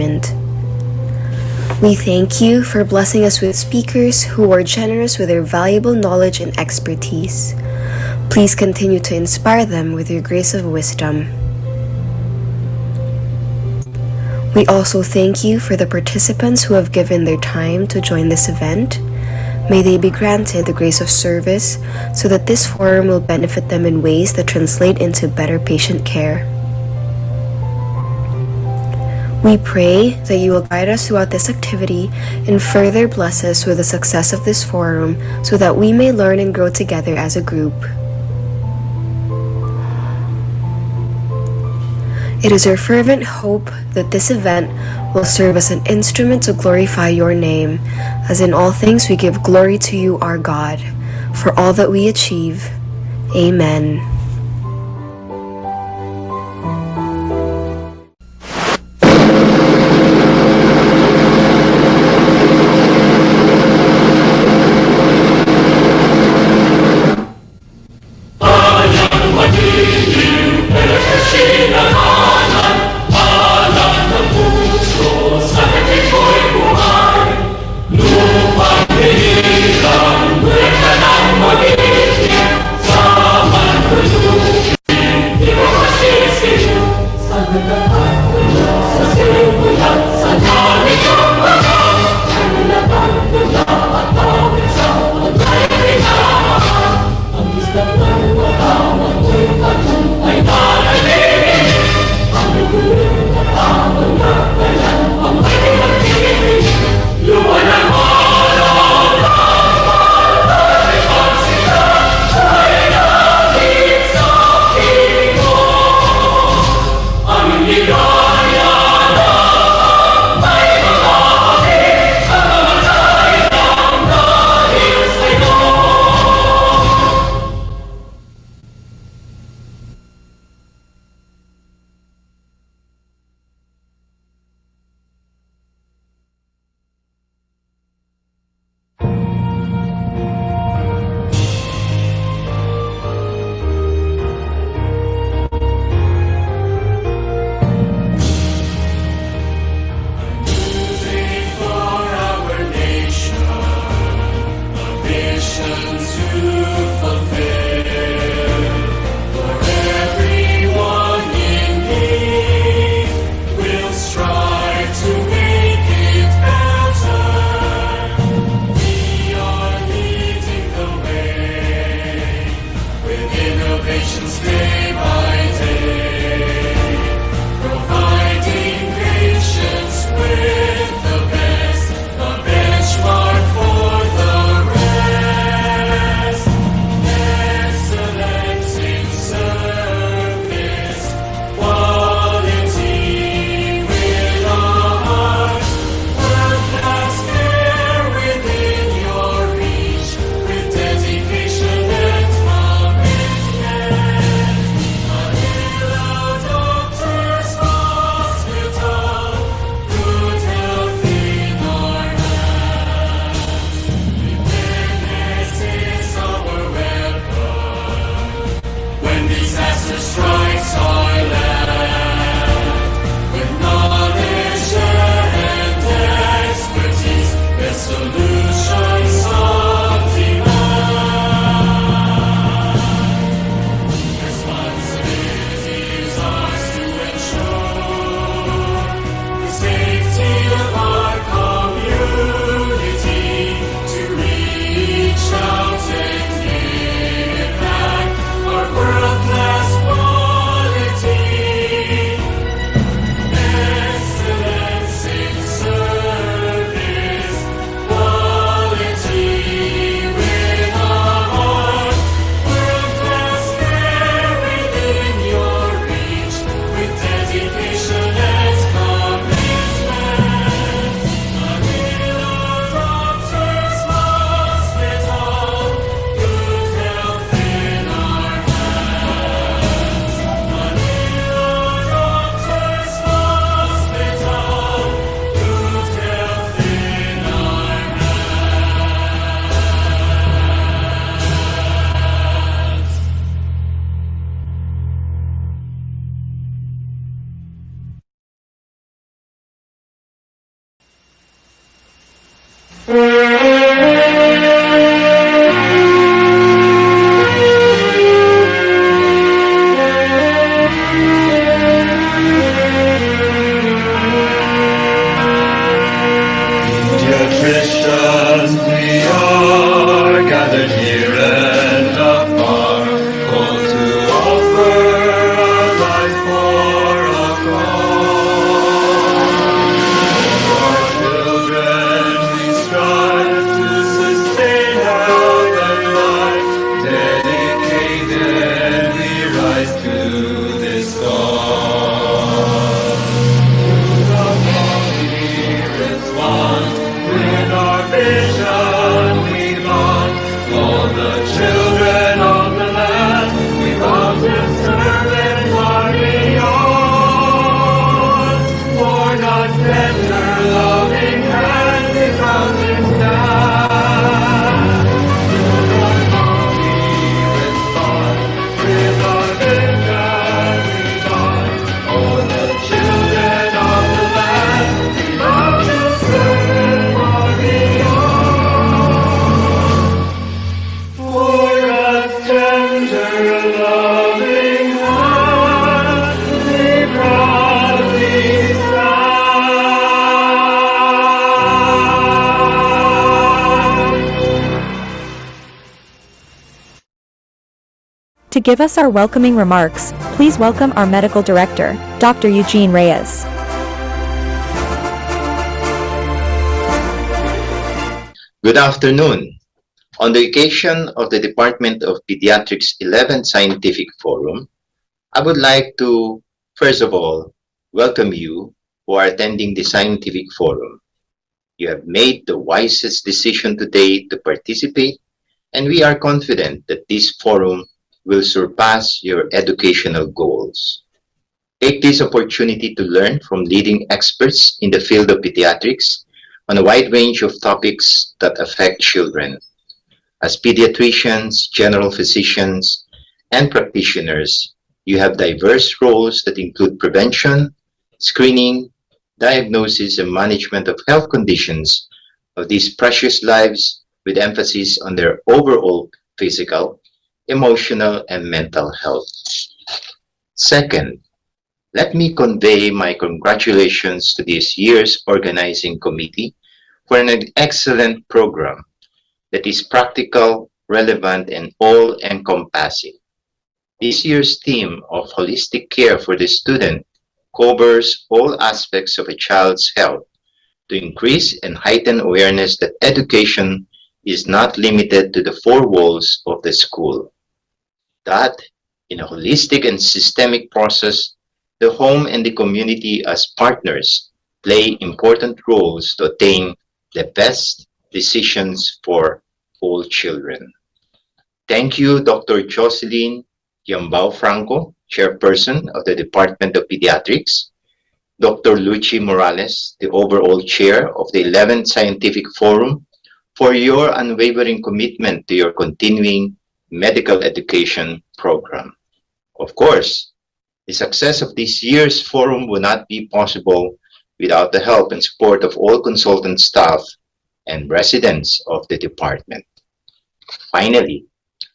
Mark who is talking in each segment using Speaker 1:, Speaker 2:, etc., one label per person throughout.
Speaker 1: environment. We thank you for blessing us with speakers who are generous with their valuable knowledge and expertise. Please continue to inspire them with your grace of wisdom. We also thank you for the participants who have given their time to join this event. May they be granted the grace of service so that this forum will benefit them in ways that translate into better patient care. We pray that you will guide us throughout this activity and further bless us with the success of this forum so that we may learn and grow together as a group. It is our fervent hope that this event will serve as an instrument to glorify your name, as in all things we give glory to you, our God, for all that we achieve. Amen.
Speaker 2: World-class quality. give us our welcoming remarks, please welcome our Medical Director, Dr. Eugene Reyes.
Speaker 3: Good afternoon. On the occasion of the Department of Pediatrics 11th Scientific Forum, I would like to, first of all, welcome you who are attending the Scientific Forum. You have made the wisest decision today to participate, and we are confident that this forum will surpass your educational goals. Take this opportunity to learn from leading experts in the field of pediatrics on a wide range of topics that affect children. As pediatricians, general physicians, and practitioners, you have diverse roles that include prevention, screening, diagnosis, and management of health conditions of these precious lives with emphasis on their overall physical, emotional, and mental health. Second, let me convey my congratulations to this year's organizing committee for an excellent program that is practical, relevant, and all-encompassing. This year's theme of holistic care for the student covers all aspects of a child's health to increase and heighten awareness that education is not limited to the four walls of the school. That, in a holistic and systemic process, the home and the community as partners play important roles to attain the best decisions for all children. Thank you, Dr. Jocelyn Yambao Franco, Chairperson of the Department of Pediatrics, Dr. Luchi Morales, the overall Chair of the 11th Scientific Forum, for your unwavering commitment to your continuing medical education program. Of course, the success of this year's forum would not be possible without the help and support of all consultant staff and residents of the department. Finally,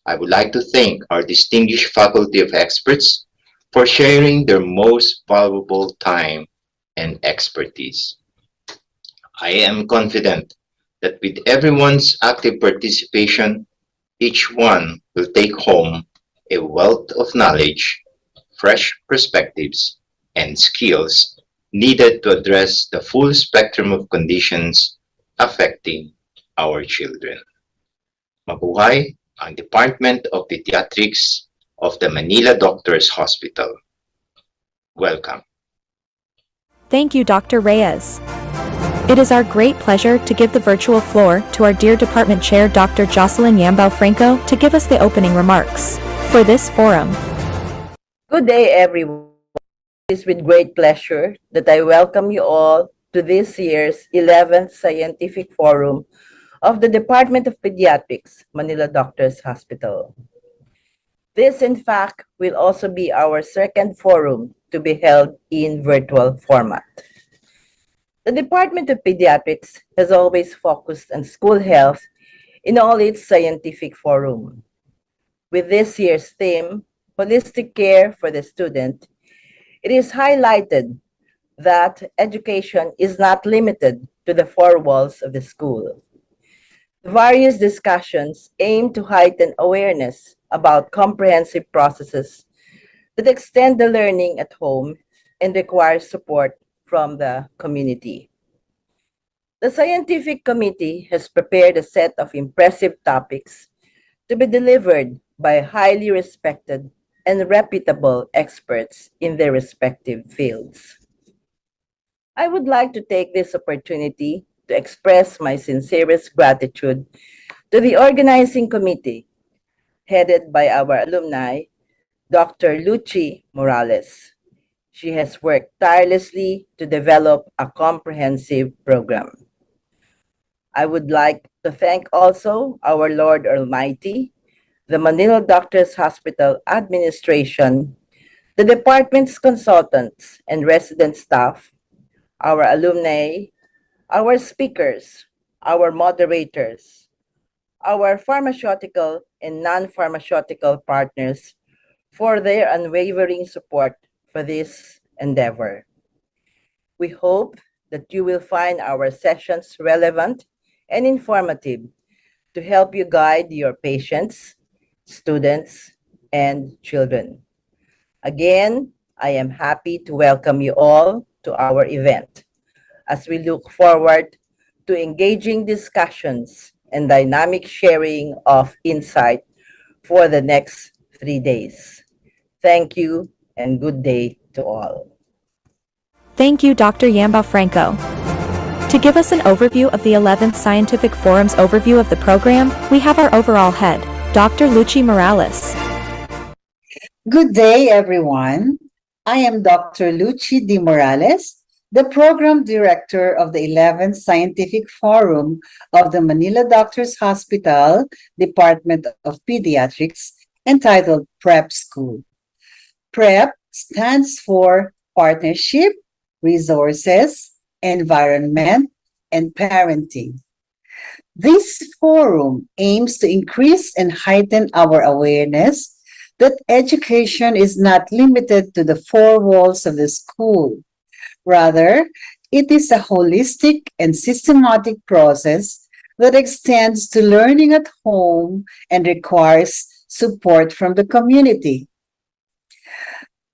Speaker 3: I would like to thank our distinguished faculty of experts for sharing their most valuable time and expertise. I am confident that with everyone's active participation, each one will take home a wealth of knowledge, fresh perspectives, and skills needed to address the full spectrum of conditions affecting our children. Mabuhay ang Department of Pediatrics of the Manila Doctors Hospital. Welcome.
Speaker 2: Thank you, Dr. Reyes. It is our great pleasure to give the virtual floor to our dear Department Chair, Dr. Jocelyn Yambao Franco, to give us the opening remarks for this forum.
Speaker 4: Good day, everyone. It is with great pleasure that I welcome you all to this year's 11th Scientific Forum of the Department of Pediatrics, Manila Doctors Hospital. This, in fact, will also be our second forum to be held in virtual format. The Department of Pediatrics has always focused on school health in all its scientific forum. With this year's theme, Holistic Care for the Student, it is highlighted that education is not limited to the four walls of the school. Various discussions aim to heighten awareness about comprehensive processes that extend the learning at home and require support from the community. The scientific committee has prepared a set of impressive topics to be delivered by highly respected and reputable experts in their respective fields. I would like to take this opportunity to express my sincerest gratitude to the organizing committee, headed by our alumni, Dr. Luchi Morales. She has worked tirelessly to develop a comprehensive program. I would like to thank also our Lord Almighty, the Manila Doctors Hospital administration, the department's consultants and resident staff, our alumni, our speakers, our moderators, our pharmaceutical and non-pharmaceutical partners for their unwavering support for this endeavor. We hope that you will find our sessions relevant and informative to help you guide your patients, students, and children. Again, I am happy to welcome you all to our event as we look forward to engaging discussions and dynamic sharing of insight for the next 3 days. Thank you and good day to all.
Speaker 2: Thank you, Dr. Yambao Franco. To give us an overview of the 11th Scientific Forum's overview of the program, we have our overall head, Dr. Luchi Morales.
Speaker 5: Good day, everyone. I am Dr. Luchi D. Morales, the Program Director of the 11th Scientific Forum of the Manila Doctors Hospital, Department of Pediatrics, entitled PrEP School. PrEP stands for Partnership, Resources, Environment, and Parenting. This forum aims to increase and heighten our awareness that education is not limited to the four walls of the school. Rather, it is a holistic and systematic process that extends to learning at home and requires support from the community.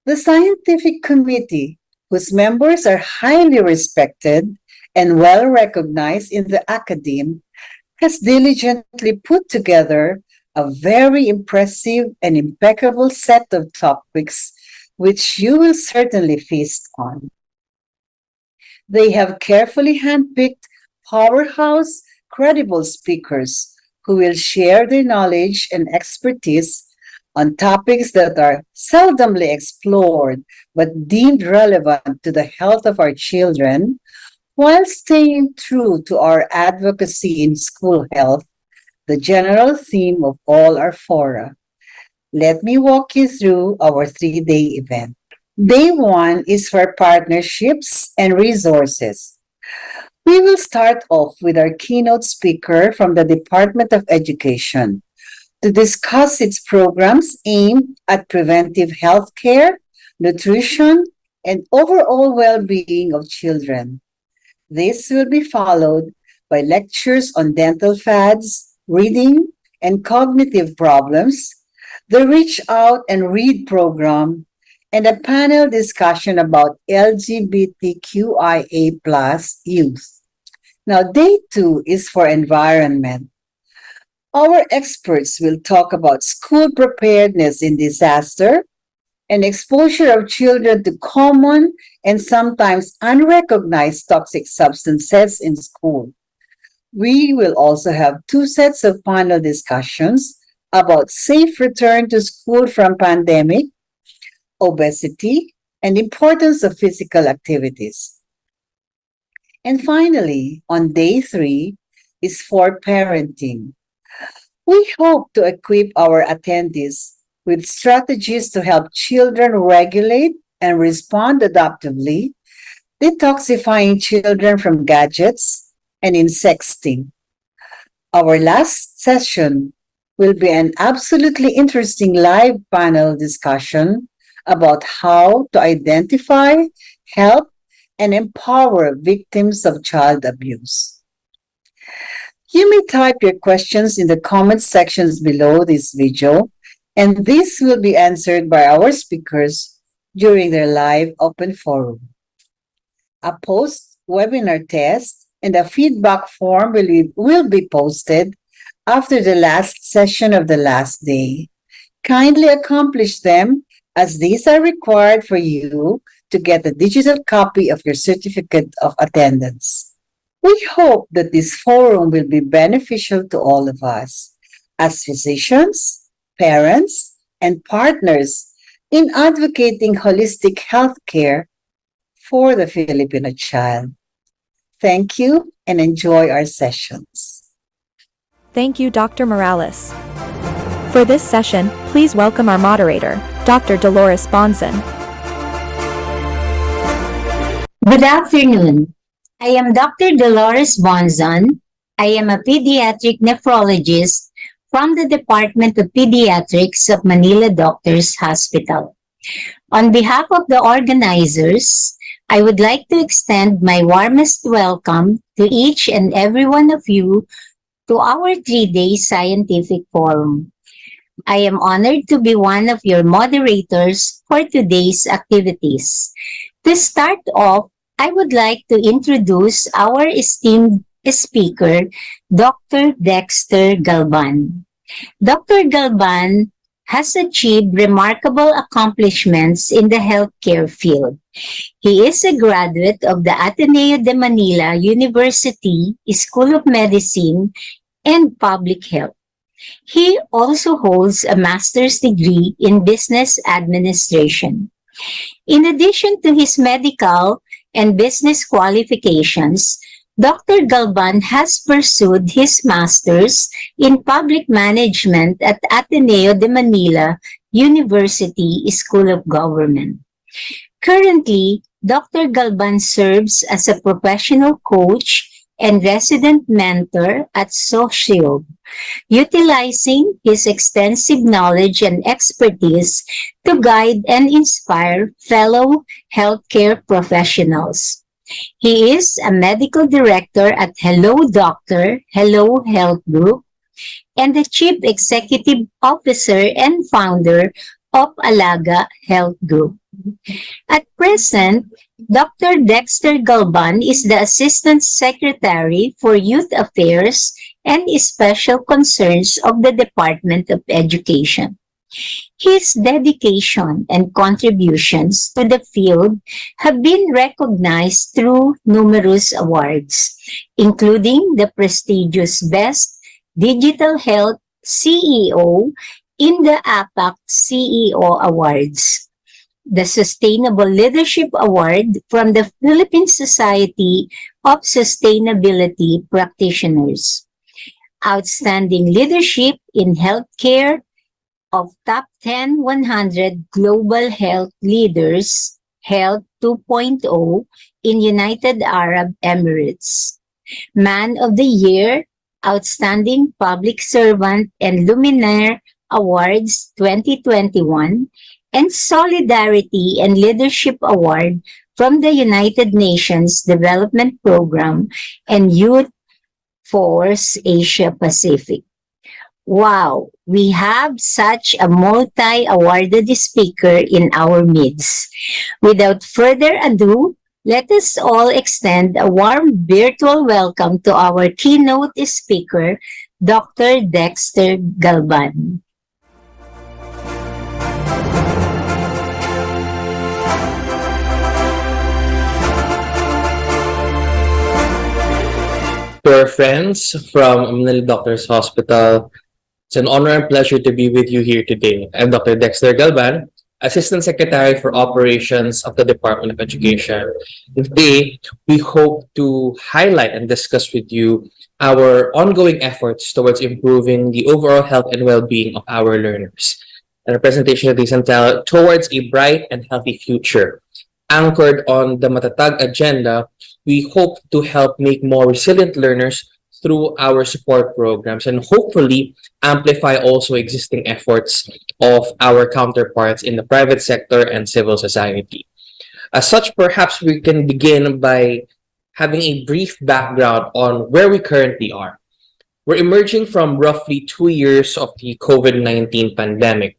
Speaker 5: The scientific committee, whose members are highly respected and well recognized in the academe, has diligently put together a very impressive and impeccable set of topics which you will certainly feast on. They have carefully handpicked powerhouse, credible speakers who will share their knowledge and expertise on topics that are seldomly explored but deemed relevant to the health of our children, while staying true to our advocacy in school health, the general theme of all our fora. Let me walk you through our 3-day event. Day 1 is for partnerships and resources. We will start off with our keynote speaker from the Department of Education to discuss its programs aimed at preventive health care, nutrition, and overall well-being of children. This will be followed by lectures on dental fads, reading, and cognitive problems, the Reach Out and Read program, and a panel discussion about LGBTQIA+ youth. Now, day 2 is for environment. Our experts will talk about school preparedness in disaster and exposure of children to common and sometimes unrecognized toxic substances in school. We will also have 2 sets of panel discussions about safe return to school from pandemic, obesity, and importance of physical activities. And finally, on day 3 is for parenting. We hope to equip our attendees with strategies to help children regulate and respond adaptively, detoxifying children from gadgets and in sexting. Our last session will be an absolutely interesting live panel discussion about how to identify, help, and empower victims of child abuse. You may type your questions in the comment sections below this video, and this will be answered by our speakers during their live open forum. A post-webinar test and a feedback form will be posted after the last session of the last day. Kindly accomplish them, as these are required for you to get a digital copy of your certificate of attendance. We hope that this forum will be beneficial to all of us as physicians, parents, and partners in advocating holistic health care for the Filipino child. Thank you and enjoy our sessions.
Speaker 2: Thank you, Dr. Morales. For this session, please welcome our moderator, Dr. Dolores Bonzon.
Speaker 6: Good afternoon. I am Dr. Dolores Bonzon. I am a pediatric nephrologist from the Department of Pediatrics of Manila Doctors Hospital. On behalf of the organizers, I would like to extend my warmest welcome to each and every one of you to our 3-day scientific forum. I am honored to be one of your moderators for today's activities. To start off, I would like to introduce our esteemed speaker, Dr. Dexter Galban. Dr. Galban has achieved remarkable accomplishments in the healthcare field. He is a graduate of the Ateneo de Manila University School of Medicine and Public Health. He also holds a master's degree in business administration. In addition to his medical and business qualifications, Dr. Galban has pursued his master's in public management at Ateneo de Manila University School of Government. Currently, Dr. Galban serves as a professional coach and resident mentor at Socio, utilizing his extensive knowledge and expertise to guide and inspire fellow healthcare professionals. He is a medical director at Hello Doctor, Hello Health Group, and the chief executive officer and founder of Alaga Health Group. At present, Dr. Dexter Galban is the Assistant Secretary for Youth Affairs and Special Concerns of the Department of Education. His dedication and contributions to the field have been recognized through numerous awards, including the prestigious Best Digital Health CEO in the APAC CEO Awards, the Sustainable Leadership Award from the Philippine Society of Sustainability Practitioners, Outstanding Leadership in Healthcare of Top 10 100 Global Health Leaders, Health 2.0 in United Arab Emirates, Man of the Year, Outstanding Public Servant and Luminaire Awards 2021, and Solidarity and Leadership Award from the United Nations Development Program and Youth Force Asia Pacific. Wow, we have such a multi-awarded speaker in our midst. Without further ado, let us all extend a warm virtual welcome to our keynote speaker, Dr. Dexter Galban.
Speaker 7: To our friends from Manila Doctors Hospital, it's an honor and pleasure to be with you here today. I'm Dr. Dexter Galban, Assistant Secretary for Operations of the Department of Education. Today, we hope to highlight and discuss with you our ongoing efforts towards improving the overall health and well-being of our learners. And our presentation is entitled Towards a Bright and Healthy Future. Anchored on the Matatag agenda, we hope to help make more resilient learners through our support programs and hopefully amplify also existing efforts of our counterparts in the private sector and civil society. As such, perhaps we can begin by having a brief background on where we currently are. We're emerging from roughly 2 years of the COVID-19 pandemic,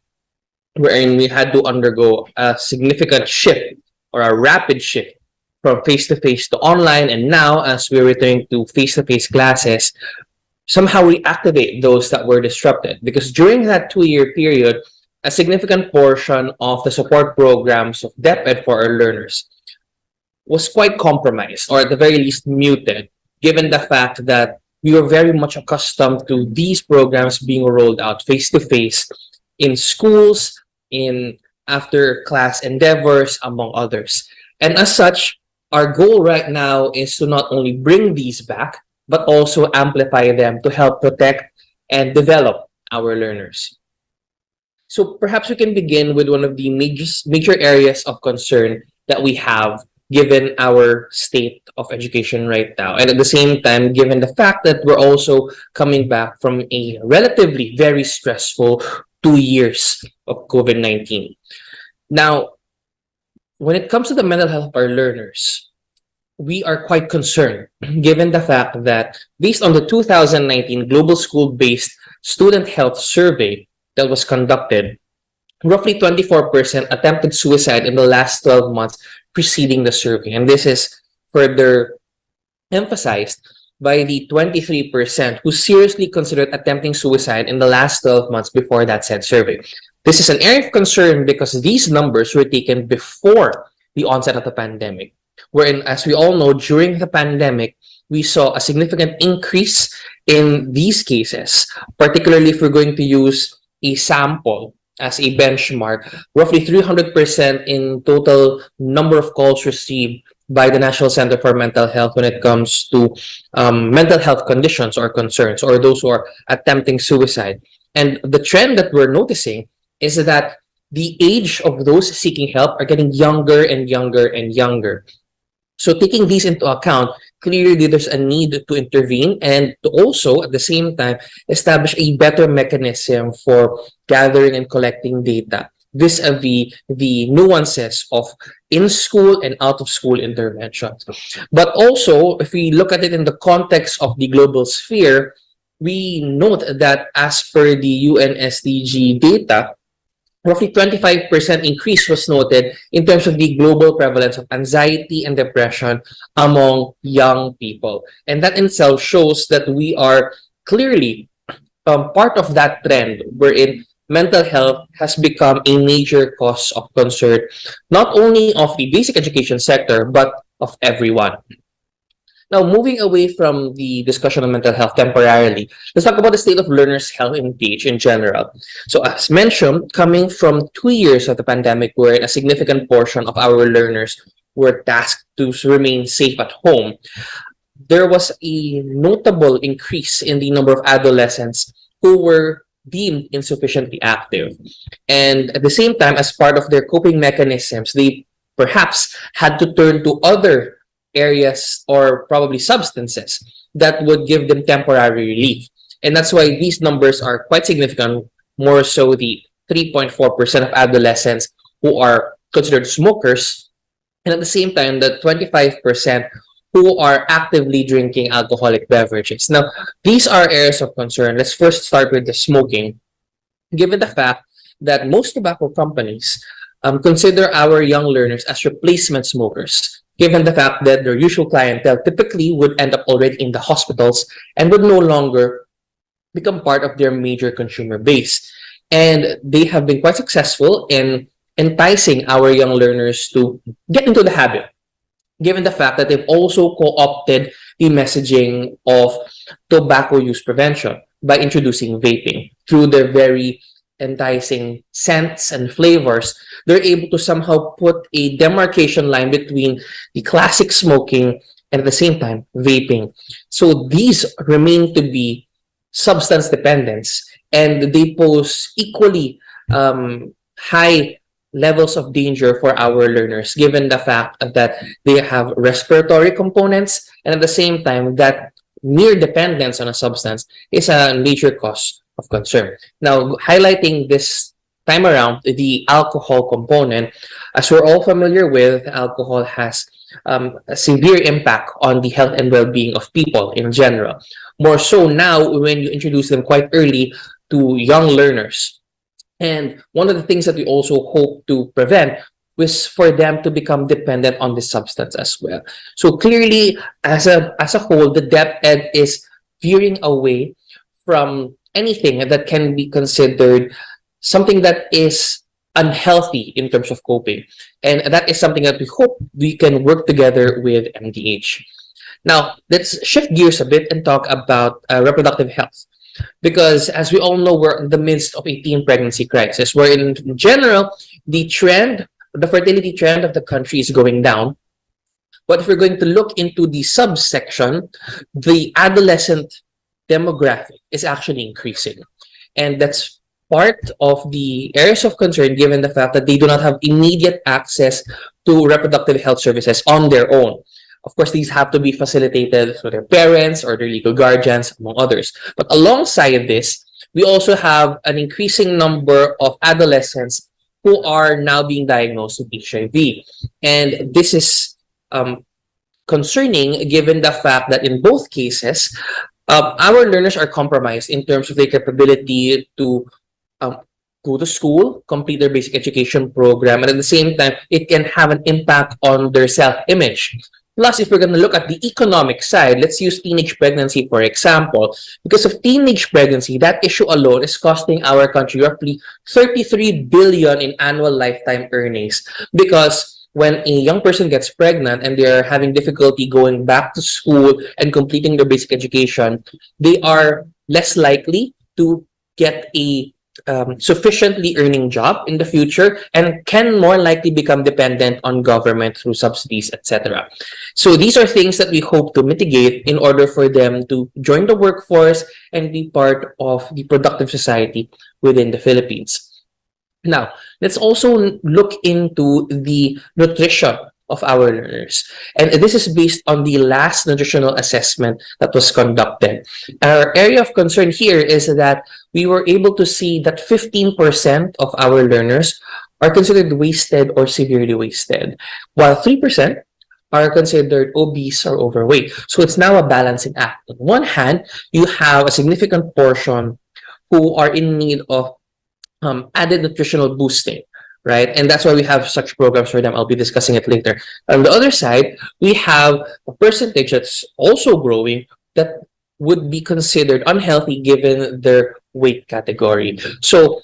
Speaker 7: wherein we had to undergo a significant shift or a rapid shift from face-to-face to online, and now as we're returning to face-to-face classes, somehow reactivate those that were disrupted. Because during that 2-year period, a significant portion of the support programs of DepEd for our learners was quite compromised, or at the very least muted, given the fact that we were very much accustomed to these programs being rolled out face-to-face in schools, in after-class endeavors, among others. And as such, our goal right now is to not only bring these back, but also amplify them to help protect and develop our learners. So perhaps we can begin with one of the major areas of concern that we have given our state of education right now. And at the same time, given the fact that we're also coming back from a relatively very stressful 2 years of COVID-19. Now, when it comes to the mental health of our learners, we are quite concerned given the fact that based on the 2019 Global School-Based Student Health Survey, that was conducted, roughly 24% attempted suicide in the last 12 months preceding the survey. And this is further emphasized by the 23% who seriously considered attempting suicide in the last 12 months before that said survey. This is an area of concern because these numbers were taken before the onset of the pandemic, wherein, as we all know, during the pandemic, we saw a significant increase in these cases, particularly if we're going to use a sample as a benchmark, roughly 300% in total number of calls received by the National Center for Mental Health when it comes to mental health conditions or concerns, or those who are attempting suicide. And the trend that we're noticing is that the age of those seeking help are getting younger and younger and younger. So taking these into account, clearly there's a need to intervene and to also, at the same time, establish a better mechanism for gathering and collecting data vis-a-vis the nuances of in-school and out-of-school interventions. But also, if we look at it in the context of the global sphere, we note that as per the UN SDG data, roughly 25% increase was noted in terms of the global prevalence of anxiety and depression among young people. And that in itself shows that we are clearly part of that trend wherein mental health has become a major cause of concern, not only of the basic education sector, but of everyone. Now, moving away from the discussion on mental health temporarily, let's talk about the state of learners' health and PH in general. So, as mentioned, coming from 2 years of the pandemic, where a significant portion of our learners were tasked to remain safe at home, there was a notable increase in the number of adolescents who were deemed insufficiently active. And at the same time, as part of their coping mechanisms, they perhaps had to turn to other areas or probably substances that would give them temporary relief. And that's why these numbers are quite significant, more so the 3.4% of adolescents who are considered smokers, and at the same time, the 25% who are actively drinking alcoholic beverages. Now, these are areas of concern. Let's first start with the smoking. Given the fact that most tobacco companies consider our young learners as replacement smokers, given the fact that their usual clientele typically would end up already in the hospitals and would no longer become part of their major consumer base. And they have been quite successful in enticing our young learners to get into the habit, given the fact that they've also co-opted the messaging of tobacco use prevention by introducing vaping. Through their very enticing scents and flavors, they're able to somehow put a demarcation line between the classic smoking and at the same time vaping. So these remain to be substance dependence, and they pose equally high levels of danger for our learners, given the fact that they have respiratory components, and at the same time that mere dependence on a substance is a major cause of concern. Now, highlighting this time around the alcohol component, as we're all familiar with, alcohol has a severe impact on the health and well-being of people in general. More so now when you introduce them quite early to young learners. And one of the things that we also hope to prevent was for them to become dependent on the substance as well. So clearly, as a whole, the DepEd ed is veering away from anything that can be considered something that is unhealthy in terms of coping. And that is something that we hope we can work together with MDH. Now, let's shift gears a bit and talk about reproductive health. Because as we all know, we're in the midst of a teen pregnancy crisis, where in general, the fertility trend of the country is going down. But if we're going to look into the subsection, the adolescent demographic is actually increasing. And that's part of the areas of concern, given the fact that they do not have immediate access to reproductive health services on their own. Of course, these have to be facilitated through their parents or their legal guardians, among others. But alongside this, we also have an increasing number of adolescents who are now being diagnosed with HIV. And this is concerning, given the fact that in both cases, our learners are compromised in terms of their capability to um, go to school, complete their basic education program, and at the same time, it can have an impact on their self-image. Plus, if we're going to look at the economic side, let's use teenage pregnancy, for example. Because of teenage pregnancy, that issue alone is costing our country roughly 33 billion in annual lifetime earnings. Because when a young person gets pregnant and they're having difficulty going back to school and completing their basic education, they are less likely to get a sufficiently earning job in the future and can more likely become dependent on government through subsidies, etc. So these are things that we hope to mitigate in order for them to join the workforce and be part of the productive society within the Philippines. Now, let's also look into the nutrition of our learners. And this is based on the last nutritional assessment that was conducted. Our area of concern here is that we were able to see that 15% of our learners are considered wasted or severely wasted, while 3% are considered obese or overweight. So it's now a balancing act. On one hand, you have a significant portion who are in need of added nutritional boosting, right? And that's why we have such programs for them. I'll be discussing it later. On the other side, we have a percentage that's also growing that would be considered unhealthy given their weight category. So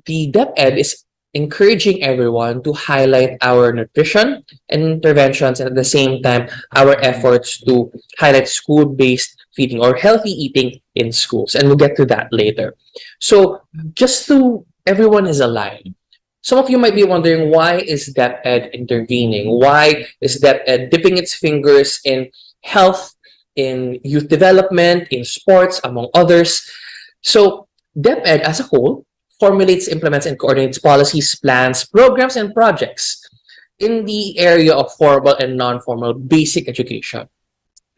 Speaker 7: the DepEd is encouraging everyone to highlight our nutrition and interventions, and at the same time, our efforts to highlight school-based feeding or healthy eating in schools. And we'll get to that later. So just so everyone is aligned, some of you might be wondering, why is DepEd intervening? Why is DepEd dipping its fingers in health, in youth development, in sports, among others? So DepEd as a whole formulates, implements, and coordinates policies, plans, programs, and projects in the area of formal and non-formal basic education.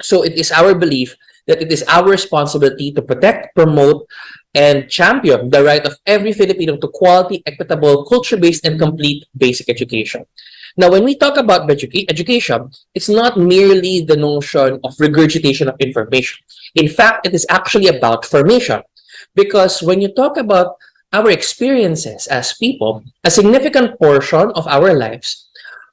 Speaker 7: So it is our belief that it is our responsibility to protect, promote, and champion the right of every Filipino to quality, equitable, culture-based, and complete basic education. Now, when we talk about education, it's not merely the notion of regurgitation of information. In fact, it is actually about formation. Because when you talk about our experiences as people, a significant portion of our lives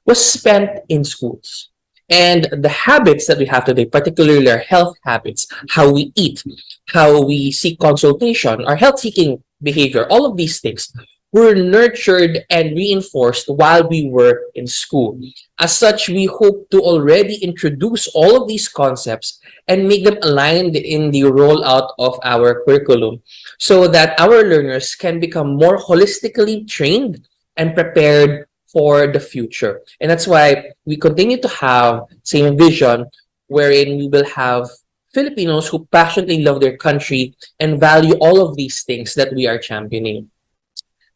Speaker 7: was spent in schools. And the habits that we have today, particularly our health habits, how we eat, how we seek consultation, our health-seeking behavior, all of these things were nurtured and reinforced while we were in school. As such, we hope to already introduce all of these concepts and make them aligned in the rollout of our curriculum so that our learners can become more holistically trained and prepared for the future. And that's why we continue to have same vision wherein we will have Filipinos who passionately love their country and value all of these things that we are championing.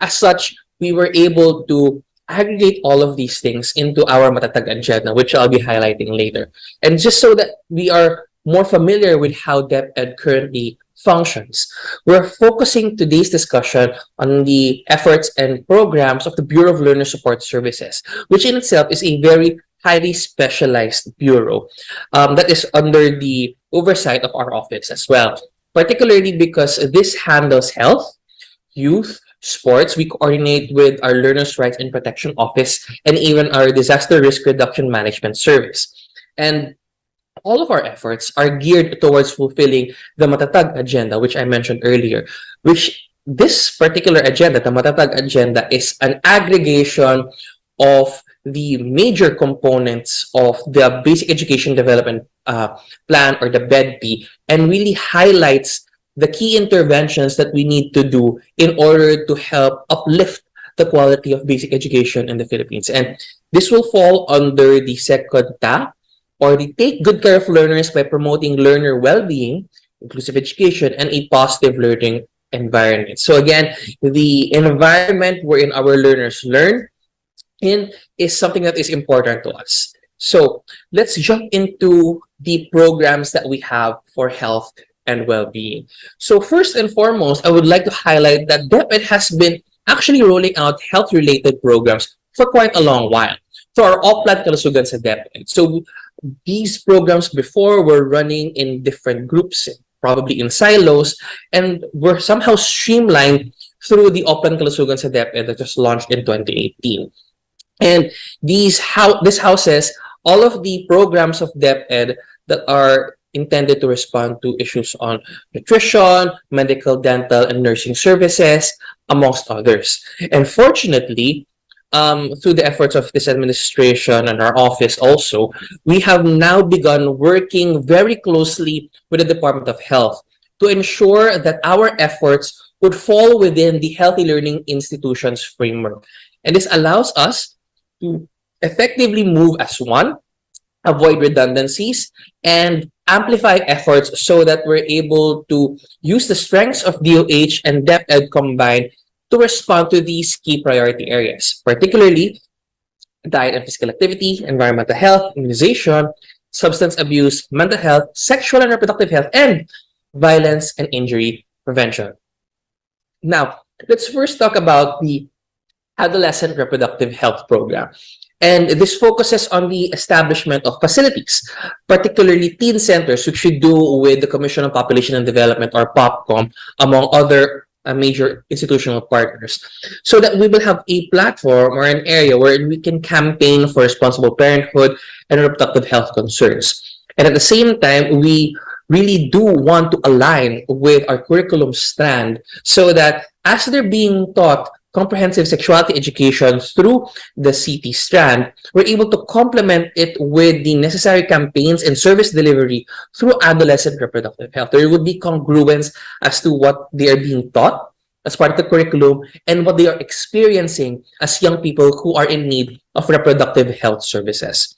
Speaker 7: As such, we were able to aggregate all of these things into our Matatag agenda, which I'll be highlighting later. And just so that we are more familiar with how DepEd currently functions, we're focusing today's discussion on the efforts and programs of the Bureau of Learner Support Services, which in itself is a very highly specialized bureau that is under the oversight of our office as well, particularly because this handles health, youth, sports. We coordinate with our Learners' Rights and Protection Office and even our Disaster Risk Reduction Management Service. And all of our efforts are geared towards fulfilling the Matatag agenda, which I mentioned earlier, which this particular agenda, the Matatag agenda, is an aggregation of the major components of the Basic Education Development Plan, or the BEDP, and really highlights the key interventions that we need to do in order to help uplift the quality of basic education in the Philippines. And this will fall under the second tab, or the Take Good Care of Learners by promoting learner well-being, inclusive education, and a positive learning environment. So again, the environment wherein our learners learn in is something that is important to us. So let's jump into the programs that we have for health and well-being. So first and foremost, I would like to highlight that DepEd has been actually rolling out health-related programs for quite a long while. So our Oplan Kalusugan sa DepEd. So these programs before were running in different groups, probably in silos, and were somehow streamlined through the Open Kalusugan sa DepEd that was launched in 2018. And this houses all of the programs of DepEd that are intended to respond to issues on nutrition, medical, dental, and nursing services, amongst others. And fortunately, through the efforts of this administration and our office also, we have now begun working very closely with the Department of Health to ensure that our efforts would fall within the Healthy Learning Institutions framework. And this allows us to effectively move as one, avoid redundancies, and amplify efforts so that we're able to use the strengths of DOH and DepEd combined to respond to these key priority areas, particularly diet and physical activity, environmental health, immunization, substance abuse, mental health, sexual and reproductive health, and violence and injury prevention. Now, let's first talk about the Adolescent Reproductive Health Program. And this focuses on the establishment of facilities, particularly teen centers, which we do with the Commission on Population and Development, or POPCOM, among other major institutional partners, so that we will have a platform or an area where we can campaign for responsible parenthood and reproductive health concerns. And at the same time, we really do want to align with our curriculum strand so that as they're being taught comprehensive sexuality education through the CT strand, we're able to complement it with the necessary campaigns and service delivery through adolescent reproductive health. There would be congruence as to what they are being taught as part of the curriculum and what they are experiencing as young people who are in need of reproductive health services.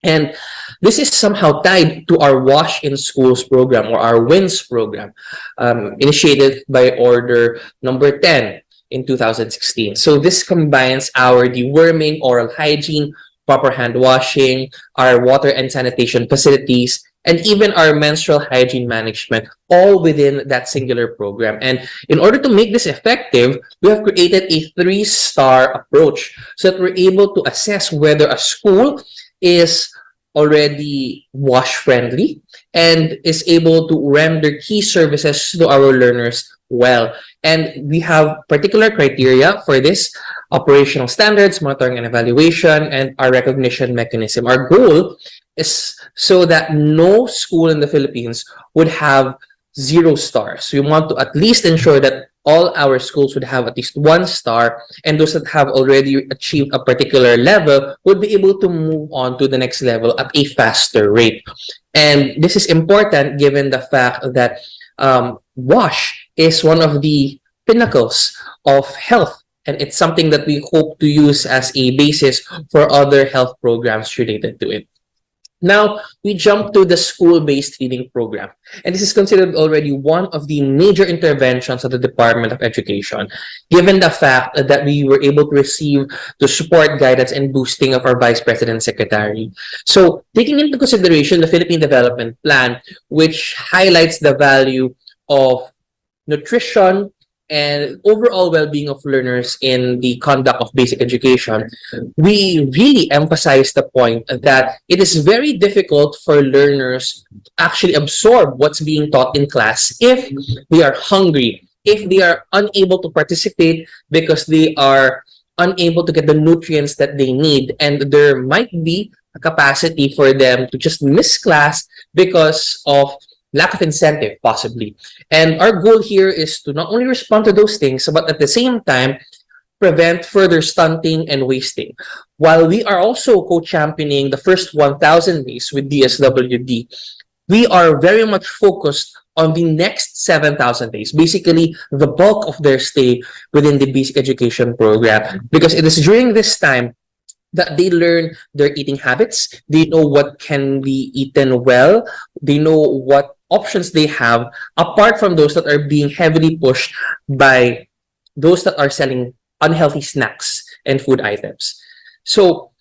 Speaker 7: And this is somehow tied to our Wash in Schools program, or our WINS program, initiated by Order number 10 in 2016. So this combines our deworming, oral hygiene, proper hand washing, our water and sanitation facilities, and even our menstrual hygiene management, all within that singular program. And in order to make this effective, we have created a 3-star approach so that we're able to assess whether a school is already wash-friendly and is able to render key services to our learners well. And we have particular criteria for this: operational standards, monitoring and evaluation, and our recognition mechanism. Our goal is so that no school in the Philippines would have 0 stars. We want to at least ensure that all our schools would have at least 1 star, and those that have already achieved a particular level would be able to move on to the next level at a faster rate. And this is important given the fact that WASH is one of the pinnacles of health, and it's something that we hope to use as a basis for other health programs related to it. Now, we jump to the school-based feeding program. And this is considered already one of the major interventions of the Department of Education, given the fact that we were able to receive the support, guidance, and boosting of our Vice President Secretary. So, taking into consideration the Philippine Development Plan, which highlights the value of nutrition and overall well-being of learners in the conduct of basic education, we really emphasize the point that it is very difficult for learners to actually absorb what's being taught in class if they are hungry, if they are unable to participate because they are unable to get the nutrients that they need, and there might be a capacity for them to just miss class because of lack of incentive, possibly. And our goal here is to not only respond to those things, but at the same time, prevent further stunting and wasting. While we are also co-championing the first 1,000 days with DSWD, we are very much focused on the next 7,000 days, basically the bulk of their stay within the basic education program, because it is during this time that they learn their eating habits, they know what can be eaten well, they know what options they have, apart from those that are being heavily pushed by those that are selling unhealthy snacks and food items. So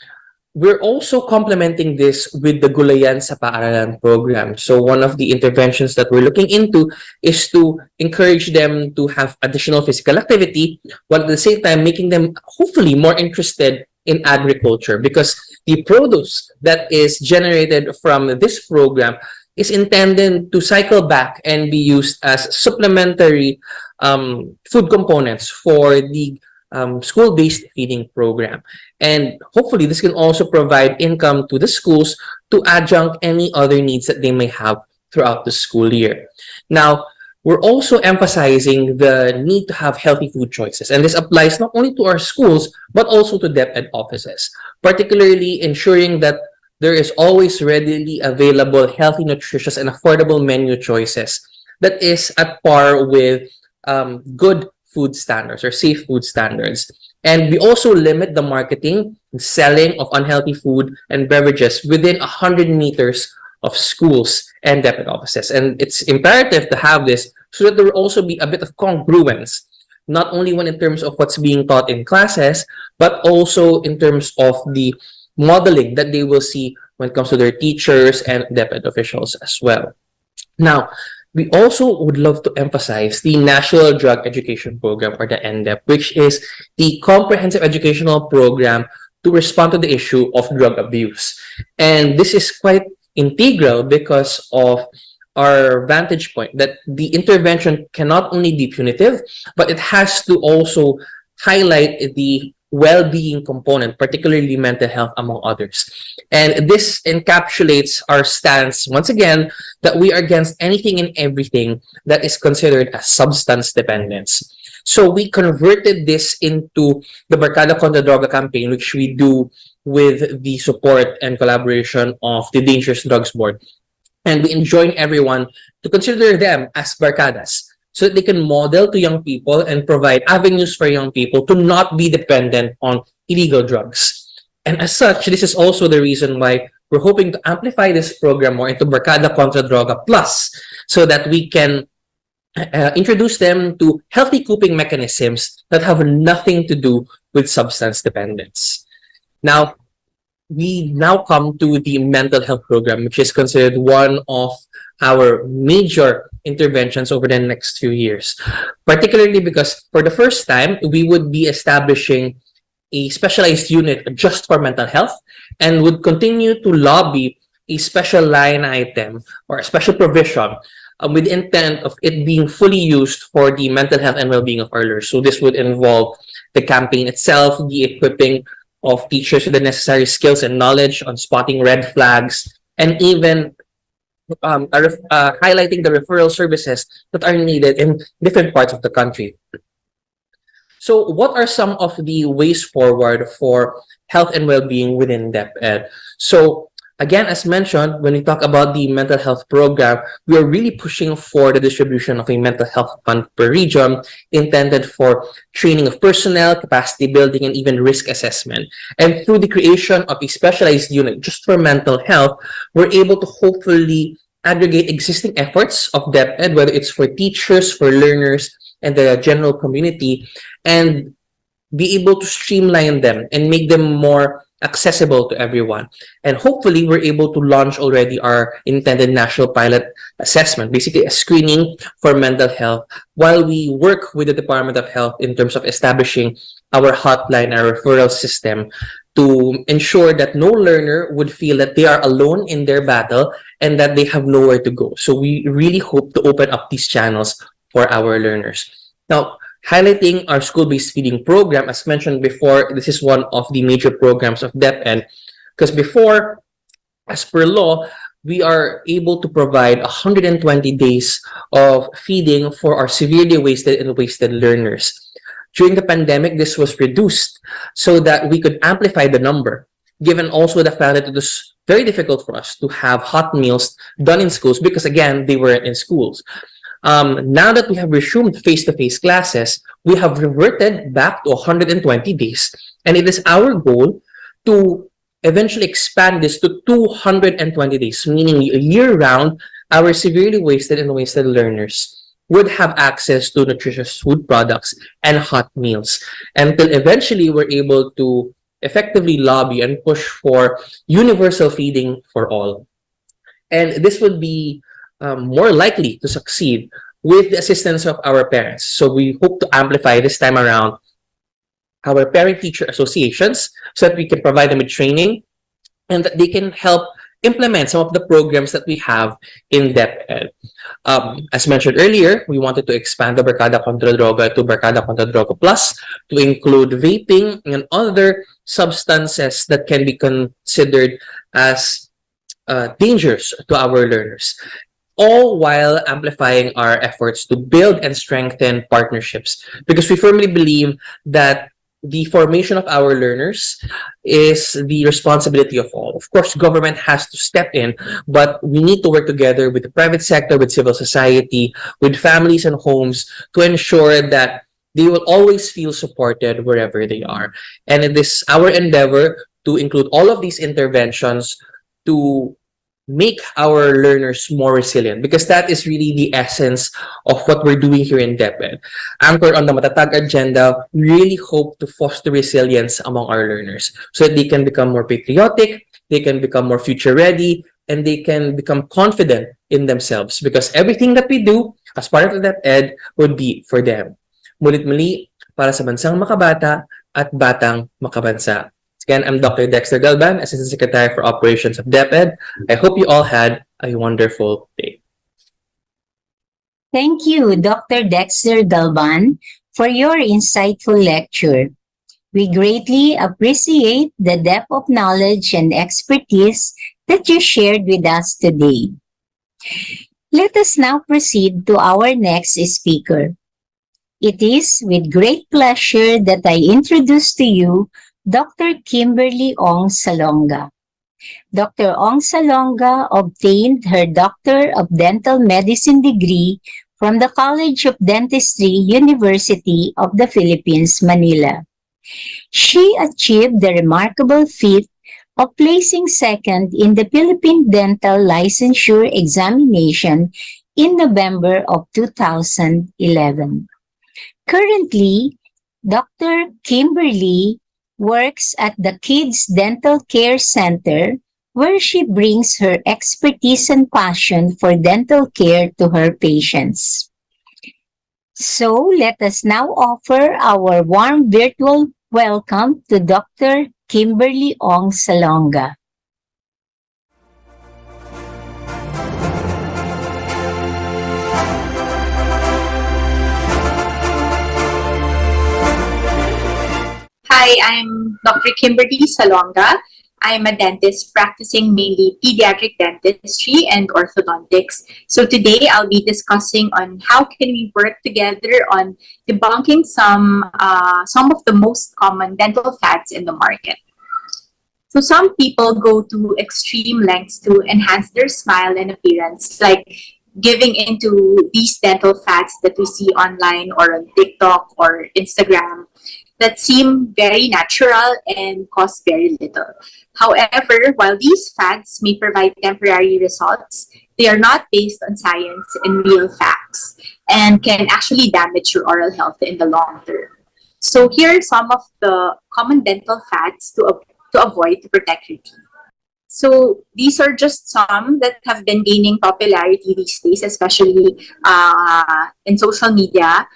Speaker 7: we're also complementing this with the Gulayan sa Paaralan program. So one of the interventions that we're looking into is to encourage them to have additional physical activity, while at the same time making them hopefully more interested in agriculture, because the produce that is generated from this program is intended to cycle back and be used as supplementary food components for the school-based feeding program. And hopefully this can also provide income to the schools to adjunct any other needs that they may have throughout the school year. Now, we're also emphasizing the need to have healthy food choices. And this applies not only to our schools, but also to DepEd offices, particularly ensuring that there is always readily available, healthy, nutritious, and affordable menu choices that is at par with good food standards or safe food standards. And we also limit the marketing and selling of unhealthy food and beverages within 100 meters of schools and DepEd offices. And it's imperative to have this so that there will also be a bit of congruence, not only when in terms of what's being taught in classes, but also in terms of the modeling that they will see when it comes to their teachers and DepEd officials as well. Now, we also would love to emphasize the National Drug Education Program, or the NDEP, which is the comprehensive educational program to respond to the issue of drug abuse. And this is quite integral because of our vantage point that the intervention cannot only be punitive, but it has to also highlight the well-being component, particularly mental health, among others. And this encapsulates our stance, once again, that we are against anything and everything that is considered as substance dependence. So we converted this into the Barkada Contra Droga campaign, which we do with the support and collaboration of the Dangerous Drugs Board. And we enjoin everyone to consider them as barkadas, so that they can model to young people and provide avenues for young people to not be dependent on illegal drugs. And as such, this is also the reason why we're hoping to amplify this program more into Barkada Contra Droga Plus, so that we can introduce them to healthy coping mechanisms that have nothing to do with substance dependence. Now, we now come to the mental health program, which is considered one of our major interventions over the next few years, particularly because for the first time, we would be establishing a specialized unit just for mental health and would continue to lobby a special line item or a special provision with the intent of it being fully used for the mental health and well-being of our learners. So this would involve the campaign itself, the equipping of teachers with the necessary skills and knowledge on spotting red flags, and even highlighting the referral services that are needed in different parts of the country. So what are some of the ways forward for health and well-being within DepEd? So again, as mentioned, when we talk about the mental health program, we are really pushing for the distribution of a mental health fund per region intended for training of personnel, capacity building, and even risk assessment. And through the creation of a specialized unit just for mental health, we're able to hopefully aggregate existing efforts of DepEd, whether it's for teachers, for learners, and the general community, and be able to streamline them and make them more accessible to everyone. And hopefully we're able to launch already our intended national pilot assessment, basically a screening for mental health, while we work with the Department of Health in terms of establishing our hotline, our referral system, to ensure that no learner would feel that they are alone in their battle and that they have nowhere to go. So we really hope to open up these channels for our learners. Now, highlighting our school-based feeding program, as mentioned before, this is one of the major programs of DepEd, because before, as per law, we are able to provide 120 days of feeding for our severely wasted and wasted learners. During the pandemic, this was reduced so that we could amplify the number, given also the fact that it was very difficult for us to have hot meals done in schools because, again, they weren't in schools. Now that we have resumed face-to-face classes, we have reverted back to 120 days, and it is our goal to eventually expand this to 220 days, meaning year-round, our severely wasted and wasted learners would have access to nutritious food products and hot meals, until eventually we're able to effectively lobby and push for universal feeding for all. And this would be more likely to succeed with the assistance of our parents. So we hope to amplify this time around our parent-teacher associations so that we can provide them with training and that they can help implement some of the programs that we have in DepEd. As mentioned earlier, we wanted to expand the Barkada Contra Droga to Barkada Contra Droga Plus to include vaping and other substances that can be considered as dangers to our learners, all while amplifying our efforts to build and strengthen partnerships, because we firmly believe that the formation of our learners is the responsibility of all. Of course, government has to step in, but we need to work together with the private sector, with civil society, with families and homes to ensure that they will always feel supported wherever they are. And it is our endeavor to include all of these interventions to make our learners more resilient, because that is really the essence of what we're doing here in DepEd. Anchored on the Matatag agenda, we really hope to foster resilience among our learners so that they can become more patriotic, they can become more future ready, and they can become confident in themselves, because everything that we do as part of DepEd would be for them. Mulit muli, para sa bansang makabata at batang makabansa. Again, I'm Dr. Dexter Galban, Assistant Secretary for Operations of DepEd. I hope you all had a wonderful day.
Speaker 6: Thank you, Dr. Dexter Galban, for your insightful lecture. We greatly appreciate the depth of knowledge and expertise that you shared with us today. Let us now proceed to our next speaker. It is with great pleasure that I introduce to you Dr. Kimberly Ong Salonga. Dr. Ong Salonga obtained her Doctor of Dental Medicine degree from the College of Dentistry, University of the Philippines, Manila. She achieved the remarkable feat of placing second in the Philippine Dental Licensure Examination in November of 2011. Currently, Dr. Kimberly works at the Kids Dental Care Center, where she brings her expertise and passion for dental care to her patients. So let us now offer our warm virtual welcome to Dr. Kimberly Ong Salonga.
Speaker 8: Hi, I'm Dr. Kimberly Salonga. I'm a dentist practicing mainly pediatric dentistry and orthodontics. So today I'll be discussing on how can we work together on debunking some of the most common dental fads in the market. So some people go to extreme lengths to enhance their smile and appearance, like giving into these dental fads that we see online or on TikTok or Instagram, that seem very natural and cost very little. However, while these fads may provide temporary results, they are not based on science and real facts and can actually damage your oral health in the long term. So here are some of the common dental fads to avoid to protect your teeth. So these are just some that have been gaining popularity these days, especially in social media.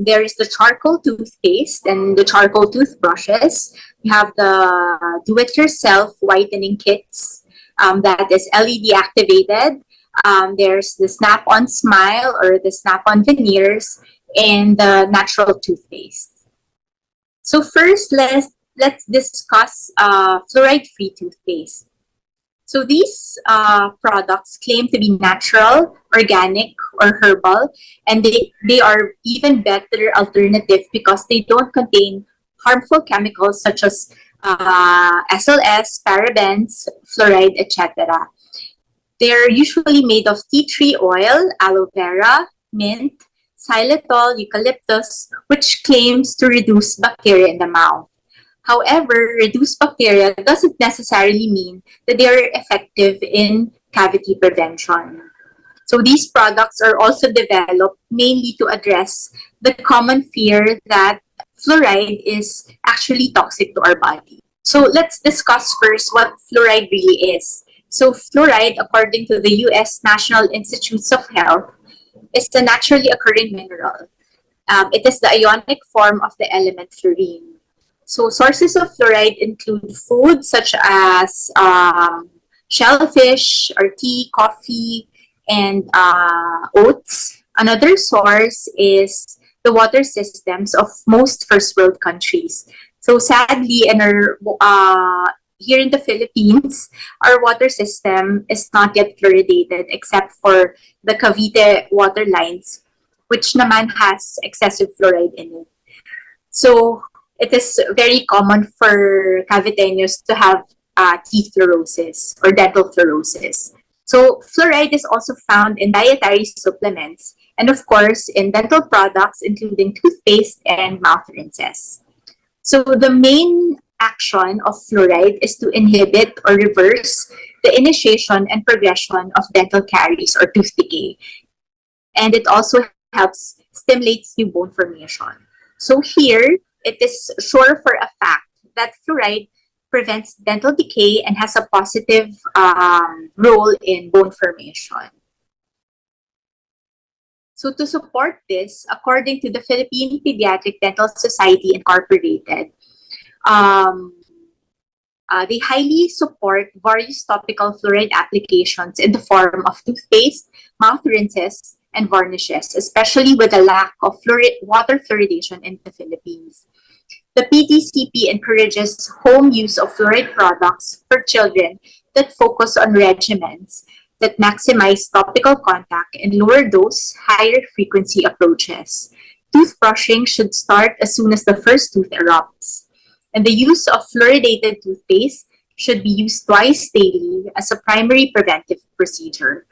Speaker 8: There is the charcoal toothpaste and the charcoal toothbrushes. You have the do-it-yourself whitening kits that is LED activated. There's the Snap-on Smile or the Snap-on veneers and the natural toothpaste. So first, let's discuss fluoride-free toothpaste. So these products claim to be natural, organic, or herbal, and they are even better alternative because they don't contain harmful chemicals such as SLS, parabens, fluoride, etc. They're usually made of tea tree oil, aloe vera, mint, xylitol, eucalyptus, which claims to reduce bacteria in the mouth. However, reduced bacteria doesn't necessarily mean that they are effective in cavity prevention. So these products are also developed mainly to address the common fear that fluoride is actually toxic to our body. So let's discuss first what fluoride really is. So fluoride, according to the US National Institutes of Health, is a naturally occurring mineral. It is the ionic form of the element fluorine. So sources of fluoride include food such as shellfish or tea, coffee, and oats. Another source is the water systems of most first world countries. So sadly, in our here in the Philippines, our water system is not yet fluoridated except for the Cavite water lines, which naman has excessive fluoride in it. So it is very common for Caviteños to have teeth fluorosis or dental fluorosis. So fluoride is also found in dietary supplements and of course in dental products including toothpaste and mouth rinses. So the main action of fluoride is to inhibit or reverse the initiation and progression of dental caries or tooth decay. And it also helps stimulates new bone formation. So here, it is sure for a fact that fluoride prevents dental decay and has a positive role in bone formation. So to support this, according to the Philippine Pediatric Dental Society Incorporated, they highly support various topical fluoride applications in the form of toothpaste, mouth rinses, and varnishes, especially with the lack of water fluoridation in the Philippines. The PDCP encourages home use of fluoride products for children that focus on regimens that maximize topical contact and lower dose, higher frequency approaches. Toothbrushing should start as soon as the first tooth erupts. And the use of fluoridated toothpaste should be used twice daily as a primary preventive procedure.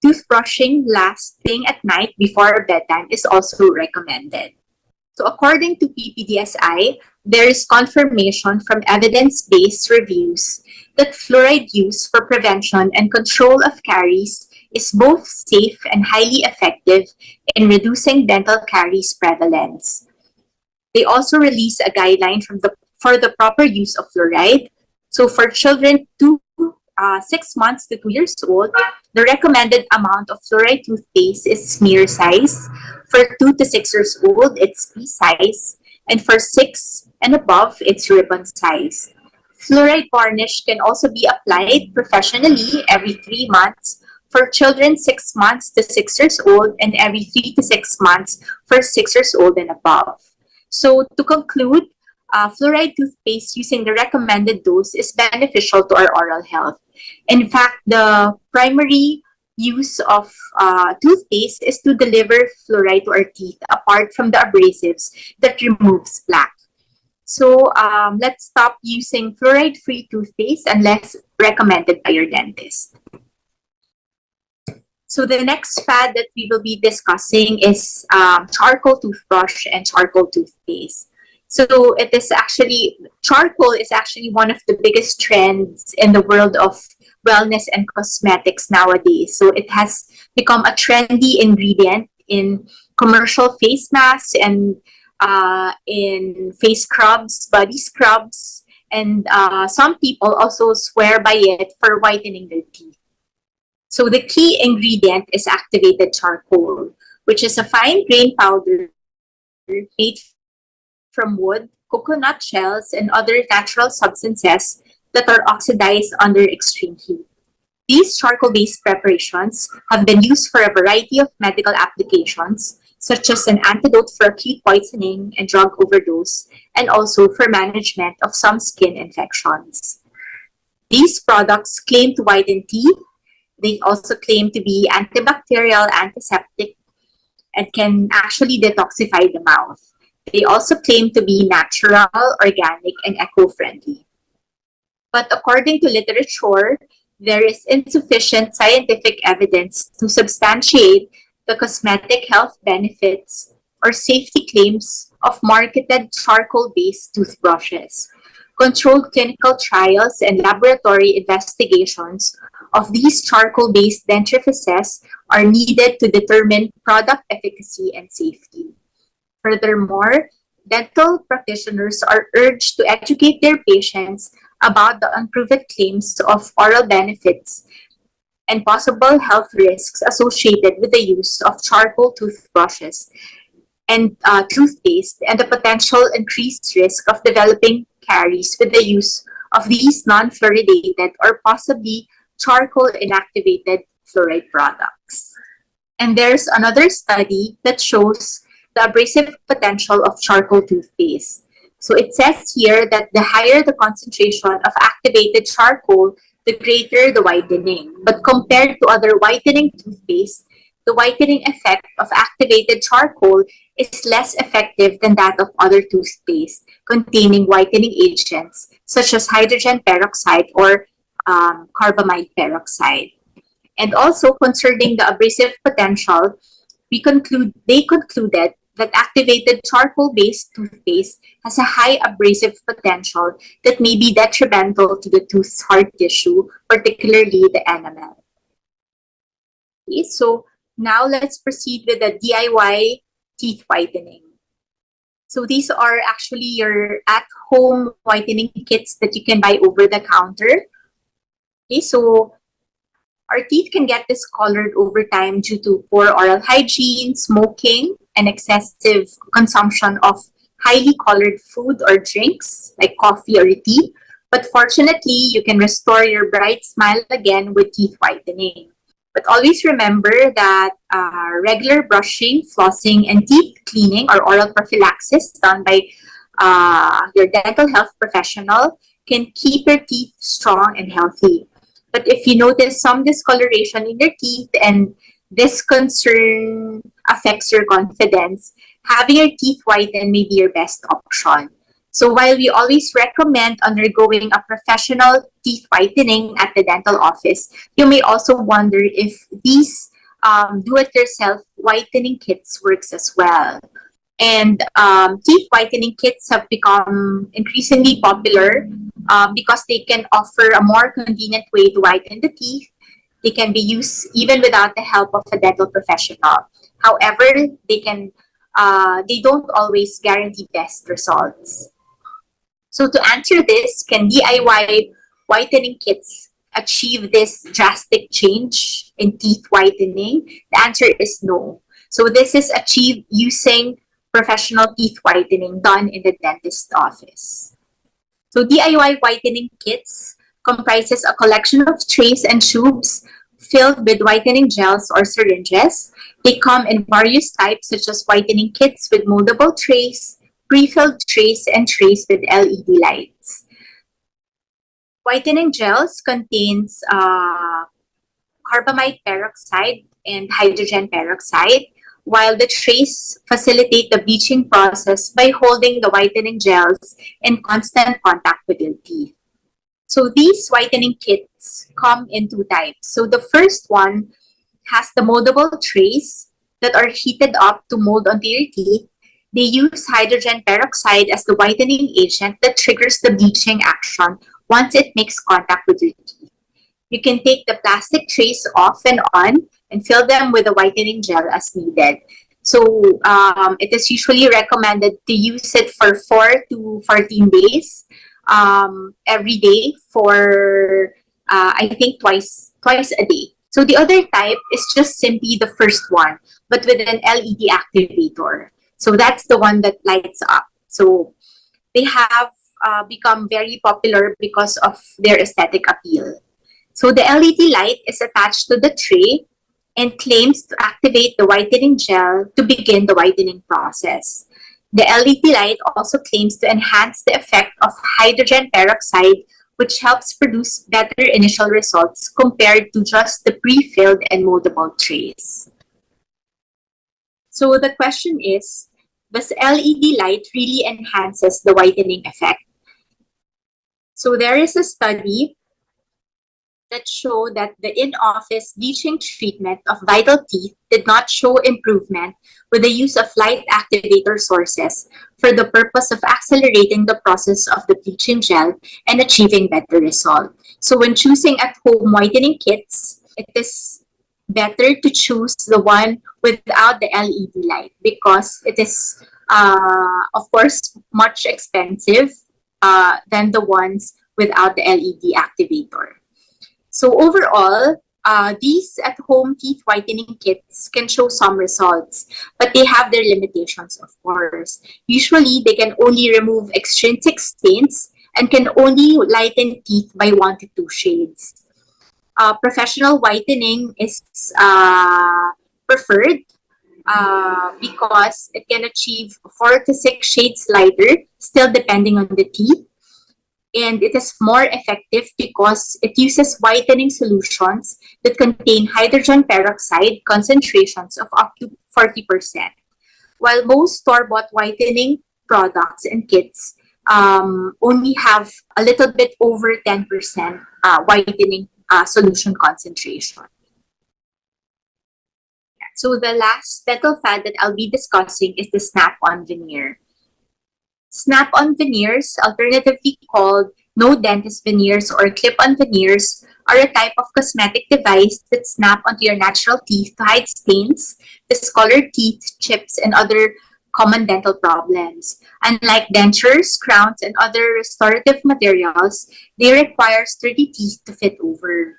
Speaker 8: Toothbrushing lasting at night before bedtime is also recommended. So according to PPDSI, there is confirmation from evidence-based reviews that fluoride use for prevention and control of caries is both safe and highly effective in reducing dental caries prevalence. They also release a guideline for the proper use of fluoride. So for children 6 months to 2 years old, the recommended amount of fluoride toothpaste is smear size. For 2 to 6 years old, it's pea size. And for 6 and above, it's ribbon size. Fluoride varnish can also be applied professionally every 3 months for children 6 months to 6 years old and every 3 to 6 months for 6 years old and above. So to conclude, fluoride toothpaste using the recommended dose is beneficial to our oral health. In fact, the primary use of toothpaste is to deliver fluoride to our teeth apart from the abrasives that removes plaque. So let's stop using fluoride-free toothpaste unless recommended by your dentist. So the next fad that we will be discussing is charcoal toothbrush and charcoal toothpaste. So charcoal is actually one of the biggest trends in the world of wellness and cosmetics nowadays. So it has become a trendy ingredient in commercial face masks and in face scrubs, body scrubs, and some people also swear by it for whitening their teeth. So the key ingredient is activated charcoal, which is a fine grain powder made from wood, coconut shells, and other natural substances that are oxidized under extreme heat. These charcoal-based preparations have been used for a variety of medical applications, such as an antidote for acute poisoning and drug overdose, and also for management of some skin infections. These products claim to whiten teeth. They also claim to be antibacterial, antiseptic, and can actually detoxify the mouth. They also claim to be natural, organic, and eco-friendly. But according to literature, there is insufficient scientific evidence to substantiate the cosmetic health benefits or safety claims of marketed charcoal-based toothbrushes. Controlled clinical trials and laboratory investigations of these charcoal-based dentifrices are needed to determine product efficacy and safety. Furthermore, dental practitioners are urged to educate their patients about the unproven claims of oral benefits and possible health risks associated with the use of charcoal toothbrushes and toothpaste and the potential increased risk of developing caries with the use of these non-fluoridated or possibly charcoal inactivated fluoride products. And there's another study that shows the abrasive potential of charcoal toothpaste. So it says here that the higher the concentration of activated charcoal, the greater the whitening. But compared to other whitening toothpaste, the whitening effect of activated charcoal is less effective than that of other toothpaste containing whitening agents such as hydrogen peroxide or carbamide peroxide. And also concerning the abrasive potential, they concluded that activated charcoal-based toothpaste has a high abrasive potential that may be detrimental to the tooth's hard tissue, particularly the enamel. Okay, so now let's proceed with the DIY teeth whitening. So these are actually your at-home whitening kits that you can buy over the counter. Okay, so our teeth can get discolored over time due to poor oral hygiene, smoking, and excessive consumption of highly colored food or drinks like coffee or tea. But fortunately, you can restore your bright smile again with teeth whitening. But always remember that regular brushing, flossing, and teeth cleaning or oral prophylaxis done by your dental health professional can keep your teeth strong and healthy. But if you notice some discoloration in your teeth and this concern affects your confidence, having your teeth whitened may be your best option. So while we always recommend undergoing a professional teeth whitening at the dental office, you may also wonder if these do-it-yourself whitening kits works as well. And teeth whitening kits have become increasingly popular because they can offer a more convenient way to whiten the teeth. They can be used even without the help of a dental professional. However, they don't always guarantee best results. So to answer this, can DIY whitening kits achieve this drastic change in teeth whitening? The answer is no. So this is achieved using professional teeth whitening done in the dentist office. So DIY whitening kits comprises a collection of trays and tubes filled with whitening gels or syringes. They come in various types such as whitening kits with moldable trays, pre-filled trays, and trays with LED lights. Whitening gels contains carbamide peroxide and hydrogen peroxide, while the trays facilitate the bleaching process by holding the whitening gels in constant contact with your teeth. So these whitening kits come in two types. So the first one has the moldable trays that are heated up to mold onto your teeth. They use hydrogen peroxide as the whitening agent that triggers the bleaching action once it makes contact with your teeth. You can take the plastic trays off and on and fill them with a whitening gel as needed. So it is usually recommended to use it for 4 to 14 days every day for I think twice a day. So the other type is just simply the first one, but with an LED activator. So that's the one that lights up. So they have become very popular because of their aesthetic appeal. So the LED light is attached to the tray and claims to activate the whitening gel to begin the whitening process. The LED light also claims to enhance the effect of hydrogen peroxide, which helps produce better initial results compared to just the pre-filled and moldable trays. So the question is, does LED light really enhances the whitening effect? So there is a study that showed that the in-office bleaching treatment of vital teeth did not show improvement with the use of light activator sources for the purpose of accelerating the process of the bleaching gel and achieving better result. So when choosing at-home whitening kits, it is better to choose the one without the LED light because it is, of course, much expensive than the ones without the LED activator. So overall, these at-home teeth whitening kits can show some results, but they have their limitations, of course. Usually, they can only remove extrinsic stains and can only lighten teeth by 1 to 2 shades. Professional whitening is preferred because it can achieve 4 to 6 shades lighter, still depending on the teeth. And it is more effective because it uses whitening solutions that contain hydrogen peroxide concentrations of up to 40%. While most store-bought whitening products and kits only have a little bit over 10% whitening solution concentration. So the last dental fad that I'll be discussing is the snap-on veneer. Snap-on veneers, alternatively called no-dentist veneers or clip-on veneers, are a type of cosmetic device that snap onto your natural teeth to hide stains, discolored teeth, chips, and other common dental problems. Unlike dentures, crowns, and other restorative materials, they require sturdy teeth to fit over.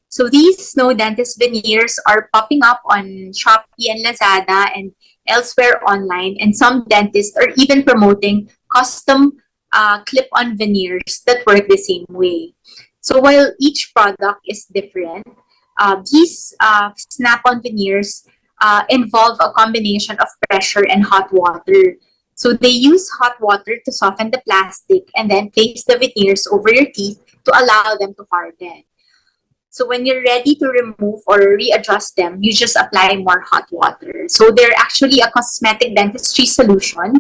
Speaker 8: So these no dentist veneers are popping up on Shopee and Lazada and elsewhere online, and some dentists are even promoting custom clip-on veneers that work the same way. So while each product is different, these snap-on veneers involve a combination of pressure and hot water. So they use hot water to soften the plastic and then place the veneers over your teeth to allow them to harden. So when you're ready to remove or readjust them, you just apply more hot water. So they're actually a cosmetic dentistry solution,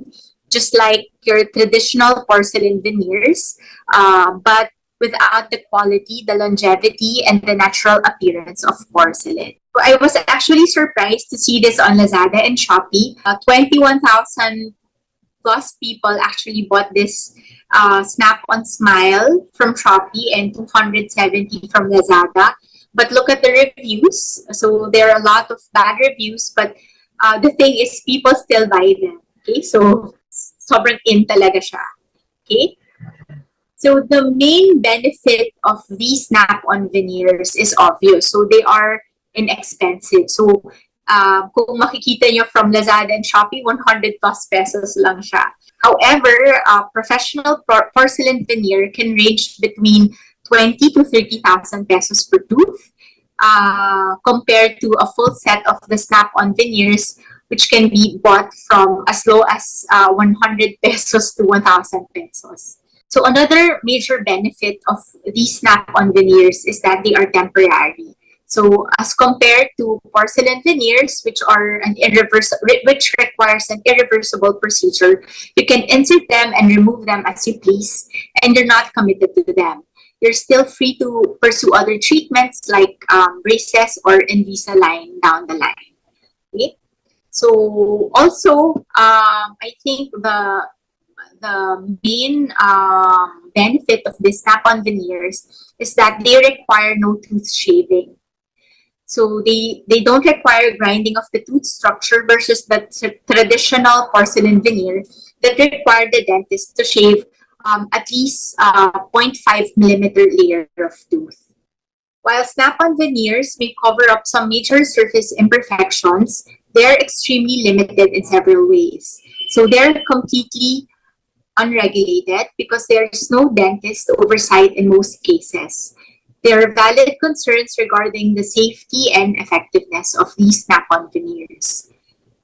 Speaker 8: just like your traditional porcelain veneers, but without the quality, the longevity, and the natural appearance of porcelain. So I was actually surprised to see this on Lazada and Shopee. 21,000 plus people actually bought this Snap-on Smile from Shopee and 270 from Lazada. But look at the reviews. So there are a lot of bad reviews, but the thing is people still buy them. Okay, so sobrang in talaga siya. Okay? So the main benefit of these snap-on veneers is obvious. So they are inexpensive. So kung makikita nyo from Lazada and Shopee, 100 plus pesos lang siya. However, professional porcelain veneer can range between 20 to 30,000 pesos per tooth compared to a full set of the snap-on veneers, which can be bought from as low as 100 pesos to 1,000 pesos. So another major benefit of these snap-on veneers is that they are temporary. So as compared to porcelain veneers, which requires an irreversible procedure, you can insert them and remove them as you please, and you're not committed to them. You're still free to pursue other treatments like braces or Invisalign down the line. Okay? So also, I think the main benefit of the snap-on veneers is that they require no tooth shaving. So they don't require grinding of the tooth structure versus the traditional porcelain veneer that require the dentist to shave at least 0.5 millimeter layer of tooth. While snap-on veneers may cover up some major surface imperfections, they are extremely limited in several ways. So they're completely unregulated because there is no dentist oversight in most cases. There are valid concerns regarding the safety and effectiveness of these snap-on veneers.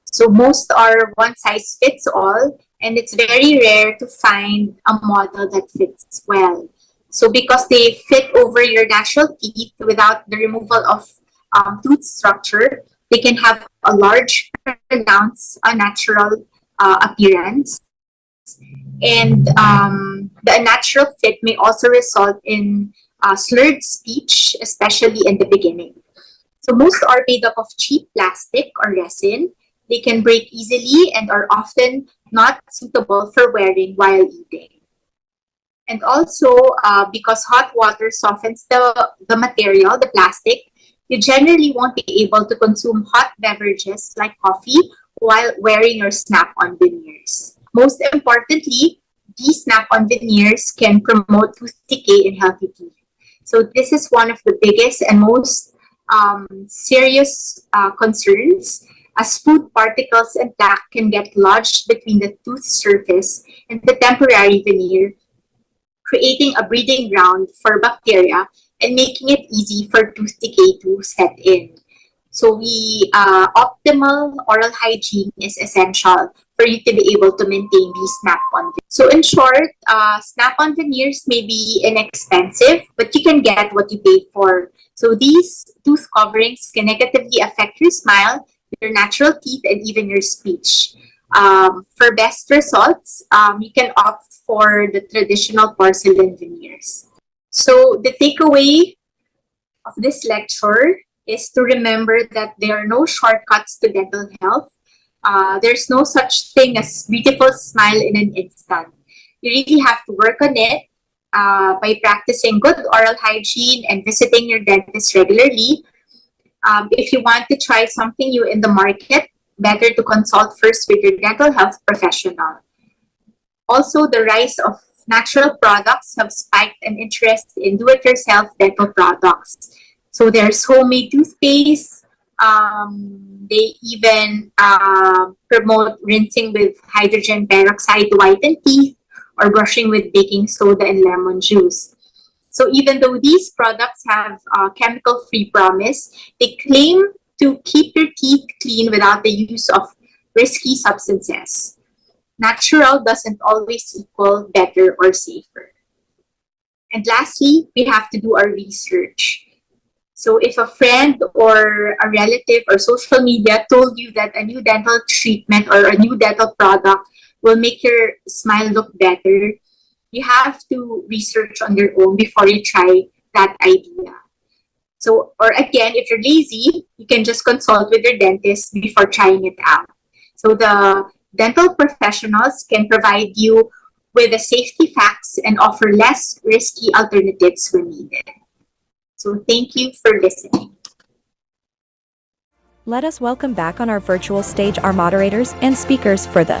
Speaker 8: So most are one-size-fits-all, and it's very rare to find a model that fits well. So because they fit over your natural teeth without the removal of tooth structure, they can have a large, pronounced, unnatural appearance. And the unnatural fit may also result in slurred speech, especially in the beginning. So most are made up of cheap plastic or resin. They can break easily and are often not suitable for wearing while eating. And also, because hot water softens the material, the plastic, you generally won't be able to consume hot beverages like coffee while wearing your snap-on veneers. Most importantly, these snap-on veneers can promote tooth decay in healthy teeth. So this is one of the biggest and most serious concerns, as food particles and plaque can get lodged between the tooth surface and the temporary veneer, creating a breeding ground for bacteria and making it easy for tooth decay to set in. So optimal oral hygiene is essential for you to be able to maintain these snap-on veneers. So in short, snap-on veneers may be inexpensive, but you can get what you pay for. So these tooth coverings can negatively affect your smile, your natural teeth, and even your speech. For best results, you can opt for the traditional porcelain veneers. So the takeaway of this lecture is to remember that there are no shortcuts to dental health. There's no such thing as beautiful smile in an instant. You really have to work on it by practicing good oral hygiene and visiting your dentist regularly. If you want to try something new in the market, better to consult first with your dental health professional. Also, the rise of natural products have spiked an interest in do-it-yourself dental products. So there's homemade toothpaste. They even promote rinsing with hydrogen peroxide to whiten teeth or brushing with baking soda and lemon juice. So even though these products have a chemical-free promise, they claim to keep your teeth clean without the use of risky substances. Natural doesn't always equal better or safer. And lastly, we have to do our research. So if a friend or a relative or social media told you that a new dental treatment or a new dental product will make your smile look better, you have to research on your own before you try that idea. So, or again, if you're lazy, you can just consult with your dentist before trying it out. So the dental professionals can provide you with the safety facts and offer less risky alternatives when needed. So thank you for listening.
Speaker 2: Let us welcome back on our virtual stage our moderators and speakers for the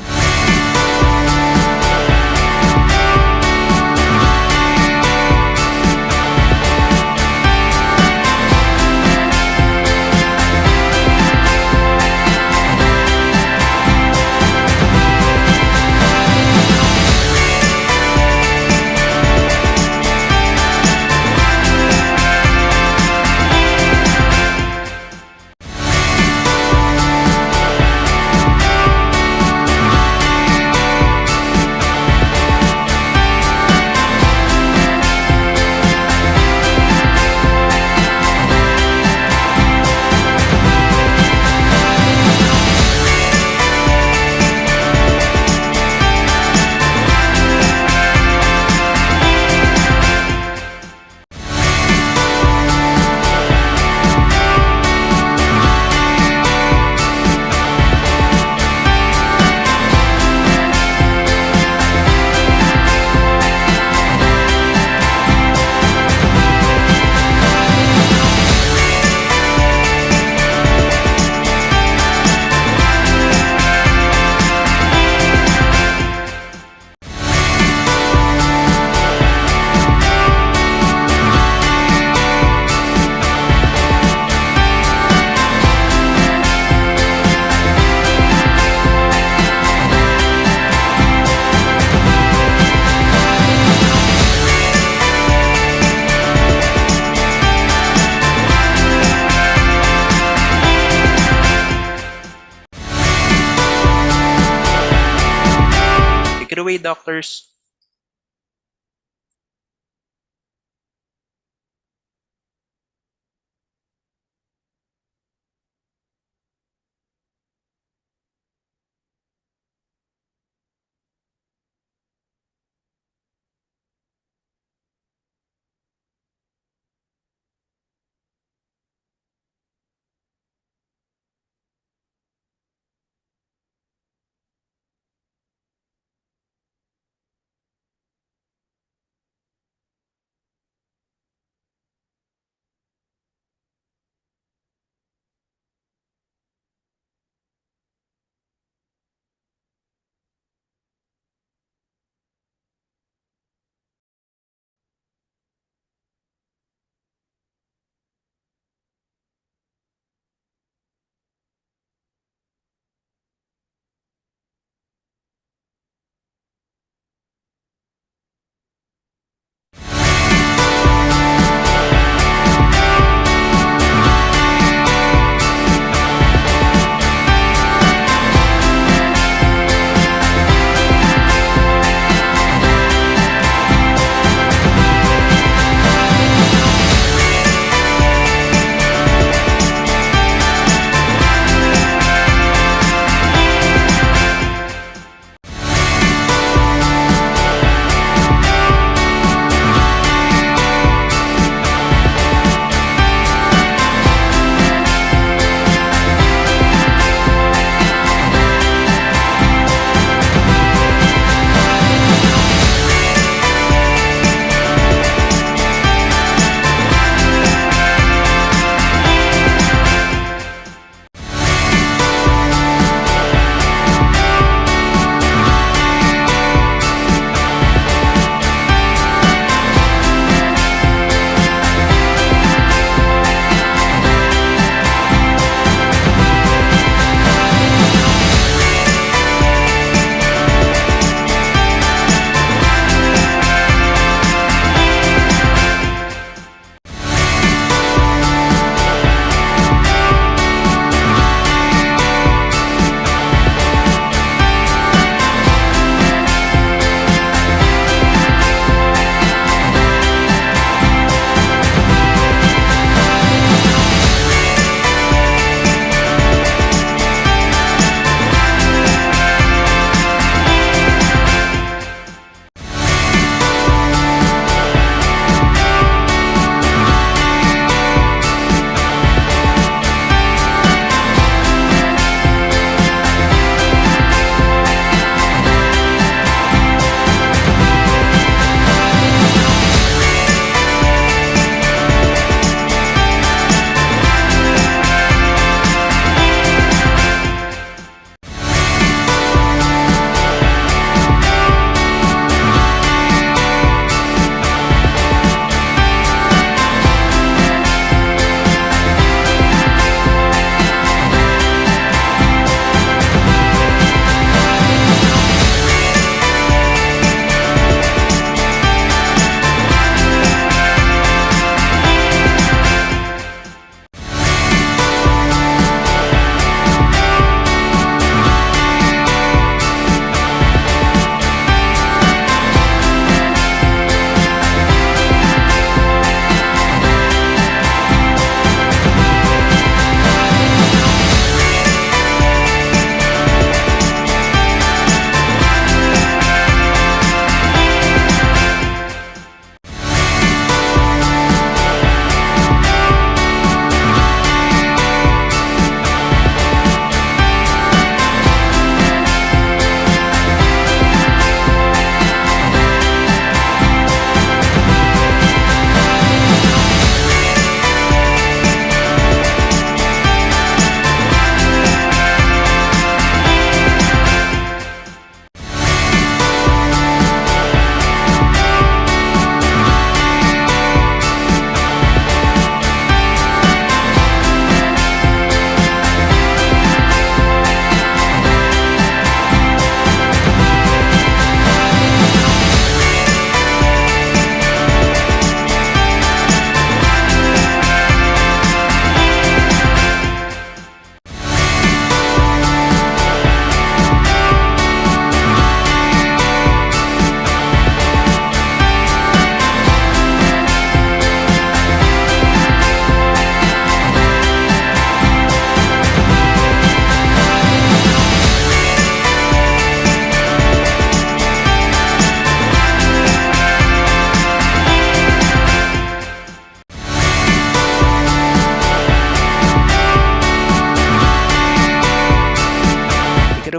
Speaker 9: Take it away, doctors.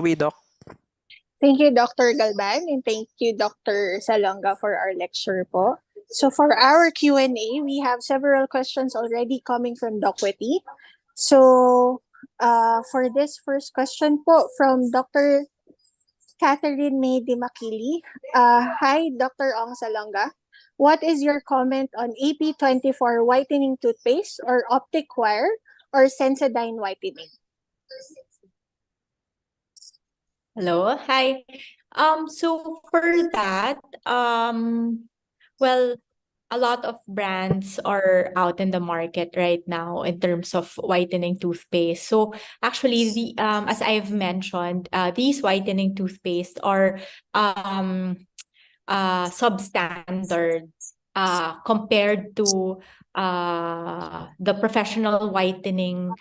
Speaker 9: away, Doc.
Speaker 10: Thank you, Dr. Galban, and thank you, Dr. Salonga, for our lecture po. So for our Q&A, we have several questions already coming from Doc Witty. So for this first question po from Dr. Catherine May Di Makili. Hi, Dr. Ong Salonga. What is your comment on AP24 whitening toothpaste or optic wire or Sensodyne whitening?
Speaker 11: Hello, hi. So for that, well, a lot of brands are out in the market right now in terms of whitening toothpaste. So actually, as I've mentioned, these whitening toothpaste are substandard compared to the professional whitening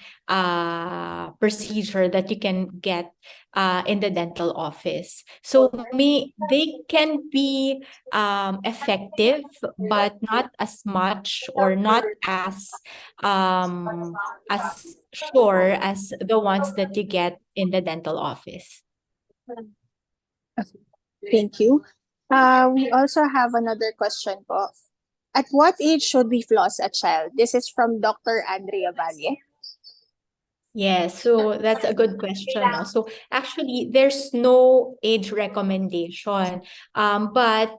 Speaker 11: procedure that you can get in the dental office. So they can be effective, but not as much or not as sure as the ones that you get in the dental office.
Speaker 10: Thank you. We also have another question po. At what age should we floss a child? This is from Dr. Andrea Valle.
Speaker 11: Yes, so that's a good question. No? So actually, there's no age recommendation, but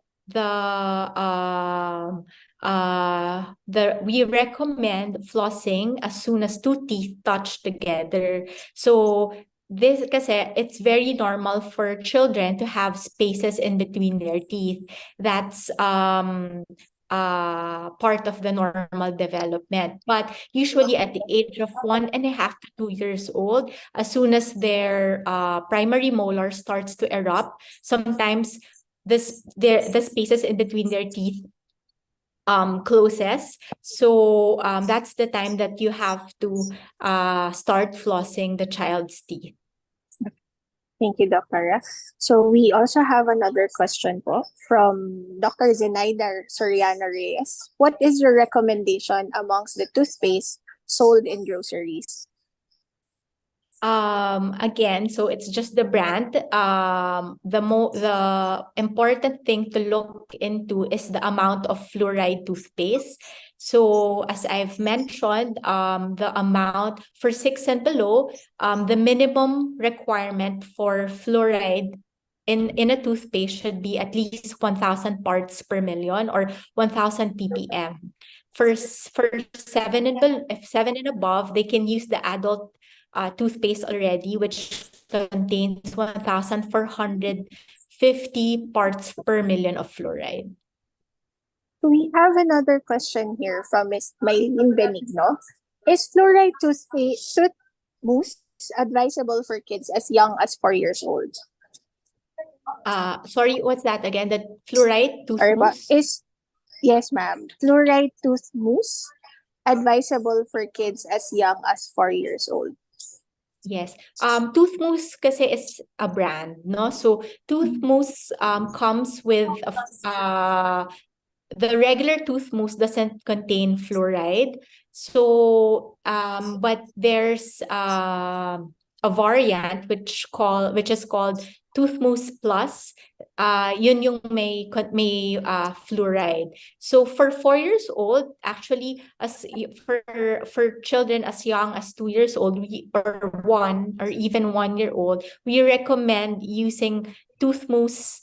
Speaker 11: we recommend flossing as soon as two teeth touch together. So this kasi it's very normal for children to have spaces in between their teeth. That's part of the normal development. But usually at the age of 1.5 to 2 years old, as soon as their primary molar starts to erupt, sometimes the spaces in between their teeth closes. So that's the time that you have to start flossing the child's teeth.
Speaker 10: Thank you, Dr. So we also have another question po from Dr. Zenaida Soriano Reyes. What is your recommendation amongst the toothpaste sold in groceries?
Speaker 11: Again, so it's just the brand. The important thing to look into is the amount of fluoride toothpaste. So as I've mentioned, the amount for 6 and below, the minimum requirement for fluoride in a toothpaste should be at least 1,000 parts per million or 1,000 ppm. For 7 and above, they can use the adult toothpaste already, which contains 1,450 parts per million of fluoride.
Speaker 10: We have another question here from Ms. Maylene Benigno. Is fluoride tooth mousse advisable for kids as young as 4 years old?
Speaker 11: Sorry, what's that again? The fluoride tooth mousse?
Speaker 10: Yes, ma'am. Fluoride tooth mousse advisable for kids as young as 4 years old.
Speaker 11: Yes. Tooth mousse kasi is a brand, no? So tooth mousse comes with the regular tooth mousse doesn't contain fluoride. So but there's a variant which is called tooth mousse plus. Yun yung may fluoride. So for 4 years old, actually, for children as young as 2 years old, or 1 or even 1 year old, we recommend using tooth mousse,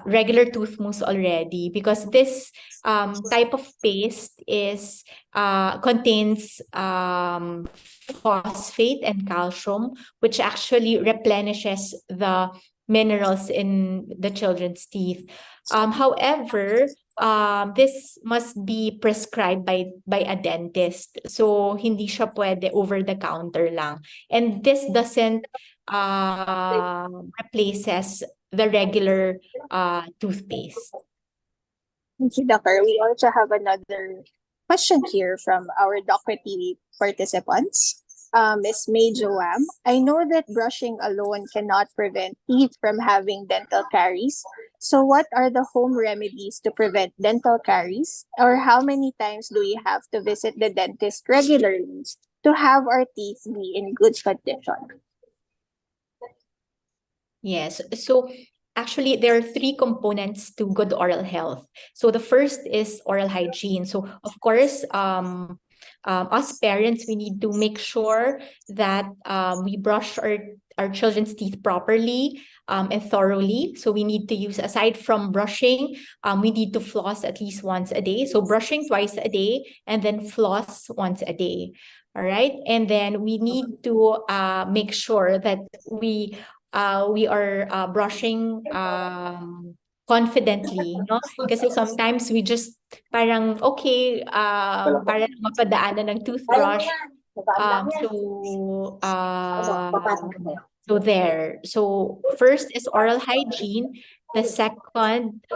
Speaker 11: regular tooth mousse already, because this type of paste contains phosphate and calcium, which actually replenishes the minerals in the children's teeth. However, this must be prescribed by a dentist. So hindi siya pwede over the counter lang. And this doesn't replaces the regular toothpaste.
Speaker 10: Thank you, Doctor. We also have another question here from our Doctor TV participants. Ms. May Joam, I know that brushing alone cannot prevent teeth from having dental caries. So what are the home remedies to prevent dental caries? Or how many times do we have to visit the dentist regularly to have our teeth be in good condition?
Speaker 11: Yes. So actually, there are three components to good oral health. So the first is oral hygiene. So of course, us parents, we need to make sure that we brush our children's teeth properly and thoroughly. So we need to use, aside from brushing, we need to floss at least once a day. So brushing twice a day and then floss once a day. All right. And then we need to make sure that we are brushing confidently, no? Kasi sometimes we just parang okay, para lang mapadaanan ng toothbrush. So there. So first is oral hygiene. The second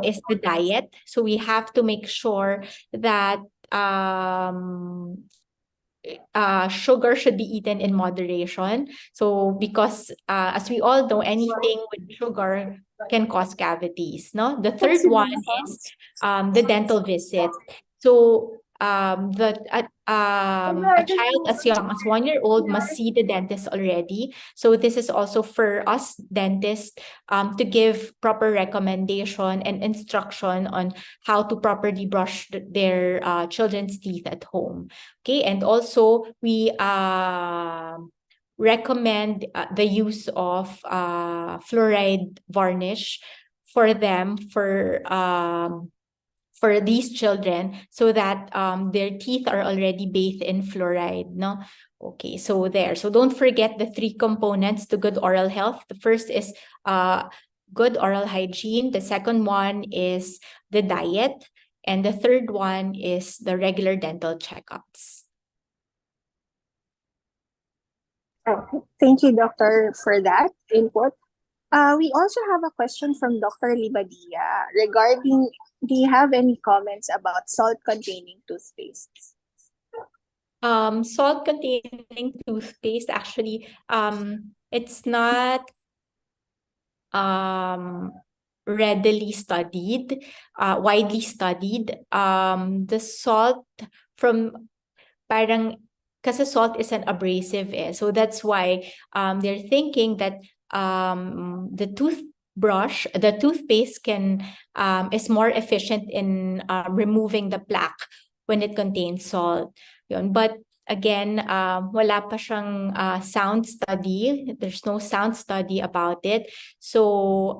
Speaker 11: is the diet. So we have to make sure that sugar should be eaten in moderation. So because as we all know, anything with sugar can cause cavities. No, the third one is the dental visit. So a child as young as 1 year old must see the dentist already. So this is also for us dentists to give proper recommendation and instruction on how to properly brush their children's teeth at home. Okay, and also we recommend the use of fluoride varnish for them for these children so that their teeth are already bathed in fluoride, no? Okay, so there. So don't forget the three components to good oral health. The first is good oral hygiene. The second one is the diet. And the third one is the regular dental checkups.
Speaker 10: Thank you, Doctor, for that input. We also have a question from Dr. Libadia regarding, do you have any comments about salt-containing toothpaste?
Speaker 11: Salt-containing toothpaste, actually, it's not readily studied, widely studied. The salt from parang kasi salt is an abrasive so that's why they're thinking that the toothpaste can is more efficient in removing the plaque when it contains salt. Yun. But again, wala pa siyang sound study. There's no sound study about it. So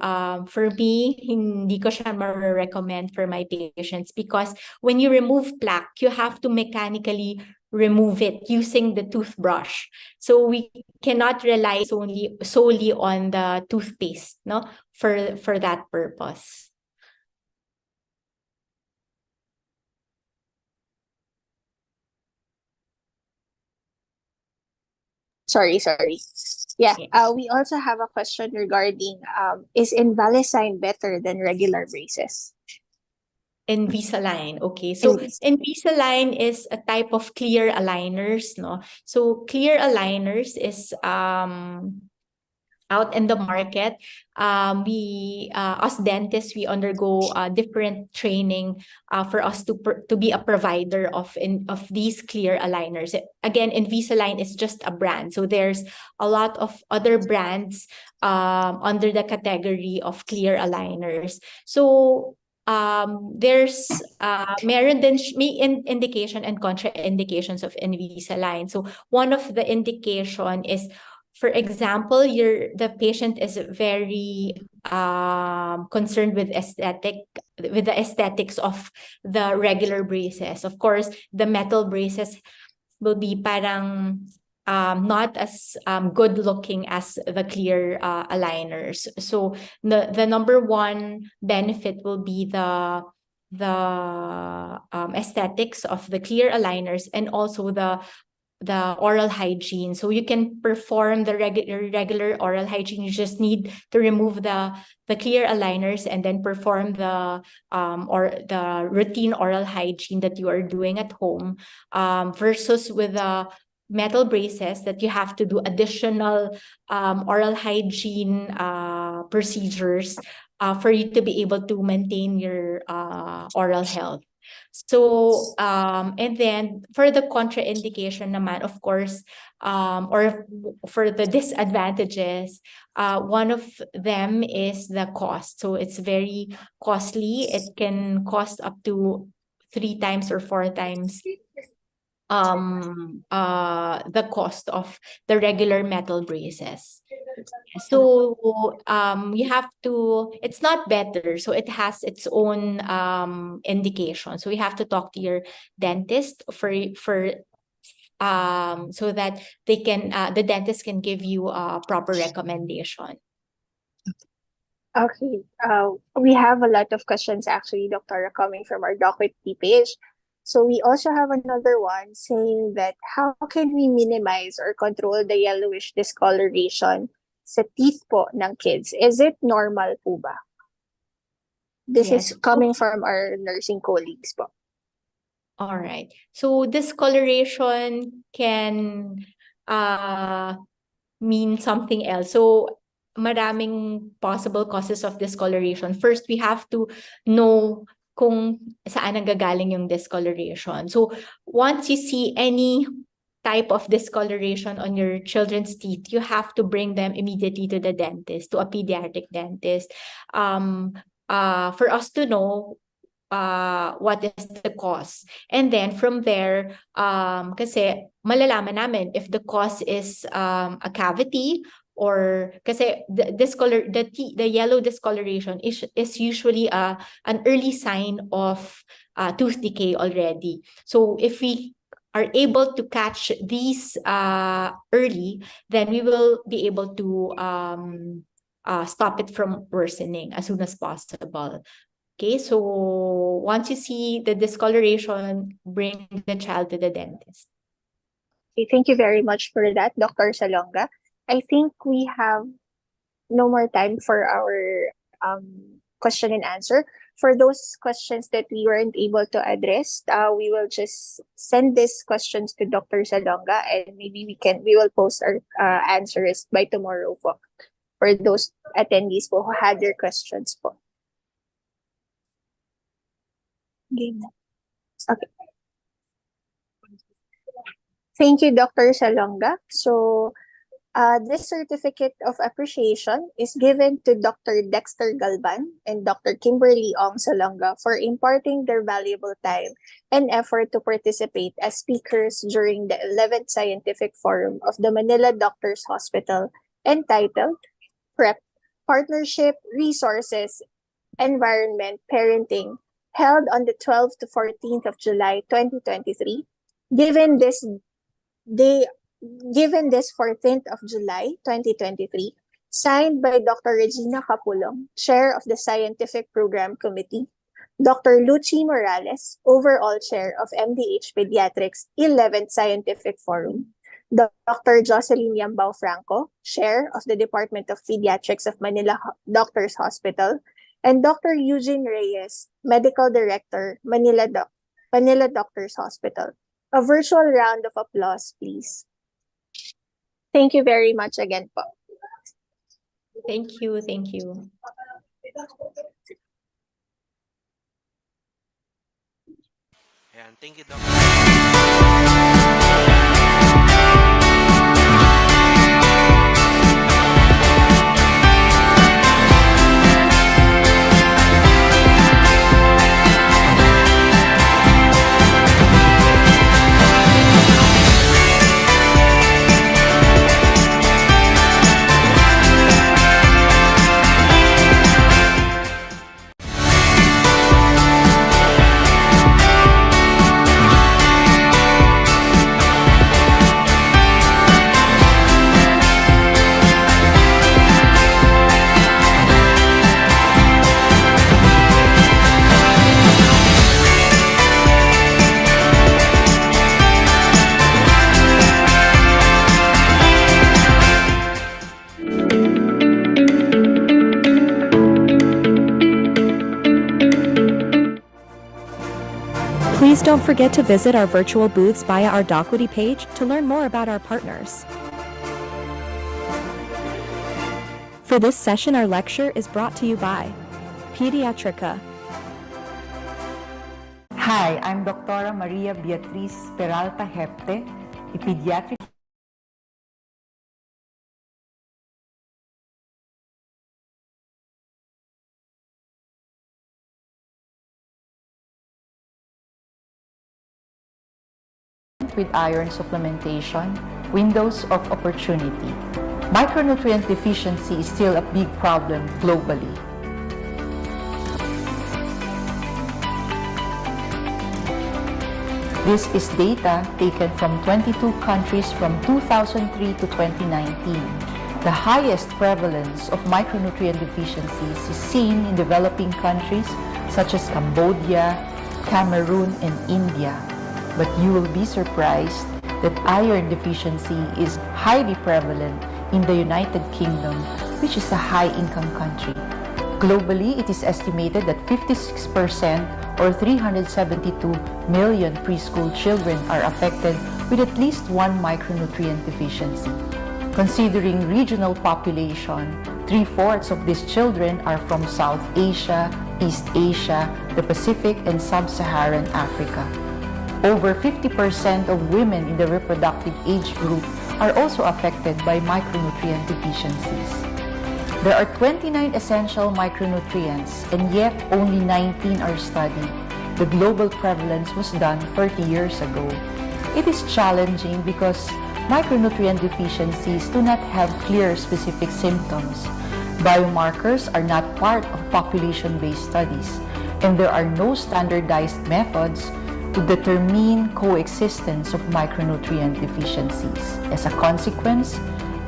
Speaker 11: for me, hindi ko siya ma-recommend for my patients because when you remove plaque, you have to mechanically remove it using the toothbrush. So we cannot rely solely on the toothpaste, no, for that purpose.
Speaker 10: Sorry. Yeah, we also have a question regarding, is Invalicine better than regular braces?
Speaker 11: Invisalign. Okay. So Invisalign is a type of clear aligners, no? So clear aligners is out in the market. Us dentists, we undergo different training for us to be a provider of these clear aligners. Again, Invisalign is just a brand. So there's a lot of other brands under the category of clear aligners. So there's meron din may indication and contraindications of Invisalign. So one of the indication is, for example, the patient is very concerned with the aesthetics of the regular braces. Of course, the metal braces will be parang not as good looking as the clear aligners. So the number one benefit will be the aesthetics of the clear aligners and also the oral hygiene. So you can perform the regular oral hygiene. You just need to remove the clear aligners and then perform the routine oral hygiene that you are doing at home, versus with the metal braces that you have to do additional oral hygiene procedures for you to be able to maintain your oral health. So, and then for the contraindication naman, of course, or for the disadvantages, one of them is the cost. So it's very costly. It can cost up to 3 times or 4 times the cost of the regular metal braces. So you have to, it's not better, so it has its own indication. So you have to talk to your dentist for so that they can the dentist can give you a proper recommendation.
Speaker 10: Okay. We have a lot of questions actually, Doctor, coming from our documentary page. So we also have another one saying that how can we minimize or control the yellowish discoloration sa teeth po ng kids? Is it normal po ba? This
Speaker 11: Yes.
Speaker 10: is coming from our nursing colleagues po.
Speaker 11: All right. So discoloration can mean something else. So maraming possible causes of discoloration. First, we have to know kung saan nanggagaling yung discoloration. So once you see any type of discoloration on your children's teeth, you have to bring them immediately to the dentist, to a pediatric dentist, for us to know what is the cause. And then from there, kasi malalaman namin if the cause is a cavity, or kasi the yellow discoloration is usually an early sign of tooth decay already. So if we are able to catch these early, then we will be able to stop it from worsening as soon as possible. Okay, so once you see the discoloration, bring the child to the dentist.
Speaker 10: Okay, thank you very much for that, Dr. Salonga. I think we have no more time for our question and answer. For those questions that we weren't able to address, we will just send these questions to Dr. Salonga, and maybe we will post our answers by tomorrow po, for those attendees po who had their questions po. Okay. Thank you, Dr. Salonga. So, this certificate of appreciation is given to Dr. Dexter Galban and Dr. Kimberly Ong Salonga for imparting their valuable time and effort to participate as speakers during the 11th Scientific Forum of the Manila Doctors Hospital, entitled PrEP, Partnership, Resources, Environment, Parenting, held on the 12th to 14th of July 2023. Given this 14th of July 2023, signed by Dr. Regina Capulong, Chair of the Scientific Program Committee, Dr. Luchi Morales, Overall Chair of MDH Pediatrics 11th Scientific Forum, Dr. Jocelyn Yambao Franco, Chair of the Department of Pediatrics of Manila Doctors Hospital, and Dr. Eugene Reyes, Medical Director, Manila Doctors Hospital. A virtual round of applause, please. Thank you very much again po.
Speaker 11: Thank you, thank you.
Speaker 9: And thank you, Dr.
Speaker 2: Please don't forget to visit our virtual booths via our Docwitty page to learn more about our partners. For this session, our lecture is brought to you by Pediatrica.
Speaker 12: Hi, I'm Dr. Maria Beatriz Peralta Hepte, a pediatric with iron supplementation, windows of opportunity. Micronutrient deficiency is still a big problem globally. This is data taken from 22 countries from 2003 to 2019. The highest prevalence of micronutrient deficiencies is seen in developing countries such as Cambodia, Cameroon, and India. But you will be surprised that iron deficiency is highly prevalent in the United Kingdom, which is a high-income country. Globally, it is estimated that 56% or 372 million preschool children are affected with at least one micronutrient deficiency. Considering regional population, 3/4 of these children are from South Asia, East Asia, the Pacific, and Sub-Saharan Africa. Over 50% of women in the reproductive age group are also affected by micronutrient deficiencies. There are 29 essential micronutrients, and yet only 19 are studied. The global prevalence was done 30 years ago. It is challenging because micronutrient deficiencies do not have clear specific symptoms. Biomarkers are not part of population-based studies, and there are no standardized methods to determine coexistence of micronutrient deficiencies. As a consequence,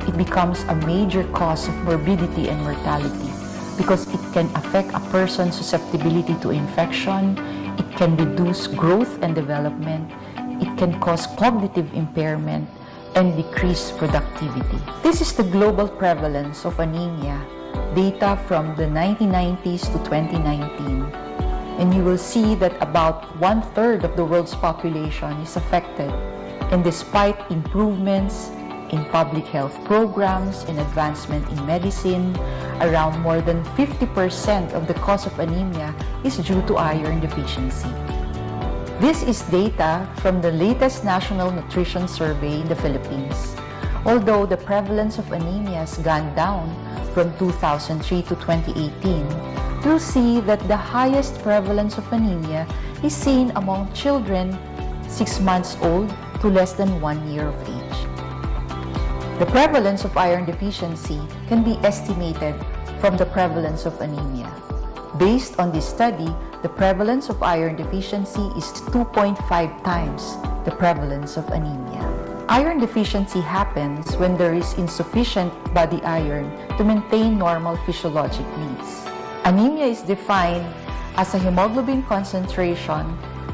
Speaker 12: it becomes a major cause of morbidity and mortality because it can affect a person's susceptibility to infection, it can reduce growth and development, it can cause cognitive impairment, and decrease productivity. This is the global prevalence of anemia, data from the 1990s to 2019. And you will see that about 1/3 of the world's population is affected. And despite improvements in public health programs and advancement in medicine, around more than 50% of the cause of anemia is due to iron deficiency. This is data from the latest National Nutrition Survey in the Philippines. Although the prevalence of anemia has gone down from 2003 to 2018, you'll see that the highest prevalence of anemia is seen among children 6 months old to less than 1 year of age. The prevalence of iron deficiency can be estimated from the prevalence of anemia. Based on this study, the prevalence of iron deficiency is 2.5 times the prevalence of anemia. Iron deficiency happens when there is insufficient body iron to maintain normal physiologic needs. Anemia is defined as a hemoglobin concentration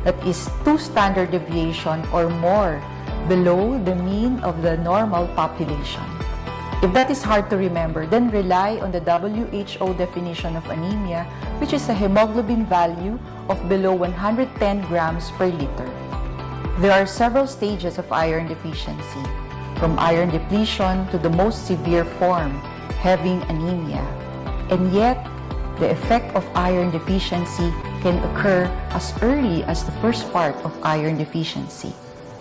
Speaker 12: that is 2 standard deviation or more below the mean of the normal population. If that is hard to remember, then rely on the WHO definition of anemia, which is a hemoglobin value of below 110 grams per liter. There are several stages of iron deficiency, from iron depletion to the most severe form, having anemia. And yet, the effect of iron deficiency can occur as early as the first part of iron deficiency.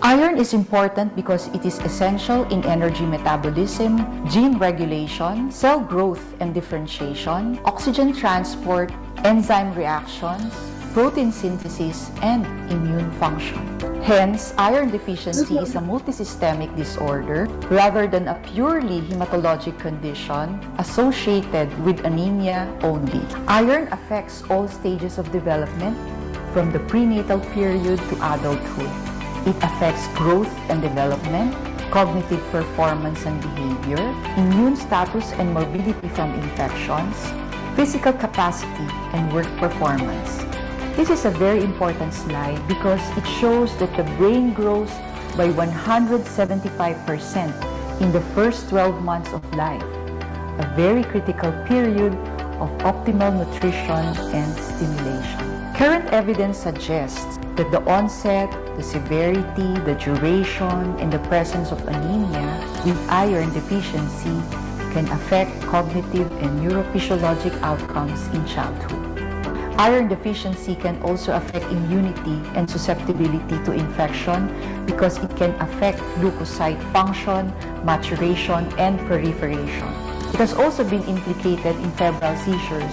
Speaker 12: Iron is important because it is essential in energy metabolism, gene regulation, cell growth and differentiation, oxygen transport, enzyme reactions, protein synthesis, and immune function. Hence, iron deficiency is a multisystemic disorder rather than a purely hematologic condition associated with anemia only. Iron affects all stages of development from the prenatal period to adulthood. It affects growth and development, cognitive performance and behavior, immune status and morbidity from infections, physical capacity, and work performance. This is a very important slide because it shows that the brain grows by 175% in the first 12 months of life, a very critical period of optimal nutrition and stimulation. Current evidence suggests that the onset, the severity, the duration, and the presence of anemia with iron deficiency can affect cognitive and neurophysiologic outcomes in childhood. Iron deficiency can also affect immunity and susceptibility to infection because it can affect leukocyte function, maturation, and proliferation. It has also been implicated in febrile seizures.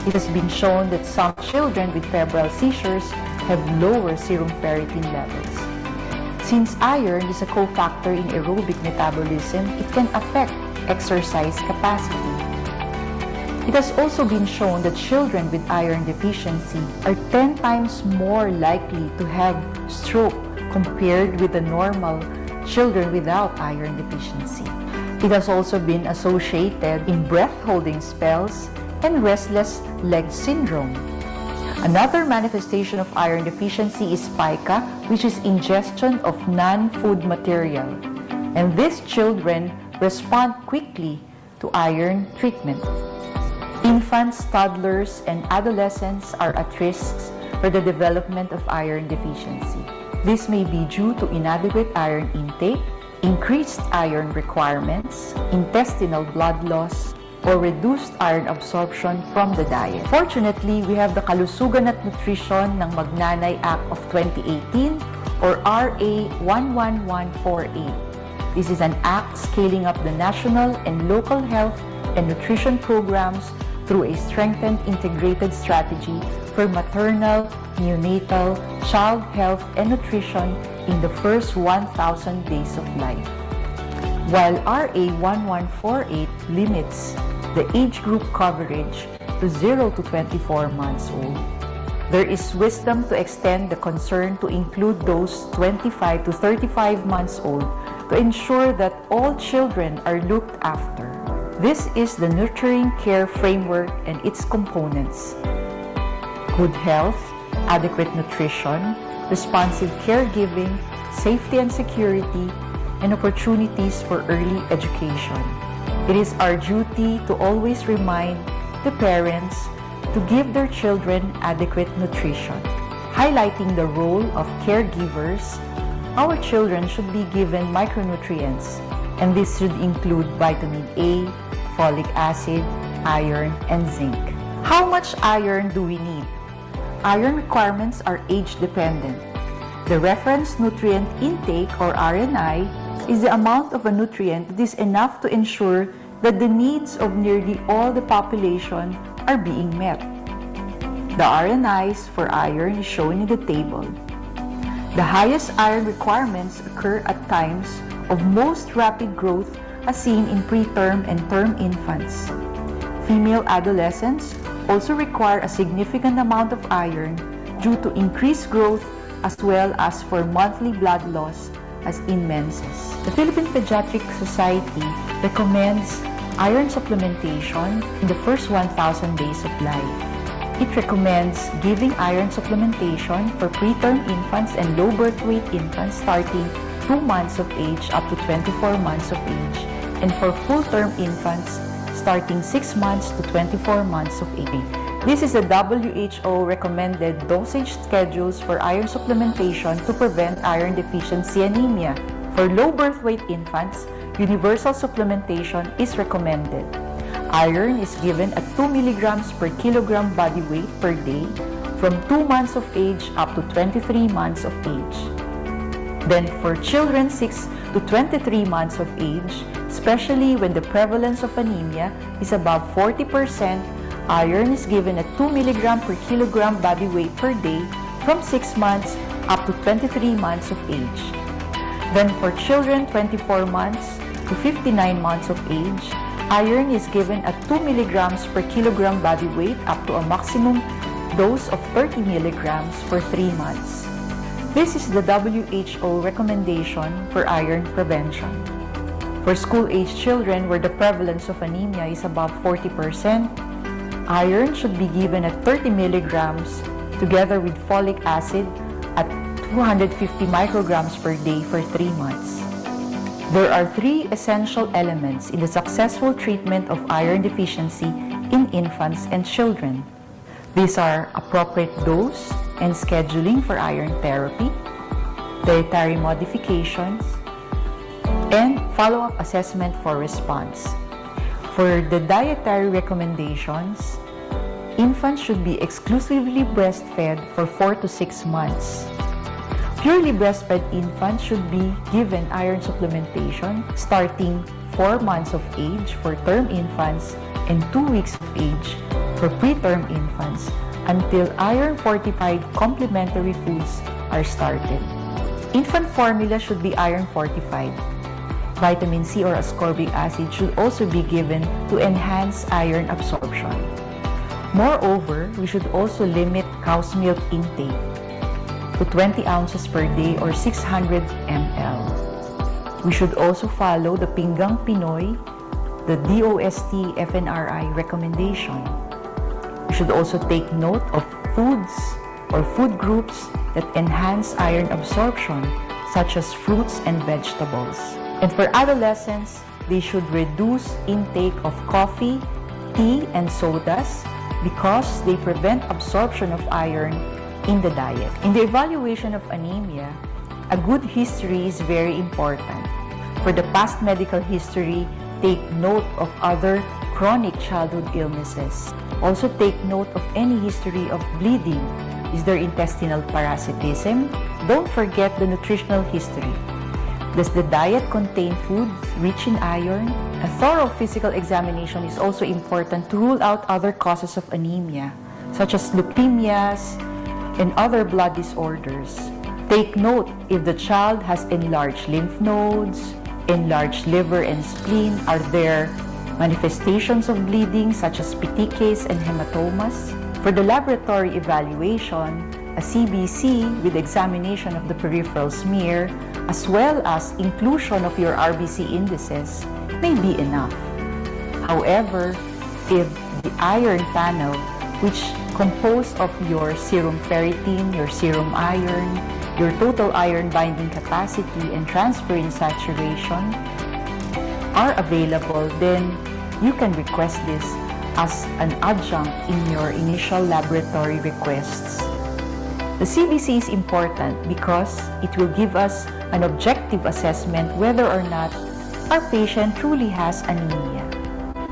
Speaker 12: It has been shown that some children with febrile seizures have lower serum ferritin levels. Since iron is a cofactor in aerobic metabolism, it can affect exercise capacity. It has also been shown that children with iron deficiency are 10 times more likely to have stroke compared with the normal children without iron deficiency. It has also been associated in breath-holding spells and restless leg syndrome. Another manifestation of iron deficiency is pica, which is ingestion of non-food material. And these children respond quickly to iron treatment. Infants, toddlers, and adolescents are at risk for the development of iron deficiency. This may be due to inadequate iron intake, increased iron requirements, intestinal blood loss, or reduced iron absorption from the diet. Fortunately, we have the Kalusugan at Nutrition ng Magnanay Act of 2018 or RA 11148. This is an act scaling up the national and local health and nutrition programs through a strengthened integrated strategy for maternal, neonatal, child health and nutrition in the first 1,000 days of life. While RA 1148 limits the age group coverage to 0 to 24 months old, there is wisdom to extend the concern to include those 25 to 35 months old to ensure that all children are looked after. This is the Nurturing Care Framework and its components: good health, adequate nutrition, responsive caregiving, safety and security, and opportunities for early education. It is our duty to always remind the parents to give their children adequate nutrition. Highlighting the role of caregivers, our children should be given micronutrients, and this should include vitamin A, folic acid, iron, and zinc. How much iron do we need? Iron requirements are age-dependent. The reference nutrient intake, or RNI, is the amount of a nutrient that is enough to ensure that the needs of nearly all the population are being met. The RNIs for iron is shown in the table. The highest iron requirements occur at times of most rapid growth as seen in preterm and term infants. Female adolescents also require a significant amount of iron due to increased growth as well as for monthly blood loss as in menses. The Philippine Pediatric Society recommends iron supplementation in the first 1,000 days of life. It recommends giving iron supplementation for preterm infants and low birth weight infants starting 2 months of age up to 24 months of age, and for full-term infants starting 6 months to 24 months of age. This is the WHO recommended dosage schedules for iron supplementation to prevent iron deficiency anemia. For low birth weight infants, universal supplementation is recommended. Iron is given at 2 milligrams per kilogram body weight per day from 2 months of age up to 23 months of age. Then for children 6 to 23 months of age, especially when the prevalence of anemia is above 40%, iron is given at 2 milligrams per kilogram body weight per day from 6 months up to 23 months of age. Then for children 24 months to 59 months of age, iron is given at 2 milligrams per kilogram body weight up to a maximum dose of 30 milligrams for 3 months. This is the WHO recommendation for iron prevention. For school-age children where the prevalence of anemia is above 40%, iron should be given at 30 milligrams together with folic acid at 250 micrograms per day for 3 months. There are 3 essential elements in the successful treatment of iron deficiency in infants and children. These are appropriate dose and scheduling for iron therapy, dietary modifications, and follow-up assessment for response. For the dietary recommendations, infants should be exclusively breastfed for 4 to 6 months. Purely breastfed infants should be given iron supplementation starting 4 months of age for term infants and 2 weeks of age for preterm infants until iron-fortified complementary foods are started. Infant formula should be iron-fortified. Vitamin C or ascorbic acid should also be given to enhance iron absorption. Moreover, we should also limit cow's milk intake to 20 ounces per day or 600 ml. We should also follow the Pinggang Pinoy, the DOST FNRI recommendation. We should also take note of foods or food groups that enhance iron absorption, such as fruits and vegetables. And for adolescents, they should reduce intake of coffee, tea, and sodas because they prevent absorption of iron in the diet. In the evaluation of anemia, a good history is very important. For the past medical history, take note of other chronic childhood illnesses. Also take note of any history of bleeding. Is there intestinal parasitism? Don't forget the nutritional history. Does the diet contain foods rich in iron? A thorough physical examination is also important to rule out other causes of anemia, such as leukemias and other blood disorders. Take note if the child has enlarged lymph nodes, enlarged liver and spleen. Are there manifestations of bleeding such as petechiae and hematomas? For the laboratory evaluation, a CBC with examination of the peripheral smear as well as inclusion of your RBC indices may be enough. However, if the iron panel, which composed of your serum ferritin, your serum iron, your total iron binding capacity, and transferrin saturation are available, then you can request this as an adjunct in your initial laboratory requests. The CBC is important because it will give us an objective assessment whether or not our patient truly has anemia.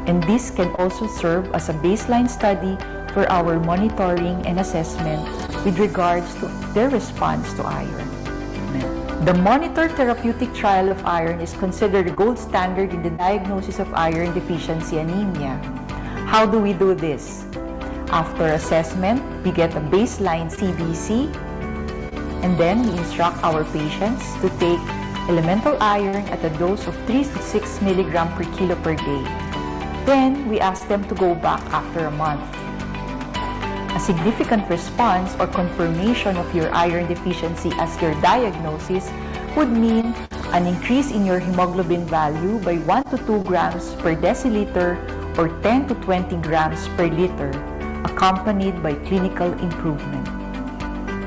Speaker 12: And this can also serve as a baseline study for our monitoring and assessment with regards to their response to iron. The Monitor Therapeutic Trial of Iron is considered the gold standard in the diagnosis of iron deficiency anemia. How do we do this? After assessment, we get a baseline CBC, and then we instruct our patients to take elemental iron at a dose of 3 to 6 milligram per kilo per day. Then, we ask them to go back after a month. A significant response or confirmation of your iron deficiency as your diagnosis would mean an increase in your hemoglobin value by 1 to 2 grams per deciliter or 10 to 20 grams per liter, accompanied by clinical improvement.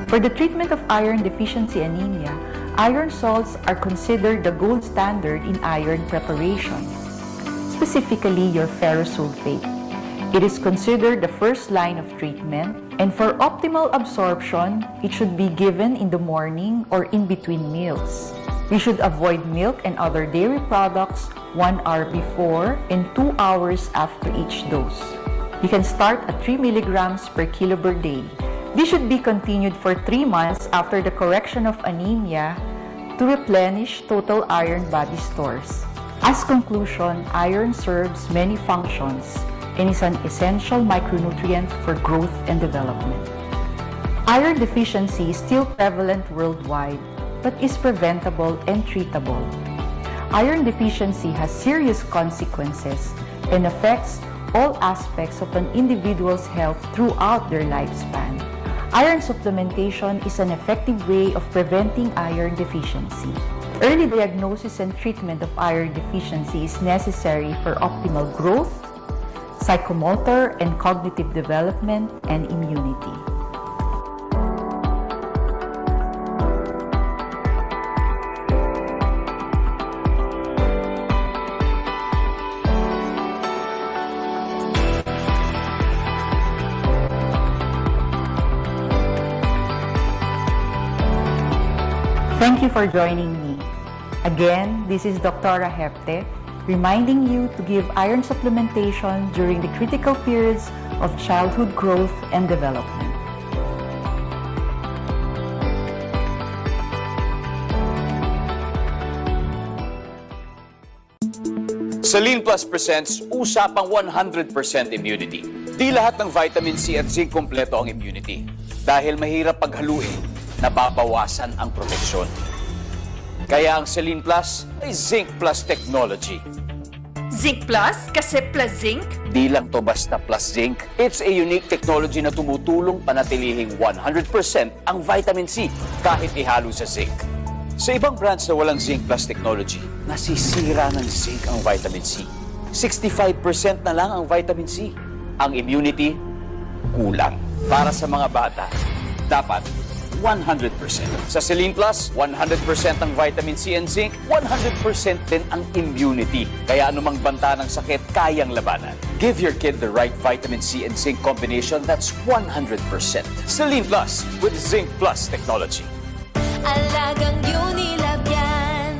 Speaker 12: For the treatment of iron deficiency anemia, iron salts are considered the gold standard in iron preparation, specifically your ferrosulfate. It is considered the first line of treatment, and for optimal absorption, it should be given in the morning or in between meals. We should avoid milk and other dairy products 1 hour before and 2 hours after each dose. You can start at 3 milligrams per kilo per day. This should be continued for 3 months after the correction of anemia to replenish total iron body stores. As conclusion, iron serves many functions and is an essential micronutrient for growth and development. Iron deficiency is still prevalent worldwide, but is preventable and treatable. Iron deficiency has serious consequences and affects all aspects of an individual's health throughout their lifespan. Iron supplementation is an effective way of preventing iron deficiency. Early diagnosis and treatment of iron deficiency is necessary for optimal growth, psychomotor and cognitive development, and immunity. Thank you for joining me. Again, this is Dr. Hepte, reminding you to give iron supplementation during the critical periods of childhood growth and development.
Speaker 13: Saline Plus presents Usapang 100% Immunity. Di lahat ng vitamin C at zinc kompleto ang immunity. Dahil mahirap paghaluin, nababawasan ang proteksyon. Kaya ang Saline Plus ay Zinc Plus Technology.
Speaker 14: Zinc Plus? Kasi plus zinc?
Speaker 13: Di lang to basta plus zinc. It's a unique technology na tumutulong panatilihing 100% ang vitamin C kahit ihalo sa zinc. Sa ibang brands na walang Zinc Plus technology, nasisira ng zinc ang vitamin C. 65% na lang ang vitamin C. Ang immunity, kulang. Para sa mga bata, dapat 100%. Sa Saline Plus, 100% ang vitamin C and zinc, 100% din ang immunity. Kaya anumang banta ng sakit, kayang labanan. Give your kid the right vitamin C and zinc combination that's 100%. Saline Plus with Zinc Plus technology.
Speaker 14: Alagang Unilab yan.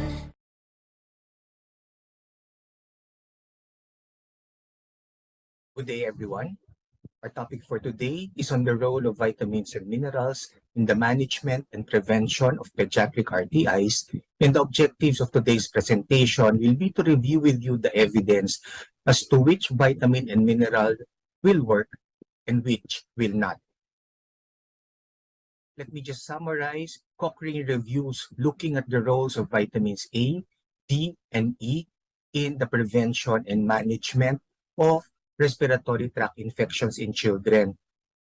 Speaker 15: Good day, everyone. Our topic for today is on the role of vitamins and minerals in the management and prevention of pediatric RTIs. And the objectives of today's presentation will be to review with you the evidence as to which vitamin and mineral will work and which will not. Let me just summarize Cochrane reviews looking at the roles of vitamins A, D, and E in the prevention and management of respiratory tract infections in children.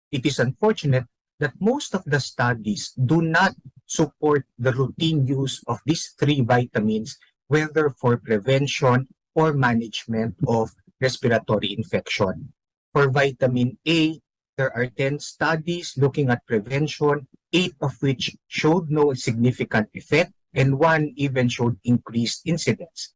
Speaker 15: It is unfortunate that most of the studies do not support the routine use of these three vitamins, whether for prevention or management of respiratory infection. For vitamin A, there are 10 studies looking at prevention, 8 of which showed no significant effect, and 1 even showed increased incidence.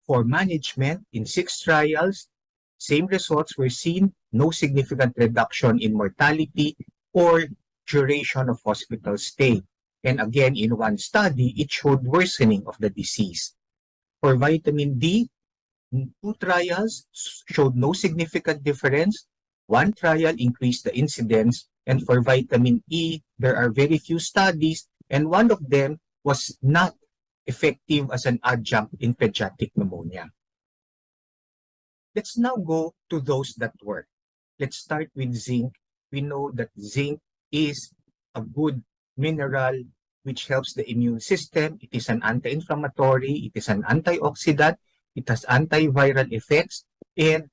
Speaker 15: For management, in 6 trials, same results were seen, no significant reduction in mortality or duration of hospital stay. And again, in 1 study, it showed worsening of the disease. For vitamin D, 2 trials showed no significant difference. 1 trial increased the incidence, and for vitamin E, there are very few studies, and 1 of them was not effective as an adjunct in pediatric pneumonia. Let's now go to those that work. Let's start with zinc. We know that zinc is a good mineral which helps the immune system. It is an anti-inflammatory, it is an antioxidant, it has antiviral effects, and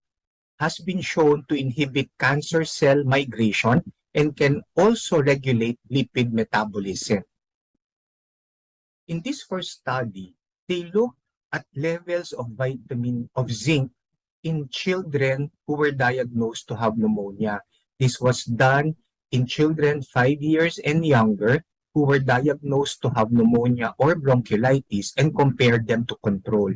Speaker 15: has been shown to inhibit cancer cell migration and can also regulate lipid metabolism. In this first study, they looked at levels of zinc in children who were diagnosed to have pneumonia. This was done in children 5 years and younger who were diagnosed to have pneumonia or bronchiolitis and compared them to control.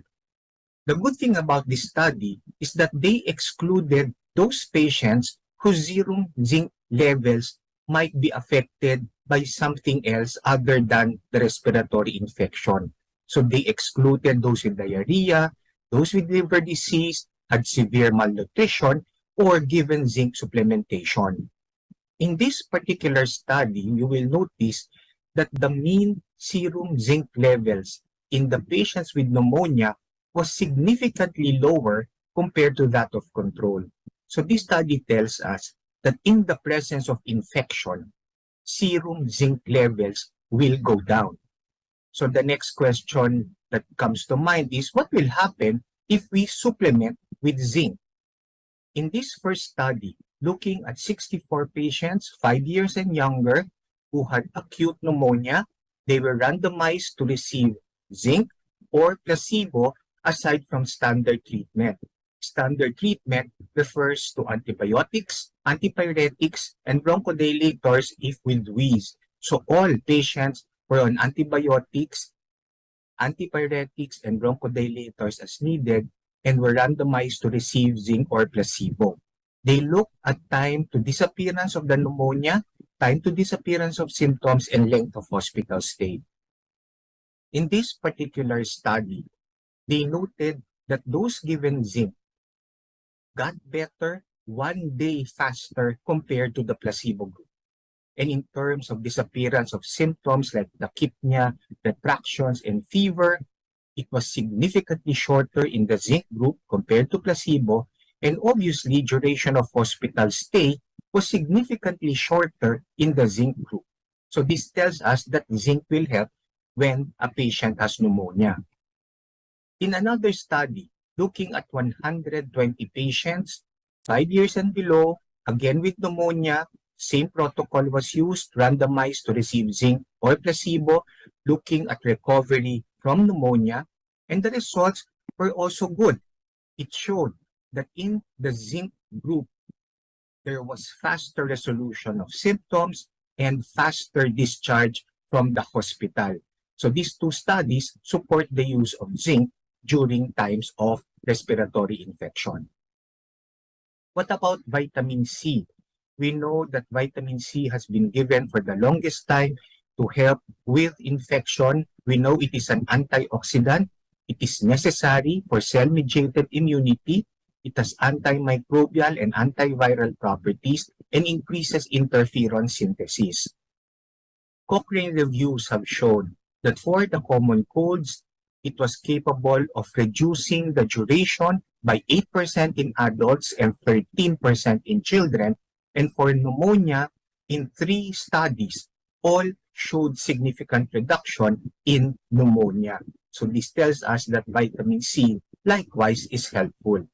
Speaker 15: The good thing about this study is that they excluded those patients whose serum zinc levels might be affected by something else other than the respiratory infection. So they excluded those with diarrhea, those with liver disease, had severe malnutrition, or given zinc supplementation. In this particular study, you will notice that the mean serum zinc levels in the patients with pneumonia was significantly lower compared to that of control. So this study tells us that in the presence of infection, serum zinc levels will go down. So the next question that comes to mind is what will happen if we supplement with zinc? In this first study, looking at 64 patients 5 years and younger who had acute pneumonia, they were randomized to receive zinc or placebo aside from standard treatment. Standard treatment refers to antibiotics, antipyretics, and bronchodilators if with wheeze. So all patients were on antibiotics, antipyretics, and bronchodilators as needed and were randomized to receive zinc or placebo. They looked at time to disappearance of the pneumonia, time to disappearance of symptoms, and length of hospital stay. In this particular study, they noted that those given zinc got better 1 day faster compared to the placebo group. And in terms of disappearance of symptoms like tachypnea, retractions, and fever, it was significantly shorter in the zinc group compared to placebo, and obviously duration of hospital stay was significantly shorter in the zinc group. So this tells us that zinc will help when a patient has pneumonia. In another study, looking at 120 patients, 5 years and below, again with pneumonia, same protocol was used, randomized to receive zinc or placebo, looking at recovery from pneumonia, and the results were also good. It showed that in the zinc group, there was faster resolution of symptoms and faster discharge from the hospital. So these two studies support the use of zinc during times of respiratory infection. What about vitamin C? We know that vitamin C has been given for the longest time to help with infection. We know it is an antioxidant. It is necessary for cell-mediated immunity. It has antimicrobial and antiviral properties and increases interferon synthesis. Cochrane reviews have shown that for the common colds, it was capable of reducing the duration by 8% in adults and 13% in children. And for pneumonia, in 3 studies, all showed significant reduction in pneumonia. So this tells us that vitamin C likewise is helpful.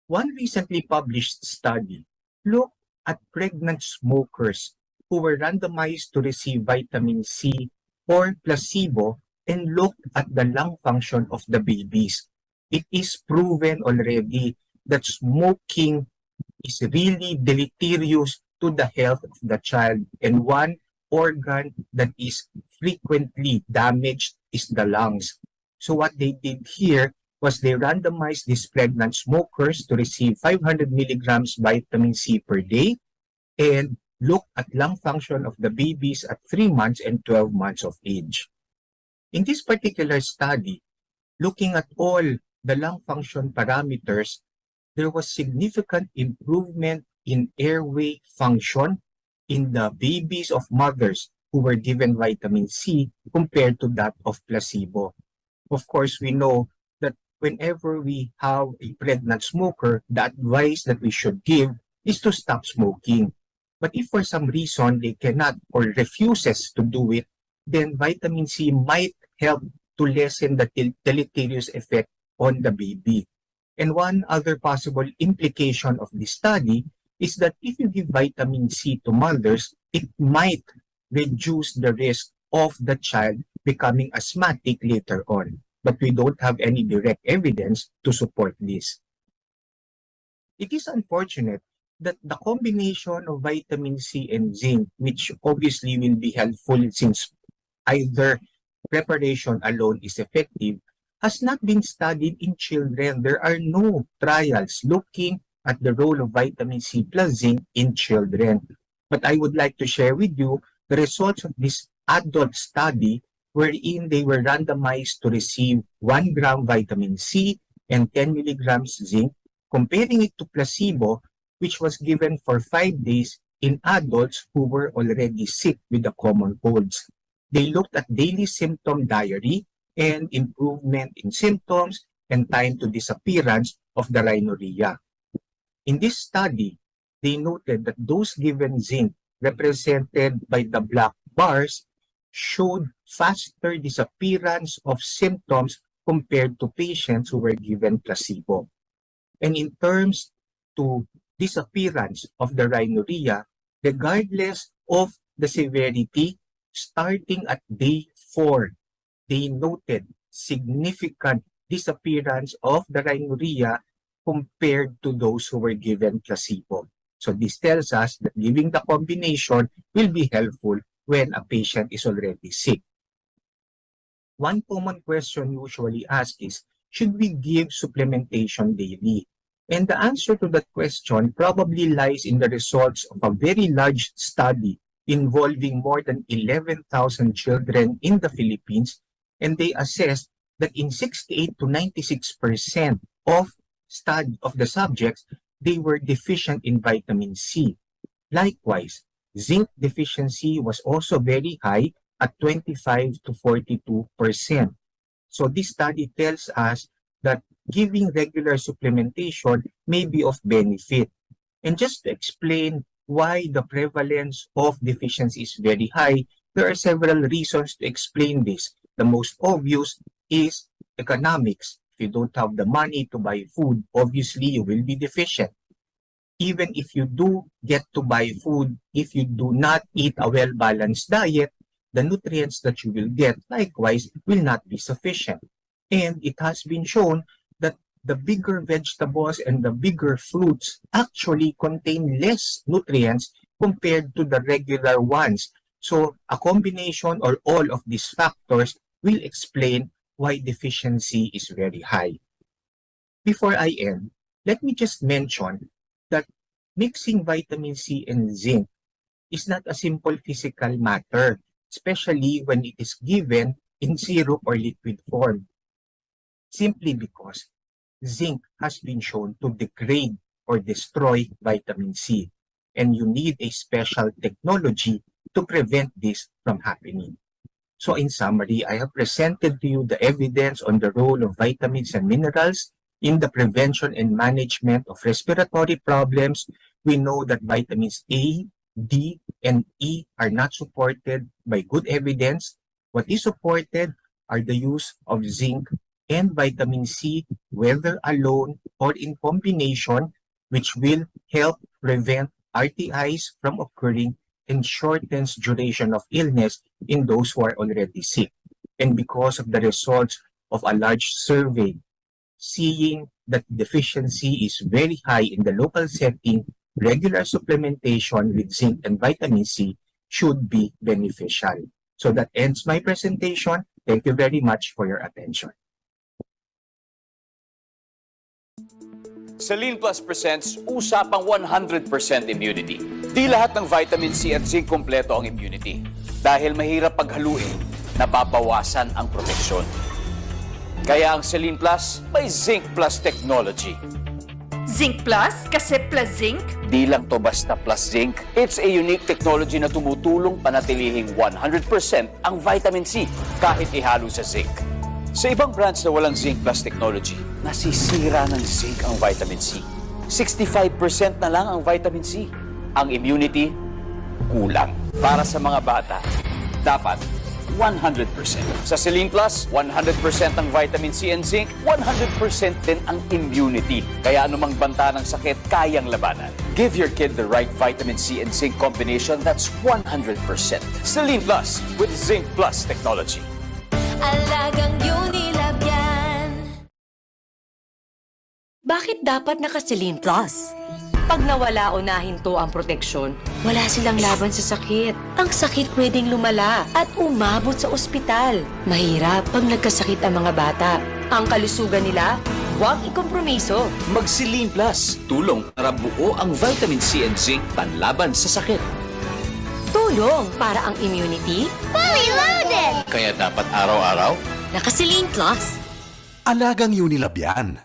Speaker 15: One recently published study looked at pregnant smokers who were randomized to receive vitamin C or placebo and looked at the lung function of the babies. It is proven already that smoking is really deleterious to the health of the child, and one organ that is frequently damaged is the lungs. So what they did here was they randomized these pregnant smokers to receive 500 milligrams vitamin C per day and looked at lung function of the babies at 3 months and 12 months of age. In this particular study, looking at all the lung function parameters, there was significant improvement in airway function in the babies of mothers who were given vitamin C compared to that of placebo. Of course, we know that whenever we have a pregnant smoker, the advice that we should give is to stop smoking. But if for some reason they cannot or refuses to do it, then vitamin C might help to lessen the deleterious effect on the baby. And one other possible implication of this study is that if you give vitamin C to mothers, it might reduce the risk of the child becoming asthmatic later on. But we don't have any direct evidence to support this. It is unfortunate that the combination of vitamin C and zinc, which obviously will be helpful since either preparation alone is effective, has not been studied in children. There are no trials looking at the role of vitamin C plus zinc in children. But I would like to share with you the results of this adult study wherein they were randomized to receive 1 gram vitamin C and 10 milligrams zinc, comparing it to placebo, which was given for 5 days in adults who were already sick with the common colds. They looked at daily symptom diary and improvement in symptoms and time to disappearance of the rhinorrhea. In this study, they noted that those given zinc, represented by the black bars, showed faster disappearance of symptoms compared to patients who were given placebo. And in terms to disappearance of the rhinorrhea, regardless of the severity, starting at day 4, they noted significant disappearance of the rhinorrhea compared to those who were given placebo. So this tells us that giving the combination will be helpful when a patient is already sick. One common question usually asked is, should we give supplementation daily? And the answer to that question probably lies in the results of a very large study involving more than 11,000 children in the Philippines, and they assessed that in 68 to 96% of the subjects, they were deficient in vitamin C. Likewise, zinc deficiency was also very high at 25 to 42%. So this study tells us that giving regular supplementation may be of benefit. And just to explain why the prevalence of deficiency is very high, there are several reasons to explain this. The most obvious is economics. If you don't have the money to buy food, obviously you will be deficient. Even if you do get to buy food, if you do not eat a well-balanced diet, the nutrients that you will get, likewise, will not be sufficient. And it has been shown that the bigger vegetables and the bigger fruits actually contain less nutrients compared to the regular ones. So a combination or all of these factors will explain why deficiency is very high. Before I end, let me just mention that mixing vitamin C and zinc is not a simple physical matter, especially when it is given in syrup or liquid form. Simply because zinc has been shown to degrade or destroy vitamin C, and you need a special technology to prevent this from happening. So in summary, I have presented to you the evidence on the role of vitamins and minerals in the prevention and management of respiratory problems. We know that vitamins A, D, and E are not supported by good evidence. What is supported are the use of zinc and vitamin C, whether alone or in combination, which will help prevent RTIs from occurring and shortens duration of illness in those who are already sick. And because of the results of a large survey, seeing that deficiency is very high in the local setting, regular supplementation with zinc and vitamin C should be beneficial. So that ends my presentation. Thank you very much for your attention.
Speaker 13: Selene Plus presents Usapang 100% Immunity. Di lahat ng vitamin C at zinc kompleto ang immunity. Dahil mahirap paghaluin, nababawasan ang proteksyon. Kaya ang Selene Plus may Zinc Plus technology.
Speaker 14: Zinc Plus kasi plus zinc?
Speaker 13: Di lang to basta plus zinc. It's a unique technology na tumutulong panatilihing 100% ang vitamin C kahit ihalo sa zinc. Sa ibang brands na walang Zinc Plus technology, nasisira ng zinc ang vitamin C. 65% na lang ang vitamin C. Ang immunity, kulang. Para sa mga bata, dapat 100%. Sa Selene Plus, 100% ang vitamin C and zinc, 100% din ang immunity. Kaya anumang banta ng sakit, kayang labanan. Give your kid the right vitamin C and zinc combination that's 100%. Selene Plus with Zinc Plus technology.
Speaker 14: Alagang Unilab yan.
Speaker 16: Bakit dapat naka-Selene Plus? Pag nawala o nahinto ang proteksyon, wala silang laban sa sakit. Ang sakit pwedeng lumala at umabot sa ospital. Mahirap pag nagkasakit ang mga bata. Ang kalusugan nila, huwag ikompromiso.
Speaker 13: Mag-Selene Plus. Tulong para buo ang vitamin C and zinc panlaban sa sakit.
Speaker 16: Tulong para ang immunity,
Speaker 14: Fully loaded!
Speaker 13: Kaya dapat araw-araw,
Speaker 16: naka-Selene Plus.
Speaker 17: Alagang Unilab yan.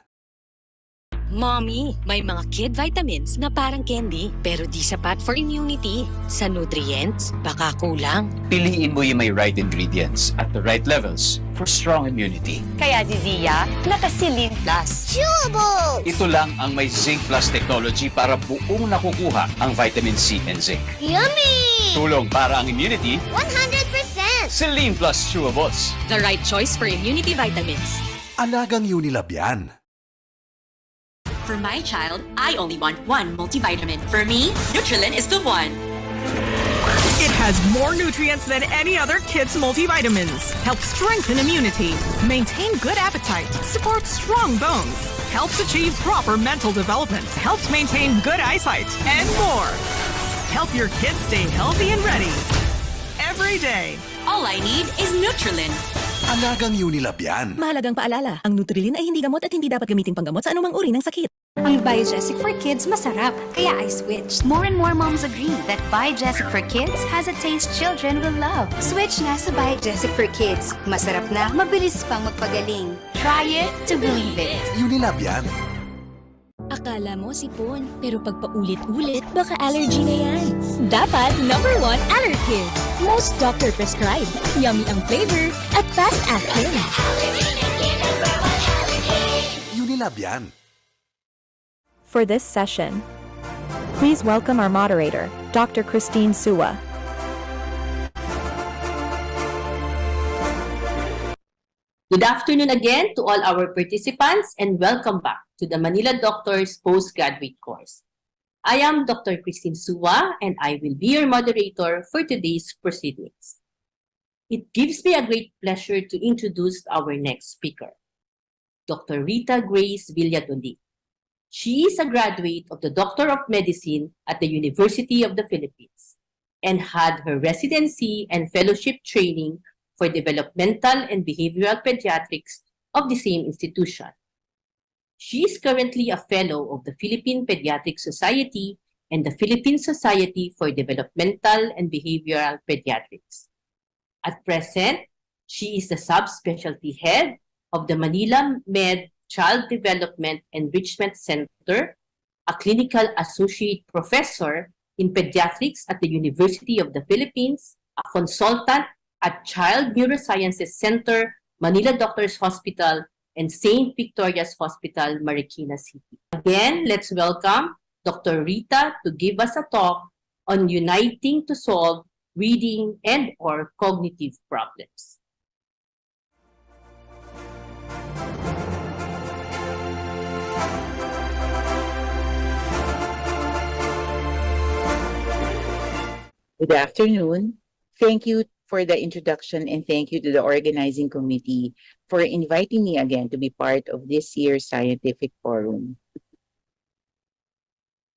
Speaker 16: Mommy, may mga kid vitamins na parang candy pero di sapat for immunity. Sa nutrients, baka kulang.
Speaker 13: piliin mo yung may right ingredients at the right levels for strong immunity.
Speaker 16: Kaya si Zia, naka-Selene Plus.
Speaker 14: Chewable!
Speaker 13: Ito lang ang may Zinc Plus technology para buong nakukuha ang vitamin C and zinc.
Speaker 14: Yummy!
Speaker 13: Tulong para ang immunity,
Speaker 14: 100%!
Speaker 13: Selene Plus Chewables.
Speaker 16: The right choice for immunity vitamins.
Speaker 17: Alagang Unilab yan.
Speaker 18: For my child, I only want one multivitamin. For me, Nutrilin is the one.
Speaker 19: It has more nutrients than any other kid's multivitamins. Helps strengthen immunity, maintain good appetite, supports strong bones, helps achieve proper mental development, helps maintain good eyesight, and more. Help your kids stay healthy and ready every day.
Speaker 18: All I need is Nutrilin.
Speaker 17: Alagang Unilab yan.
Speaker 20: Mahalagang paalala, ang Nutrilin ay hindi gamot at hindi dapat gamitin panggamot sa anumang uri ng sakit.
Speaker 21: Ang Biogesic for Kids masarap, kaya I switched. More and more moms agree that Biogesic for Kids has a taste children will love. Switch na sa Biogesic for Kids. Masarap na, mabilis pang magpagaling. Try it to believe it.
Speaker 17: Unilab yan.
Speaker 21: Akala mo sipon, pero pag paulit-ulit, baka allergy na yan. Dapat number 1 Allerkid. Most doctor prescribed. Yummy ang flavor at fast acting.
Speaker 17: Unilab yan.
Speaker 2: For this session, please welcome our moderator, Dr. Christine Suwa.
Speaker 1: Good afternoon again to all our participants and welcome back to the Manila Doctors Postgraduate Course. I am Dr. Christine Suwa and I will be your moderator for today's proceedings. It gives me a great pleasure to introduce our next speaker, Dr. Rita Grace Villadolid. She is a graduate of the Doctor of Medicine at the University of the Philippines and had her residency and fellowship training for developmental and behavioral pediatrics of the same institution. She is currently a fellow of the Philippine Pediatric Society and the Philippine Society for Developmental and Behavioral Pediatrics. At present, she is the subspecialty head of the Manila Med Child Development Enrichment Center, a clinical associate professor in pediatrics at the University of the Philippines, a consultant at Child Neurosciences Center, Manila Doctors Hospital, and St. Victoria's Hospital, Marikina City. Again, let's welcome Dr. Rita to give us a talk on uniting to solve reading and or cognitive problems.
Speaker 22: Good afternoon. Thank you for the introduction and thank you to the organizing committee for inviting me again to be part of this year's scientific forum.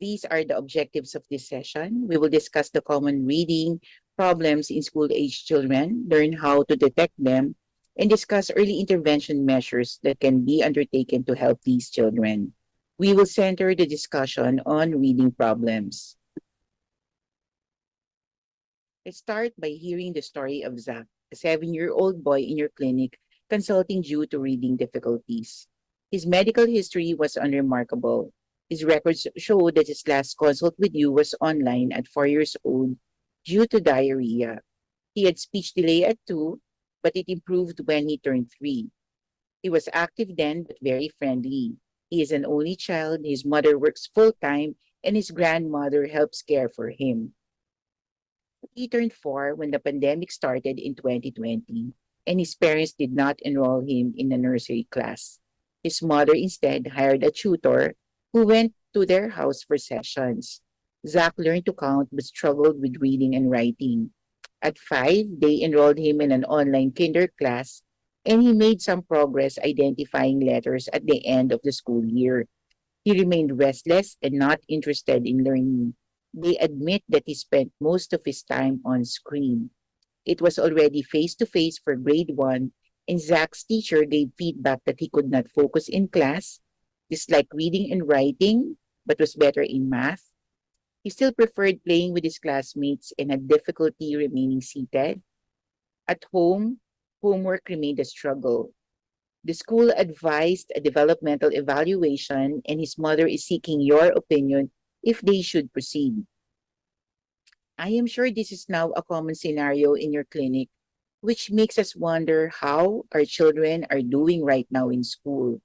Speaker 22: These are the objectives of this session. We will discuss the common reading problems in school-age children, learn how to detect them, and discuss early intervention measures that can be undertaken to help these children. We will center the discussion on reading problems. Let's start by hearing the story of Zach, a 7-year-old boy in your clinic consulting due to reading difficulties. His medical history was unremarkable. His records show that his last consult with you was online at 4 years old due to diarrhea. He had speech delay at 2, but it improved when he turned 3. He was active then but very friendly. He is an only child, his mother works full-time, and his grandmother helps care for him. He turned 4 when the pandemic started in 2020, and his parents did not enroll him in a nursery class. His mother instead hired a tutor who went to their house for sessions. Zach learned to count but struggled with reading and writing. At 5, they enrolled him in an online kinder class, and he made some progress identifying letters at the end of the school year. He remained restless and not interested in learning. They admit that he spent most of his time on screen. It was already face-to-face for grade 1, and Zach's teacher gave feedback that he could not focus in class, disliked reading and writing, but was better in math. He still preferred playing with his classmates and had difficulty remaining seated. At home, homework remained a struggle. The school advised a developmental evaluation, and his mother is seeking your opinion if they should proceed. I am sure this is now a common scenario in your clinic, which makes us wonder how our children are doing right now in school.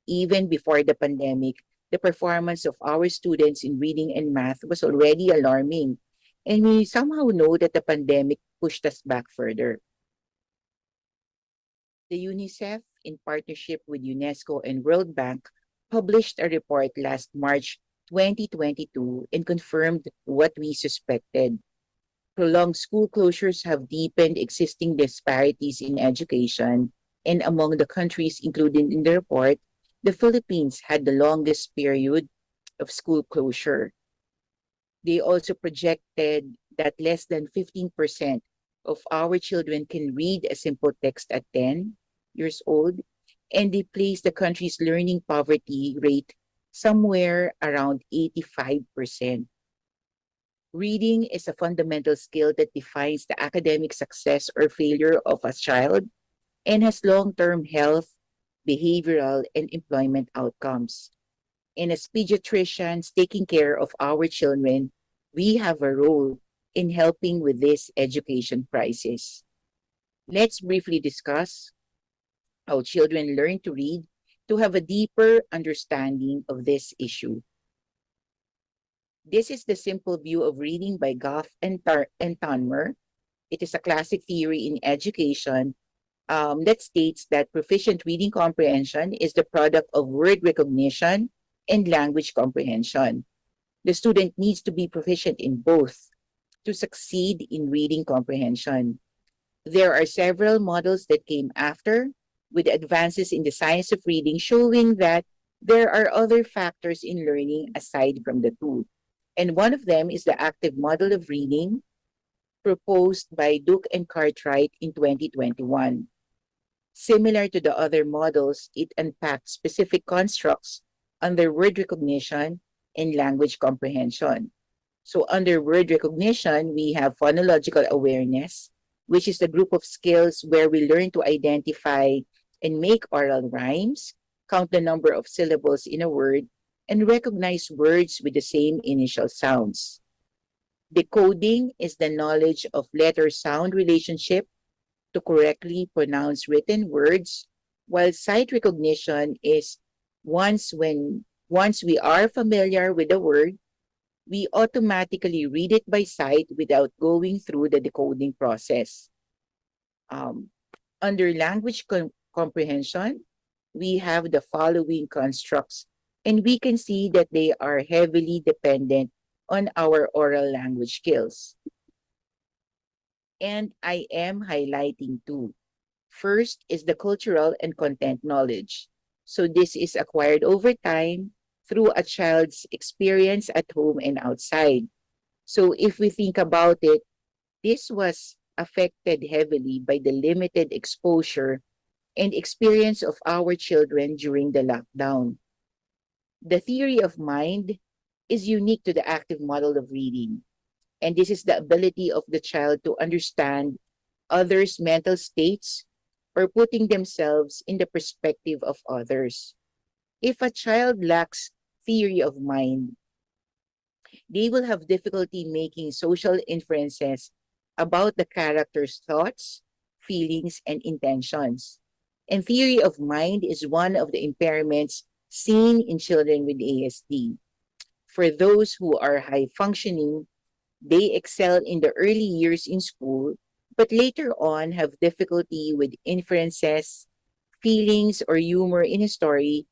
Speaker 22: Even before the pandemic, the performance of our students in reading and math was already alarming, and we somehow know that the pandemic pushed us back further. The UNICEF, in partnership with UNESCO and World Bank, published a report last March 2022 and confirmed what we suspected. Prolonged school closures have deepened existing disparities in education, and among the countries included in the report, the Philippines had the longest period of school closure. They also projected that less than 15% of our children can read a simple text at 10 years old, and they placed the country's learning poverty rate somewhere around 85%. Reading is a fundamental skill that defines the academic success or failure of a child and has long-term health, behavioral, and employment outcomes. And as pediatricians taking care of our children, we have a role in helping with this education crisis. Let's briefly discuss how children learn to read to have a deeper understanding of this issue. This is the simple view of reading by Goff and Tanmer. It is a classic theory in education that states that proficient reading comprehension is the product of word recognition and language comprehension. The student needs to be proficient in both to succeed in reading comprehension. There are several models that came after, with advances in the science of reading showing that there are other factors in learning aside from the two. And one of them is the active model of reading proposed by Duke and Cartwright in 2021. Similar to the other models, it unpacks specific constructs under word recognition and language comprehension. So under word recognition, we have phonological awareness, which is the group of skills where we learn to identify and make oral rhymes, count the number of syllables in a word, and recognize words with the same initial sounds. Decoding is the knowledge of letter-sound relationship to correctly pronounce written words, while sight recognition is once we are familiar with the word, we automatically read it by sight without going through the decoding process. Under language comprehension, we have the following constructs, and we can see that they are heavily dependent on our oral language skills. And I am highlighting two. First is the cultural and content knowledge. So this is acquired over time through a child's experience at home and outside. So if we think about it, this was affected heavily by the limited exposure and experience of our children during the lockdown. The theory of mind is unique to the active model of reading, and this is the ability of the child to understand others' mental states or putting themselves in the perspective of others. If a child lacks theory of mind, they will have difficulty making social inferences about the character's thoughts, feelings, and intentions. And theory of mind is one of the impairments seen in children with ASD. For those who are high functioning, they excel in the early years in school, but later on have difficulty with inferences, feelings, or humor in a story,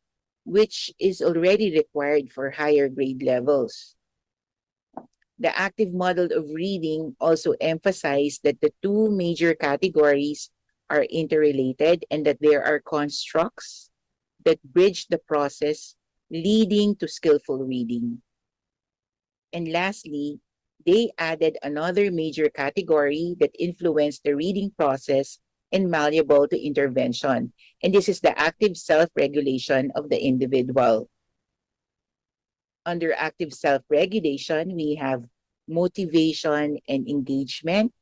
Speaker 22: which is already required for higher grade levels. The active model of reading also emphasized that the two major categories are interrelated and that there are constructs that bridge the process leading to skillful reading. And lastly, they added another major category that influenced the reading process and malleable to intervention. And this is the active self-regulation of the individual. Under active self-regulation, we have motivation and engagement,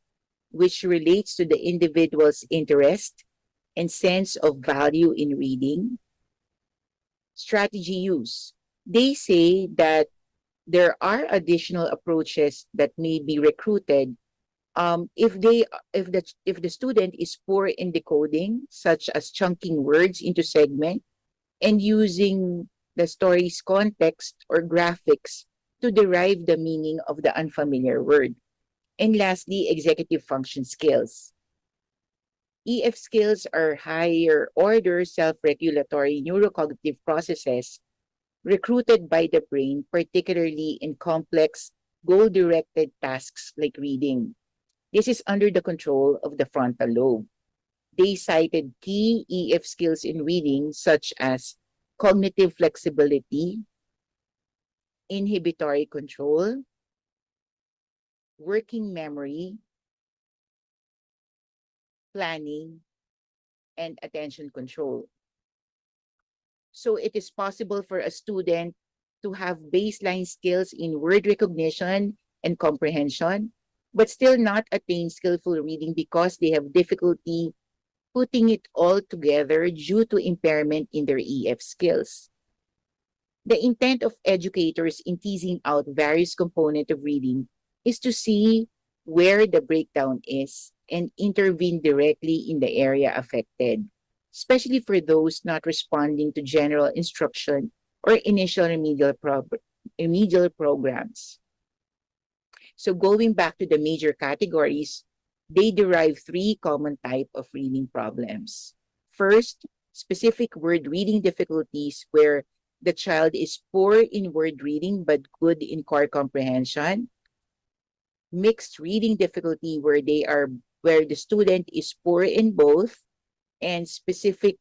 Speaker 22: which relates to the individual's interest and sense of value in reading. Strategy use. They say that there are additional approaches that may be recruited if the student is poor in decoding, such as chunking words into segments and using the story's context or graphics to derive the meaning of the unfamiliar word. And lastly, executive function skills. EF skills are higher order self-regulatory neurocognitive processes recruited by the brain, particularly in complex, goal-directed tasks like reading. This is under the control of the frontal lobe. They cited key EF skills in reading, such as cognitive flexibility, inhibitory control, working memory, planning, and attention control. So it is possible for a student to have baseline skills in word recognition and comprehension, but still not attain skillful reading because they have difficulty putting it all together due to impairment in their EF skills. The intent of educators in teasing out various components of reading is to see where the breakdown is and intervene directly in the area affected, especially for those not responding to general instruction or initial remedial programs. So going back to the major categories, they derive three common types of reading problems. First, specific word reading difficulties where the child is poor in word reading but good in core comprehension. Mixed reading difficulty where the student is poor in both, and specific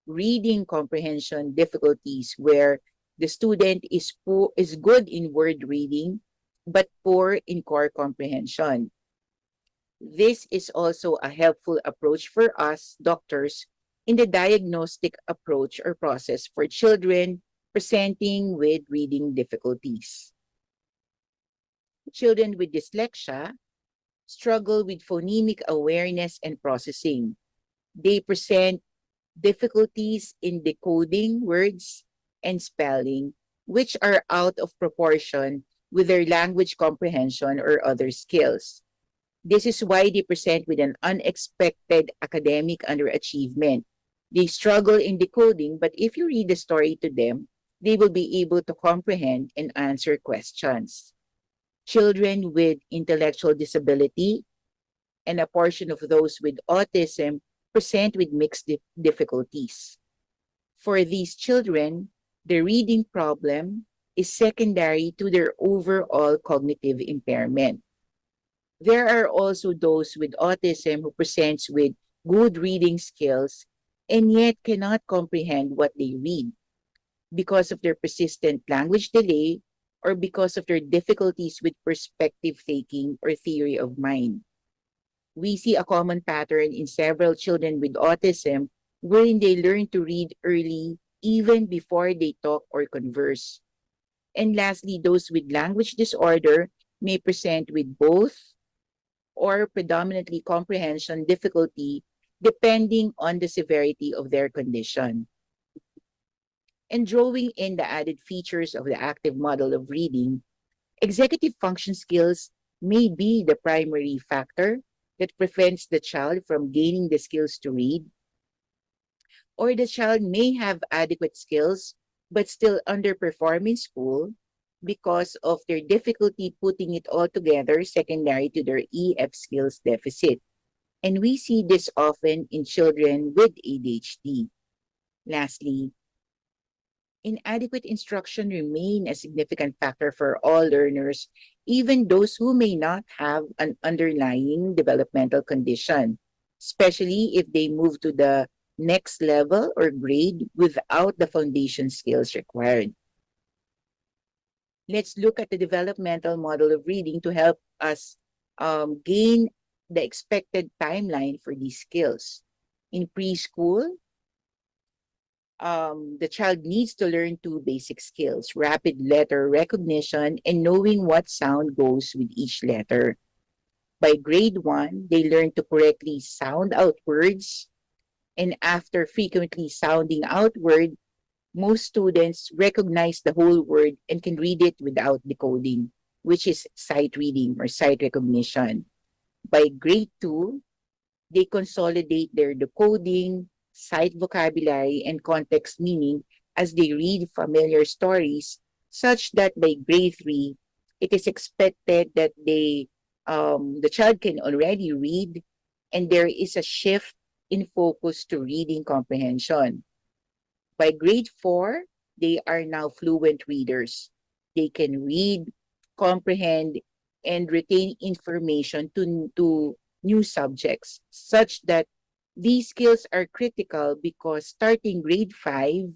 Speaker 22: reading comprehension difficulties where the student is good in word reading but poor in core comprehension. This is also a helpful approach for us doctors in the diagnostic approach or process for children presenting with reading difficulties. Children with dyslexia struggle with phonemic awareness and processing. They present difficulties in decoding words and spelling, which are out of proportion with their language comprehension or other skills. This is why they present with an unexpected academic underachievement. They struggle in decoding, but if you read the story to them, they will be able to comprehend and answer questions. Children with intellectual disability and a portion of those with autism present with mixed difficulties. For these children, the reading problem is secondary to their overall cognitive impairment. There are also those with autism who presents with good reading skills and yet cannot comprehend what they read because of their persistent language delay or because of their difficulties with perspective taking or theory of mind. We see a common pattern in several children with autism wherein they learn to read early even before they talk or converse. And lastly, those with language disorder may present with both or predominantly comprehension difficulty depending on the severity of their condition. And drawing in the added features of the active model of reading, executive function skills may be the primary factor that prevents the child from gaining the skills to read, or the child may have adequate skills but still underperform in school because of their difficulty putting it all together secondary to their EF skills deficit. And we see this often in children with ADHD. Lastly, inadequate instruction remain a significant factor for all learners, even those who may not have an underlying developmental condition, especially if they move to the next level or grade without the foundation skills required. Let's look at the developmental model of reading to help us gain the expected timeline for these skills. In preschool, the child needs to learn two basic skills: rapid letter recognition and knowing what sound goes with each letter. By grade 1, they learn to correctly sound out words, and after frequently sounding out word, most students recognize the whole word and can read it without decoding, which is sight reading or sight recognition. By grade 2, they consolidate their decoding, sight vocabulary, and context meaning as they read familiar stories, such that by grade 3, it is expected that the child can already read, and there is a shift in focus to reading comprehension. By grade 4, they are now fluent readers. They can read, comprehend, and retain information to new subjects, such that these skills are critical because starting grade 5,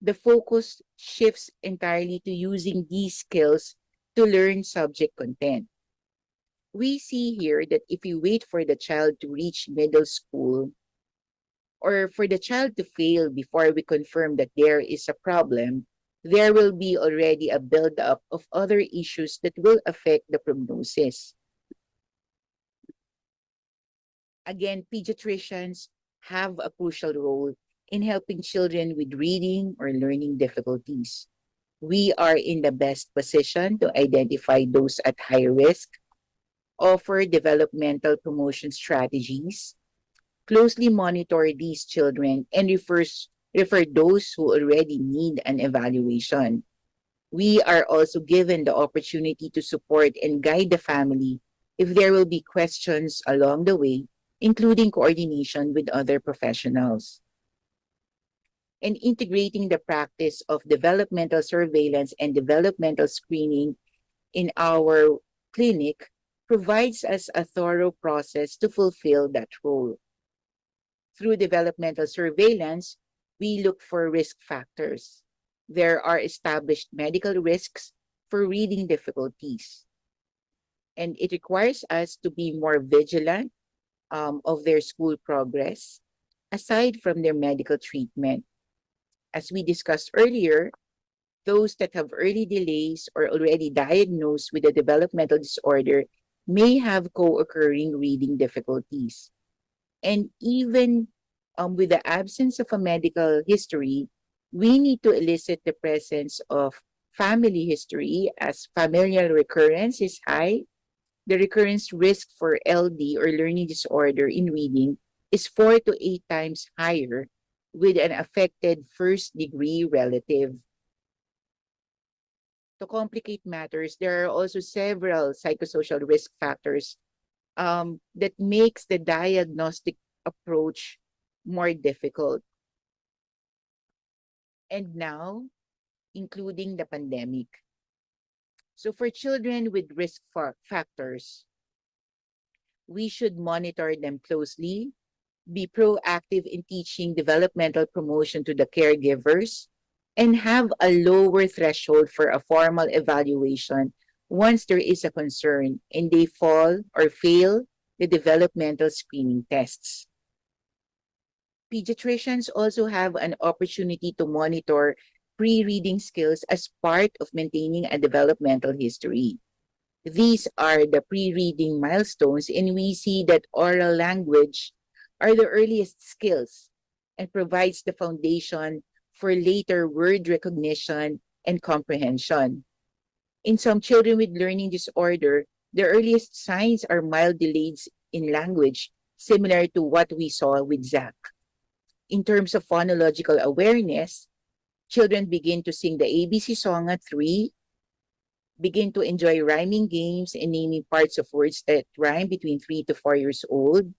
Speaker 22: the focus shifts entirely to using these skills to learn subject content. We see here that if you wait for the child to reach middle school, or for the child to fail before we confirm that there is a problem, there will be already a buildup of other issues that will affect the prognosis. Again, pediatricians have a crucial role in helping children with reading or learning difficulties. we are in the best position to identify those at high risk, offer developmental promotion strategies, closely monitor these children, and refer those who already need an evaluation. We are also given the opportunity to support and guide the family if there will be questions along the way, including coordination with other professionals. And integrating the practice of developmental surveillance and developmental screening in our clinic provides us a thorough process to fulfill that role. Through developmental surveillance, we look for risk factors. There are established medical risks for reading difficulties, and it requires us to be more vigilant of their school progress, aside from their medical treatment. As we discussed earlier, those that have early delays or already diagnosed with a developmental disorder may have co-occurring reading difficulties. And even with the absence of a medical history, we need to elicit the presence of family history as familial recurrence is high. The recurrence risk for LD or learning disorder in reading is 4 to 8 times higher with an affected first-degree relative. To complicate matters, there are also several psychosocial risk factors that makes the diagnostic approach more difficult. And now, including the pandemic. So for children with risk factors, we should monitor them closely, be proactive in teaching developmental promotion to the caregivers, and have a lower threshold for a formal evaluation once there is a concern and they fall or fail the developmental screening tests. Pediatricians also have an opportunity to monitor pre-reading skills as part of maintaining a developmental history. These are the pre-reading milestones, and we see that oral language are the earliest skills and provides the foundation for later word recognition and comprehension. In some children with learning disorder, the earliest signs are mild delays in language, similar to what we saw with Zach. In terms of phonological awareness, children begin to sing the ABC song at 3, begin to enjoy rhyming games and naming parts of words that rhyme between 3 to 4 years old,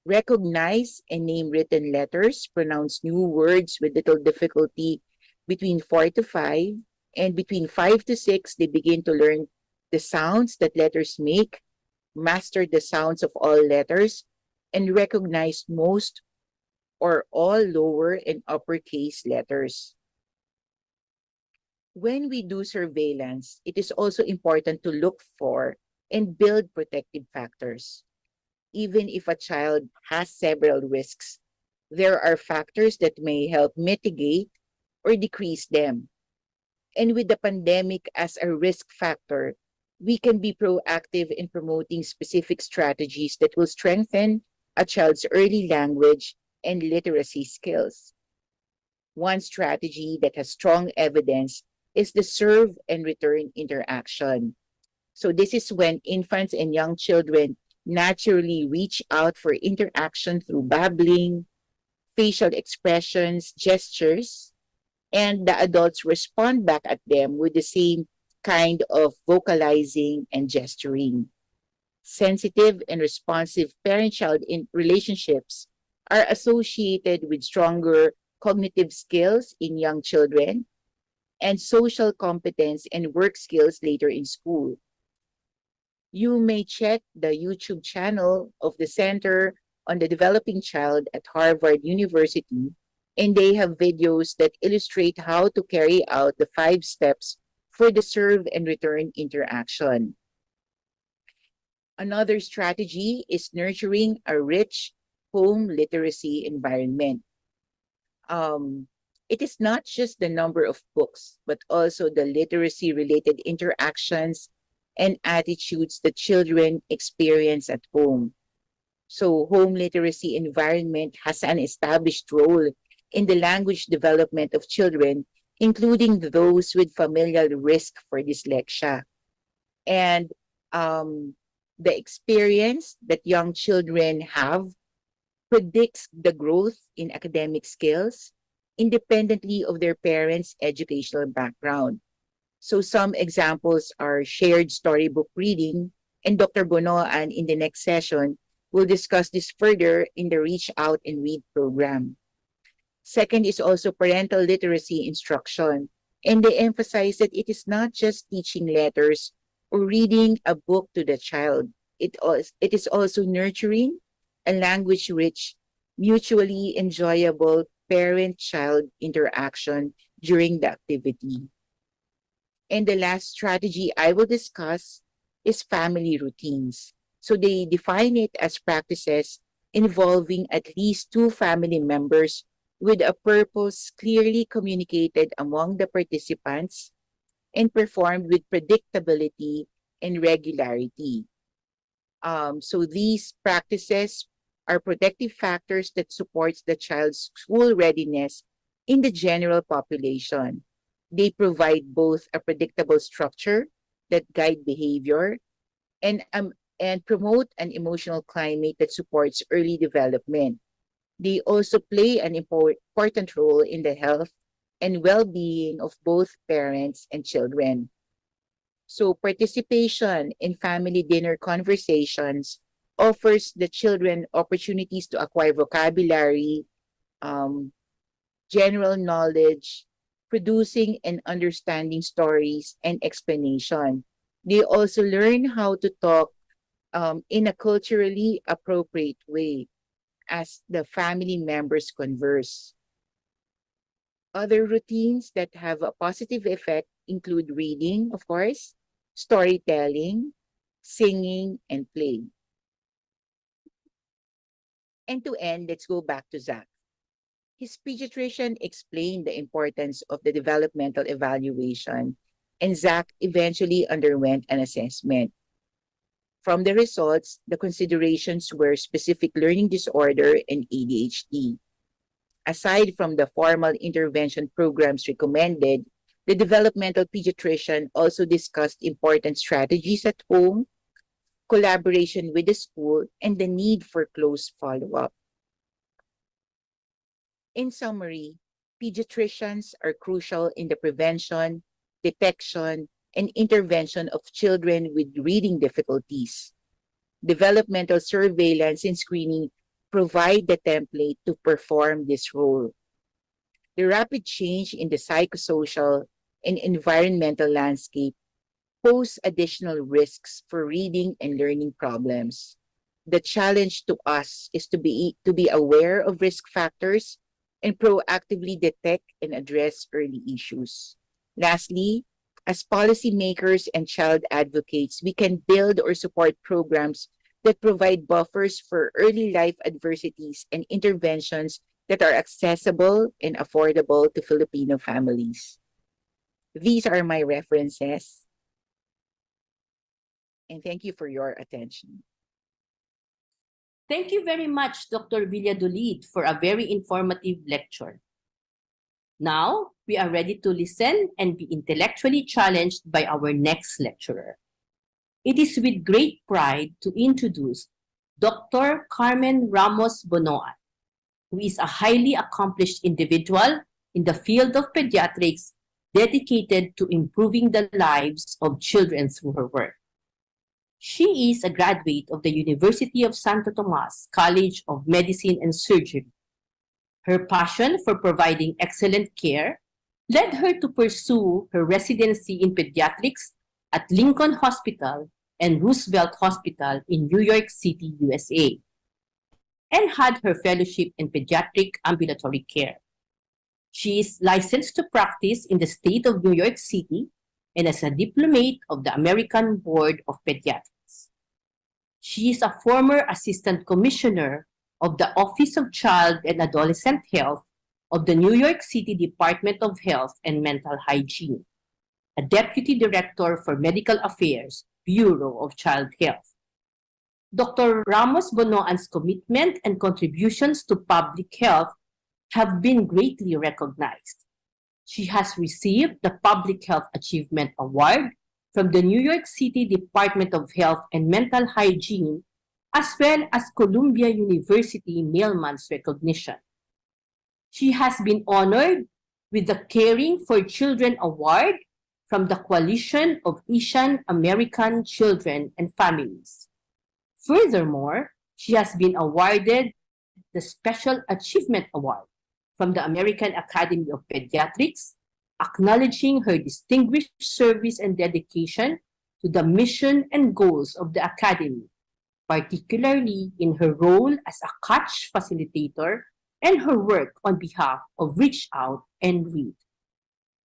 Speaker 22: recognize and name written letters, pronounce new words with little difficulty between 4 to 5, and between 5 to 6, they begin to learn the sounds that letters make, master the sounds of all letters, and recognize most or all lower and uppercase letters. When we do surveillance, it is also important to look for and build protective factors. Even if a child has several risks, there are factors that may help mitigate or decrease them. And with the pandemic as a risk factor, we can be proactive in promoting specific strategies that will strengthen a child's early language and literacy skills. One strategy that has strong evidence is the serve and return interaction. So this is when infants and young children naturally reach out for interaction through babbling, facial expressions, gestures, and the adults respond back at them with the same kind of vocalizing and gesturing. Sensitive and responsive parent-child relationships are associated with stronger cognitive skills in young children and social competence and work skills later in school. You may check the YouTube channel of the Center on the Developing Child at Harvard University, and they have videos that illustrate how to carry out the 5 steps for the serve and return interaction. Another strategy is nurturing a rich home literacy environment. It is not just the number of books, but also the literacy-related interactions and attitudes that children experience at home. So home literacy environment has an established role in the language development of children including those with familial risk for dyslexia. And the experience that young children have predicts the growth in academic skills independently of their parents' educational background. So some examples are shared storybook reading, and Dr. Bonoan in the next session will discuss this further in the Reach Out and Read program. Second is also parental literacy instruction, and they emphasize that it is not just teaching letters or reading a book to the child. It is also nurturing a language-rich, mutually enjoyable parent-child interaction during the activity. And the last strategy I will discuss is family routines. So they define it as practices involving at least two family members with a purpose clearly communicated among the participants and performed with predictability and regularity. So these practices are protective factors that supports the child's school readiness in the general population. They provide both a predictable structure that guide behavior and promote an emotional climate that supports early development. They also play an important role in the health and well-being of both parents and children. So participation in family dinner conversations offers the children opportunities to acquire vocabulary, general knowledge, producing and understanding stories and explanation. They also learn how to talk in a culturally appropriate way as the family members converse. Other routines that have a positive effect include reading, of course, storytelling, singing, and play. And to end, let's go back to Zach. His pediatrician explained the importance of the developmental evaluation, and Zach eventually underwent an assessment. From the results, the considerations were specific learning disorder and ADHD. Aside from the formal intervention programs recommended, the developmental pediatrician also discussed important strategies at home, collaboration with the school, and the need for close follow-up. In summary, pediatricians are crucial in the prevention, detection, and intervention of children with reading difficulties. Developmental surveillance and screening provide the template to perform this role. The rapid change in the psychosocial and environmental landscape pose additional risks for reading and learning problems. The challenge to us is to be aware of risk factors and proactively detect and address early issues. Lastly, as policymakers and child advocates, we can build or support programs that provide buffers for early life adversities and interventions that are accessible and affordable to Filipino families. These are my references. And thank you for your attention.
Speaker 1: Thank you very much, Dr. Villadolid, for a very informative lecture. Now, we are ready to listen and be intellectually challenged by our next lecturer. It is with great pride to introduce Dr. Carmen Ramos Bonoan, who is a highly accomplished individual in the field of pediatrics dedicated to improving the lives of children through her work. She is a graduate of the University of Santo Tomas College of Medicine and Surgery. Her passion for providing excellent care led her to pursue her residency in pediatrics at Lincoln Hospital and Roosevelt Hospital in New York City, USA, and had her fellowship in pediatric ambulatory care. She is licensed to practice in the state of New York City and as a diplomate of the American Board of Pediatrics. She is a former assistant commissioner of the Office of Child and Adolescent Health of the New York City Department of Health and Mental Hygiene, a deputy director for medical affairs, Bureau of Child Health. Dr. Ramos Bonoan's commitment and contributions to public health have been greatly recognized. She has received the Public Health Achievement Award from the New York City Department of Health and Mental Hygiene, as well as Columbia University Mailman's recognition. She has been honored with the Caring for Children Award from the Coalition of Asian American Children and Families. Furthermore, she has been awarded the Special Achievement Award from the American Academy of Pediatrics, acknowledging her distinguished service and dedication to the mission and goals of the Academy, particularly in her role as a catch facilitator and her work on behalf of Reach Out and Read.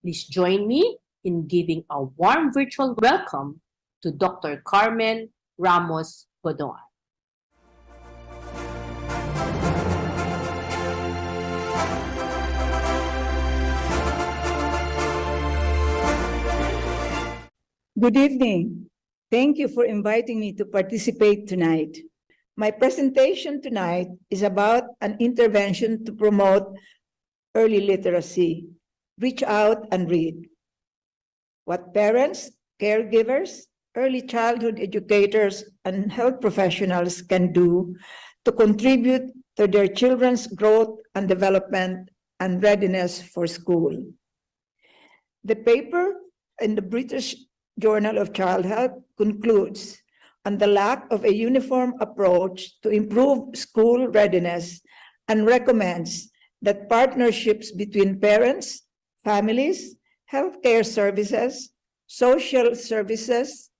Speaker 1: Please join me in giving a warm virtual welcome to Dr. Carmen Ramos Godoan.
Speaker 3: Good evening. Thank you for inviting me to participate tonight. My presentation tonight is about an intervention to promote early literacy. Reach out and read. What parents, caregivers, early childhood educators, and health professionals can do to contribute to their children's growth and development and readiness for school. The paper in the British Journal of Child Health concludes on the lack of a uniform approach to improve school readiness and recommends that partnerships between parents, families, healthcare services, social services,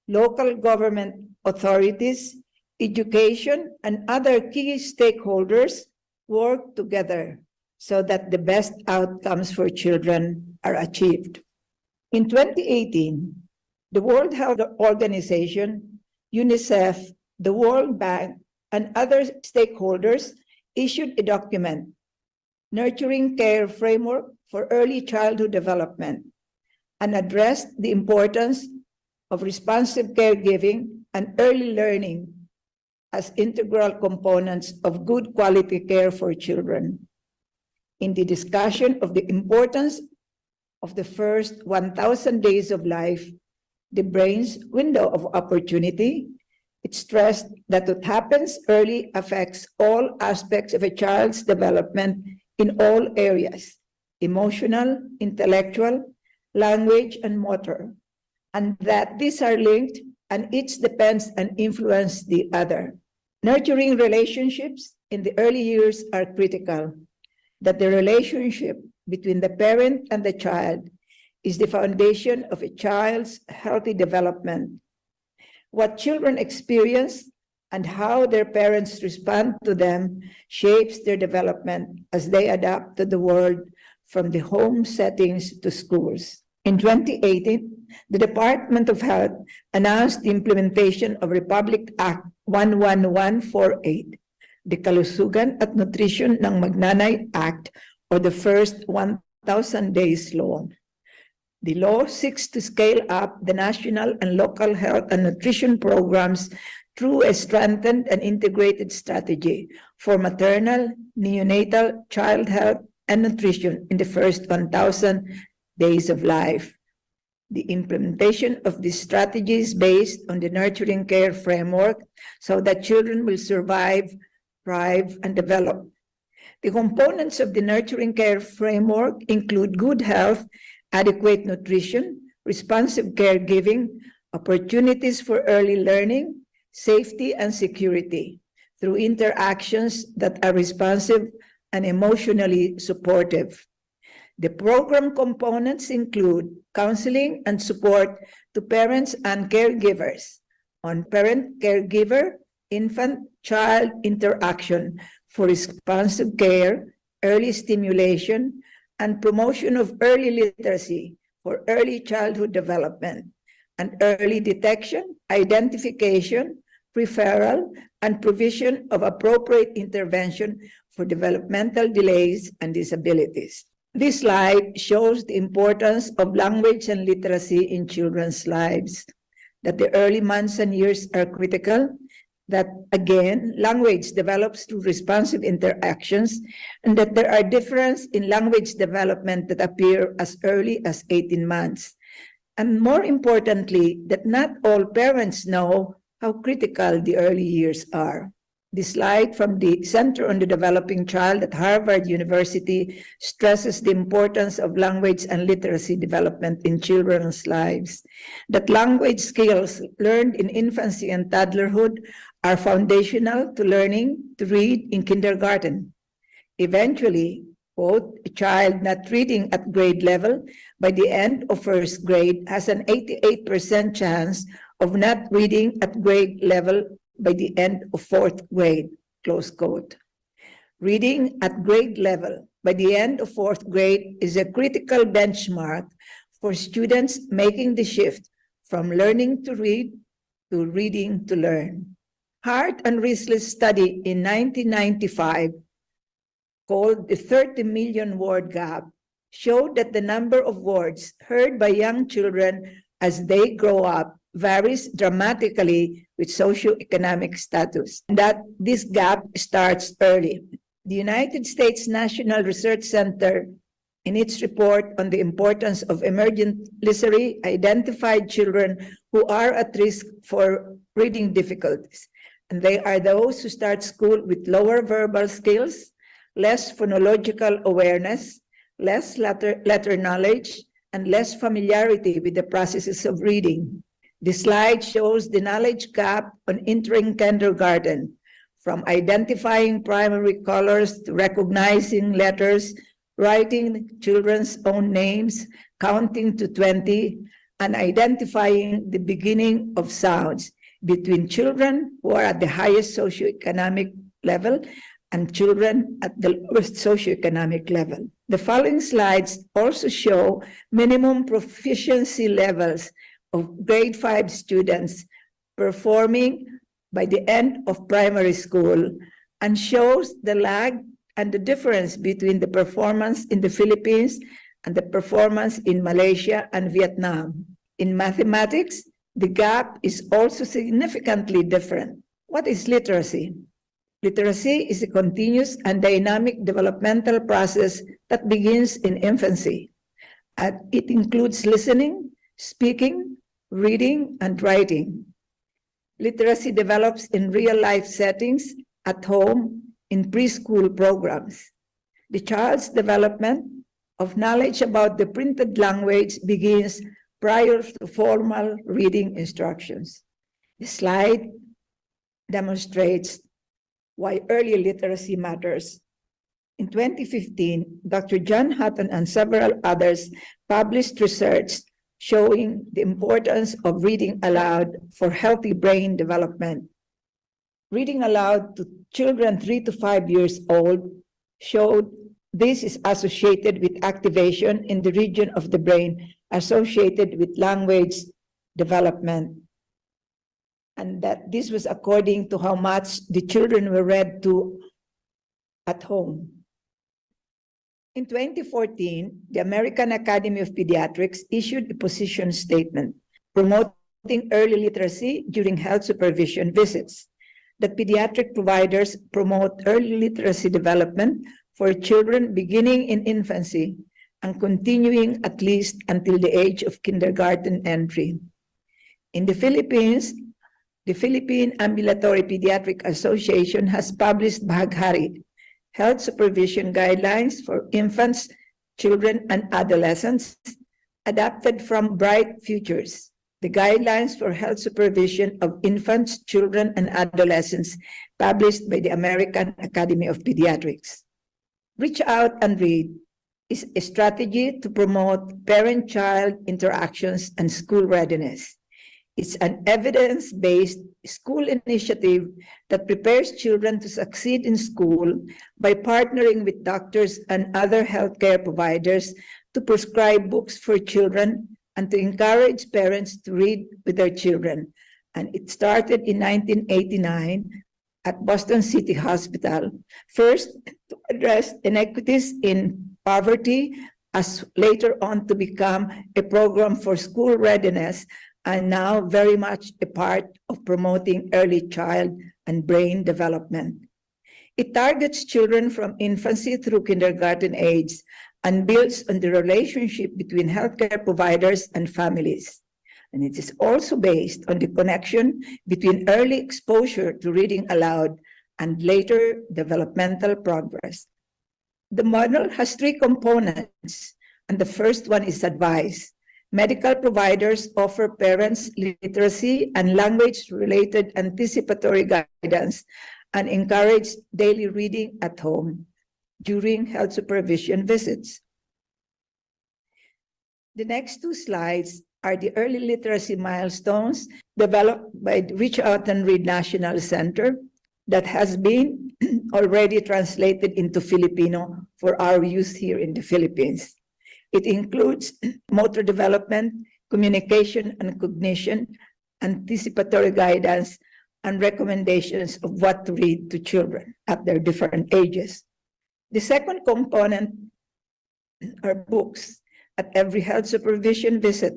Speaker 3: local government authorities, education, and other key stakeholders work together so that the best outcomes for children are achieved. In 2018, the World Health Organization, UNICEF, the World Bank, and other stakeholders issued a document, Nurturing Care Framework for Early Childhood Development, and addressed the importance of responsive caregiving and early learning as integral components of good quality care for children. In the discussion of the importance of the first 1,000 days of life, the brain's window of opportunity, it stressed that what happens early affects all aspects of a child's development in all areas, emotional, intellectual, language, and motor, and that these are linked and each depends and influences the other. Nurturing relationships in the early years are critical, that the relationship between the parent and the child is the foundation of a child's healthy development. What children experience and how their parents respond to them shapes their development as they adapt to the world from the home settings to schools. In 2018, the Department of Health announced the implementation of Republic Act 11148, the Kalusugan at Nutrition ng Magnanay Act, or the first 1,000 days law. The law seeks to scale up the national and local health and nutrition programs through a strengthened and integrated strategy for maternal, neonatal, child health, and nutrition in the first 1,000 days of life. The implementation of this strategy is based on the Nurturing Care Framework so that children will survive, thrive, and develop. The components of the Nurturing Care Framework include good health, adequate nutrition, responsive caregiving, opportunities for early learning, safety and security through interactions that are responsive and emotionally supportive. The program components include counseling and support to parents and caregivers on parent-caregiver, infant-child interaction for responsive care, early stimulation, and promotion of early literacy for early childhood development, and early detection, identification, referral, and provision of appropriate intervention for developmental delays and disabilities. This slide shows the importance of language and literacy in children's lives, that the early months and years are critical, that, again, language develops through responsive interactions, and that there are differences in language development that appear as early as 18 months. And more importantly, that not all parents know how critical the early years are. The slide from the Center on the Developing Child at Harvard University stresses the importance of language and literacy development in children's lives, that language skills learned in infancy and toddlerhood are foundational to learning to read in kindergarten. Eventually, quote, a child not reading at grade level by the end of first grade has an 88% chance of not reading at grade level by the end of fourth grade, close quote. Reading at grade level by the end of fourth grade is a critical benchmark for students making the shift from learning to read to reading to learn. Hart and Risley's study in 1995, called the 30 million word gap, showed that the number of words heard by young children as they grow up varies dramatically with socioeconomic status, and that this gap starts early. The United States National Research Center, in its report on the importance of emergent literacy, identified children who are at risk for reading difficulties, and they are those who start school with lower verbal skills, less phonological awareness, less letter knowledge, and less familiarity with the processes of reading. The slide shows the knowledge gap on entering kindergarten, from identifying primary colors to recognizing letters, writing children's own names, counting to 20, and identifying the beginning of sounds between children who are at the highest socioeconomic level and children at the lowest socioeconomic level. The following slides also show minimum proficiency levels of grade 5 students performing by the end of primary school, and shows the lag and the difference between the performance in the Philippines and the performance in Malaysia and Vietnam. In mathematics, the gap is also significantly different. What is literacy? Literacy is a continuous and dynamic developmental process that begins in infancy. It includes listening, speaking, reading, and writing. Literacy develops in real-life settings, at home, in preschool programs. The child's development of knowledge about the printed language begins prior to formal reading instructions. The slide demonstrates why early literacy matters. In 2015, Dr. John Hutton and several others published research showing the importance of reading aloud for healthy brain development. Reading aloud to children 3 to 5 years old showed this is associated with activation in the region of the brain associated with language development. And that this was according to how much the children were read to at home. In 2014, the American Academy of Pediatrics issued a position statement promoting early literacy during health supervision visits. That pediatric providers promote early literacy development for children beginning in infancy and continuing at least until the age of kindergarten entry. In the Philippines, the Philippine Ambulatory Pediatric Association has published Bahaghari, Health Supervision Guidelines for Infants, Children, and Adolescents, adapted from Bright Futures, the Guidelines for Health Supervision of Infants, Children, and Adolescents, published by the American Academy of Pediatrics. Reach Out and Read is a strategy to promote parent-child interactions and school readiness. It's an evidence-based school initiative that prepares children to succeed in school by partnering with doctors and other healthcare providers to prescribe books for children and to encourage parents to read with their children. And it started in 1989 at Boston City Hospital, first to address inequities in poverty, as later on to become a program for school readiness, and now very much a part of promoting early child and brain development. It targets children from infancy through kindergarten age and builds on the relationship between healthcare providers and families. And it is also based on the connection between early exposure to reading aloud and later developmental progress. The model has three components, and the first one is advice. Medical providers offer parents literacy and language-related anticipatory guidance and encourage daily reading at home during health supervision visits. The next two slides are the early literacy milestones developed by the Reach Out and Read National Center that has been already translated into Filipino for our youth here in the Philippines. It includes motor development, communication and cognition, anticipatory guidance, and recommendations of what to read to children at their different ages. The second component are books. At every health supervision visit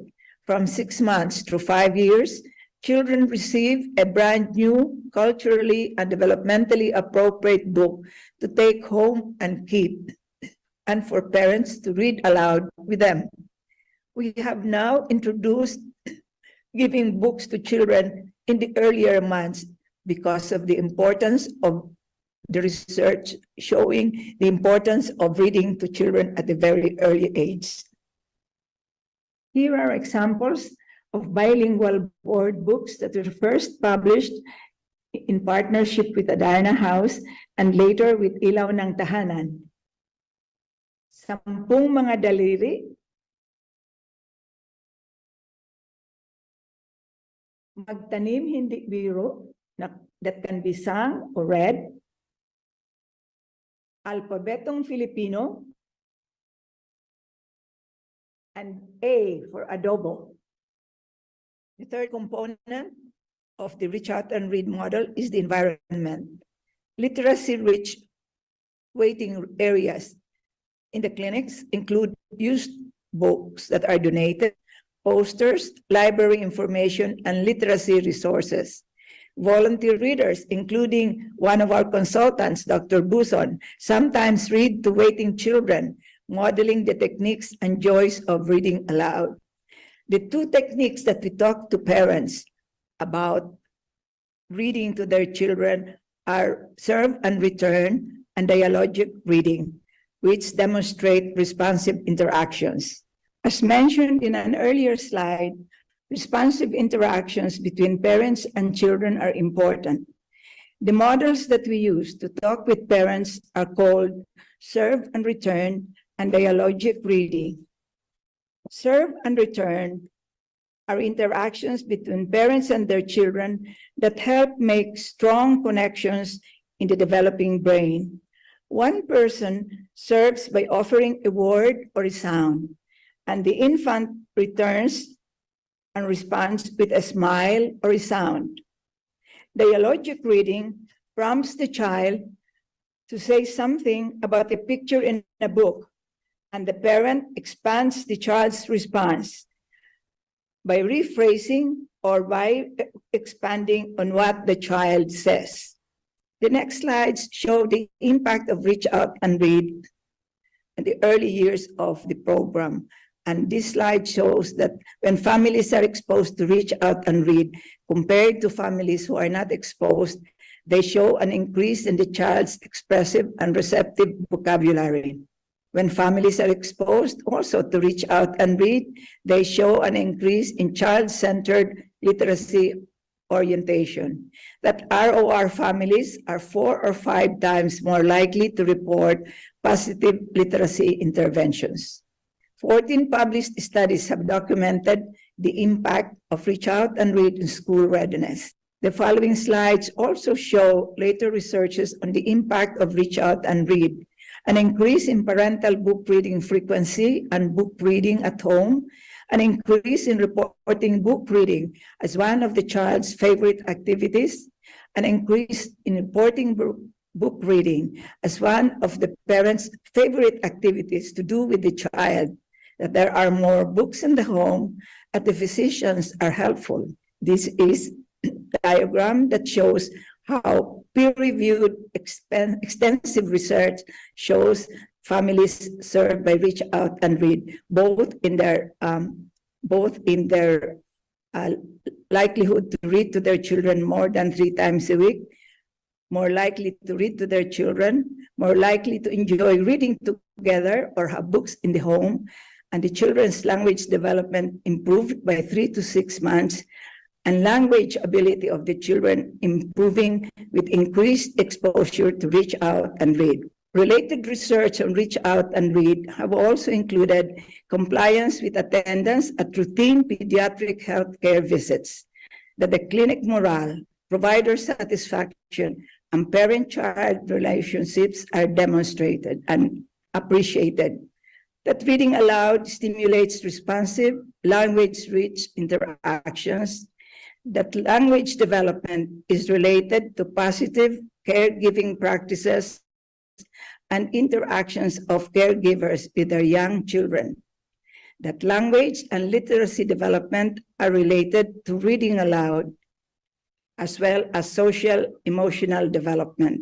Speaker 3: from 6 months to 5 years, children receive a brand new, culturally and developmentally appropriate book to take home and keep, and for parents to read aloud with them. We have now introduced giving books to children in the earlier months because of the importance of the research showing the importance of reading to children at a very early age. Here are examples of bilingual board books that were first published in partnership with Adarna House and later with Ilaw ng Tahanan. 10 mga daliri, magtanim hindi biro that can be sung or read, alpabetong Filipino, and A for adobo. The third component of the Reach Out and Read model is the environment. Literacy-rich waiting areas in the clinics include used books that are donated, posters, library information, and literacy resources. Volunteer readers, including one of our consultants, Dr. Buson, sometimes read to waiting children, modeling the techniques and joys of reading aloud. The two techniques that we talk to parents about reading to their children are serve and return and dialogic reading, which demonstrate responsive interactions. As mentioned in an earlier slide, responsive interactions between parents and children are important. The models that we use to talk with parents are called serve and return and dialogic reading. Serve and return are interactions between parents and their children that help make strong connections in the developing brain. One person serves by offering a word or a sound, and the infant returns and responds with a smile or a sound. Dialogic reading prompts the child to say something about a picture in a book, and the parent expands the child's response by rephrasing or by expanding on what the child says. The next slides show the impact of Reach Out and Read in the early years of the program. And this slide shows that when families are exposed to Reach Out and Read, compared to families who are not exposed, they show an increase in the child's expressive and receptive vocabulary. When families are exposed also to Reach Out and Read, they show an increase in child-centered literacy orientation. That ROR families are 4 or 5 times more likely to report positive literacy interventions. 14 published studies have documented the impact of Reach Out and Read in school readiness. The following slides also show later researches on the impact of Reach Out and Read, an increase in parental book reading frequency and book reading at home, an increase in reporting book reading as one of the child's favorite activities, an increase in reporting book reading as one of the parents' favorite activities to do with the child, that there are more books in the home, and the physicians are helpful. This is a diagram that shows how peer-reviewed extensive research shows families served by Reach Out and Read, both in their likelihood to read to their children more than 3 times a week, more likely to read to their children, more likely to enjoy reading together or have books in the home, and the children's language development improved by 3 to 6 months, and language ability of the children improving with increased exposure to Reach Out and Read. Related research on Reach Out and Read have also included compliance with attendance at routine pediatric healthcare visits, that the clinic morale, provider satisfaction, and parent-child relationships are demonstrated and appreciated, that reading aloud stimulates responsive, language-rich interactions, that language development is related to positive caregiving practices and interactions of caregivers with their young children, that language and literacy development are related to reading aloud, as well as social emotional development.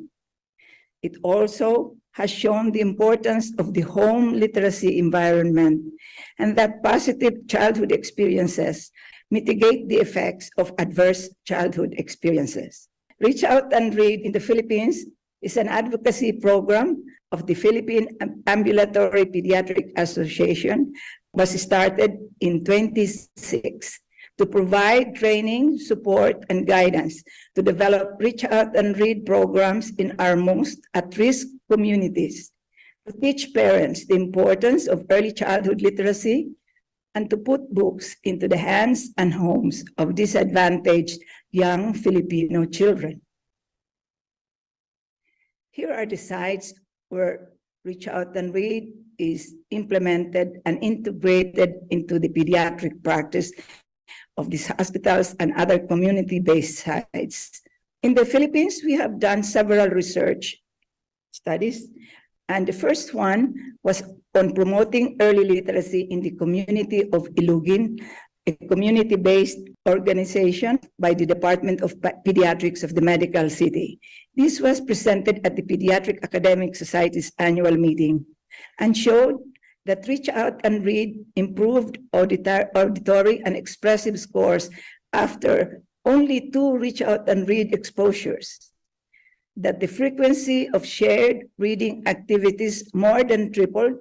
Speaker 3: It also has shown the importance of the home literacy environment, and that positive childhood experiences mitigate the effects of adverse childhood experiences. Reach Out and Read in the Philippines is an advocacy program of the Philippine Ambulatory Pediatric Association, was started in 2006 to provide training, support, and guidance to develop Reach Out and Read programs in our most at-risk communities, to teach parents the importance of early childhood literacy, and to put books into the hands and homes of disadvantaged young Filipino children. Here are the sites where Reach Out and Read is implemented and integrated into the pediatric practice of these hospitals and other community-based sites. In the Philippines, we have done several research studies, and the first one was on promoting early literacy in the community of Ilugin, a community-based organization by the Department of Pediatrics of the Medical City. This was presented at the Pediatric Academic Society's annual meeting and showed that Reach Out and Read improved auditory and expressive scores after only 2 Reach Out and Read exposures, that the frequency of shared reading activities more than tripled,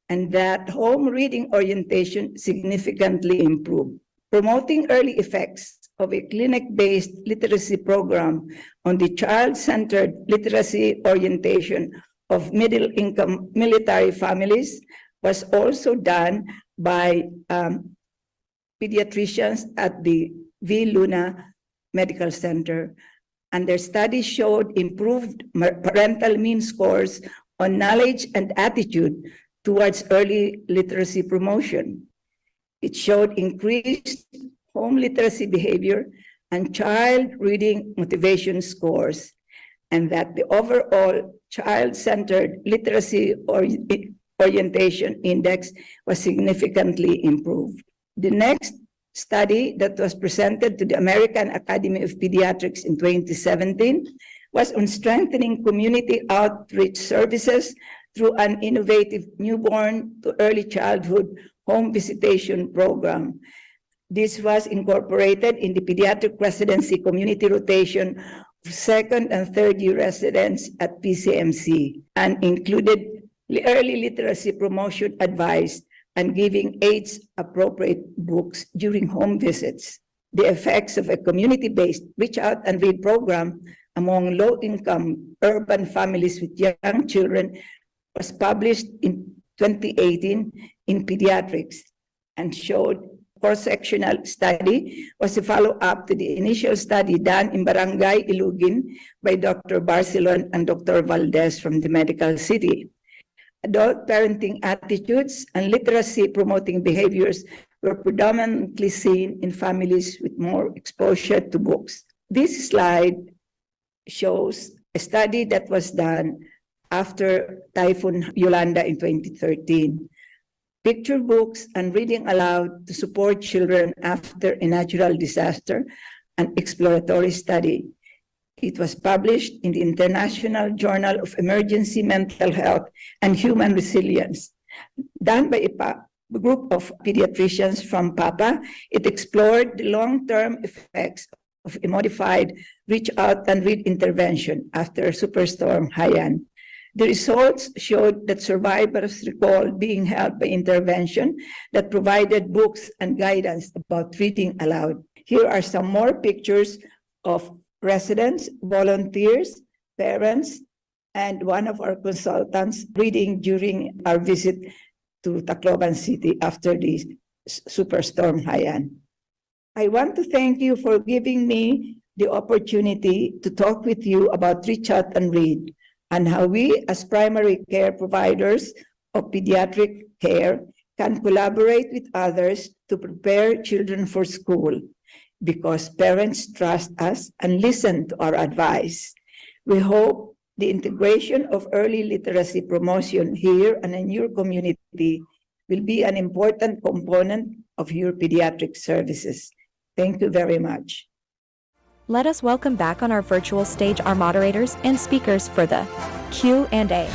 Speaker 3: and that home reading orientation significantly improved. Promoting early effects of a clinic-based literacy program on the child-centered literacy orientation of middle-income military families was also done by pediatricians at the V. Luna Medical Center, and their study showed improved parental mean scores on knowledge and attitude towards early literacy promotion. It showed increased home literacy behavior and child reading motivation scores, and that the overall child-centered literacy orientation index was significantly improved. The next study that was presented to the American Academy of Pediatrics in 2017 was on strengthening community outreach services through an innovative newborn to early childhood home visitation program. This was incorporated in the pediatric residency community rotation of 2nd and 3rd year residents at PCMC, and included early literacy promotion advice and giving age-appropriate books during home visits. The effects of a community-based Reach Out and Read program among low-income urban families with young children was published in 2018 in Pediatrics and showed cross-sectional study was a follow-up to the initial study done in Barangay Ilugin by Dr. Barcelon and Dr. Valdez from the Medical City. Adult parenting attitudes and literacy promoting behaviors were predominantly seen in families with more exposure to books. This slide shows a study that was done after Typhoon Yolanda in 2013. Picture books and reading aloud to support children after a natural disaster, an exploratory study. It was published in the International Journal of Emergency Mental Health and Human Resilience. Done by a group of pediatricians from PAPA, it explored the long-term effects of a modified reach out and read intervention after Superstorm Haiyan. The results showed that survivors recalled being helped by intervention that provided books and guidance about reading aloud. Here are some more pictures of residents, volunteers, parents, and one of our consultants reading during our visit to Tacloban City after the Superstorm Haiyan. I want to thank you for giving me the opportunity to talk with you about Reach Out and Read and how we as primary care providers of pediatric care can collaborate with others to prepare children for school because parents trust us and listen to our advice. We hope the integration of early literacy promotion here and in your community will be an important component of your pediatric services. Thank you very much.
Speaker 2: Let us welcome back on our virtual stage our moderators and speakers for the Q&A.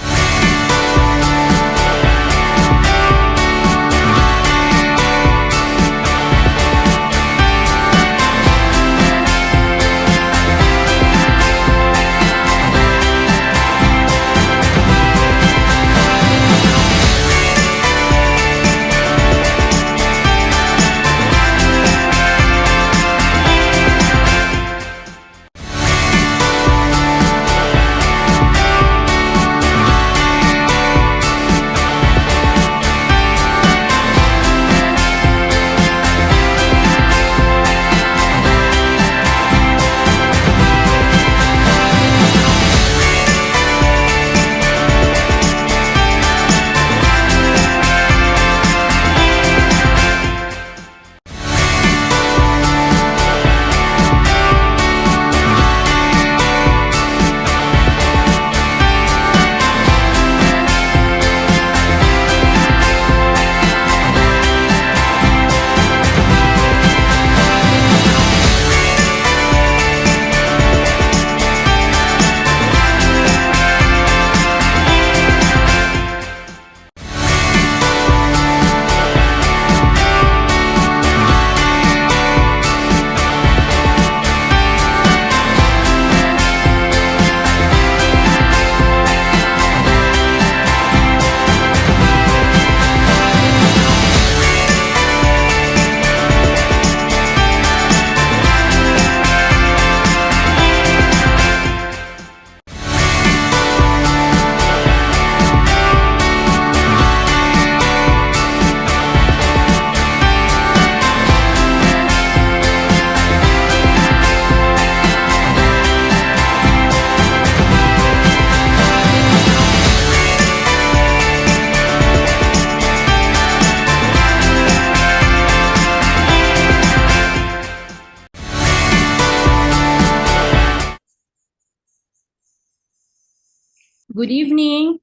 Speaker 1: Good evening.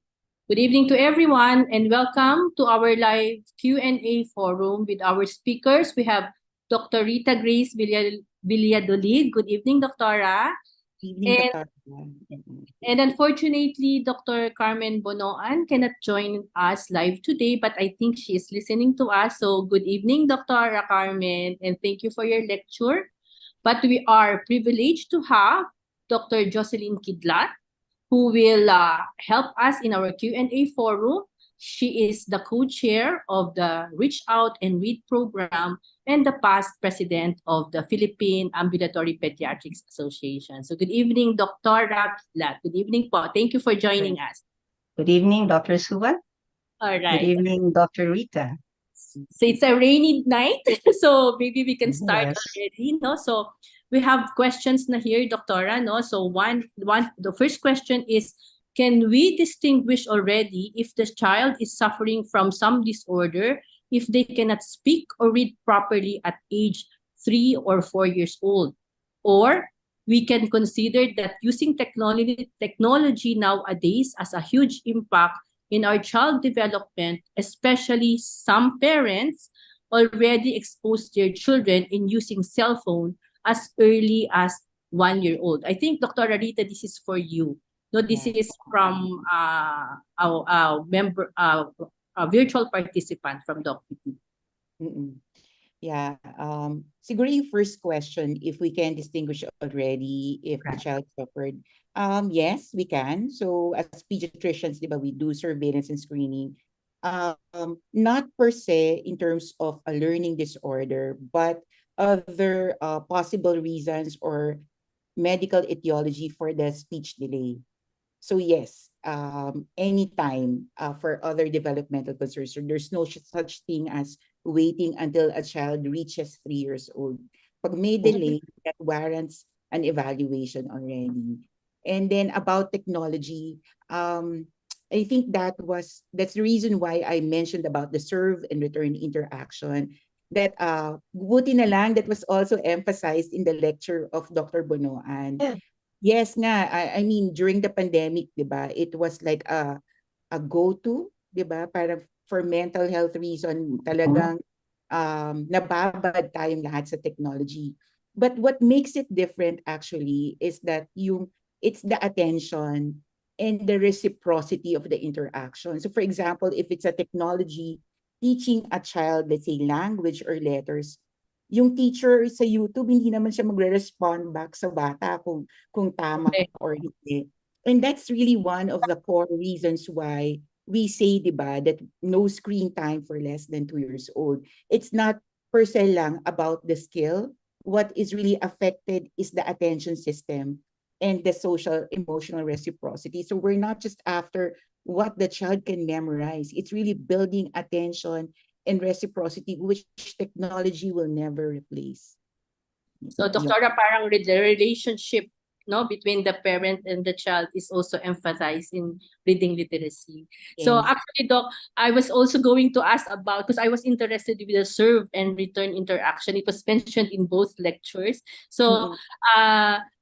Speaker 1: Good evening to everyone and welcome to our live Q&A forum with our speakers. We have Dr. Rita Grace Villadolid. Good evening, Doctora. And unfortunately, Dr. Carmen Bonoan cannot join us live today, but I think she is listening to us. So good evening, Dr. Carmen, and thank you for your lecture. But we are privileged to have Dr. Jocelyn Kidlat, who will help us in our Q&A forum. She is the co-chair of the Reach Out and Read program and the past president of the Philippine Ambulatory Pediatrics Association. So good evening, Dr. Kidlat. Good evening po. Thank you for joining us.
Speaker 4: Good evening, Dr. Suwa.
Speaker 1: All right.
Speaker 4: Good evening, Dr. Rita.
Speaker 1: So it's a rainy night, so maybe we can start already, no? So we have questions na here, Doctora, no? So the first question is, can we distinguish already if the child is suffering from some disorder if they cannot speak or read properly at age 3 or 4 years old? Or we can consider that using technology nowadays has a huge impact in our child development, especially some parents already expose their children in using cell phone as early as 1-year-old. I think, Dr. Rita, this is for you. No, this
Speaker 22: Yeah.
Speaker 1: is from our member, a virtual participant from Doc.
Speaker 22: Mm-mm. Yeah. Siguro yung first question, if we can distinguish already if the child suffered. Yes, we can. So as pediatricians, di ba, we do surveillance and screening. Not per se in terms of a learning disorder, but other possible reasons or medical etiology for the speech delay. So yes, anytime for other developmental concerns, so there's no such thing as waiting until a child reaches 3 years old. Pag may delay, that warrants an evaluation already. And then about technology, I think that's the reason why I mentioned about the serve and return interaction. That buti na lang that was also emphasized in the lecture of Dr. Bonoan. Yes nga, I mean during the pandemic, 'di ba? It was like a go-to, 'di ba? Para for mental health reason, talagang nababad tayong lahat sa technology. But what makes it different actually is that it's the attention and the reciprocity of the interaction. So for example, if it's a technology teaching a child, let's say language or letters, yung teacher sa YouTube, hindi naman siya magre-respond back sa bata kung tama or hindi. And that's really one of the core reasons why we say, di ba, that no screen time for less than 2 years old. It's not per se lang about the skill. What is really affected is the attention system and the social emotional reciprocity. So we're not just after what the child can memorize. It's really building attention and reciprocity, which technology will never replace.
Speaker 1: So, Doktora, parang the relationship, no, between the parent and the child is also emphasized in reading literacy. So
Speaker 22: Yes.
Speaker 1: actually, Doc, I was also going to ask about, because I was interested with the serve and return interaction. It was mentioned in both lectures. So,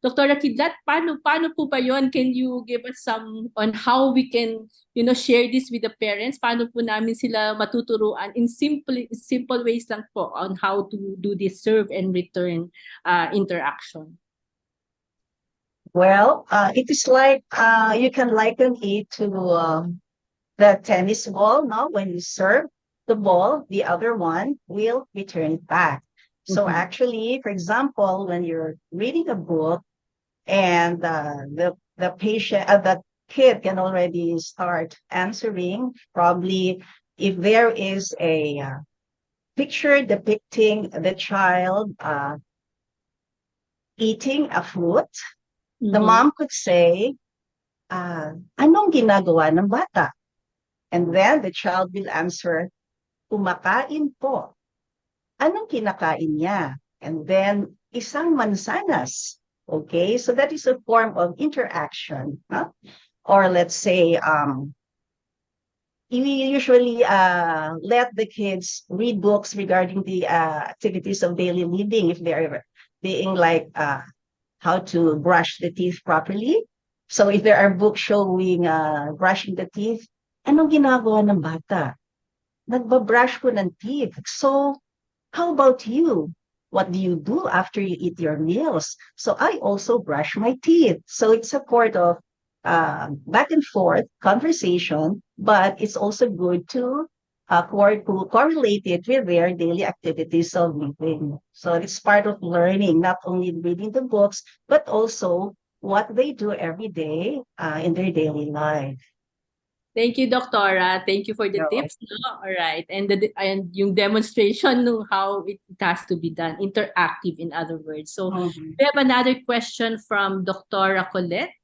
Speaker 1: Dr. Kidlat, paano po ba yun? Can you give us some on how we can, share this with the parents? Paano po namin sila matuturuan in simple ways lang po on how to do this serve and return interaction?
Speaker 5: Well, it is like you can liken it to the tennis ball. No, when you serve the ball, the other one will return it back. So actually, for example, when you're reading a book and the patient, the kid can already start answering. Probably, if there is a picture depicting the child eating a fruit, the mom could say, anong ginagawa ng bata? And then the child will answer, kumakain po. Anong kinakain niya? And then, isang mansanas. Okay, so that is a form of interaction. Huh? Or let's say, we usually let the kids read books regarding the activities of daily living if they're being like how to brush the teeth properly. So if there are books showing brushing the teeth, anong ginagawa ng bata? Nagbabrush po ng teeth. So how about you? What do you do after you eat your meals? So I also brush my teeth. So it's a sort of back and forth conversation, but it's also good to correlate it with their daily activities of living. So it's part of learning, not only reading the books, but also what they do every day in their daily life.
Speaker 1: Thank you, Doctora. Thank you for the tips. No? All right. And yung demonstration no, how it has to be done, interactive in other words. So we have another question from Doctora Colette.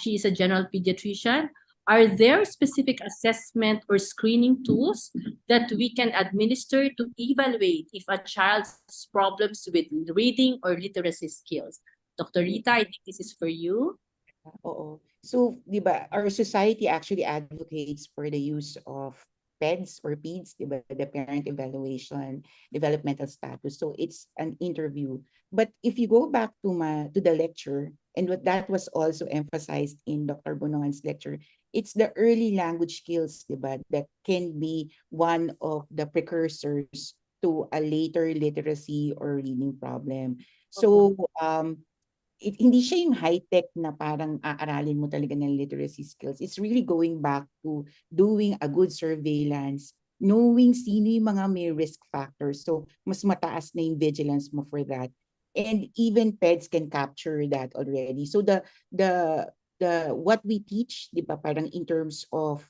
Speaker 1: She's a general pediatrician. Are there specific assessment or screening tools that we can administer to evaluate if a child has problems with reading or literacy skills? Dr. Rita, I think this is for you.
Speaker 22: Oo. So, di ba, our society actually advocates for the use of PEDS or PEDS, di ba, the parent evaluation, developmental status. So it's an interview. But if you go back to the lecture, and what that was also emphasized in Dr. Bonoan's lecture, it's the early language skills, di ba, that can be one of the precursors to a later literacy or reading problem. So, hindi siya yung high-tech na parang aaralin mo talaga ng literacy skills. It's really going back to doing a good surveillance, knowing sino yung mga may risk factors. So, mas mataas na yung vigilance mo for that. And even pets can capture that already. So, what we teach, di ba, parang in terms of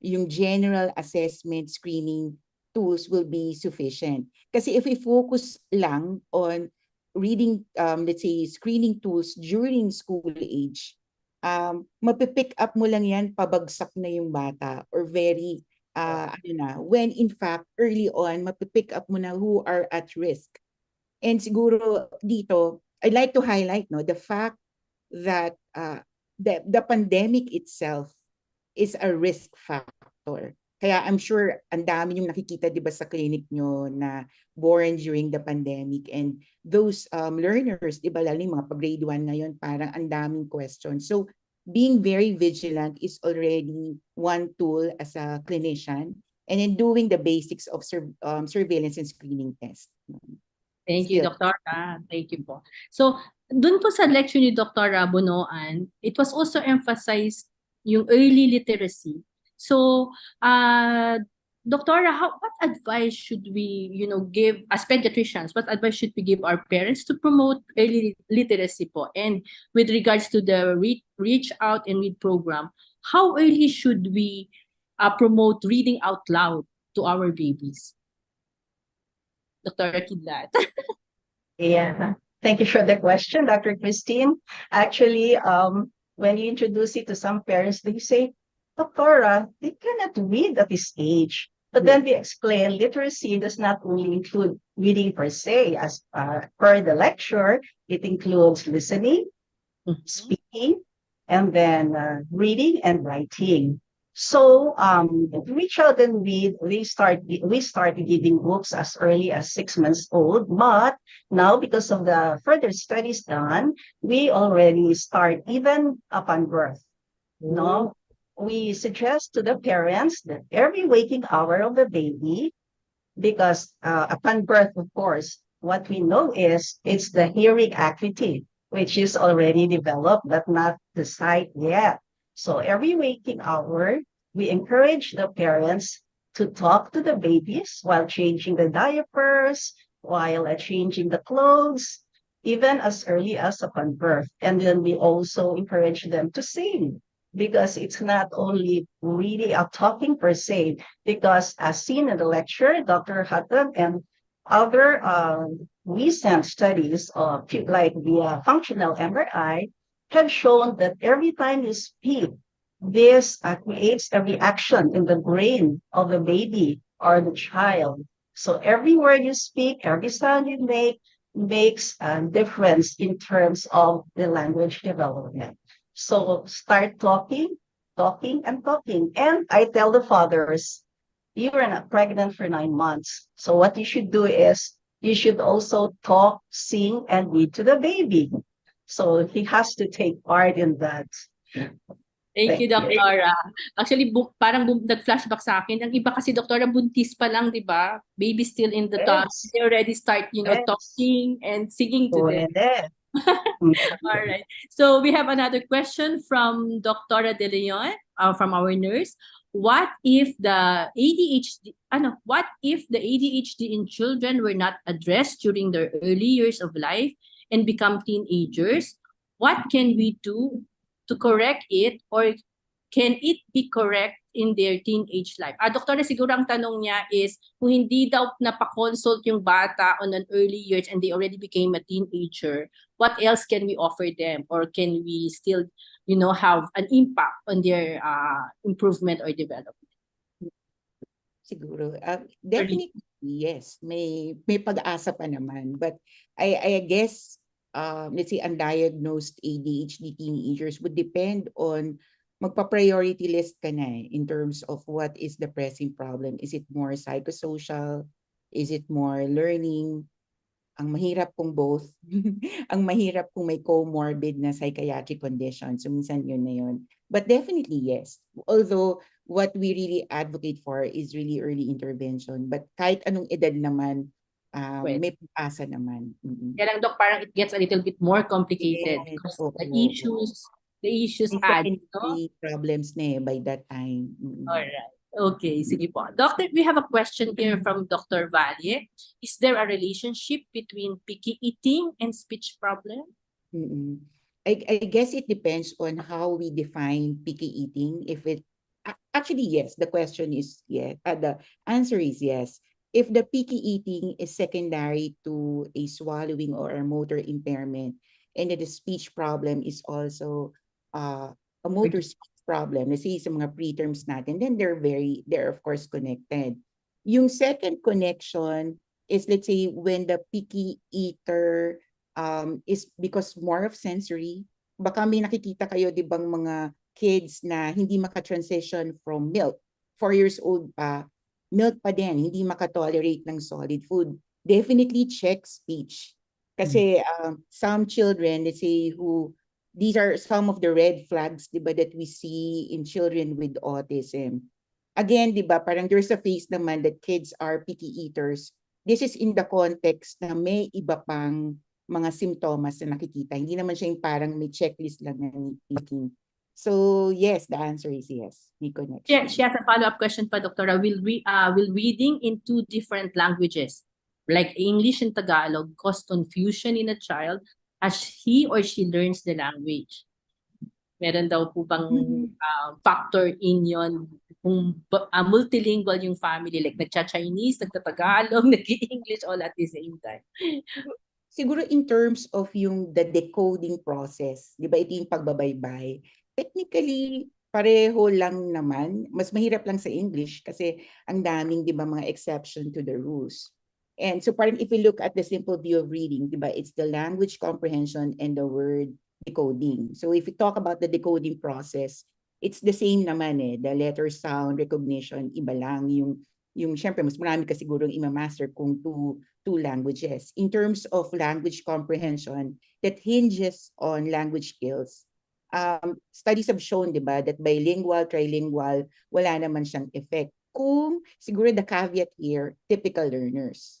Speaker 22: yung general assessment screening tools will be sufficient. Kasi if we focus lang on reading, let's say, screening tools during school age, mapipick up mo lang yan, pabagsak na yung bata or very, when in fact, early on, mapipick up mo na who are at risk. And siguro dito, I'd like to highlight the fact that the pandemic itself is a risk factor. Kaya I'm sure ang dami yung nakikita, di ba, sa clinic nyo na born during the pandemic, and those learners, di ba, lalo yung mga pag-grade 1 ngayon, parang ang daming questions. So being very vigilant is already one tool as a clinician, and then doing the basics of surveillance and screening test.
Speaker 1: Thank you, Dr. Thank you po. So, dun po sa lecture ni Dr. Bunoan, it was also emphasized yung early literacy. So, Doctora, what advice should we, give as pediatricians? What advice should we give our parents to promote early literacy po? And with regards to the Reach Out and Read program, how early should we promote reading out loud to our babies? Dr. Kidlat.
Speaker 5: Yeah, thank you for the question, Dr. Christine. Actually, when you introduce it to some parents, they say, Doctora, they cannot read at this age. But then we explain literacy does not only include reading per se, as per the lecture, it includes listening, speaking, and then reading and writing. So Reach Out and Read, we started reading books as early as 6 months old, but now because of the further studies done, we already start even upon birth. No, we suggest to the parents that every waking hour of the baby, because upon birth, of course, what we know is it's the hearing acuity, which is already developed, but not the sight yet. So every waking hour, we encourage the parents to talk to the babies while changing the diapers, while changing the clothes, even as early as upon birth. And then we also encourage them to sing, because it's not only really a talking per se, because as seen in the lecture, Dr. Hutton and other recent studies of like the functional MRI have shown that every time you speak, this creates a reaction in the brain of the baby or the child. So every word you speak, every sound you make makes a difference in terms of the language development. So start talking, and talking. And I tell the fathers, you are not pregnant for 9 months. So what you should do is you should also talk, sing, and read to the baby. So he has to take part in that.
Speaker 1: Thank you, Doktora. Actually, parang nag-flashback sa akin. Ang iba kasi, Doktora, buntis pa lang, di ba? Baby still in the tummy. They already start, talking and singing to them. All right. So we have another question from Dr. De Leon, from our nurse. What if the ADHD in children were not addressed during their early years of life and become teenagers? What can we do to correct it, or can it be correct in their teenage life? Doktora, siguro ang tanong niya is, kung hindi daw napakonsult yung bata on an early years and they already became a teenager, what else can we offer them? Or can we still, have an impact on their improvement or development?
Speaker 22: Siguro, definitely, yes. May pag-asa pa naman. But I guess, let's say, undiagnosed ADHD teenagers would depend on magpa-priority list ka na in terms of what is the pressing problem. Is it more psychosocial? Is it more learning? Ang mahirap kung both. Ang mahirap kung may comorbid na psychiatric condition. So minsan yun na yun. But definitely yes. Although what we really advocate for is really early intervention. But kahit anong edad naman,
Speaker 1: Pwede.
Speaker 22: may pag-asa naman.
Speaker 1: Kaya lang, Doc, parang it gets a little bit more complicated
Speaker 22: Yes,
Speaker 1: because
Speaker 22: oo.
Speaker 1: the issues
Speaker 22: May
Speaker 1: add, no?
Speaker 22: secondary problems na by that time.
Speaker 1: Alright. Okay, sige po. Doctor, we have a question here from Dr. Valle. Is there a relationship between picky eating and speech problem?
Speaker 22: Mm-mm. I guess it depends on how we define picky eating. If it actually yes, the question is yes. The answer is yes. If the picky eating is secondary to a swallowing or a motor impairment, and the speech problem is also a motor speech problem, let's say sa mga preterms natin, then they're of course connected. Yung second connection is, let's say, when the picky eater is because more of sensory. Baka may nakikita kayo, di bang mga kids na hindi maka-transition from milk. 4 years old pa, milk pa din, hindi maka-tolerate ng solid food. Definitely check speech. Kasi some children, let's say, these are some of the red flags, di ba, that we see in children with autism. Again, di ba, parang there's a phase naman that kids are picky eaters. This is in the context na may iba pang mga simptomas na nakikita. Hindi naman siya yung parang may checklist lang na nitpicking. So, yes, the answer is yes. May connection.
Speaker 1: She has a follow-up question pa, Doctora. Will reading in 2 different languages, like English and Tagalog, cause confusion in a child as he or she learns the language? Meron daw po bang factor in yon kung multilingual yung family, like nagcha-Chinese, nagta-Tagalog, nag-English all at the same time?
Speaker 22: Siguro in terms of the decoding process, di ba ito yung pagbabaybay, technically, pareho lang naman. Mas mahirap lang sa English kasi ang daming, di ba, mga exception to the rules. And so parang if we look at the simple view of reading, di ba, it's the language comprehension and the word decoding. So if we talk about the decoding process, it's the same naman eh. The letter sound recognition, iba lang yung syempre mas marami ka sigurong ima-master kung two languages. In terms of language comprehension that hinges on language skills, studies have shown, di ba, that bilingual, trilingual, wala naman siyang effect. Kung siguro the caveat here, typical learners.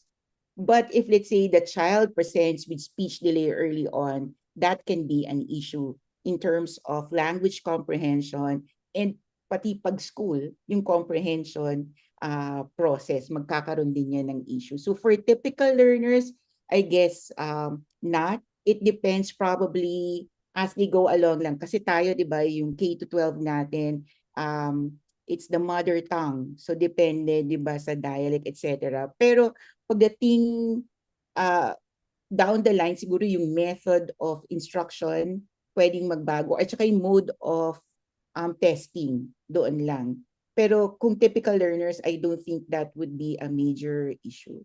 Speaker 22: But if let's say the child presents with speech delay early on, that can be an issue in terms of language comprehension and pati pag-school, yung comprehension process, magkakaroon din yan ng issue. So for typical learners, I guess not. It depends probably as they go along lang. Kasi tayo, di ba, yung K-12 natin, it's the mother tongue. So depende, di ba, sa dialect, etc. Pero pagdating down the line, siguro yung method of instruction pwedeng magbago at saka yung mode of testing doon lang. Pero kung typical learners, I don't think that would be a major issue.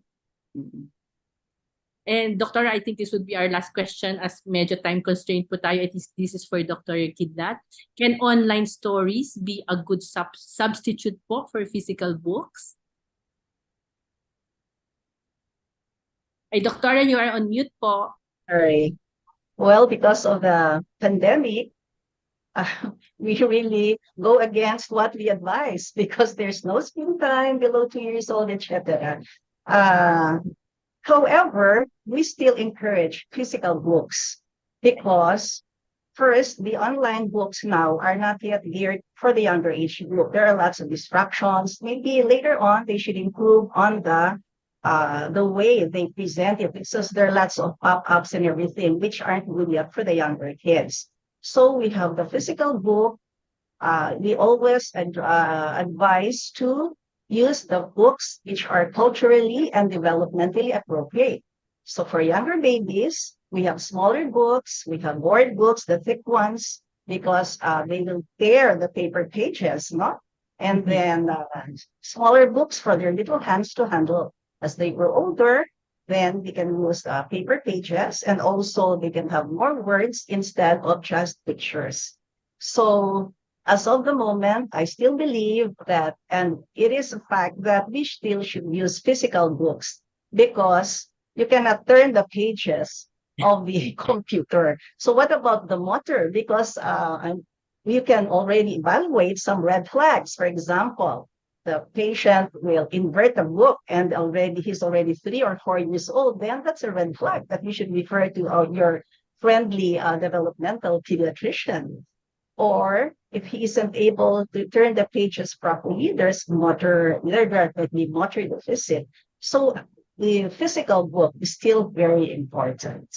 Speaker 1: And Doctor, I think this would be our last question as medyo time constraint po tayo. This is for Dr. Kidlat. Can online stories be a good substitute po for physical books? Ay, Doctor, you are on mute po.
Speaker 5: Sorry. Well, because of the pandemic, we really go against what we advise because there's no screen time below 2 years old, etc. However, we still encourage physical books because first, the online books now are not yet geared for the younger age group. There are lots of distractions. Maybe later on, they should improve on the way they present it because there are lots of pop-ups and everything which aren't really up for the younger kids. So we have the physical book. We always advise to use the books which are culturally and developmentally appropriate. So for younger babies, we have smaller books, we have board books, the thick ones, because they will tear the paper pages, no? And then smaller books for their little hands to handle. As they grow older, then they can use paper pages, and also they can have more words instead of just pictures. So as of the moment, I still believe that, and it is a fact that we still should use physical books because you cannot turn the pages of the computer. So what about the motor? Because you can already evaluate some red flags. For example, the patient will invert a book and he's already 3 or 4 years old, then that's a red flag that you should refer to your friendly developmental pediatrician. Or if he isn't able to turn the pages properly, there could be motor deficit. So the physical book is still very important.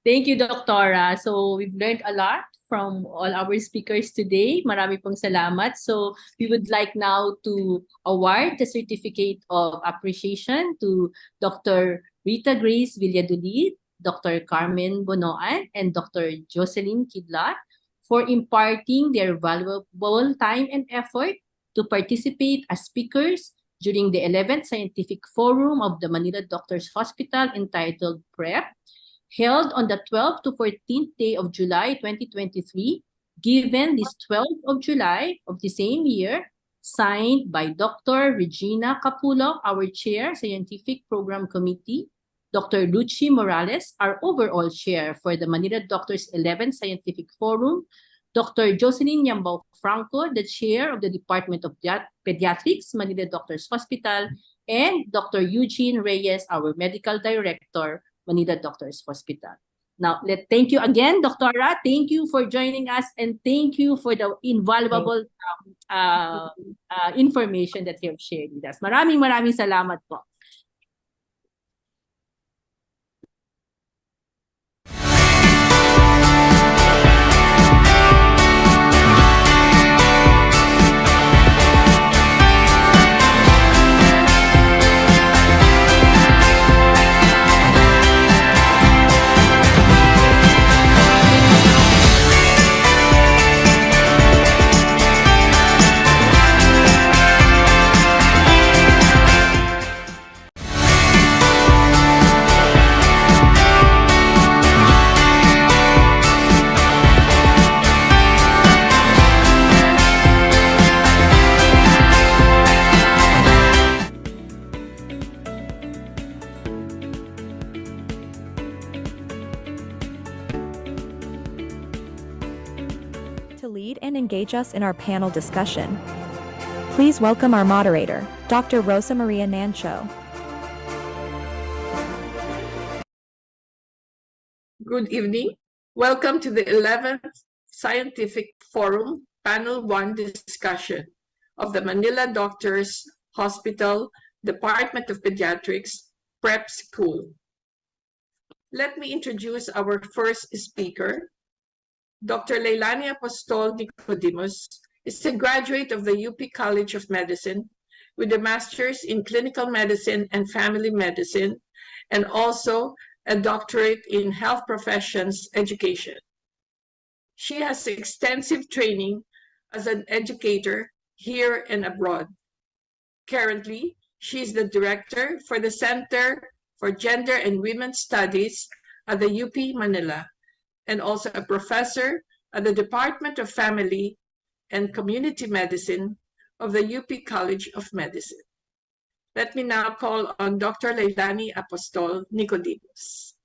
Speaker 1: Thank you, Doctora. So we've learned a lot from all our speakers today. Marami pong salamat. So we would like now to award the certificate of appreciation to Dr. Rita Grace Villadolid, Dr. Carmen Bonoan, and Dr. Jocelyn Kidlat for imparting their valuable time and effort to participate as speakers during the 11th Scientific Forum of the Manila Doctors Hospital entitled PrEP, held on the 12th to 14th day of July 2023, given this 12th of July of the same year, signed by Dr. Regina Capullo, our Chair, Scientific Program Committee, Dr. Lucy Morales, our overall Chair for the Manila Doctors 11th Scientific Forum, Dr. Jocelyn Yambao Franco, the Chair of the Department of Pediatrics, Manila Doctors Hospital, and Dr. Eugene Reyes, our Medical Director, Manila Doctors Hospital. Now, thank you again, Doctora. Thank you for joining us, and thank you for the invaluable information that you have shared with us. Maraming salamat po.
Speaker 2: To lead and engage us in our panel discussion, please welcome our moderator, Dr. Rosa Maria Nancho.
Speaker 6: Good evening. Welcome to the 11th Scientific Forum Panel 1 discussion of the Manila Doctors Hospital Department of Pediatrics Prep School. Let me introduce our first speaker. Dr. Leilani Apostol Nicodemus is a graduate of the UP College of Medicine with a master's in clinical medicine and family medicine, and also a doctorate in health professions education. She has extensive training as an educator here and abroad. Currently, she is the director for the Center for Gender and Women's Studies at the UP Manila, and also a professor at the Department of Family and Community Medicine of the UP College of Medicine. Let me now call on Dr. Leilani Apostol Nicodemus.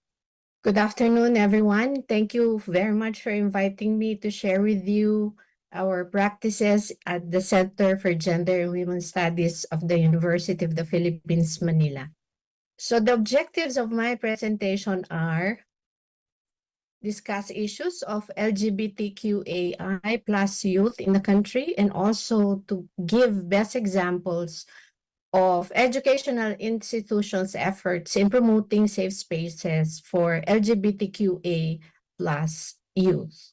Speaker 7: Good afternoon, everyone. Thank you very much for inviting me to share with you our practices at the Center for Gender and Women's Studies of the University of the Philippines, Manila. So the objectives of my presentation are discuss issues of LGBTQAI plus youth in the country, and also to give best examples of educational institutions' efforts in promoting safe spaces for LGBTQA plus youth.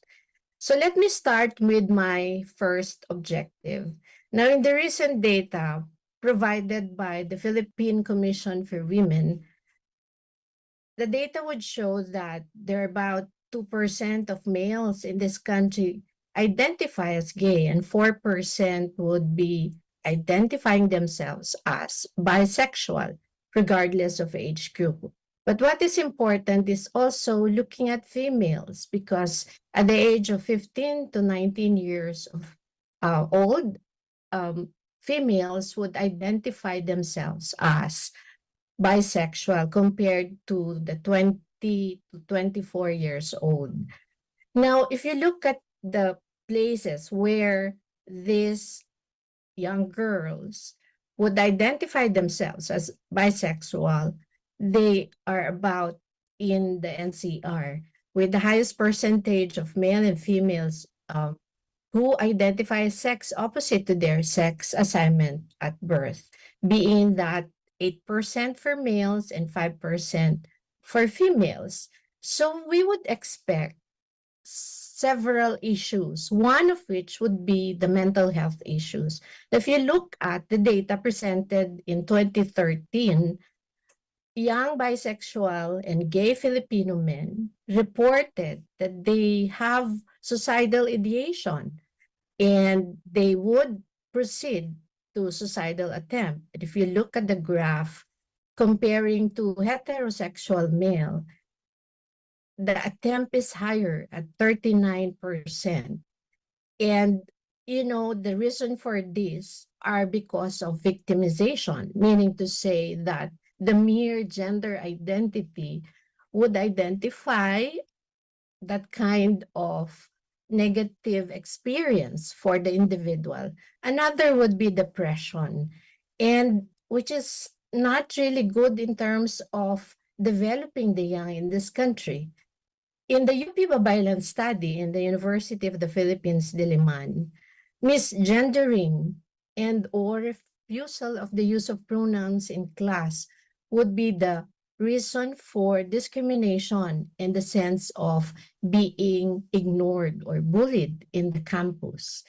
Speaker 7: So let me start with my first objective. Now, in the recent data provided by the Philippine Commission for Women, the data would show that there are about 2% of males in this country identify as gay, and 4% would be identifying themselves as bisexual, regardless of age group. But what is important is also looking at females, because at the age of 15 to 19 years old, females would identify themselves as bisexual compared to the 20 to 24 years old. Now, if you look at the places where this young girls would identify themselves as bisexual, they are about in the NCR with the highest percentage of male and females who identify sex opposite to their sex assignment at birth, being that 8% for males and 5% for females. So we would expect several issues, one of which would be the mental health issues. If you look at the data presented in 2013, young bisexual and gay Filipino men reported that they have suicidal ideation and they would proceed to suicidal attempt. And if you look at the graph comparing to heterosexual male, the attempt is higher at 39%. And, the reason for this are because of victimization, meaning to say that the mere gender identity would identify that kind of negative experience for the individual. Another would be depression, and which is not really good in terms of developing the young in this country. In the UP Babaylan study in the University of the Philippines, Diliman, misgendering and or refusal of the use of pronouns in class would be the reason for discrimination in the sense of being ignored or bullied in the campus.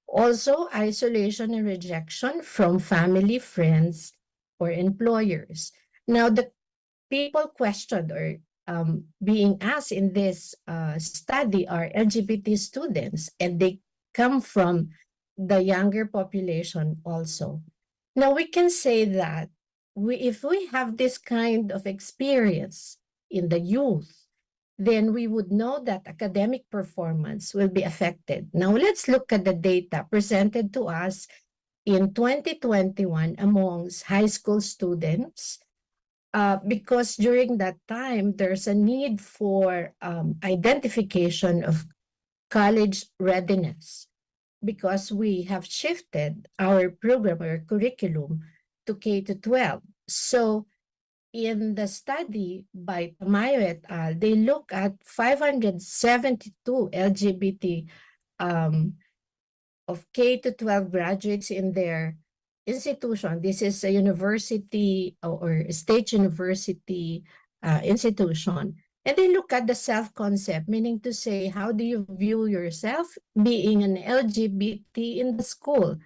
Speaker 7: Also, isolation and rejection from family, friends, or employers. Now, the people questioned or being asked in this study are LGBT students, and they come from the younger population also. Now, we can say that if we have this kind of experience in the youth, then we would know that academic performance will be affected. Now, let's look at the data presented to us in 2021 amongst high school students, because during that time, there's a need for identification of college readiness because we have shifted our program or curriculum to K to 12. So in the study by Tamayo et al., they look at 572 LGBT of K to 12 graduates in their institution. This is a university or state university institution. And they look at the self-concept, meaning to say, how do you view yourself being an LGBT in the school?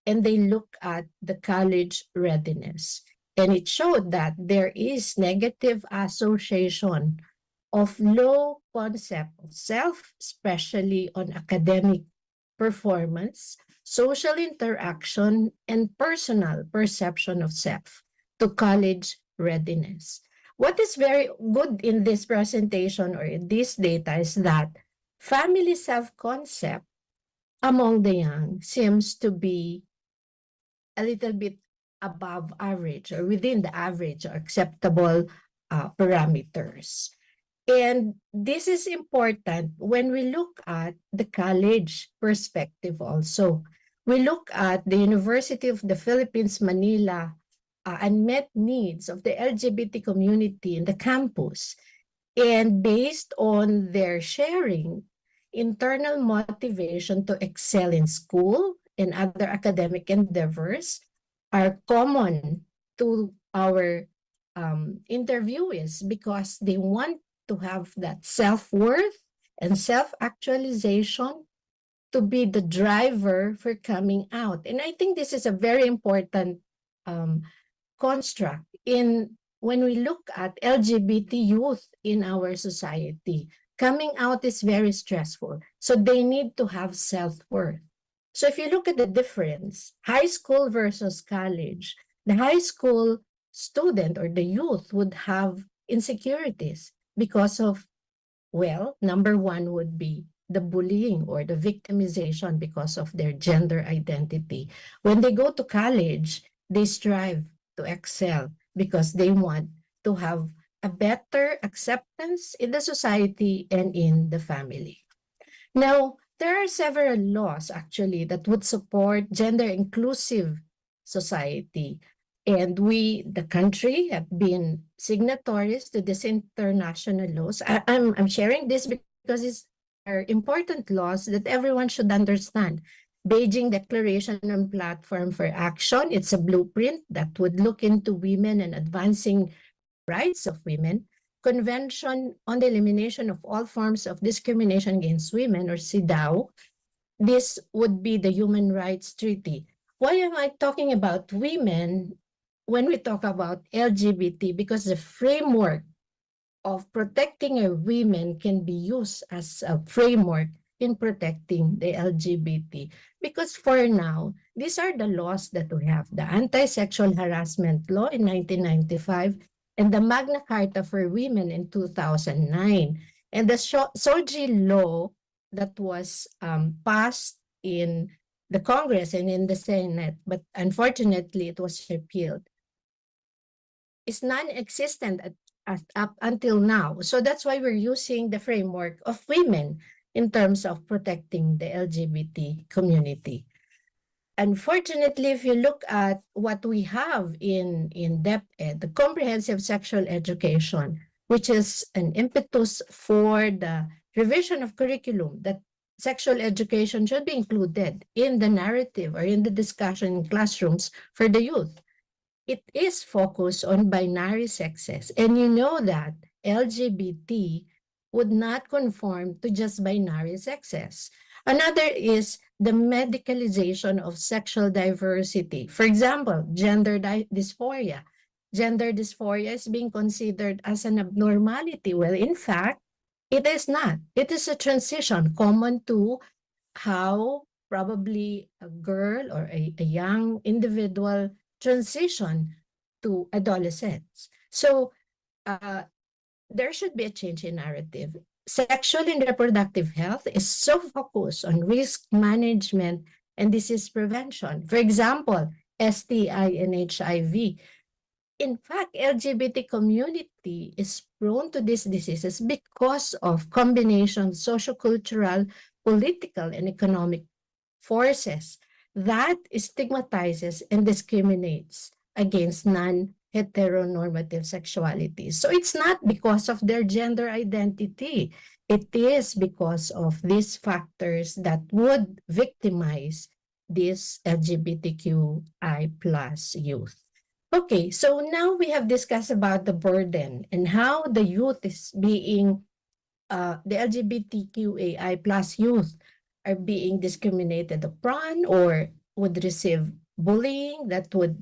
Speaker 7: And they look at the college readiness. And it showed that there is negative association of low concept of self, especially on academic performance, social interaction, and personal perception of self to college readiness. What is very good in this presentation or in this data is that family self-concept among the young seems to be a little bit above average or within the average or acceptable parameters. And this is important when we look at the college perspective also. We look at the University of the Philippines, Manila, unmet needs of the LGBT community in the campus. And based on their sharing, internal motivation to excel in school and other academic endeavors are common to our interviewees because they want to have that self-worth and self-actualization to be the driver for coming out. And I think this is a very important construct when we look at LGBT youth in our society. Coming out is very stressful. So they need to have self-worth. So if you look at the difference, high school versus college, the high school student or the youth would have insecurities because of, well, number one would be the bullying or the victimization because of their gender identity. When they go to college, they strive to excel because they want to have a better acceptance in the society and in the family. Now, there are several laws actually that would support gender inclusive society. And we, the country, have been signatories to these international laws. I'm sharing this because it's are important laws that everyone should understand. Beijing Declaration on Platform for Action, it's a blueprint that would look into women and advancing rights of women. Convention on the Elimination of All Forms of Discrimination Against Women, or CEDAW. This would be the Human Rights Treaty. Why am I talking about women when we talk about LGBT? Because the framework of protecting our women can be used as a framework in protecting the LGBT. Because for now, these are the laws that we have. The Anti-Sexual Harassment Law in 1995 and the Magna Carta for Women in 2009. And the SOGI law that was passed in the Congress and in the Senate, but unfortunately it was repealed, is non-existent up until now. So that's why we're using the framework of women in terms of protecting the LGBT community. Unfortunately, if you look at what we have in DepEd, the comprehensive sexual education, which is an impetus for the revision of curriculum, that sexual education should be included in the narrative or in the discussion in classrooms for the youth. It is focused on binary sexes. And you know that LGBT would not conform to just binary sexes. Another is the medicalization of sexual diversity. For example, gender dysphoria. Gender dysphoria is being considered as an abnormality. Well, in fact, it is not. It is a transition common to how probably a girl or a young individual transition to adolescence. So there should be a change in narrative. Sexual and reproductive health is so focused on risk management and disease prevention. For example, STI and HIV. In fact, LGBT community is prone to these diseases because of combination of sociocultural, political, and economic forces that stigmatizes and discriminates against non-heteronormative sexuality. So it's not because of their gender identity. It is because of these factors that would victimize this LGBTQI plus youth. Okay, so now we have discussed about the burden and how the youth is being, the LGBTQAI plus youth are being discriminated upon or would receive bullying that would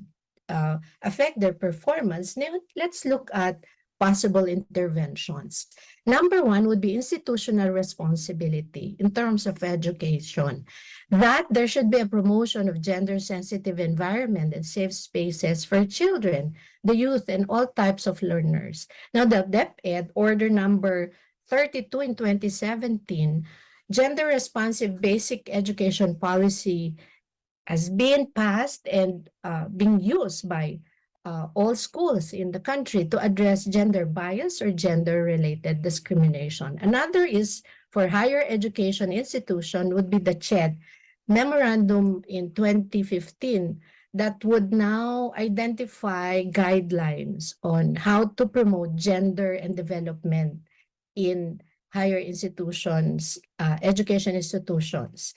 Speaker 7: affect their performance. Now, let's look at possible interventions. Number one would be institutional responsibility in terms of education, that there should be a promotion of gender-sensitive environment and safe spaces for children, the youth, and all types of learners. Now, the DepEd Order number 32 in 2017, gender-responsive basic education policy has been passed and being used by all schools in the country to address gender bias or gender-related discrimination. Another is for higher education institution would be the CHED memorandum in 2015 that would now identify guidelines on how to promote gender and development in higher institutions, education institutions.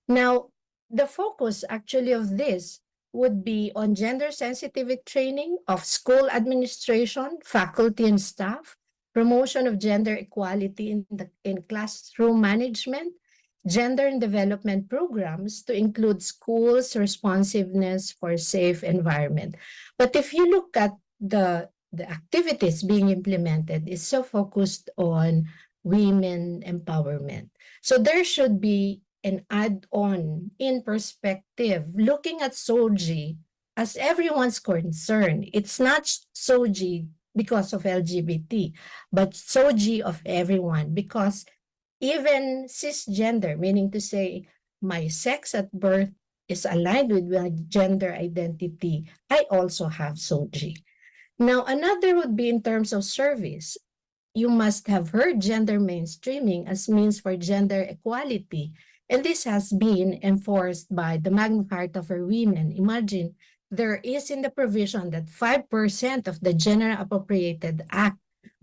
Speaker 7: Now, the focus actually of this would be on gender sensitivity training of school administration, faculty and staff, promotion of gender equality in classroom management, gender and development programs to include schools' responsiveness for safe environment. But if you look at the activities being implemented, it's so focused on women empowerment. So there should be an add-on in perspective, looking at SOGI as everyone's concern. It's not SOGI because of LGBT, but SOGI of everyone, because even cisgender, meaning to say my sex at birth is aligned with my gender identity, I also have SOGI. Now, another would be in terms of service. You must have heard gender mainstreaming as means for gender equality. And this has been enforced by the Magna Carta for Women. Imagine, there is in the provision that 5% of the General Appropriated Act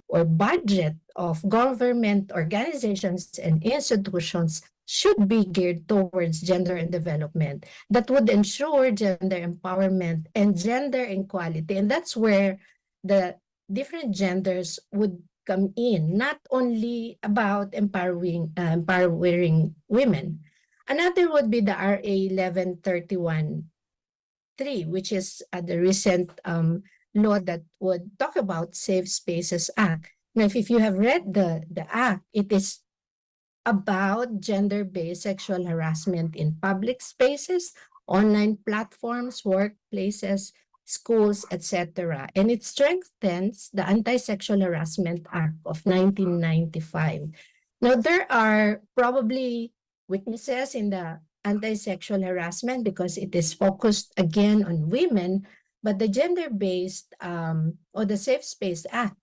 Speaker 7: or budget of government organizations and institutions should be geared towards gender and development that would ensure gender empowerment and gender equality. And that's where the different genders would come in, not only about empowering women. Another would be the RA 1131-3, which is the recent law that would talk about Safe Spaces Act. Now, if you have read the act, it is about gender-based sexual harassment in public spaces, online platforms, workplaces, schools, etc. And it strengthens the Anti-Sexual Harassment Act of 1995. Now, there are probably weaknesses in the anti-sexual harassment because it is focused again on women, but the gender-based or the Safe Space Act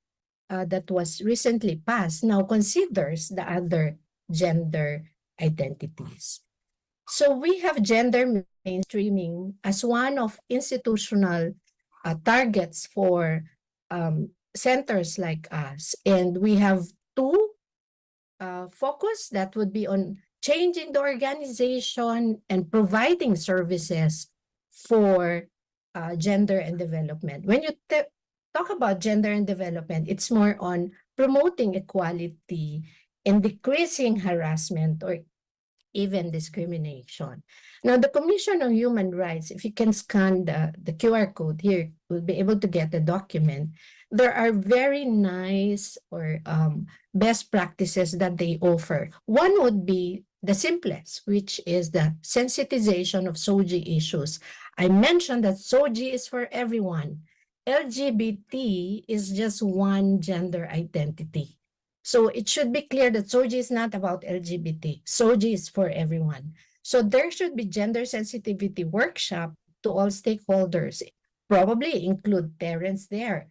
Speaker 7: that was recently passed now considers the other gender identities. So we have gender mainstreaming as one of institutional targets for centers like us. And we have two focus that would be on changing the organization and providing services for gender and development. When you talk about gender and development, it's more on promoting equality and decreasing harassment or even discrimination. Now, the Commission on Human Rights, if you can scan the QR code here, we'll be able to get the document. There are very nice or best practices that they offer. One would be the simplest, which is the sensitization of SOGI issues. I mentioned that SOGI is for everyone. LGBT is just one gender identity. So it should be clear that SOGI is not about LGBT. SOGI is for everyone. So there should be gender sensitivity workshop to all stakeholders, probably include parents there.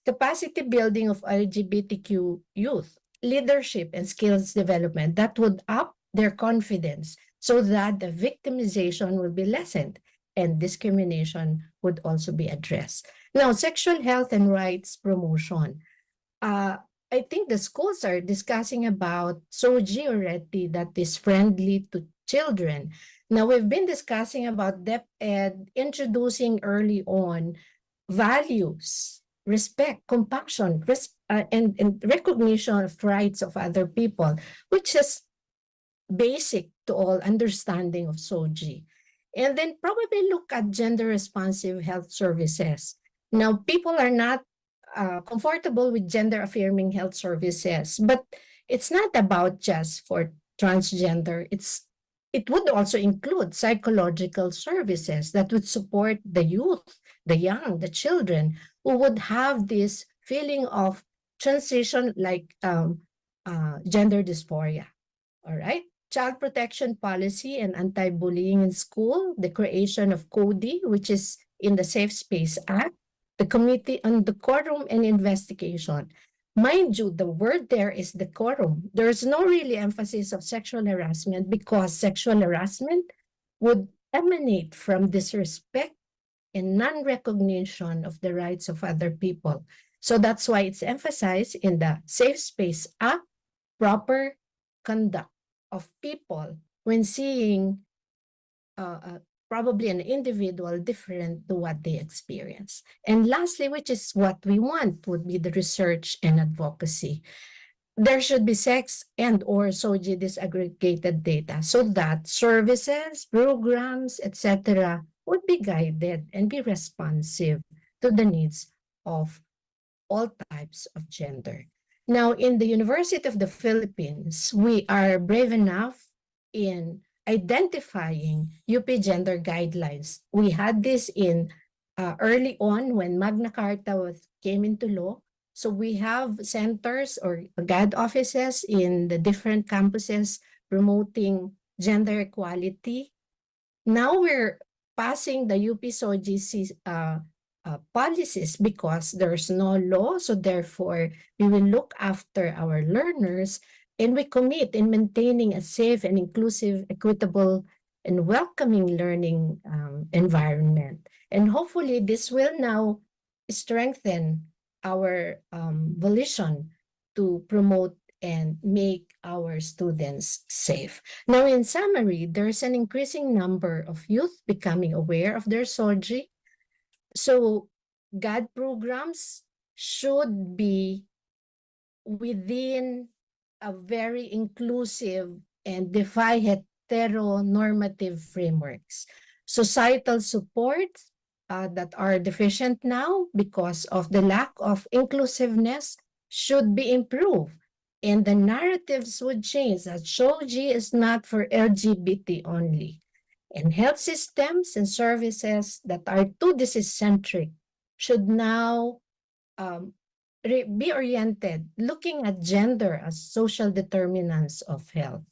Speaker 7: Capacity building of LGBTQ youth, leadership and skills development that would up their confidence so that the victimization will be lessened and discrimination would also be addressed. Now, sexual health and rights promotion. I think the schools are discussing about SOGI already that is friendly to children. Now, we've been discussing about DepEd introducing early on values, respect, compassion, and recognition of rights of other people, which is basic to all understanding of SOGI. And then probably look at gender responsive health services. Now, people are not comfortable with gender affirming health services, but it's not about just for transgender. It would also include psychological services that would support the youth, the young, the children who would have this feeling of transition like gender dysphoria. All right. Child protection policy and anti-bullying in school, the creation of CODI, which is in the Safe Space Act, the Committee on Decorum and Investigation. Mind you, the word there is decorum. There's no really emphasis of sexual harassment because sexual harassment would emanate from disrespect and non-recognition of the rights of other people. So that's why it's emphasized in the Safe Space Act, proper conduct of people when seeing probably an individual different to what they experience. And lastly, which is what we want, would be the research and advocacy. There should be sex and or SOGI disaggregated data so that services, programs, etc. would be guided and be responsive to the needs of all types of gender. Now, in the University of the Philippines, we are brave enough in identifying UP gender guidelines. We had this in early on when Magna Carta came into law. So we have centers or GAD offices in the different campuses promoting gender equality. Now we're passing the UP SOGI policies because there's no law. So therefore, we will look after our learners And we commit in maintaining a safe and inclusive, equitable, and welcoming learning environment. And hopefully this will now strengthen our volition to promote and make our students safe. Now, in summary, there's an increasing number of youth becoming aware of their SOGI. So GAD programs should be within a very inclusive and defy heteronormative frameworks. Societal supports that are deficient now because of the lack of inclusiveness should be improved. And the narratives would change that SOGI is not for LGBT only. And health systems and services that are too disease-centric should now be oriented, looking at gender as social determinants of health,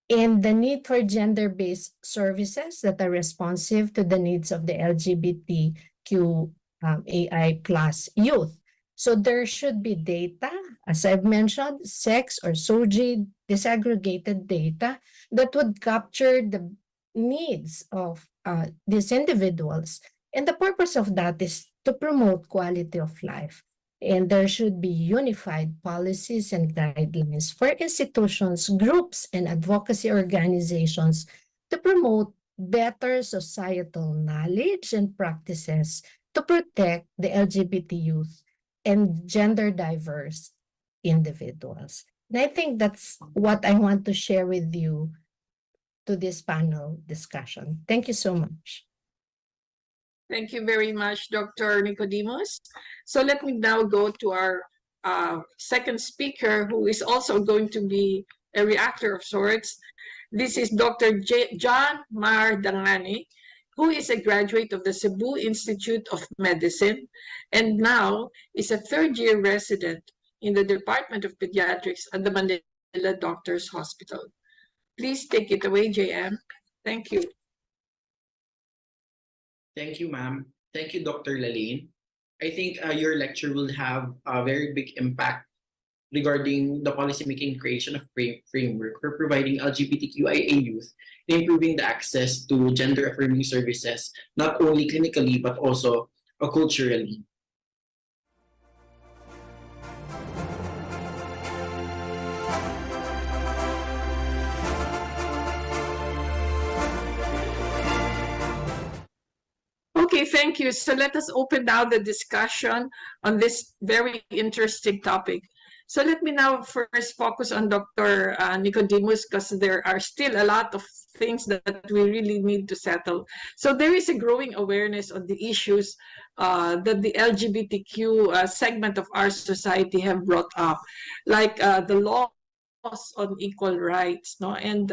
Speaker 7: and the need for gender-based services that are responsive to the needs of the LGBTQ AI plus youth. So there should be data, as I've mentioned, sex or SOGI disaggregated data that would capture the needs of these individuals. And the purpose of that is to promote quality of life. And there should be unified policies and guidelines for institutions, groups, and advocacy organizations to promote better societal knowledge and practices to protect the LGBT youth and gender diverse individuals. And I think that's what I want to share with you to this panel discussion. Thank you so much.
Speaker 6: Thank you very much, Dr. Nicodemus. So let me now go to our second speaker, who is also going to be a reactor of sorts. This is Dr. John Mar Dangani, who is a graduate of the Cebu Institute of Medicine and now is a third-year resident in the Department of Pediatrics at the Manila Doctors Hospital. Please take it away, JM. Thank you.
Speaker 8: Thank you, ma'am. Thank you, Dr. Lalaine. I think your lecture will have a very big impact regarding the policymaking creation of framework for providing LGBTQIA youth and improving the access to gender-affirming services, not only clinically, but also culturally.
Speaker 6: Okay, thank you. So let us open now the discussion on this very interesting topic. So let me now first focus on Dr. Nicodemus, because there are still a lot of things that we really need to settle. So there is a growing awareness on the issues that the LGBTQ segment of our society have brought up, like the laws on equal rights, no? And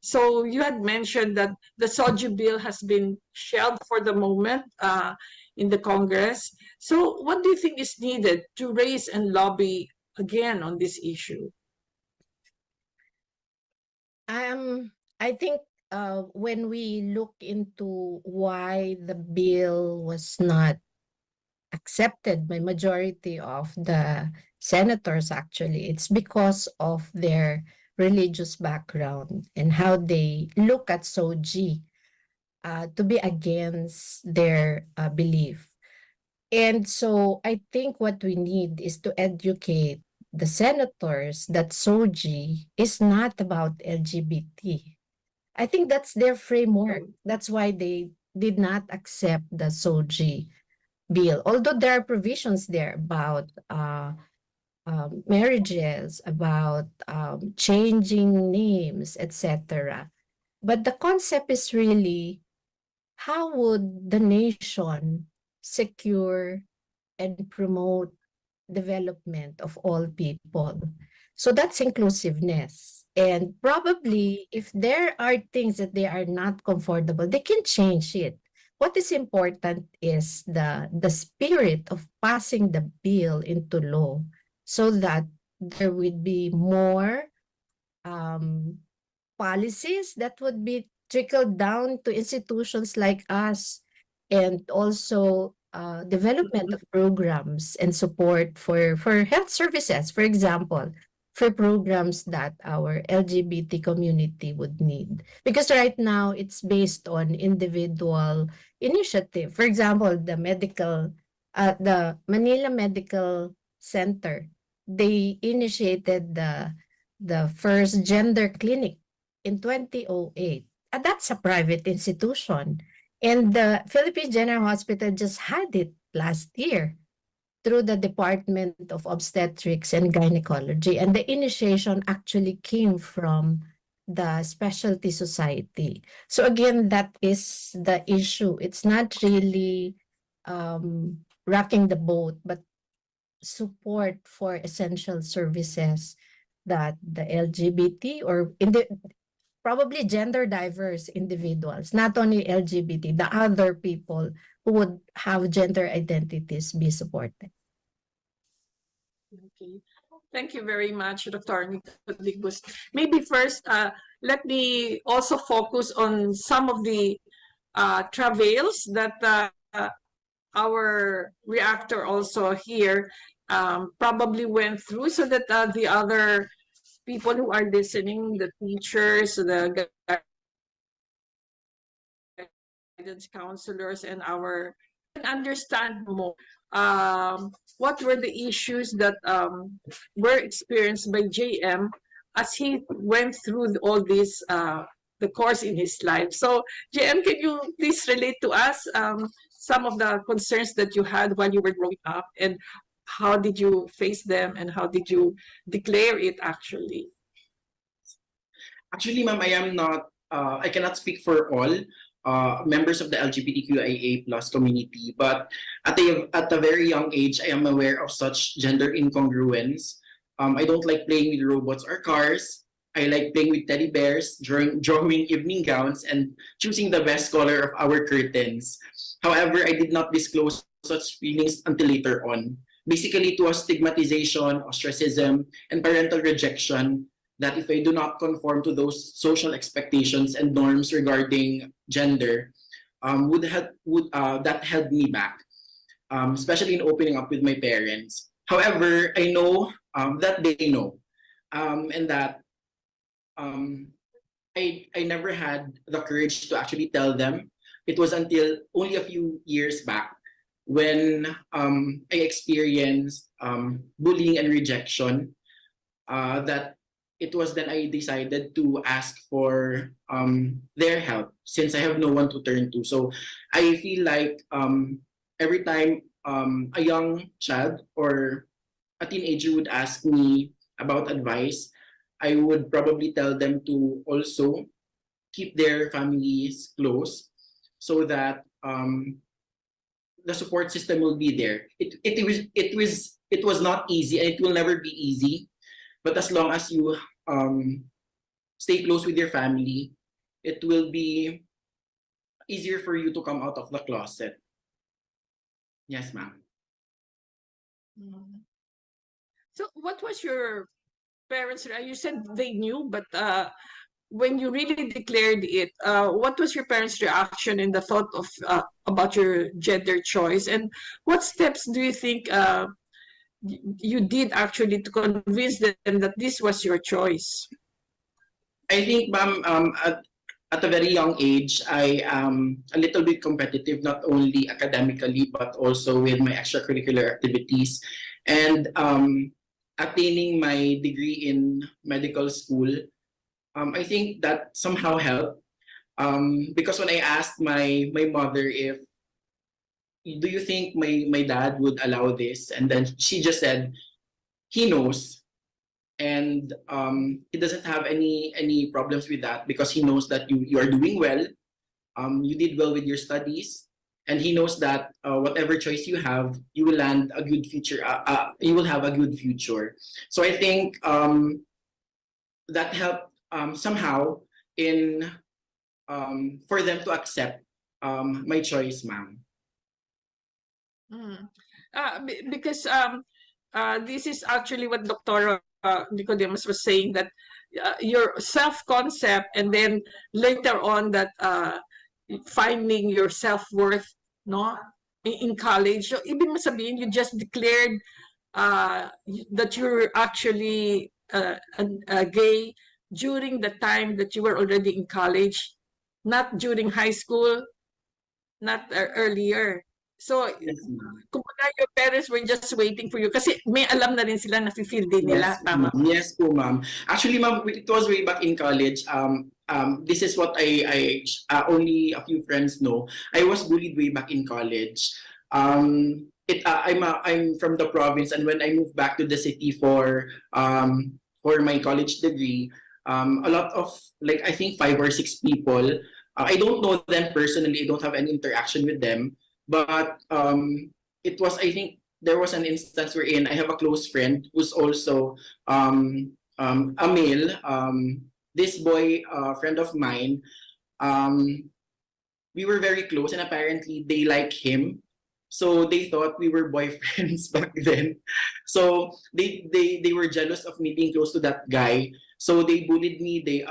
Speaker 6: so you had mentioned that the SOGI bill has been shelved for the moment in the Congress. So what do you think is needed to raise and lobby again on this issue?
Speaker 7: I think when we look into why the bill was not accepted by majority of the senators, actually, it's because of their religious background and how they look at SOGI to be against their belief. And so I think what we need is to educate the senators that SOGI is not about LGBT. I think that's their framework. That's why they did not accept the SOGI bill. Although there are provisions there about marriages, about changing names, etc. But the concept is really, how would the nation secure and promote development of all people? So that's inclusiveness. And probably if there are things that they are not comfortable, they can change it. What is important is the spirit of passing the bill into law so that there would be more policies that would be trickled down to institutions like us, and also development of programs and support for health services. For example, for programs that our LGBT community would need. Because right now, it's based on individual initiative. For example, the Manila Medical Center, they initiated the first gender clinic in 2008. And that's a private institution. And the Philippine General Hospital just had it last year through the Department of Obstetrics and Gynecology. And the initiation actually came from the specialty society. So again, that is the issue. It's not really rocking the boat, but support for essential services that the LGBT or probably gender diverse individuals, not only LGBT, the other people who would have gender identities be supported.
Speaker 6: Okay. Thank you very much, Dr. Nicodemus. Maybe first, let me also focus on some of the travails that our reactor also here probably went through, so that the other people who are listening, the teachers, the guidance counselors, and our can understand more what were the issues that were experienced by JM as he went through all this the course in his life. So JM, can you please relate to us some of the concerns that you had while you were growing up, and how did you face them, and how did you declare it actually?
Speaker 8: Actually, ma'am, I am not, I cannot speak for all members of the LGBTQIA plus community, but at a very young age, I am aware of such gender incongruence. I don't like playing with robots or cars. I like playing with teddy bears, drawing evening gowns, and choosing the best color of our curtains. However, I did not disclose such feelings until later on. Basically, it was stigmatization, ostracism, and parental rejection that if I do not conform to those social expectations and norms regarding gender, that held me back, especially in opening up with my parents. However, I know that they know, and that I never had the courage to actually tell them. It was until only a few years back when I experienced bullying and rejection that it was then I decided to ask for their help, since I have no one to turn to. So I feel like every time a young child or a teenager would ask me about advice, I would probably tell them to also keep their families close, so that the support system will be there. It was not easy, and it will never be easy. But as long as you stay close with your family, it will be easier for you to come out of the closet. Yes, ma'am.
Speaker 6: So what was your parents' you said they knew, but when you really declared it, what was your parents' reaction in the thought of about your gender choice, and what steps do you think you did actually to convince them that this was your choice?
Speaker 8: I think, ma'am, at a very young age, I am a little bit competitive, not only academically, but also with my extracurricular activities. And attaining my degree in medical school, I think that somehow helped. Because when I asked my mother if, do you think my dad would allow this? And then she just said, he knows. And he doesn't have any problems with that, because he knows that you are doing well. You did well with your studies. And he knows that whatever choice you have, you will land a good future. You will have a good future. So I think that helped somehow in for them to accept my choice, ma'am.
Speaker 6: Because this is actually what Dr. Nicodemus was saying, that your self-concept, and then later on that finding your self-worth, no, in college. So ibig mo sabihin, you just declared that you're actually gay during the time that you were already in college, not during high school, not earlier. So, kumbaga your parents were just waiting for you kasi may alam na rin sila na feel din nila, tama?
Speaker 8: Yes po, ma'am. Actually, ma'am, it was way back in college. This is what I only a few friends know. I was bullied way back in college. I'm from the province, and when I moved back to the city for my college degree, a lot of like I think 5 or 6 people. I don't know them personally. I don't have any interaction with them. But it was, I think, there was an instance wherein I have a close friend who's also a male. This boy, friend of mine, we were very close, and apparently they like him. So they thought we were boyfriends back then. So they were jealous of me being close to that guy. So they bullied me. They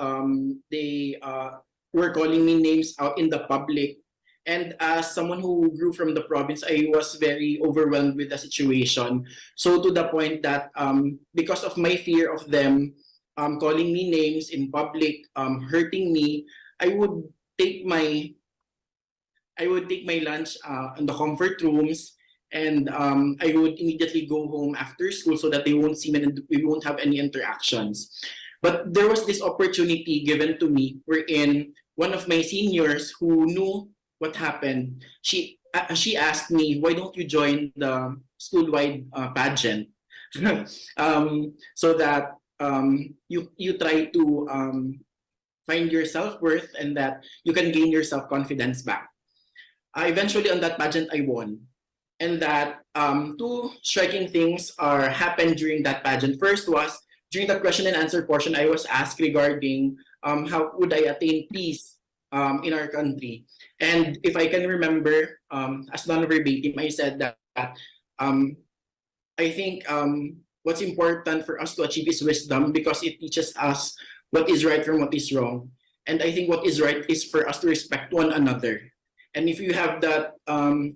Speaker 8: were calling me names out in the public. And as someone who grew from the province, I was very overwhelmed with the situation. So to the point that because of my fear of them calling me names in public, hurting me, I would take my lunch in the comfort rooms, and I would immediately go home after school so that they won't see me and we won't have any interactions. But there was this opportunity given to me wherein one of my seniors who knew what happened, she asked me, why don't you join the school-wide pageant so that you try to find your self-worth and that you can gain your self-confidence back. Eventually on that pageant I won, and that 2 striking things happened during that pageant. First was during the question and answer portion, I was asked regarding how would I attain peace in our country. And if I can remember, as non-verbatim, I said that I think what's important for us to achieve is wisdom, because it teaches us what is right from what is wrong. And I think what is right is for us to respect one another. And if you have that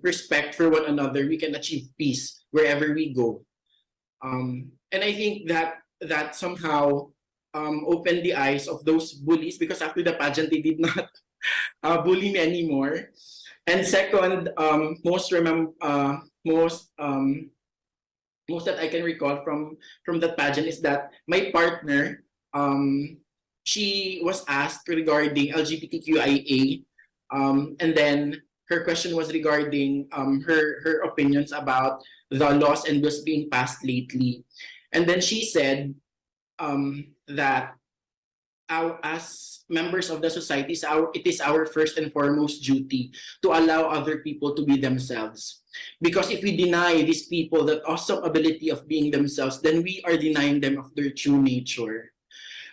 Speaker 8: respect for one another, we can achieve peace wherever we go. And I think that somehow opened the eyes of those bullies, because after the pageant, they did not bully me anymore. And second, most that I can recall from that pageant is that my partner, she was asked regarding LGBTQIA, and then her question was regarding her opinions about the laws and bills being passed lately. And then she said that as members of the society, it is our first and foremost duty to allow other people to be themselves. Because if we deny these people that awesome ability of being themselves, then we are denying them of their true nature.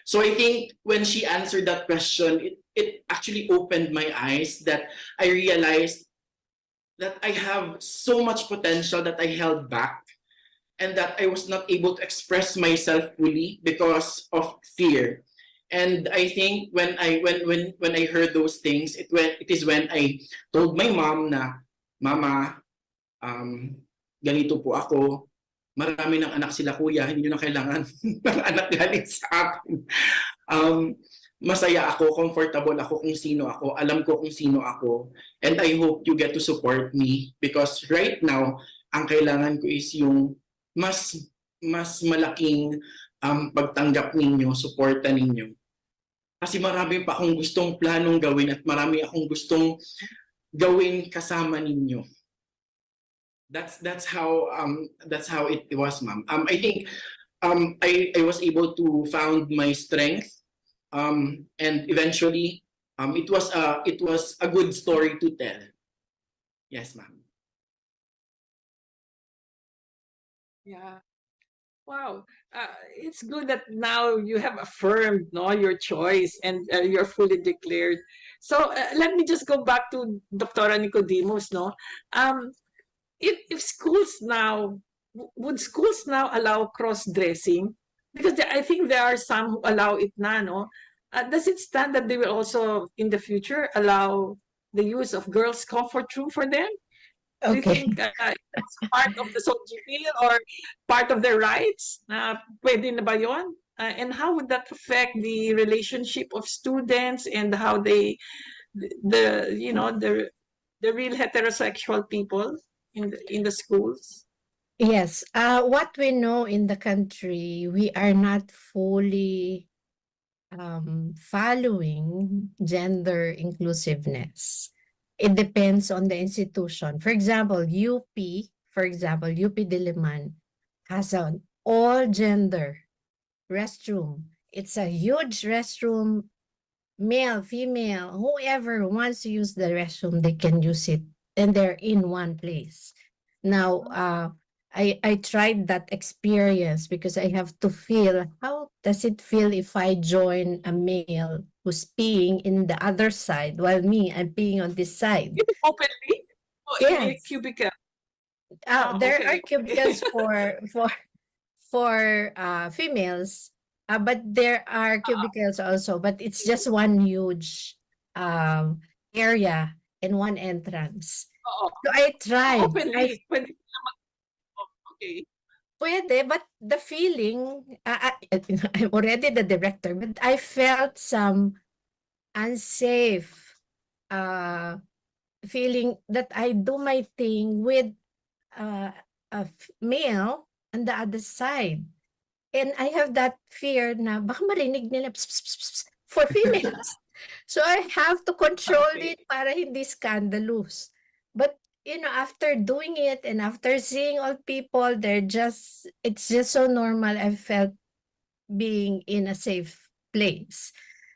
Speaker 8: So I think when she answered that question, it actually opened my eyes, that I realized that I have so much potential that I held back, and that I was not able to express myself fully because of fear. And I think when I heard those things, it is when I told my mom na, Mama, ganito po ako, marami ng anak sila kuya, hindi nyo na kailangan ng anak galing sa akin. Masaya ako, comfortable ako kung sino ako, alam ko kung sino ako, and I hope you get to support me, because right now, ang kailangan ko is yung mas malaking pagtanggap ninyo, suporta ninyo. Kasi marami pa akong gustong planong gawin at marami akong gustong gawin kasama ninyo. That's how it was, ma'am. I think I was able to found my strength, and eventually it was a good story to tell. Yes, ma'am.
Speaker 6: Yeah. Wow. It's good that now you have affirmed your choice, and you're fully declared. So let me just go back to Dr. Nicodemus. If schools now, would schools now allow cross-dressing? Because I think there are some who allow it now. Does it stand that they will also in the future allow the use of girls' comfort room for them? Do you think it's part of the social bill or part of their rights? Pwede na ba yun? and how would that affect the relationship of students and how they, the you know, the real heterosexual people in the schools?
Speaker 7: Yes, what we know in the country, we are not fully following gender inclusiveness. It depends on the institution. For example, UP Diliman has an all gender restroom. It's a huge restroom, male, female, whoever wants to use the restroom, they can use it, and they're in one place. Now, I tried that experience because I have to feel how does it feel if I join a male who's peeing in the other side while me I'm peeing on this side.
Speaker 6: Openly? Oh, in a
Speaker 7: Yes.
Speaker 6: cubicle?
Speaker 7: There are
Speaker 6: Okay.
Speaker 7: cubicles for females, but there are cubicles also, but it's just one huge area and one entrance.
Speaker 6: Oo.
Speaker 7: So I tried.
Speaker 6: Openly, pwede sila okay.
Speaker 7: Pwede, but the feeling, I'm already the director, but I felt some unsafe feeling that I do my thing with male on the other side. And I have that fear na baka marinig nila "Psst, psst, psst, psst," for females. So I have to control
Speaker 6: Okay.
Speaker 7: it para hindi scandalous. But after doing it and after seeing all people, it's just so normal. I felt being in a safe place.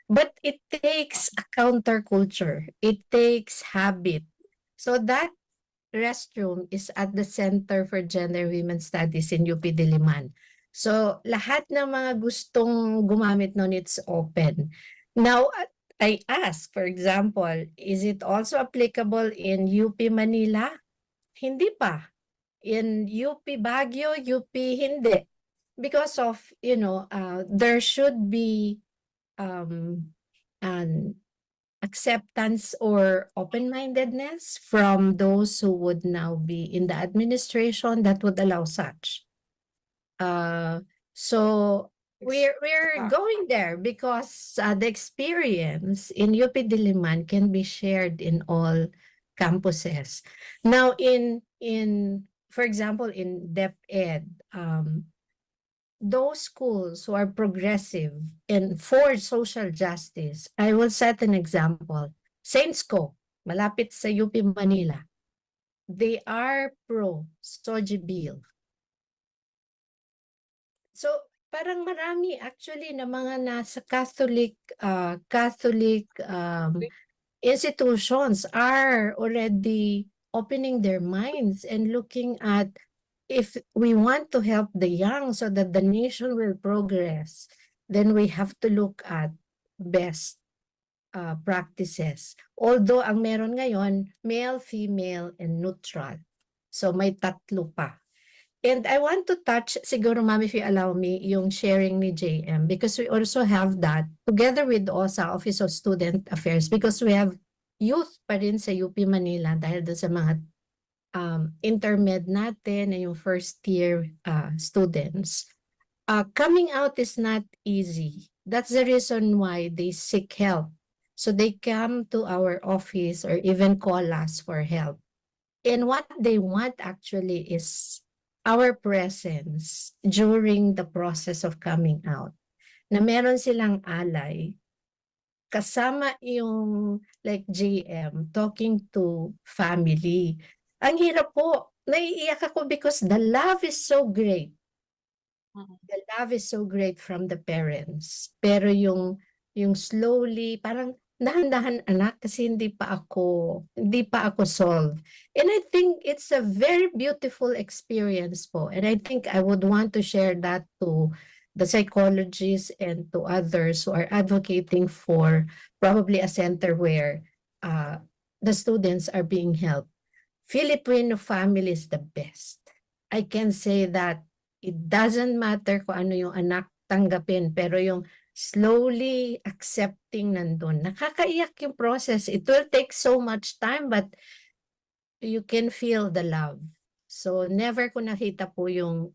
Speaker 7: But it takes a counterculture. It takes habit. So that restroom is at the Center for Gender and Women Studies in UP Diliman. So, lahat ng mga gustong gumamit nun, it's open. Now, I ask, for example, is it also applicable in UP Manila? Hindi pa. In UP Baguio, UP hindi. Because of, there should be an acceptance or open-mindedness from those who would now be in the administration that would allow such. So we're going there because the experience in UP Diliman can be shared in all campuses. Now in for example in DepEd, those schools who are progressive and for social justice, I will set an example. Saints Co, malapit sa UP Manila. They are pro SOGI bill. So, parang marami actually na mga nasa Catholic institutions are already opening their minds and looking at if we want to help the young so that the nation will progress, then we have to look at best practices. Although ang meron ngayon, male, female, and neutral. So may tatlo pa. And I want to touch, siguro ma'am, if you allow me, yung sharing ni JM, because we also have that together with OSA, Office of Student Affairs, because we have youth pa rin sa UP Manila dahil doon sa mga intermed natin na yung first year students. Coming out is not easy. That's the reason why they seek help. So they come to our office or even call us for help. And what they want actually is our presence during the process of coming out. Na meron silang alay, kasama yung like GM, talking to family. Ang hirap po, naiiyak ako because the love is so great. The love is so great from the parents. Pero yung slowly, parang dahan-dahan anak kasi hindi pa ako solved. And I think it's a very beautiful experience po. And I think I would want to share that to the psychologists and to others who are advocating for probably a center where the students are being helped. Filipino family is the best. I can say that it doesn't matter kung ano yung anak tanggapin, pero yung slowly accepting nandun. Nakakaiyak yung process. It will take so much time, but you can feel the love. So never ko nakita po yung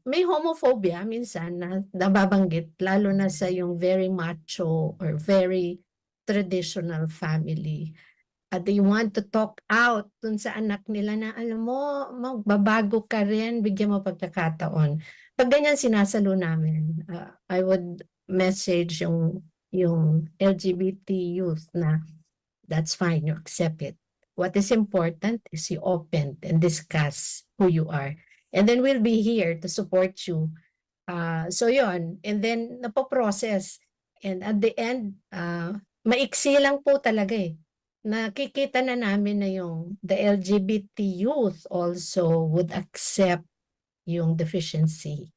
Speaker 7: may homophobia minsan na nababanggit, lalo na sa yung very macho or very traditional family. They want to talk out dun sa anak nila na, alam mo, magbabago ka rin, bigyan mo pagkakataon. Pag ganyan sinasalo namin, I would message yung LGBT youth na that's fine, you accept it. What is important is you open and discuss who you are. And then we'll be here to support you. So yon, and then napoprocess. And at the end, maiksi lang po talaga eh. Nakikita na namin na the LGBT youth also would accept yung deficiency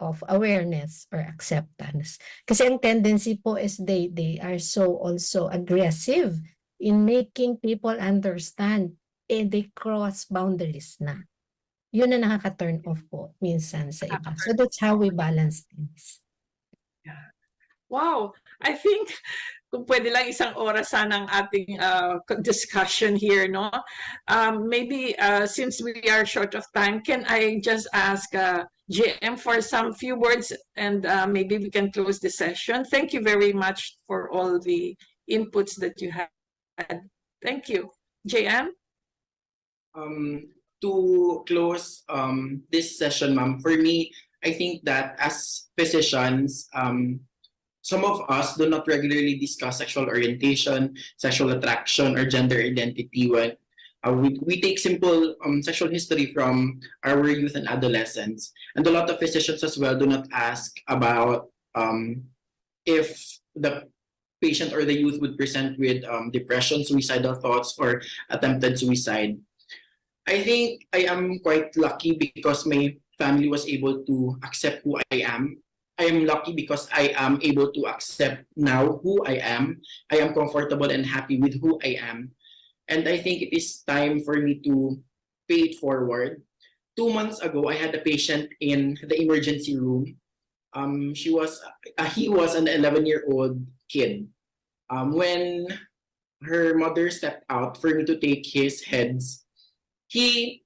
Speaker 7: of awareness or acceptance. Kasi ang tendency po is they are so also aggressive in making people understand, and they cross boundaries na. Yun na nakaka-turn off po minsan sa iba. So that's how we balance things.
Speaker 6: Wow, I think kung pwede lang isang oras sana ang ating discussion here, no? Maybe since we are short of time, can I just ask GM for some few words, and maybe we can close the session. Thank you very much for all the inputs that you had. Thank you. JM?
Speaker 8: To close this session, ma'am, for me, I think that as physicians, some of us do not regularly discuss sexual orientation, sexual attraction, or gender identity when we take simple sexual history from our youth and adolescents. And a lot of physicians as well do not ask about if the patient or the youth would present with depression, suicidal thoughts, or attempted suicide. I think I am quite lucky because my family was able to accept who I am. I am lucky because I am able to accept now who I am. I am comfortable and happy with who I am. And I think it is time for me to pay it forward. 2 months ago, I had a patient in the emergency room. He was an 11-year-old kid. When her mother stepped out for me to take his heads, he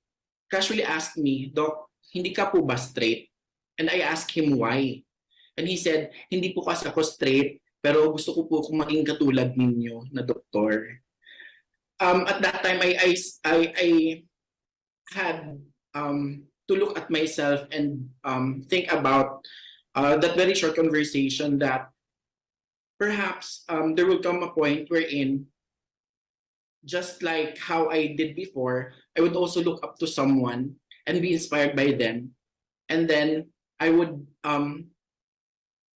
Speaker 8: casually asked me, "Doc, hindi ka po ba straight?" And I asked him why. And he said, "Hindi po kasi ako straight, pero gusto ko po kung maging katulad ninyo na doktor." At that time, I had to look at myself and think about that very short conversation that perhaps there will come a point wherein, just like how I did before, I would also look up to someone and be inspired by them. And then I would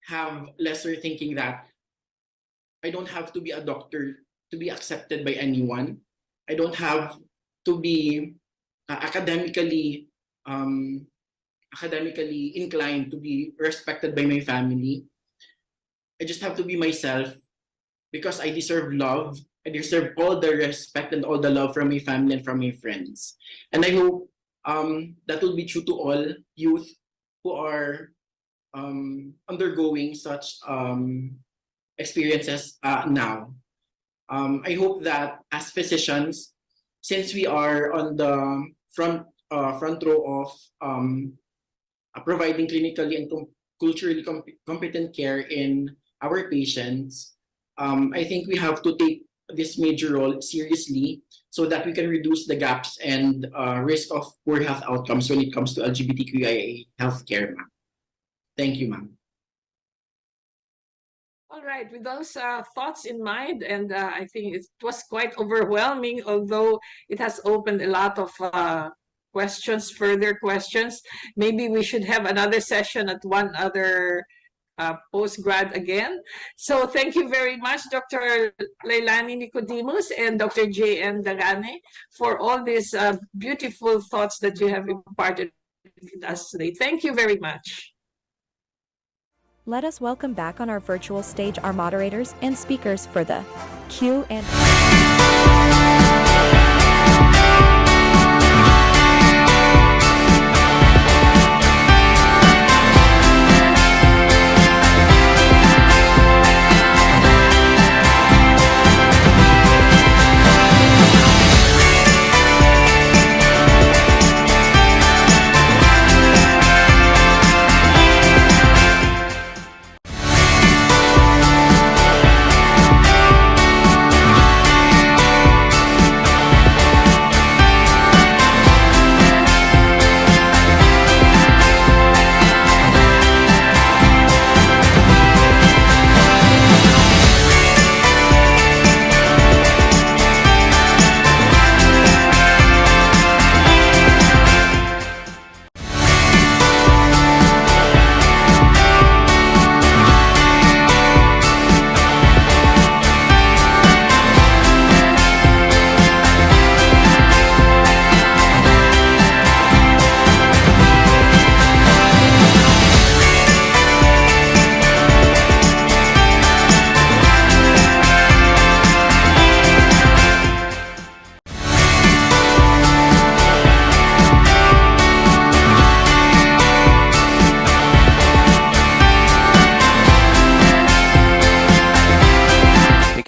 Speaker 8: have lesser thinking that I don't have to be a doctor to be accepted by anyone. I don't have to be academically inclined to be respected by my family. I just have to be myself because I deserve love. I deserve all the respect and all the love from my family and from my friends. And I hope that will be true to all youth who are undergoing such experiences now. I hope that as physicians, since we are on the front row of providing clinically and culturally competent care in our patients, I think we have to take this major role seriously so that we can reduce the gaps and risk of poor health outcomes when it comes to LGBTQIA healthcare, ma'am. Thank you, ma'am.
Speaker 6: All right, with those thoughts in mind, and I think it was quite overwhelming, although it has opened a lot of further questions. Maybe we should have another session at one other postgrad again. So thank you very much, Dr. Leilani Nicodemus and Dr. J.N. Dagane, for all these beautiful thoughts that you have imparted with us today. Thank you very much.
Speaker 2: Let us welcome back on our virtual stage our moderators and speakers for the Q&A.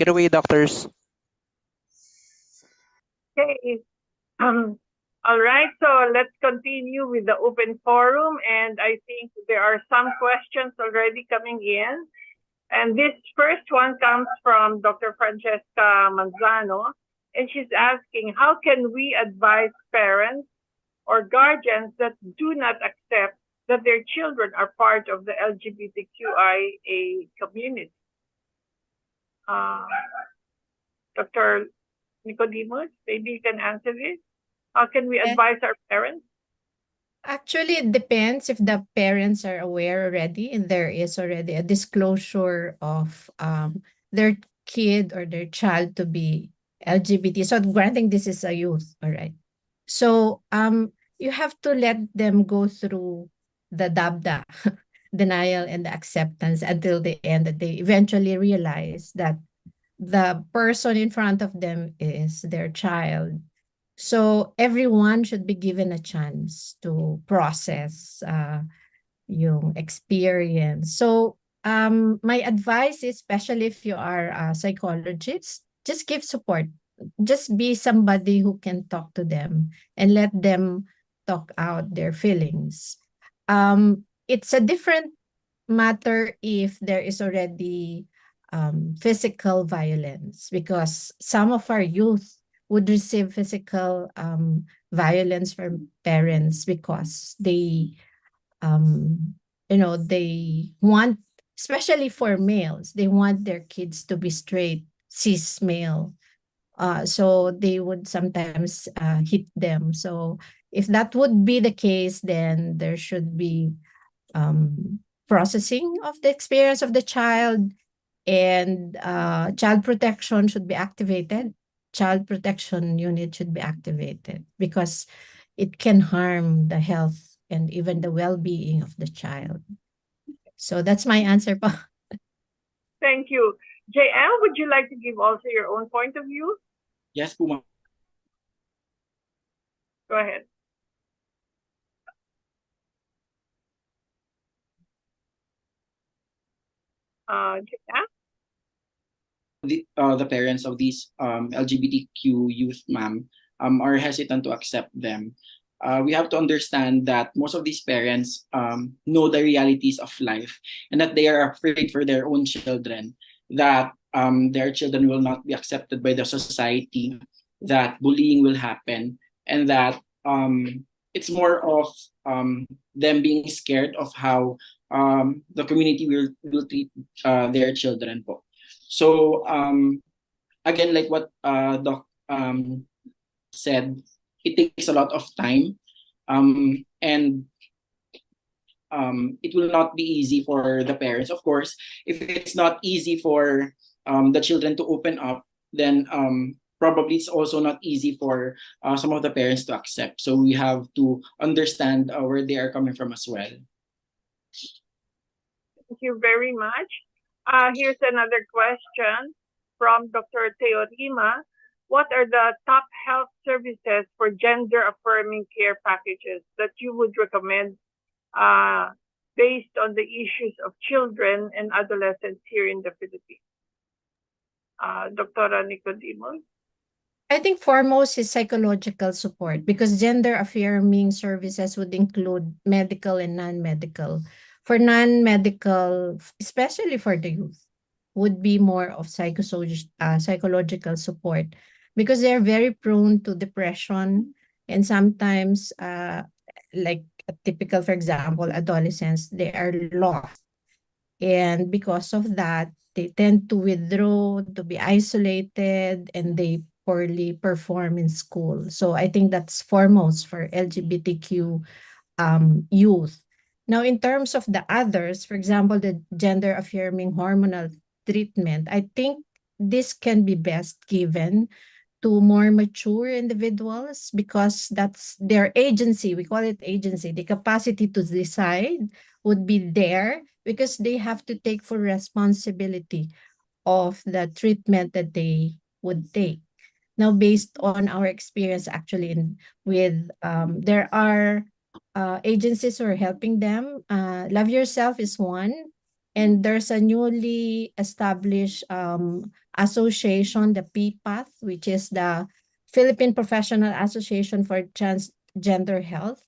Speaker 9: it away, doctors.
Speaker 10: Okay. All right, so let's continue with the open forum. And I think there are some questions already coming in. And this first one comes from Dr. Francesca Manzano. And she's asking, how can we advise parents or guardians that do not accept that their children are part of the LGBTQIA community? Dr. Nicodemus, maybe you can answer this. How can we advise our parents?
Speaker 7: Actually, it depends if the parents are aware already and there is already a disclosure of their kid or their child to be LGBT. So granting this is a youth, all right. So you have to let them go through the DABDA, denial and the acceptance, until the end that they eventually realize that the person in front of them is their child. So everyone should be given a chance to process yung experience. So my advice is, especially if you are a psychologist, just give support. Just be somebody who can talk to them and let them talk out their feelings. It's a different matter if there is already physical violence, because some of our youth would receive physical violence from parents because they they want, especially for males, they want their kids to be straight, cis male. So they would sometimes hit them. So if that would be the case, then there should be processing of the experience of the child, and child protection should be activated. Child protection unit should be activated because it can harm the health and even the well-being of the child. So that's my answer pa.
Speaker 10: Thank you. JM, would you like to give also your own point of view?
Speaker 8: Yes, po, ma'am.
Speaker 10: Go ahead. JM?
Speaker 8: The parents of these LGBTQ youth, ma'am, are hesitant to accept them. We have to understand that most of these parents know the realities of life, and that they are afraid for their own children, that their children will not be accepted by the society, that bullying will happen, and that it's more of them being scared of how the community will treat their children po. So again, like what Doc said, it takes a lot of time, and it will not be easy for the parents. Of course, if it's not easy for the children to open up, then probably it's also not easy for some of the parents to accept. So we have to understand where they are coming from as well.
Speaker 10: Thank you very much. Here's another question from Dr. Teorima. What are the top health services for gender-affirming care packages that you would recommend based on the issues of children and adolescents here in the Philippines? Dr. Nicodemus?
Speaker 7: I think foremost is psychological support, because gender-affirming services would include medical and non-medical. For non-medical, especially for the youth, would be more of psychological support, because they're very prone to depression, and sometimes, like typical, for example, adolescents, they are lost. And because of that, they tend to withdraw, to be isolated, and they poorly perform in school. So I think that's foremost for LGBTQ youth. Now, in terms of the others, for example, the gender-affirming hormonal treatment, I think this can be best given to more mature individuals, because that's their agency. We call it agency. The capacity to decide would be there, because they have to take full responsibility of the treatment that they would take. Now, based on our experience actually there are agencies who are helping them. Love Yourself is one, and there's a newly established association, the PPATH, which is the Philippine Professional Association for Transgender Health.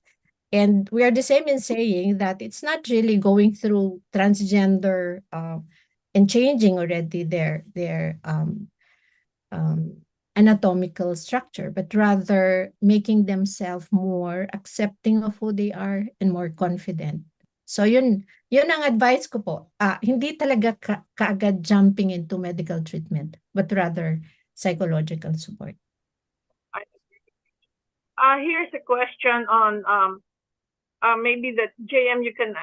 Speaker 7: And we are the same in saying that it's not really going through transgender and changing already their anatomical structure, but rather making themselves more accepting of who they are and more confident. So yun ang advice ko po. Hindi talaga kaagad jumping into medical treatment, but rather psychological support.
Speaker 10: Here's a question on maybe that JM you can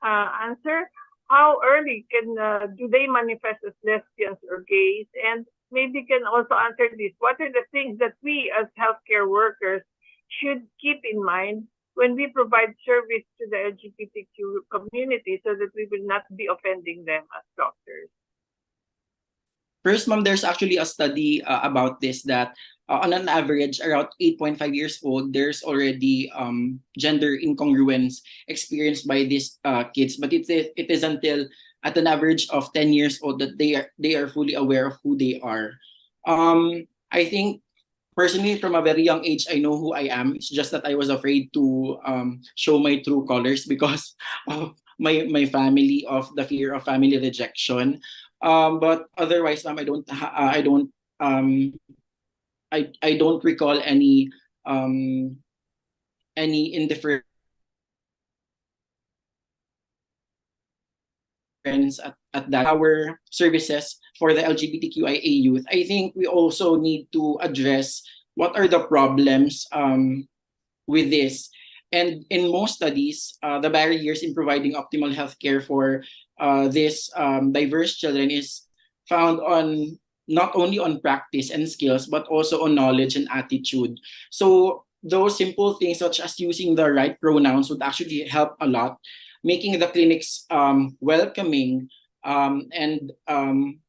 Speaker 10: answer. How early do they manifest as lesbians or gays? And maybe you can also answer this. What are the things that we as healthcare workers should keep in mind when we provide service to the LGBTQ community so that we will not be offending them as doctors?
Speaker 8: First, ma'am, there's actually a study about this that on an average, around 8.5 years old, there's already gender incongruence experienced by these kids. But it is until at an average of 10 years old that they are fully aware of who they are. I think personally, from a very young age, I know who I am. It's just that I was afraid to show my true colors because of my family, of the fear of family rejection. But otherwise, ma'am, I don't recall any indifference at that. Our services for the LGBTQIA youth, I think we also need to address what are the problems with this. And in most studies, the barriers in providing optimal healthcare for these diverse children is found on not only on practice and skills, but also on knowledge and attitude. So those simple things such as using the right pronouns would actually help a lot, making the clinics welcoming and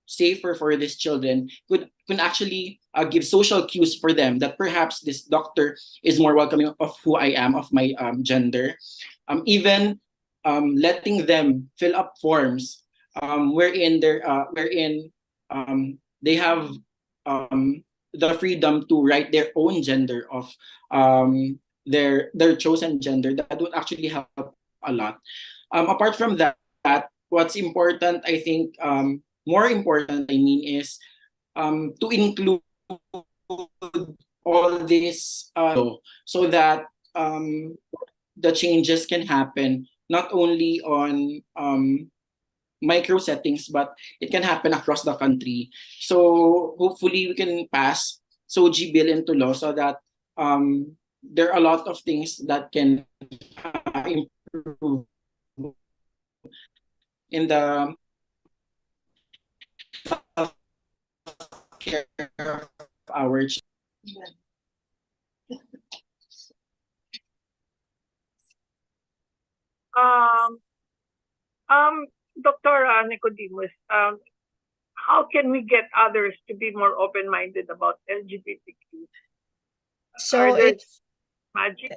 Speaker 8: safer for these children can actually give social cues for them that perhaps this doctor is more welcoming of who I am, of my gender. Even letting them fill up forms wherein they have the freedom to write their own gender of their chosen gender. That would actually help a lot. Apart from that, what's important, I think, more important, I mean, is to include all this so that the changes can happen not only on micro settings, but it can happen across the country. So hopefully we can pass SOGI bill into law so that there are a lot of things that can improve in the care of our children.
Speaker 10: Dr. Nicodemus, how can we get others to be more open-minded about LGBTQ?
Speaker 7: So it's
Speaker 10: magic.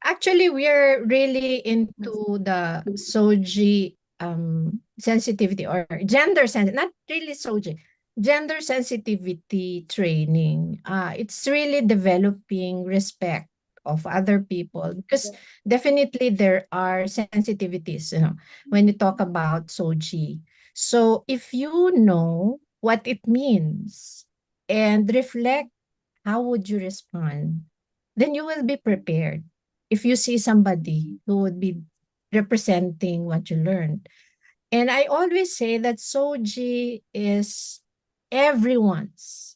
Speaker 7: actually we're really into the SOGI sensitivity or gender sensitivity, not really SOGI, gender sensitivity training. It's really developing respect of other people because definitely there are sensitivities, when you talk about SOGI. So if you know what it means and reflect how would you respond, then you will be prepared if you see somebody who would be representing what you learned. And I always say that SOGI is everyone's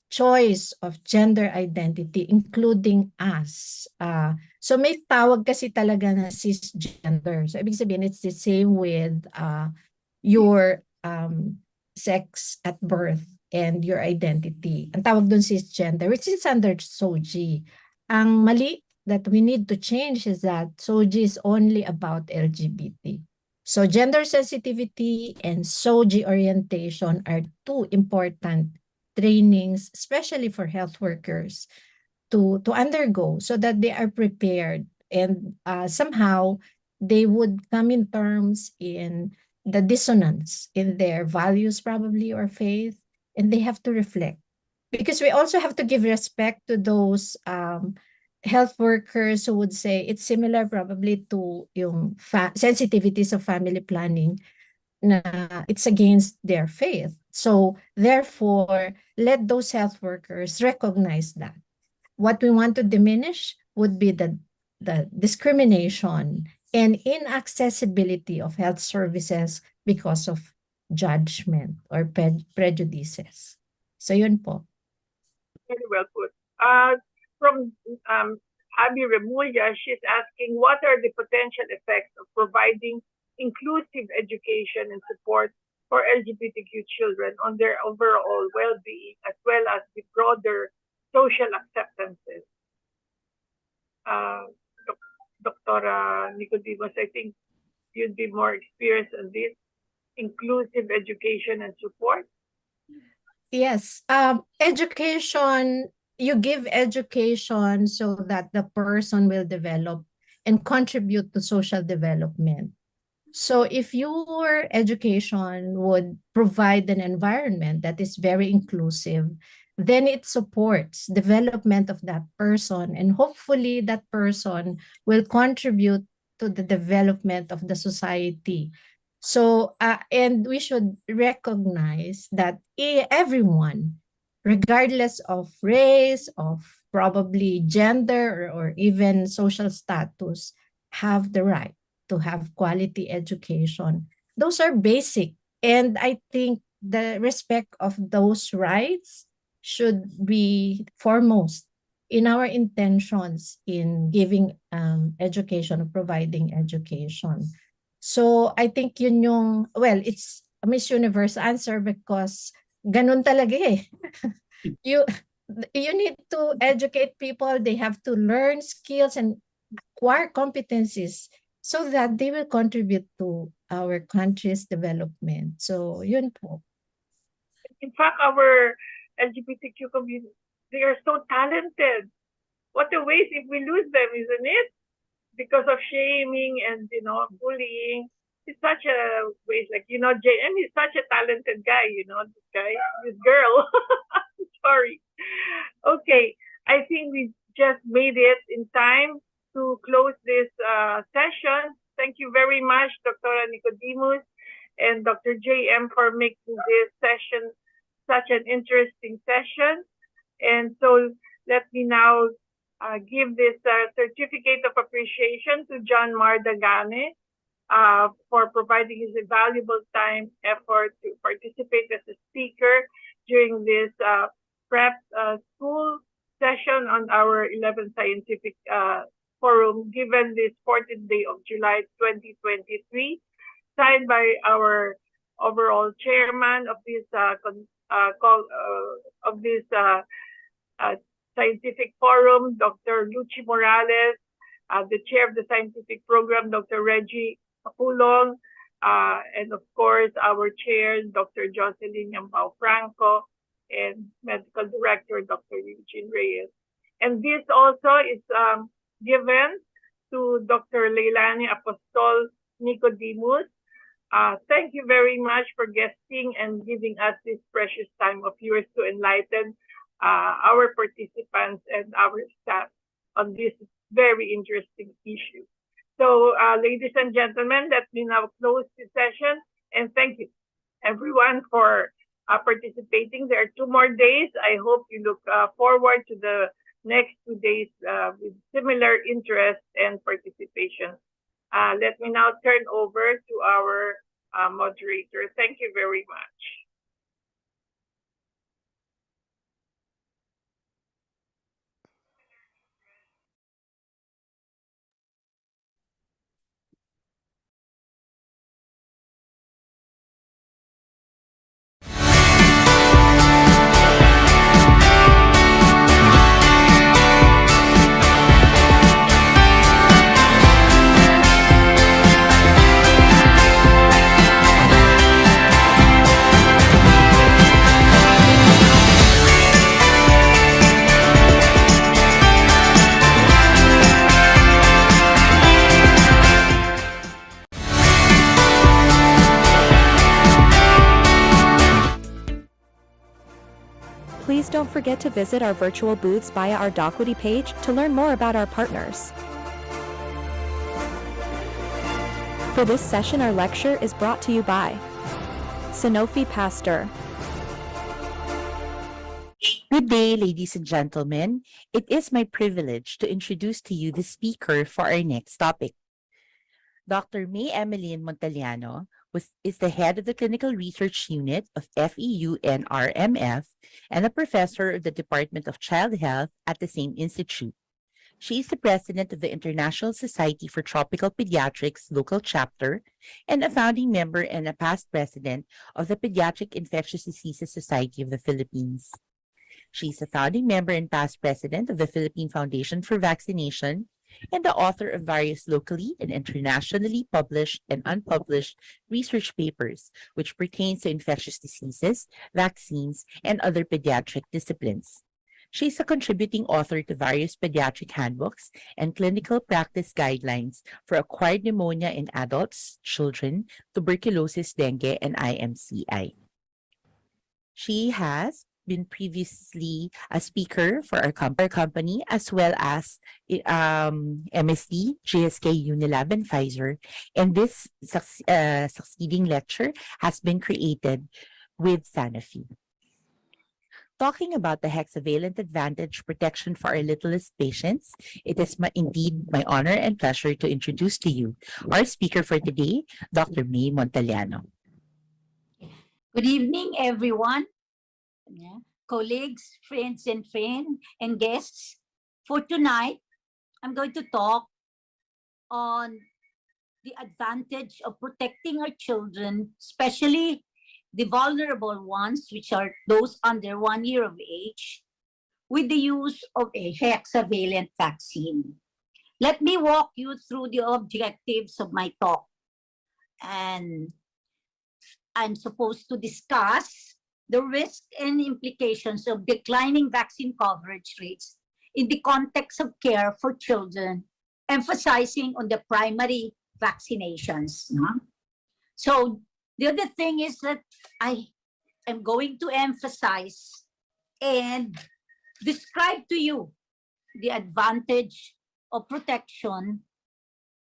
Speaker 7: choice of gender identity, including us. So may tawag kasi talaga na cisgender. So ibig sabihin, it's the same with your sex at birth and your identity. Ang tawag dun cisgender, which is under SOGI. Ang mali that we need to change is that SOGI is only about LGBT. So gender sensitivity and SOGI orientation are two important trainings, especially for health workers, to undergo so that they are prepared and somehow they would come in terms in the dissonance in their values probably or faith, and they have to reflect. Because we also have to give respect to those health workers who would say it's similar probably to yung sensitivities of family planning na it's against their faith. So therefore, let those health workers recognize that. What we want to diminish would be the discrimination and inaccessibility of health services because of judgment or prejudices. So yun po.
Speaker 10: Very well put. From Abby Remulla, she's asking, what are the potential effects of providing inclusive education and support for LGBTQ children on their overall well-being, as well as the broader social acceptances? Dr. Nicodemus, I think you'd be more experienced on this, inclusive education and support.
Speaker 7: Yes, education, you give education so that the person will develop and contribute to social development. So if your education would provide an environment that is very inclusive, then it supports development of that person, and hopefully that person will contribute to the development of the society. So, and we should recognize that everyone, regardless of race, of probably gender, or even social status, have the right to have quality education. Those are basic. And I think the respect of those rights should be foremost in our intentions in giving education, or providing education. So I think yun yung, well, it's a Miss Universe answer because ganun talaga eh. you need to educate people. They have to learn skills and acquire competencies so that they will contribute to our country's development. So yun po.
Speaker 10: In fact, our LGBTQ community, they are so talented. What a waste if we lose them, isn't it? Because of shaming and, bullying. It's such a waste. Like, JM is such a talented guy, this girl. Sorry. Okay. I think we just made it in time to close this session. Thank you very much, Dr. Nicodemus and Dr. JM, for making this session such an interesting session. And so let me now give this certificate of appreciation to John Mardagane for providing his valuable time, effort to participate as a speaker during this prep school session on our 11th Scientific Forum, given this 14th day of July 2023, signed by our overall chairman of this Scientific Forum, Dr. Luchi Morales, the chair of the scientific program, Dr. Reggie Apulong, and of course, our chair, Dr. Jocelyn Yambao Franco, and medical director, Dr. Eugene Reyes. And this also is given to Dr. Leilani Apostol Nicodemus. Thank you very much for guesting and giving us this precious time of yours to enlighten our participants and our staff on this very interesting issue. So, ladies and gentlemen, let me now close the session, and thank you everyone for participating. There are 2 more days. I hope you look forward to the next 2 days with similar interest and participation. Let me now turn over to our moderator. Thank you very much.
Speaker 2: Please don't forget to visit our virtual booths via our Docwitty page to learn more about our partners. For this session, our lecture is brought to you by Sanofi Pasteur.
Speaker 22: Good day, ladies and gentlemen. It is my privilege to introduce to you the speaker for our next topic. Dr. May Emeline Montaliano is the head of the Clinical Research Unit of FEU and RMF and a professor of the Department of Child Health at the same institute. She is the president of the International Society for Tropical Pediatrics local chapter and a founding member and a past president of the Pediatric Infectious Diseases Society of the Philippines. She is a founding member and past president of the Philippine Foundation for Vaccination and the author of various locally and internationally published and unpublished research papers which pertain to infectious diseases, vaccines, and other pediatric disciplines. She is a contributing author to various pediatric handbooks and clinical practice guidelines for acquired pneumonia in adults, children, tuberculosis, dengue, and IMCI. She has been previously a speaker for our company as well as MSD, GSK, Unilab, and Pfizer. And this succeeding lecture has been created with Sanofi. Talking about the hexavalent advantage protection for our littlest patients, it is indeed my honor and pleasure to introduce to you our speaker for today, Dr. May Montaliano.
Speaker 11: Good evening, everyone. Colleagues, friends, and guests. For tonight, I'm going to talk on the advantage of protecting our children, especially the vulnerable ones, which are those under 1 year of age, with the use of a hexavalent vaccine. Let me walk you through the objectives of my talk. And I'm supposed to discuss the risk and implications of declining vaccine coverage rates in the context of care for children, emphasizing on the primary vaccinations. So the other thing is that I am going to emphasize and describe to you the advantage of protection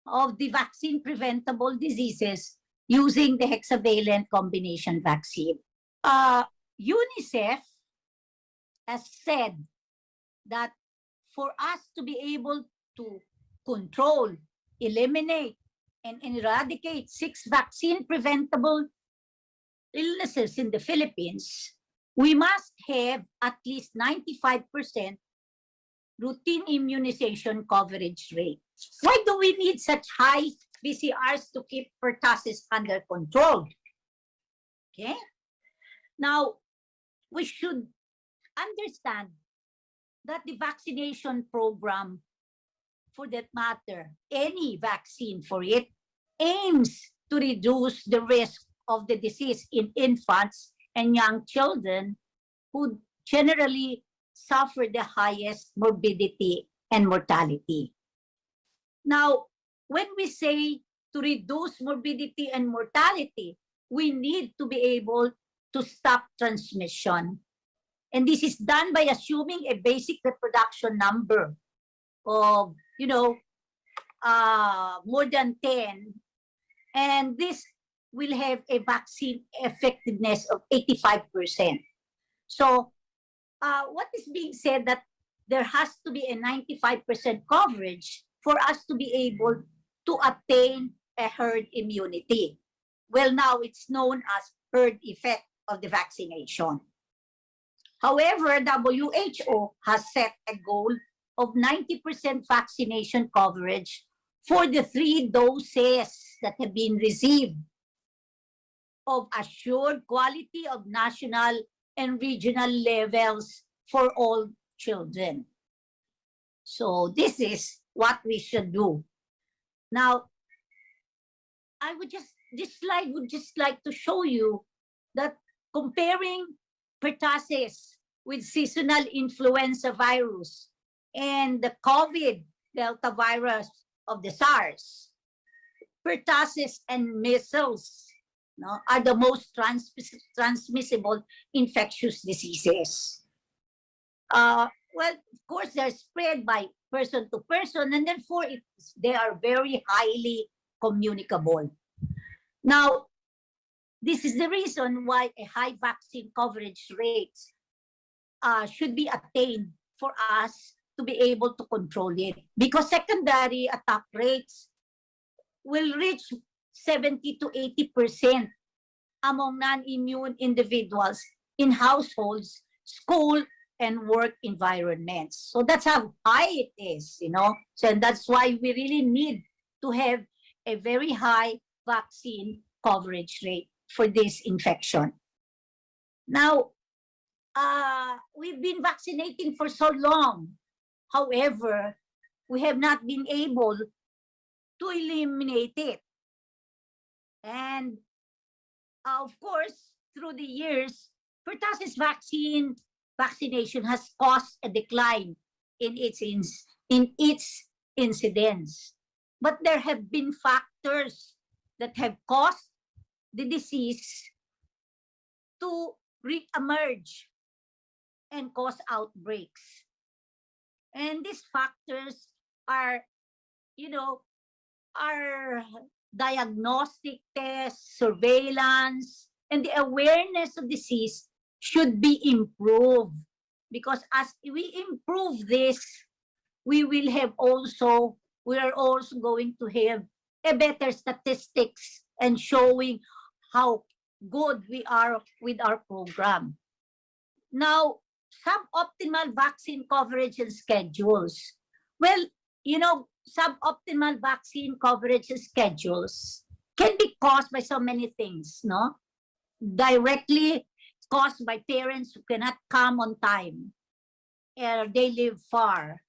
Speaker 11: of the vaccine preventable diseases using the hexavalent combination vaccine. UNICEF has said that for us to be able to control, eliminate, and eradicate 6 vaccine preventable illnesses in the Philippines, we must have at least 95% routine immunization coverage rate. Why do we need such high BCRs to keep pertussis under control? Okay. Now, we should understand that the vaccination program, for that matter, any vaccine for it, aims to reduce the risk of the disease in infants and young children who generally suffer the highest morbidity and mortality. Now, when we say to reduce morbidity and mortality, we need to be able to stop transmission. And this is done by assuming a basic reproduction number of, more than 10. And this will have a vaccine effectiveness of 85%. So what is being said that there has to be a 95% coverage for us to be able to attain a herd immunity. Well, now it's known as herd effect of the vaccination. However, WHO has set a goal of 90% vaccination coverage for the 3 doses that have been received of assured quality of national and regional levels for all children. So this is what we should do. Now, this slide would just like to show you that comparing pertussis with seasonal influenza virus and the COVID Delta virus of the SARS, pertussis and measles are the most transmissible infectious diseases. well, of course, they're spread by person to person, and therefore they are very highly communicable. Now, this is the reason why a high vaccine coverage rate should be attained for us to be able to control it, because secondary attack rates will reach 70 to 80% among non-immune individuals in households, school, and work environments. So that's how high it is, you know. So that's why we really need to have a very high vaccine coverage rate for this infection. Now, we've been vaccinating for so long. However, we have not been able to eliminate it. And of course, through the years, pertussis vaccination has caused a decline in its incidence. But there have been factors that have caused the disease to re-emerge and cause outbreaks. And these factors are, you know, are diagnostic tests, surveillance, and the awareness of disease should be improved. Because as we improve this, we are also going to have a better statistics and showing how good we are with our program. Now, suboptimal vaccine coverage and schedules. Well, you know, suboptimal vaccine coverage and schedules can be caused by so many things, no? Directly caused by parents who cannot come on time, or they live far,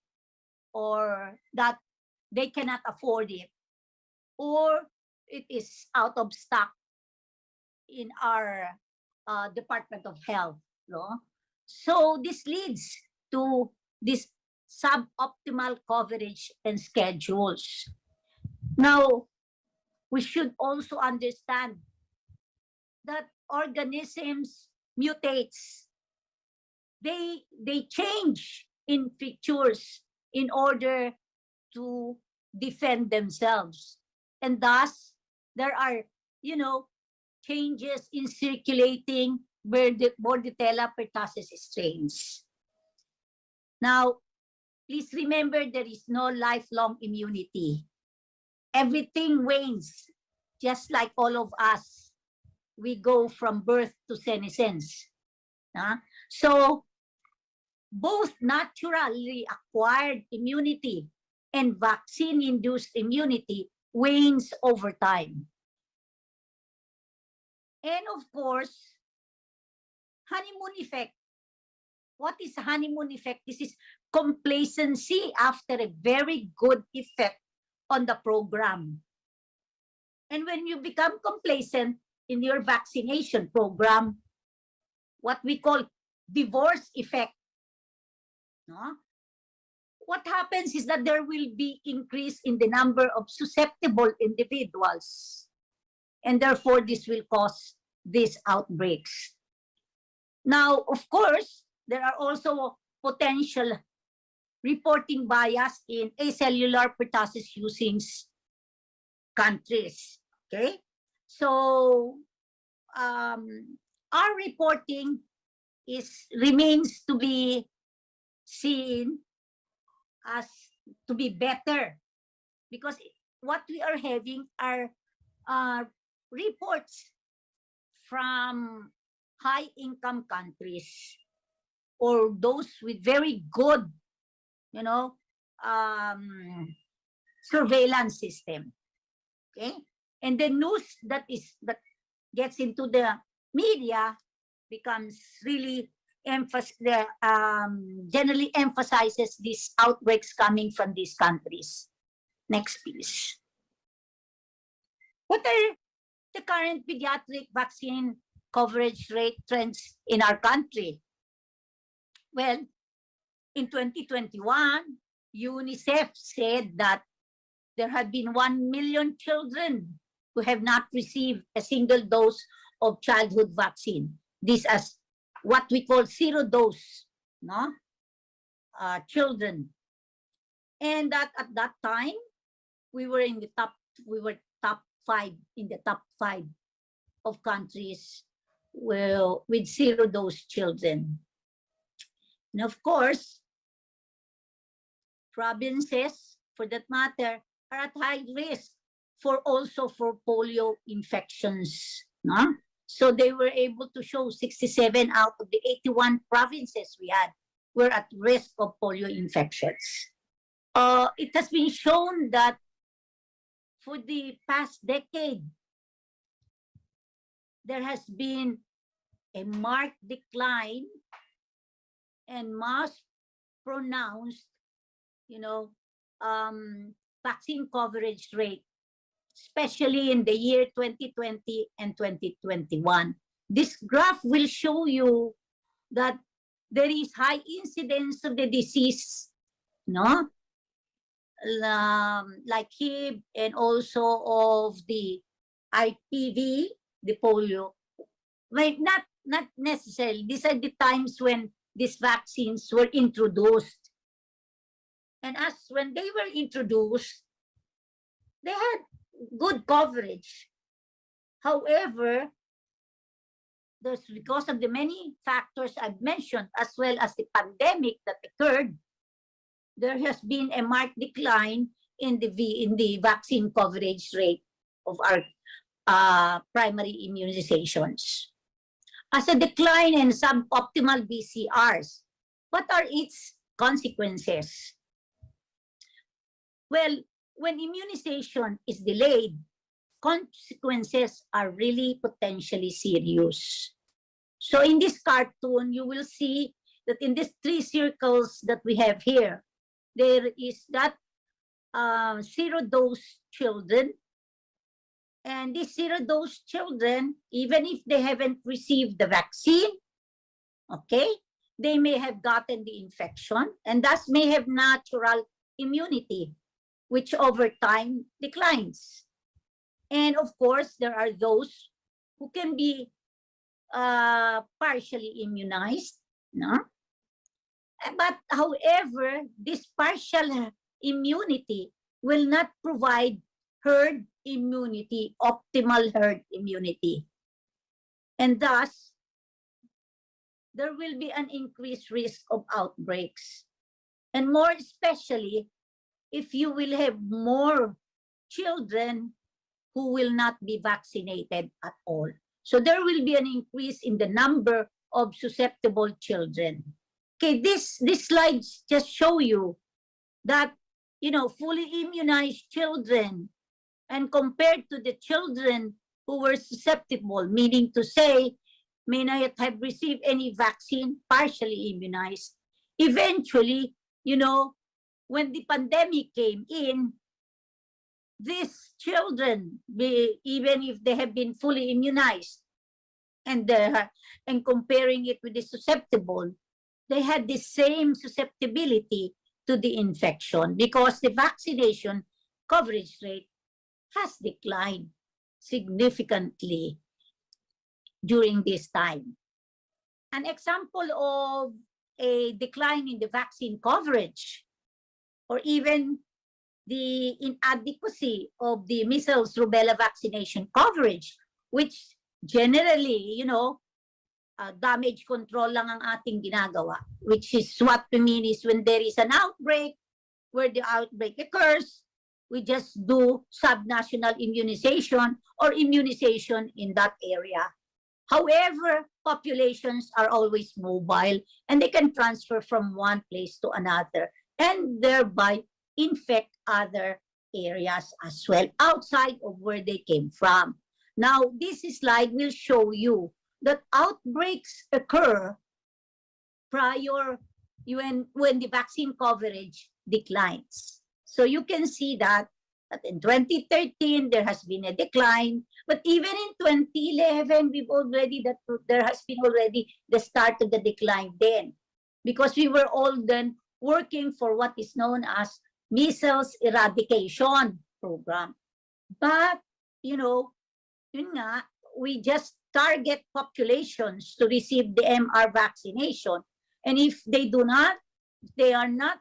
Speaker 11: or that they cannot afford it, or it is out of stock in our Department of Health, no? So this leads to this suboptimal coverage and schedules. Now, we should also understand that organisms mutates. They change in features in order to defend themselves. And thus, there are, you know, changes in circulating Bordetella pertussis strains. Now, please remember there is no lifelong immunity. Everything wanes, just like all of us. We go from birth to senescence. So, both naturally acquired immunity and vaccine-induced immunity wanes over time. And of course, honeymoon effect. What is honeymoon effect? This is complacency after a very good effect on the program. And when you become complacent in your vaccination program, what we call divorce effect, no? What happens is that there will be increase in the number of susceptible individuals. And therefore, this will cause these outbreaks. Now, of course, there are also potential reporting bias in acellular pertussis using countries. Okay, so our reporting remains to be seen as to be better, because what we are having are reports from high-income countries or those with very good, you know, surveillance system. Okay, and the news that gets into the media becomes really generally emphasizes these outbreaks coming from these countries. Next, please. What are the current pediatric vaccine coverage rate trends in our country? Well, in 2021, UNICEF said that there had been 1 million children who have not received a single dose of childhood vaccine. This as what we call zero dose, no? children. And that at that time, we were top 5 in the top 5 of countries with zero dose children. And of course, provinces, for that matter, are at high risk for polio infections. No? So they were able to show 67 out of the 81 provinces we had were at risk of polio infections. It has been shown that for the past decade, there has been a marked decline and most pronounced, vaccine coverage rate, especially in the year 2020 and 2021. This graph will show you that there is high incidence of the disease, no? Like HIV and also of the IPV, the polio. Well, not necessarily. These are the times when these vaccines were introduced. And as when they were introduced, they had good coverage. However, because of the many factors I've mentioned, as well as the pandemic that occurred, there has been a marked decline in the vaccine coverage rate of our primary immunizations. As a decline in suboptimal BCRs, what are its consequences? Well, when immunization is delayed, consequences are really potentially serious. So in this cartoon, you will see that in these 3 circles that we have here, there is that zero-dose children. And these zero-dose children, even if they haven't received the vaccine, okay, they may have gotten the infection and thus may have natural immunity, which over time declines. And of course, there are those who can be partially immunized, no? But however, this partial immunity will not provide herd immunity, optimal herd immunity. And thus, there will be an increased risk of outbreaks. And more especially, if you will have more children who will not be vaccinated at all. So there will be an increase in the number of susceptible children. Okay, these slides just show you that, fully immunized children and compared to the children who were susceptible, meaning to say, may not have received any vaccine, partially immunized. Eventually, when the pandemic came in, these children, even if they have been fully immunized, and comparing it with the susceptible, they had the same susceptibility to the infection because the vaccination coverage rate has declined significantly during this time. An example of a decline in the vaccine coverage or even the inadequacy of the measles rubella vaccination coverage, which generally, damage control lang ang ating ginagawa, which is what we mean is when there is an outbreak, where the outbreak occurs, we just do subnational immunization or immunization in that area. However, populations are always mobile and they can transfer from one place to another and thereby infect other areas as well outside of where they came from. Now, this slide will show you that outbreaks occur prior when the vaccine coverage declines. So you can see that in 2013 there has been a decline, but even in 2011 there has been already the start of the decline then, because we were all then working for what is known as measles eradication program. But we just target populations to receive the MR vaccination, and if they do not they are not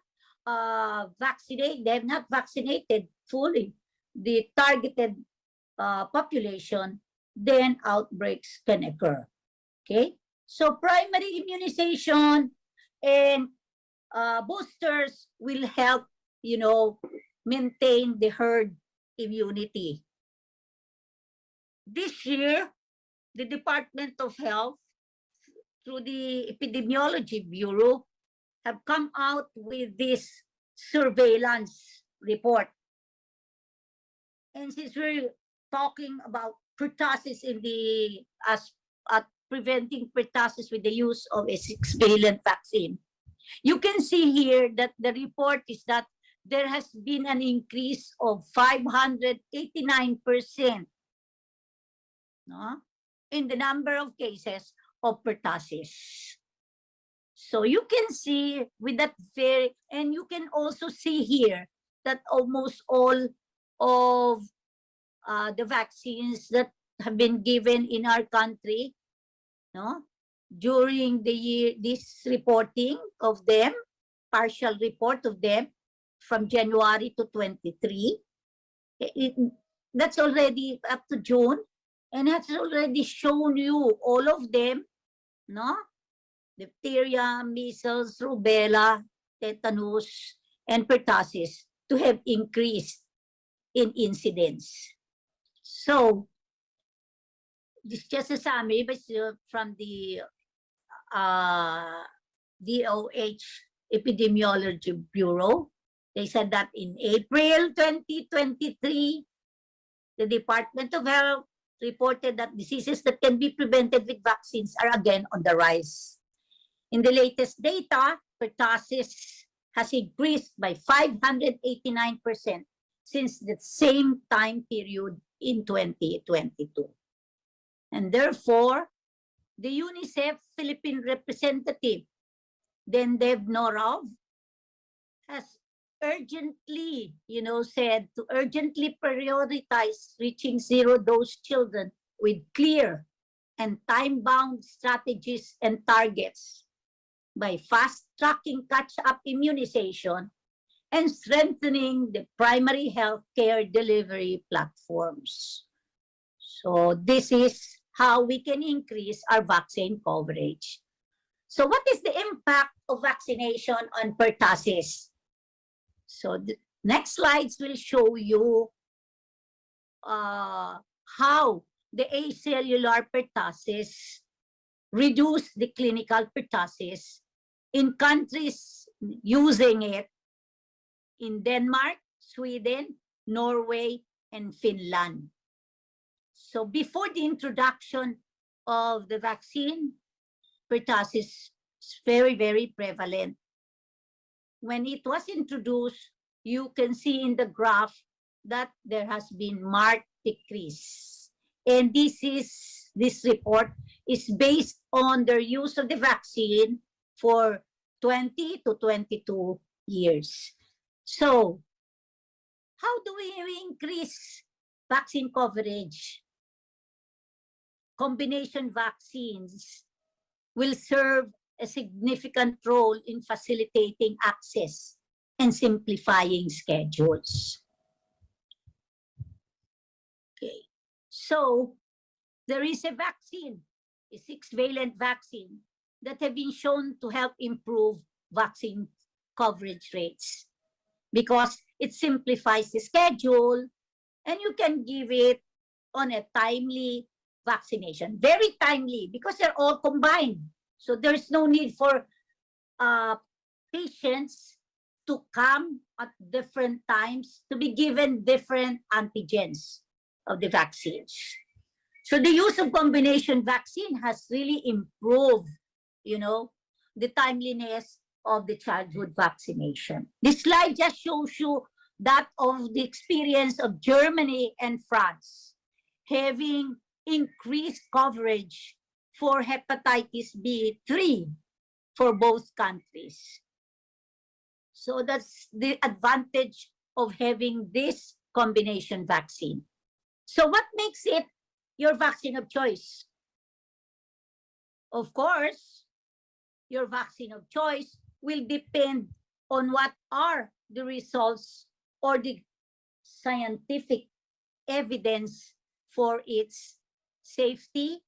Speaker 11: vaccinated, they have not vaccinated fully the targeted population, then outbreaks can occur. Okay, so primary immunization and boosters will help, maintain the herd immunity. This year, the Department of Health, through the Epidemiology Bureau, have come out with this surveillance report. And since we're talking about pertussis in the preventing pertussis with the use of a 6-valent vaccine, you can see here that the report is that there has been an increase of 589%, no, in the number of cases of pertussis. So you can see with that and you can also see here that almost all of the vaccines that have been given in our country, no, during the year, this reporting of them, partial report of them from January to 23, that's already up to June, and has already shown you all of them, no? Diphtheria, measles, rubella, tetanus, and pertussis to have increased in incidence. So, this is just a summary but from the DOH Epidemiology Bureau. They said that in April 2023, the Department of Health reported that diseases that can be prevented with vaccines are again on the rise. In the latest data, pertussis has increased by 589% since the same time period in 2022. And therefore, the UNICEF Philippine representative, Dendev Norov, has urgently, said to urgently prioritize reaching zero-dose children with clear and time-bound strategies and targets by fast-tracking catch-up immunization and strengthening the primary health care delivery platforms. So this is how we can increase our vaccine coverage. So what is the impact of vaccination on pertussis? So the next slides will show you how the acellular pertussis reduce the clinical pertussis in countries using it in Denmark, Sweden, Norway, and Finland. So before the introduction of the vaccine, pertussis is very, very prevalent. When it was introduced, you can see in the graph that there has been marked decrease. And this report is based on their use of the vaccine for 20 to 22 years. So, how do we increase vaccine coverage? Combination vaccines will serve a significant role in facilitating access and simplifying schedules. Okay, so there is a vaccine, a 6-valent vaccine, that have been shown to help improve vaccine coverage rates because it simplifies the schedule and you can give it on a timely vaccination. Very timely because they're all combined. So there's no need for patients to come at different times to be given different antigens of the vaccines. So the use of combination vaccine has really improved, the timeliness of the childhood vaccination. This slide just shows you that of the experience of Germany and France having increased coverage for hepatitis B3 for both countries. So that's the advantage of having this combination vaccine. So what makes it your vaccine of choice? Of course, your vaccine of choice will depend on what are the results or the scientific evidence for its safety,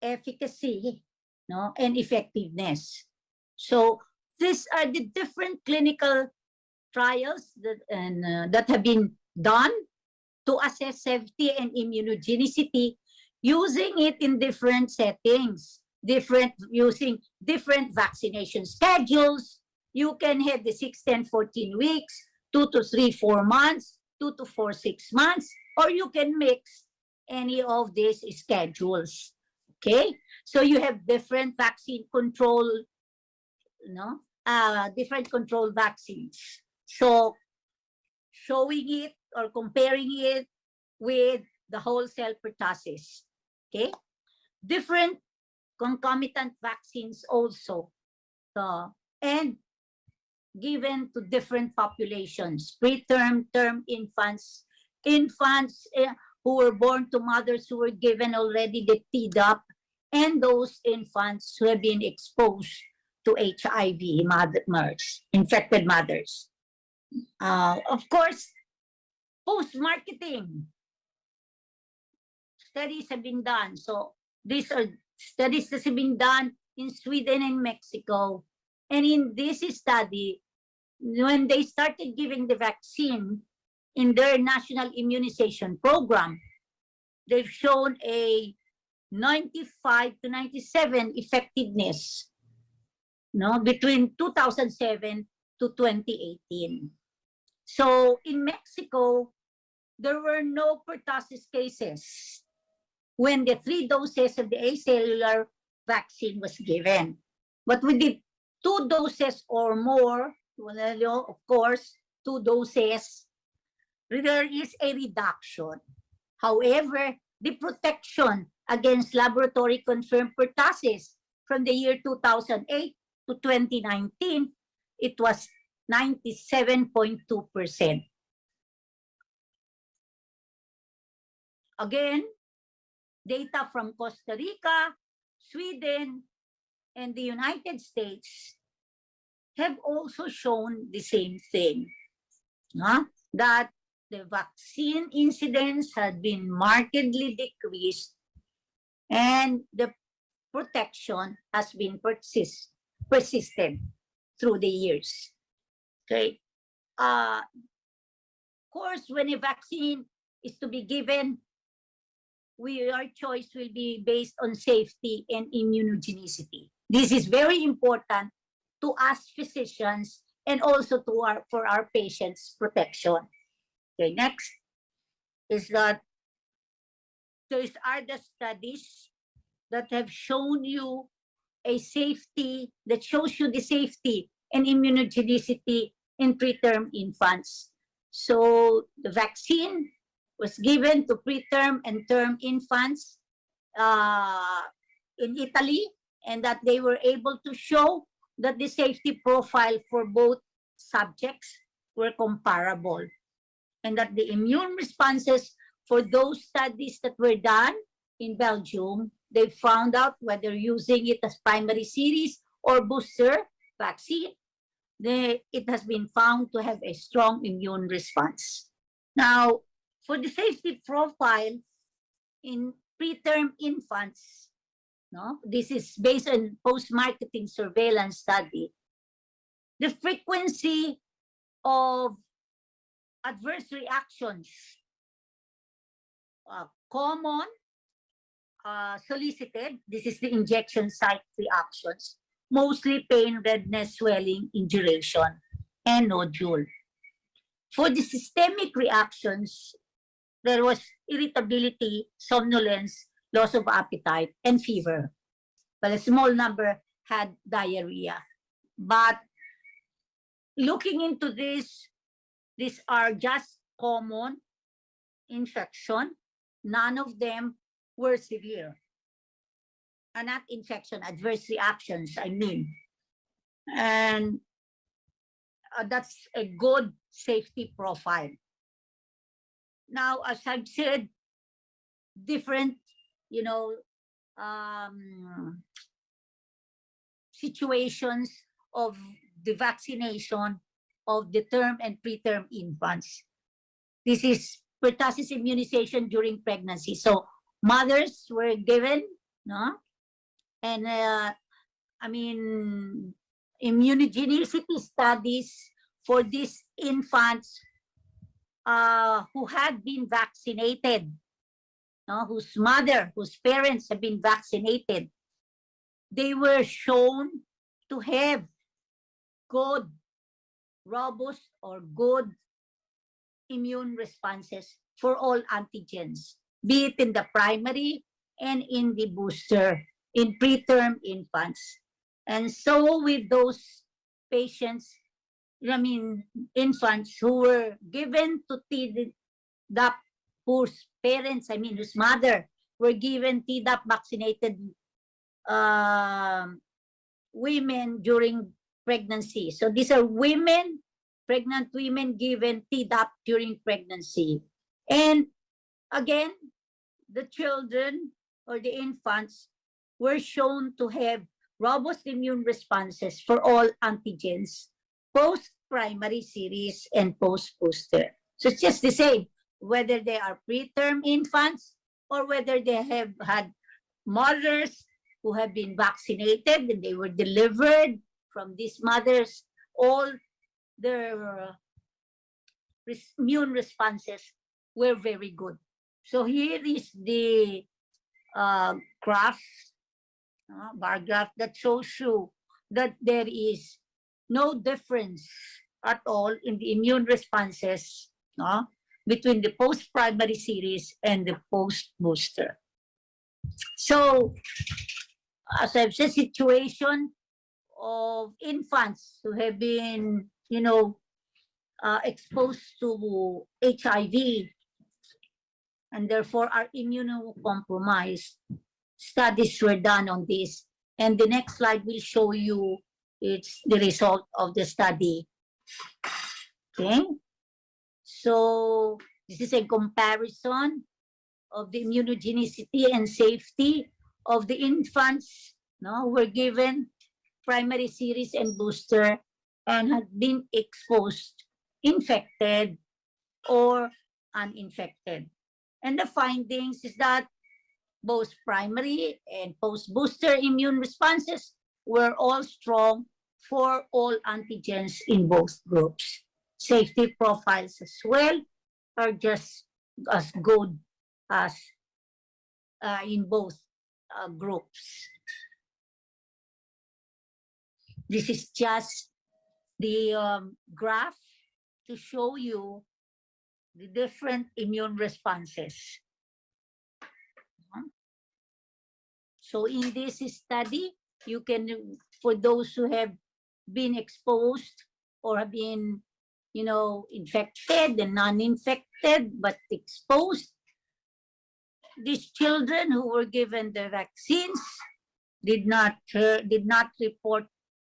Speaker 11: efficacy, no, and effectiveness. So these are the different clinical trials that have been done to assess safety and immunogenicity using it in different settings, using different vaccination schedules. You can have the 6, 10, 14 weeks, 2 to 3, 4 months, 2 to 4, 6 months, or you can mix any of these schedules. Okay, so you have different vaccine control, different control vaccines. So showing it or comparing it with the whole cell pertussis. Okay, different concomitant vaccines also, and given to different populations, preterm, term infants, who were born to mothers who were given already the Tdap, and those infants who have been exposed to HIV, infected mothers. Of course, post-marketing studies have been done. So these are studies that have been done in Sweden and Mexico. And in this study, when they started giving the vaccine in their national immunization program, they've shown a 95 to 97 effectiveness, between 2007 to 2018. So in Mexico, there were no pertussis cases when the 3 doses of the acellular vaccine was given. But with the 2 doses or more, of course, 2 doses, there is a reduction. However, the protection against laboratory confirmed pertussis from the year 2008 to 2019, it was 97.2%. Again, data from Costa Rica, Sweden, and the United States have also shown the same thing, that the vaccine incidence had been markedly decreased and the protection has been persisted through the years. Okay. Of course, when a vaccine is to be given, our choice will be based on safety and immunogenicity. This is very important to us physicians and also for our patients' protection. Okay, next is that these are the studies that have shown you a safety, that shows you the safety and immunogenicity in preterm infants. So the vaccine was given to preterm and term infants in Italy, and that they were able to show that the safety profile for both subjects were comparable, and that the immune responses for those studies that were done in Belgium, they found out whether using it as primary series or booster vaccine, it has been found to have a strong immune response. Now, for the safety profile in preterm infants, this is based on post-marketing surveillance study, the frequency of adverse reactions, common, solicited, this is the injection site reactions, mostly pain, redness, swelling, induration, and nodule. For the systemic reactions, there was irritability, somnolence, loss of appetite, and fever. But a small number had diarrhea. But looking into this, these are just common infection. None of them were severe. Not infection, adverse reactions, I mean. And that's a good safety profile. Now, as I've said, different, situations of the vaccination of the term and preterm infants. This is pertussis immunization during pregnancy. So mothers were given, no? And I mean, immunogenicity studies for these infants who had been vaccinated, no? Whose parents have been vaccinated. They were shown to have good, robust, or good immune responses for all antigens, be it in the primary and in the booster in preterm infants. And so with those patients, I mean, infants who were given to Tdap, whose parents, I mean, whose mother were given Tdap vaccinated women during pregnancy. So these are women, pregnant women given Tdap during pregnancy. And again, the children or the infants were shown to have robust immune responses for all antigens, post-primary series and post-booster. So it's just the same, whether they are preterm infants or whether they have had mothers who have been vaccinated and they were delivered from these mothers, all their immune responses were very good. So here is the graph, bar graph, that shows you that there is no difference at all in the immune responses between the post-primary series and the post-booster. So, as I've said, situation of infants who have been, exposed to HIV and therefore are immunocompromised. Studies were done on this. And the next slide will show you it's the result of the study. Okay. So this is a comparison of the immunogenicity and safety of the infants who were given primary series and booster and had been exposed, infected, or uninfected. And the findings is that both primary and post-booster immune responses were all strong for all antigens in both groups. Safety profiles as well are just as good as in both groups. This is just the graph to show you the different immune responses. So in this study, you can, for those who have been exposed or have been, infected and non-infected, but exposed, these children who were given the vaccines did not report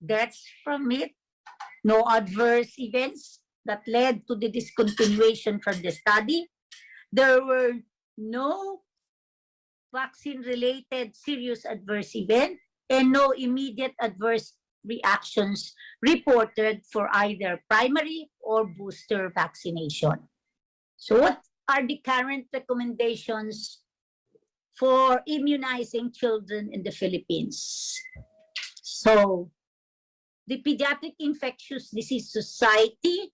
Speaker 11: deaths from it, no adverse events that led to the discontinuation from the study. There were no vaccine-related serious adverse event and no immediate adverse reactions reported for either primary or booster vaccination. So what are the current recommendations for immunizing children in the Philippines? So the Pediatric Infectious Disease Society,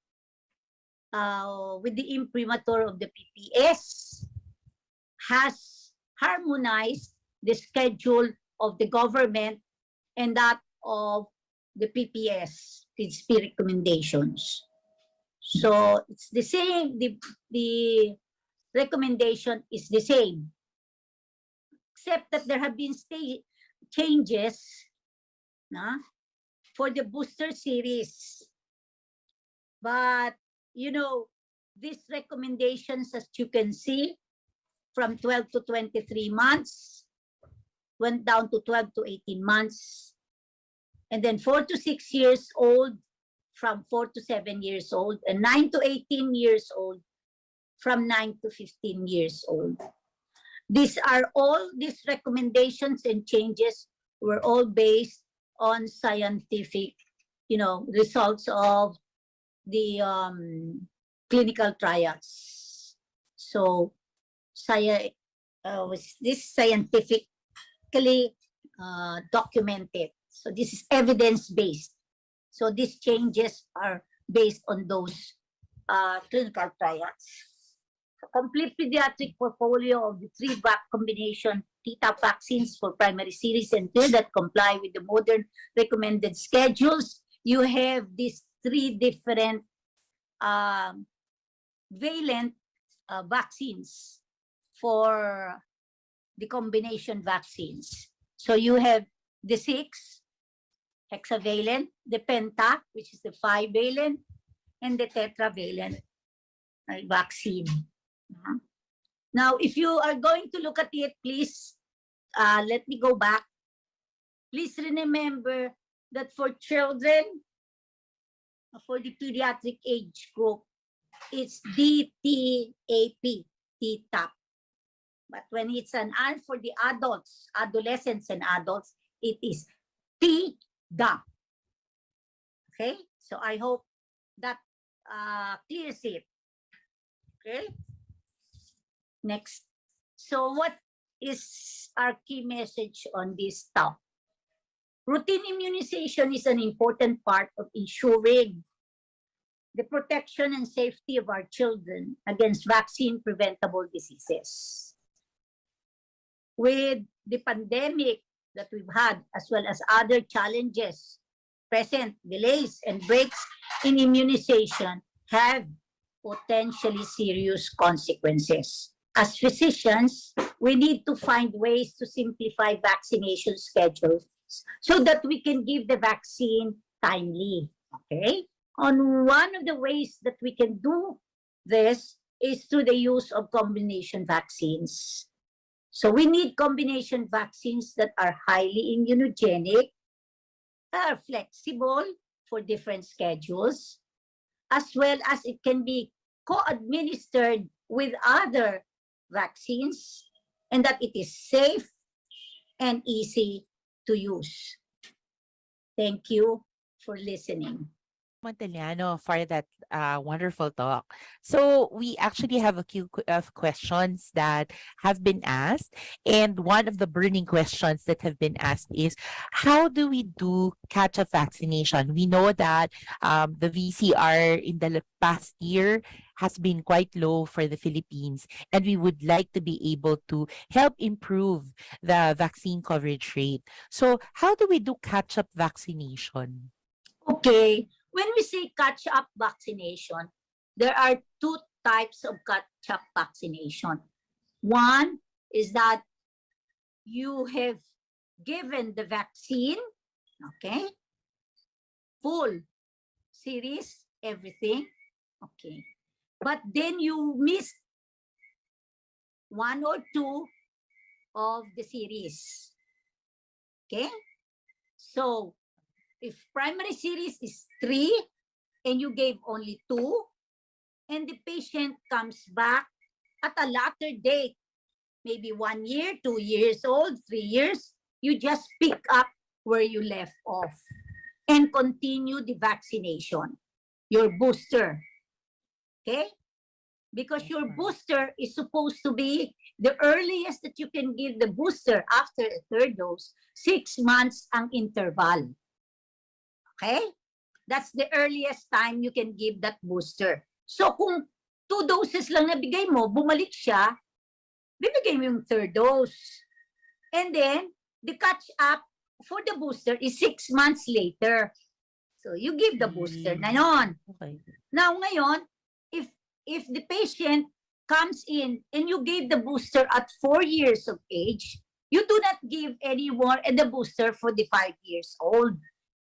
Speaker 11: with the imprimatur of the PPS, has harmonized the schedule of the government and that of the PPS, its recommendations. So it's the same, the recommendation is the same, except that there have been changes for the booster series. But, these recommendations, as you can see, from 12 to 23 months, went down to 12 to 18 months. And then 4 to 6 years old, from 4 to 7 years old, and 9 to 18 years old, from 9 to 15 years old. These recommendations and changes were all based on scientific, results of the clinical trials. So, this scientifically documented. So this is evidence-based. So these changes are based on those clinical trials. The complete pediatric portfolio of the 3 combination TTAP vaccines for primary series and pill that comply with the modern recommended schedules. You have these 3 different valent vaccines for the combination vaccines. So you have the 6 hexavalent, the penta, which is the 5-valent, and the tetravalent vaccine. Now, if you are going to look at it, please let me go back. Please remember that for children, for the pediatric age group, it's DTAP, TTAP. But when it's for the adults, adolescents and adults, it is TDAP. Okay? So I hope that clears it. Okay? Next. So what is our key message on this talk? Routine immunization is an important part of ensuring the protection and safety of our children against vaccine-preventable diseases. With the pandemic that we've had, as well as other challenges present, delays and breaks in immunization have potentially serious consequences. As physicians, we need to find ways to simplify vaccination schedules so that we can give the vaccine timely. Okay? On one of the ways that we can do this is through the use of combination vaccines. So we need combination vaccines that are highly immunogenic, are flexible for different schedules, as well as it can be co-administered with other vaccines, and that it is safe and easy to use. Thank you for listening.
Speaker 22: Monteliano for that wonderful talk. So we actually have a few of questions that have been asked, and one of the burning questions that have been asked is, how do we do catch-up vaccination? We know that the VCR in the past year has been quite low for the Philippines, and we would like to be able to help improve the vaccine coverage rate. So how do we do catch-up vaccination?
Speaker 11: Okay. When we say catch-up vaccination, there are 2 types of catch-up vaccination. One is that you have given the vaccine, okay, full series, everything, okay. But then you missed 1 or 2 of the series, okay? So, if primary series is 3 and you gave only 2, and the patient comes back at a later date, maybe 1 year, 2 years old, 3 years, you just pick up where you left off and continue the vaccination, your booster. Okay? Because your booster is supposed to be the earliest that you can give the booster after a 3rd dose, 6 months ang interval. Okay? That's the earliest time you can give that booster. So kung 2 doses lang nabigay mo, bumalik siya, bibigay mo yung 3rd dose. And then, the catch-up for the booster is 6 months later. So you give the booster na yun.
Speaker 22: Okay.
Speaker 11: Now ngayon, if the patient comes in and you gave the booster at 4 years of age, you do not give anymore the booster for the 5 years old.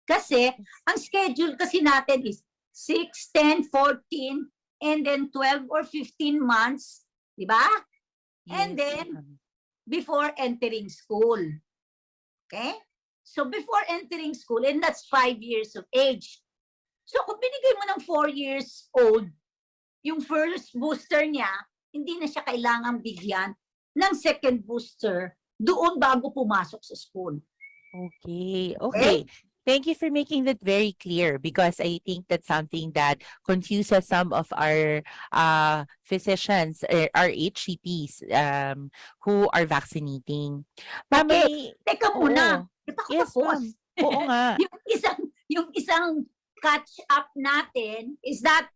Speaker 11: Kasi, ang schedule kasi natin is 6, 10, 14, and then 12 or 15 months, di ba?
Speaker 22: Yes.
Speaker 11: And then, before entering school. Okay? So, before entering school, and that's 5 years of age. So, kung binigay mo ng 4 years old, yung first booster niya, hindi na siya kailangang bigyan ng second booster doon bago pumasok sa school.
Speaker 22: Okay. Okay. Thank you for making that very clear, because I think that's something that confuses some of our physicians, our HCPs who are vaccinating. Ma'am,
Speaker 11: Okay, teka muna.
Speaker 22: oo.
Speaker 11: Di pa ako
Speaker 22: Yes,
Speaker 11: tapos?
Speaker 22: ma'am. Oo nga.
Speaker 11: yung isang catch up natin is that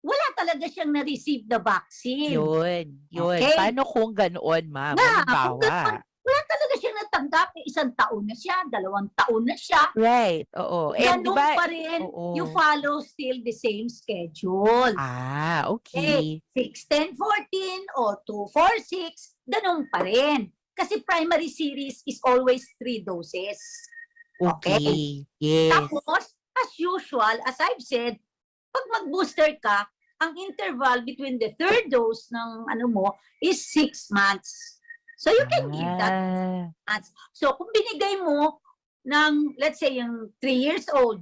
Speaker 11: wala talaga siyang na-receive the vaccine.
Speaker 22: Yun.
Speaker 11: Okay.
Speaker 22: Paano kung ganoon, ma'am?
Speaker 11: Kung ganun,
Speaker 22: Halimbawa.
Speaker 11: wala talaga siyang natanggap. 1 taon na siya, 2 taon na siya.
Speaker 22: Right, oo. And
Speaker 11: Ganun
Speaker 22: diba,
Speaker 11: pa rin,
Speaker 22: oo.
Speaker 11: you follow still the same schedule.
Speaker 22: Okay.
Speaker 11: 6, 10, 14 o 2, 4, 6, ganun pa rin. Kasi primary series is always 3 doses.
Speaker 22: Okay. Yes.
Speaker 11: Tapos, as usual, as I've said, pag mag-booster ka, ang interval between the 3rd dose ng is 6 months. So you can give that months. So kung binigay mo ng, let's say, yung 3 years old,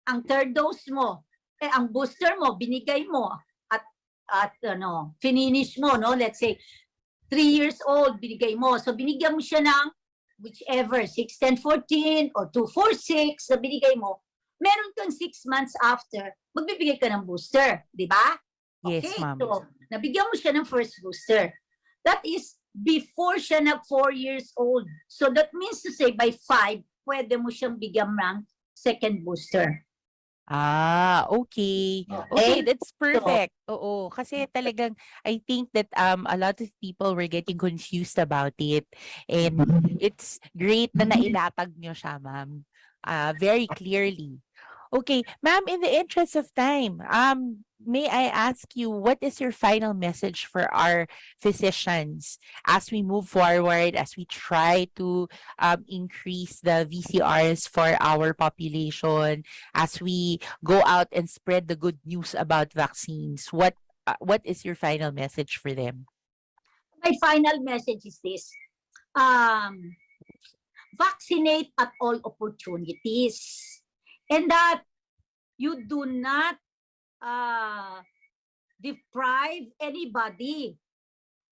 Speaker 11: ang 3rd dose mo, ang booster mo, binigay mo, at finish mo, no? Let's say, 3 years old, binigay mo. So binigyan mo siya ng whichever, 6, 10, 14, or 2, 4, 6 na binigay mo, meron kang 6 months after, magbibigay ka ng booster, di ba?
Speaker 22: Yes,
Speaker 11: Okay,
Speaker 22: ma'am.
Speaker 11: so nabigyan mo siya ng first booster. That is before siya nag 4 years old. So that means to say by 5, pwede mo siyang bigyan ng second booster.
Speaker 22: Okay. Okay, that's perfect. Oo, kasi talagang I think that a lot of people were getting confused about it, and it's great na nailatag nyo siya, ma'am. Very clearly. Okay, ma'am, in the interest of time, may I ask you, what is your final message for our physicians as we move forward, as we try to increase the VCRs for our population, as we go out and spread the good news about vaccines? What is your final message for them?
Speaker 11: My final message is this. Vaccinate at all opportunities. And that you do not deprive anybody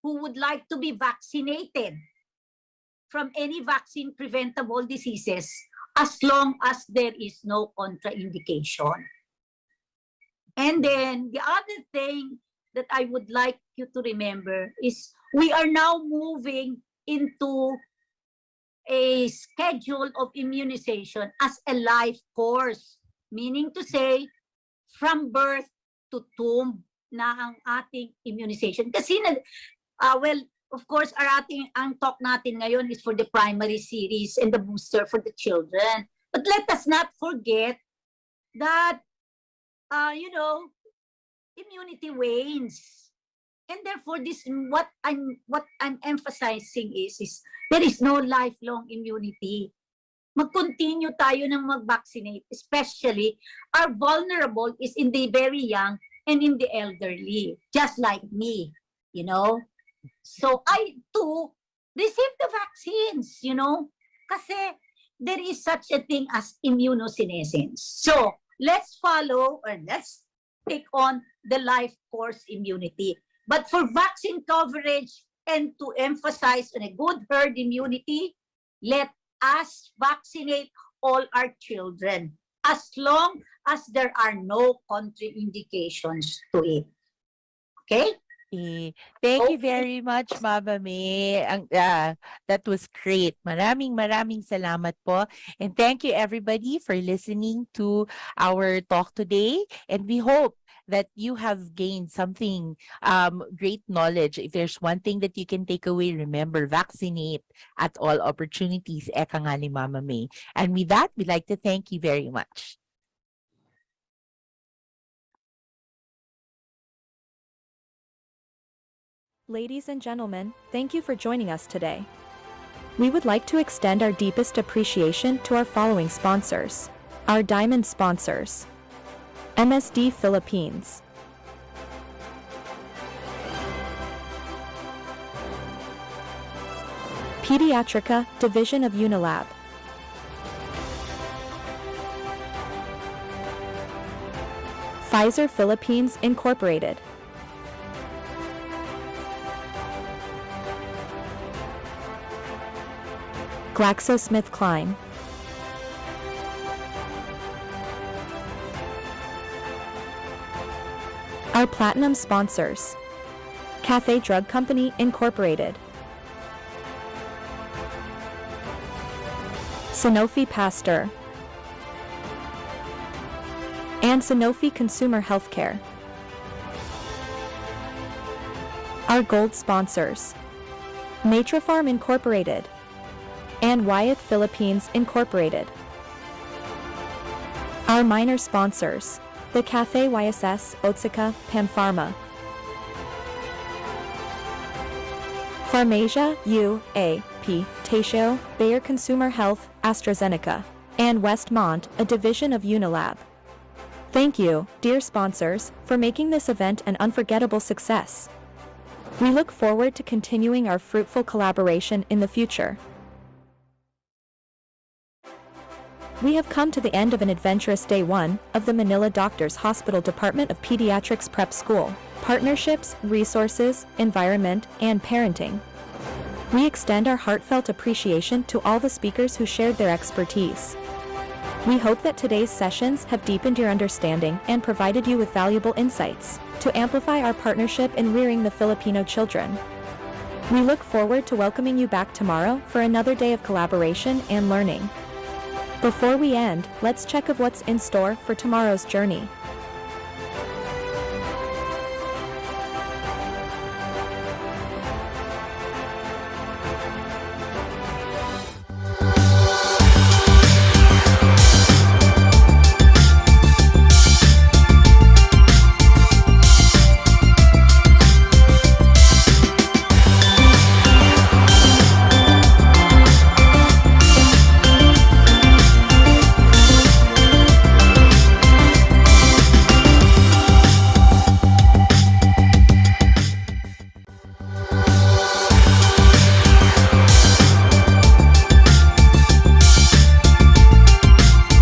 Speaker 11: who would like to be vaccinated from any vaccine preventable diseases as long as there is no contraindication. And then the other thing that I would like you to remember is we are now moving into a schedule of immunization as a life course, meaning to say, from birth to tomb na ang ating immunization. Kasi, well, of course, ang talk natin ngayon is for the primary series and the booster for the children. But let us not forget that, immunity wanes. And therefore, what I'm emphasizing is there is no lifelong immunity. Mag-continue tayo ng mag-vaccinate, especially our vulnerable is in the very young and in the elderly, just like me, So I too received the vaccines, kasi there is such a thing as immunosenescence. So let's follow or let's take on the life course immunity. But for vaccine coverage and to emphasize on a good herd immunity, let us vaccinate all our children as long as there are no contraindications to it. Okay?
Speaker 22: Thank you very much, Mama May. That was great. Maraming salamat po. And thank you everybody for listening to our talk today. And we hope that you have gained something great knowledge. If there's one thing that you can take away, remember, vaccinate at all opportunities. Eka nga ni Mama May. And with that, we'd like to thank you very much.
Speaker 2: Ladies and gentlemen, thank you for joining us today. We would like to extend our deepest appreciation to our following sponsors. Our diamond sponsors: MSD Philippines, Pediatrica, Division of Unilab, Pfizer Philippines Incorporated, GlaxoSmithKline, Our platinum sponsors: Cathay Drug Company Incorporated, Sanofi Pasteur, and Sanofi Consumer Healthcare. Our gold sponsors: Natrafarm Incorporated and Wyeth Philippines Incorporated. Our minor sponsors: the Cathay YSS, Otsuka, Pharma, Pharmacia, UAP, Tatio, Bayer Consumer Health, AstraZeneca, and Westmont, a division of Unilab. Thank you, dear sponsors, for making this event an unforgettable success. We look forward to continuing our fruitful collaboration in the future. We have come to the end of an adventurous day 1 of the Manila Doctors Hospital Department of Pediatrics Prep School: Partnerships, Resources, Environment, and Parenting. We extend our heartfelt appreciation to all the speakers who shared their expertise. We hope that today's sessions have deepened your understanding and provided you with valuable insights to amplify our partnership in rearing the Filipino children. We look forward to welcoming you back tomorrow for another day of collaboration and learning. Before we end, let's check of what's in store for tomorrow's journey.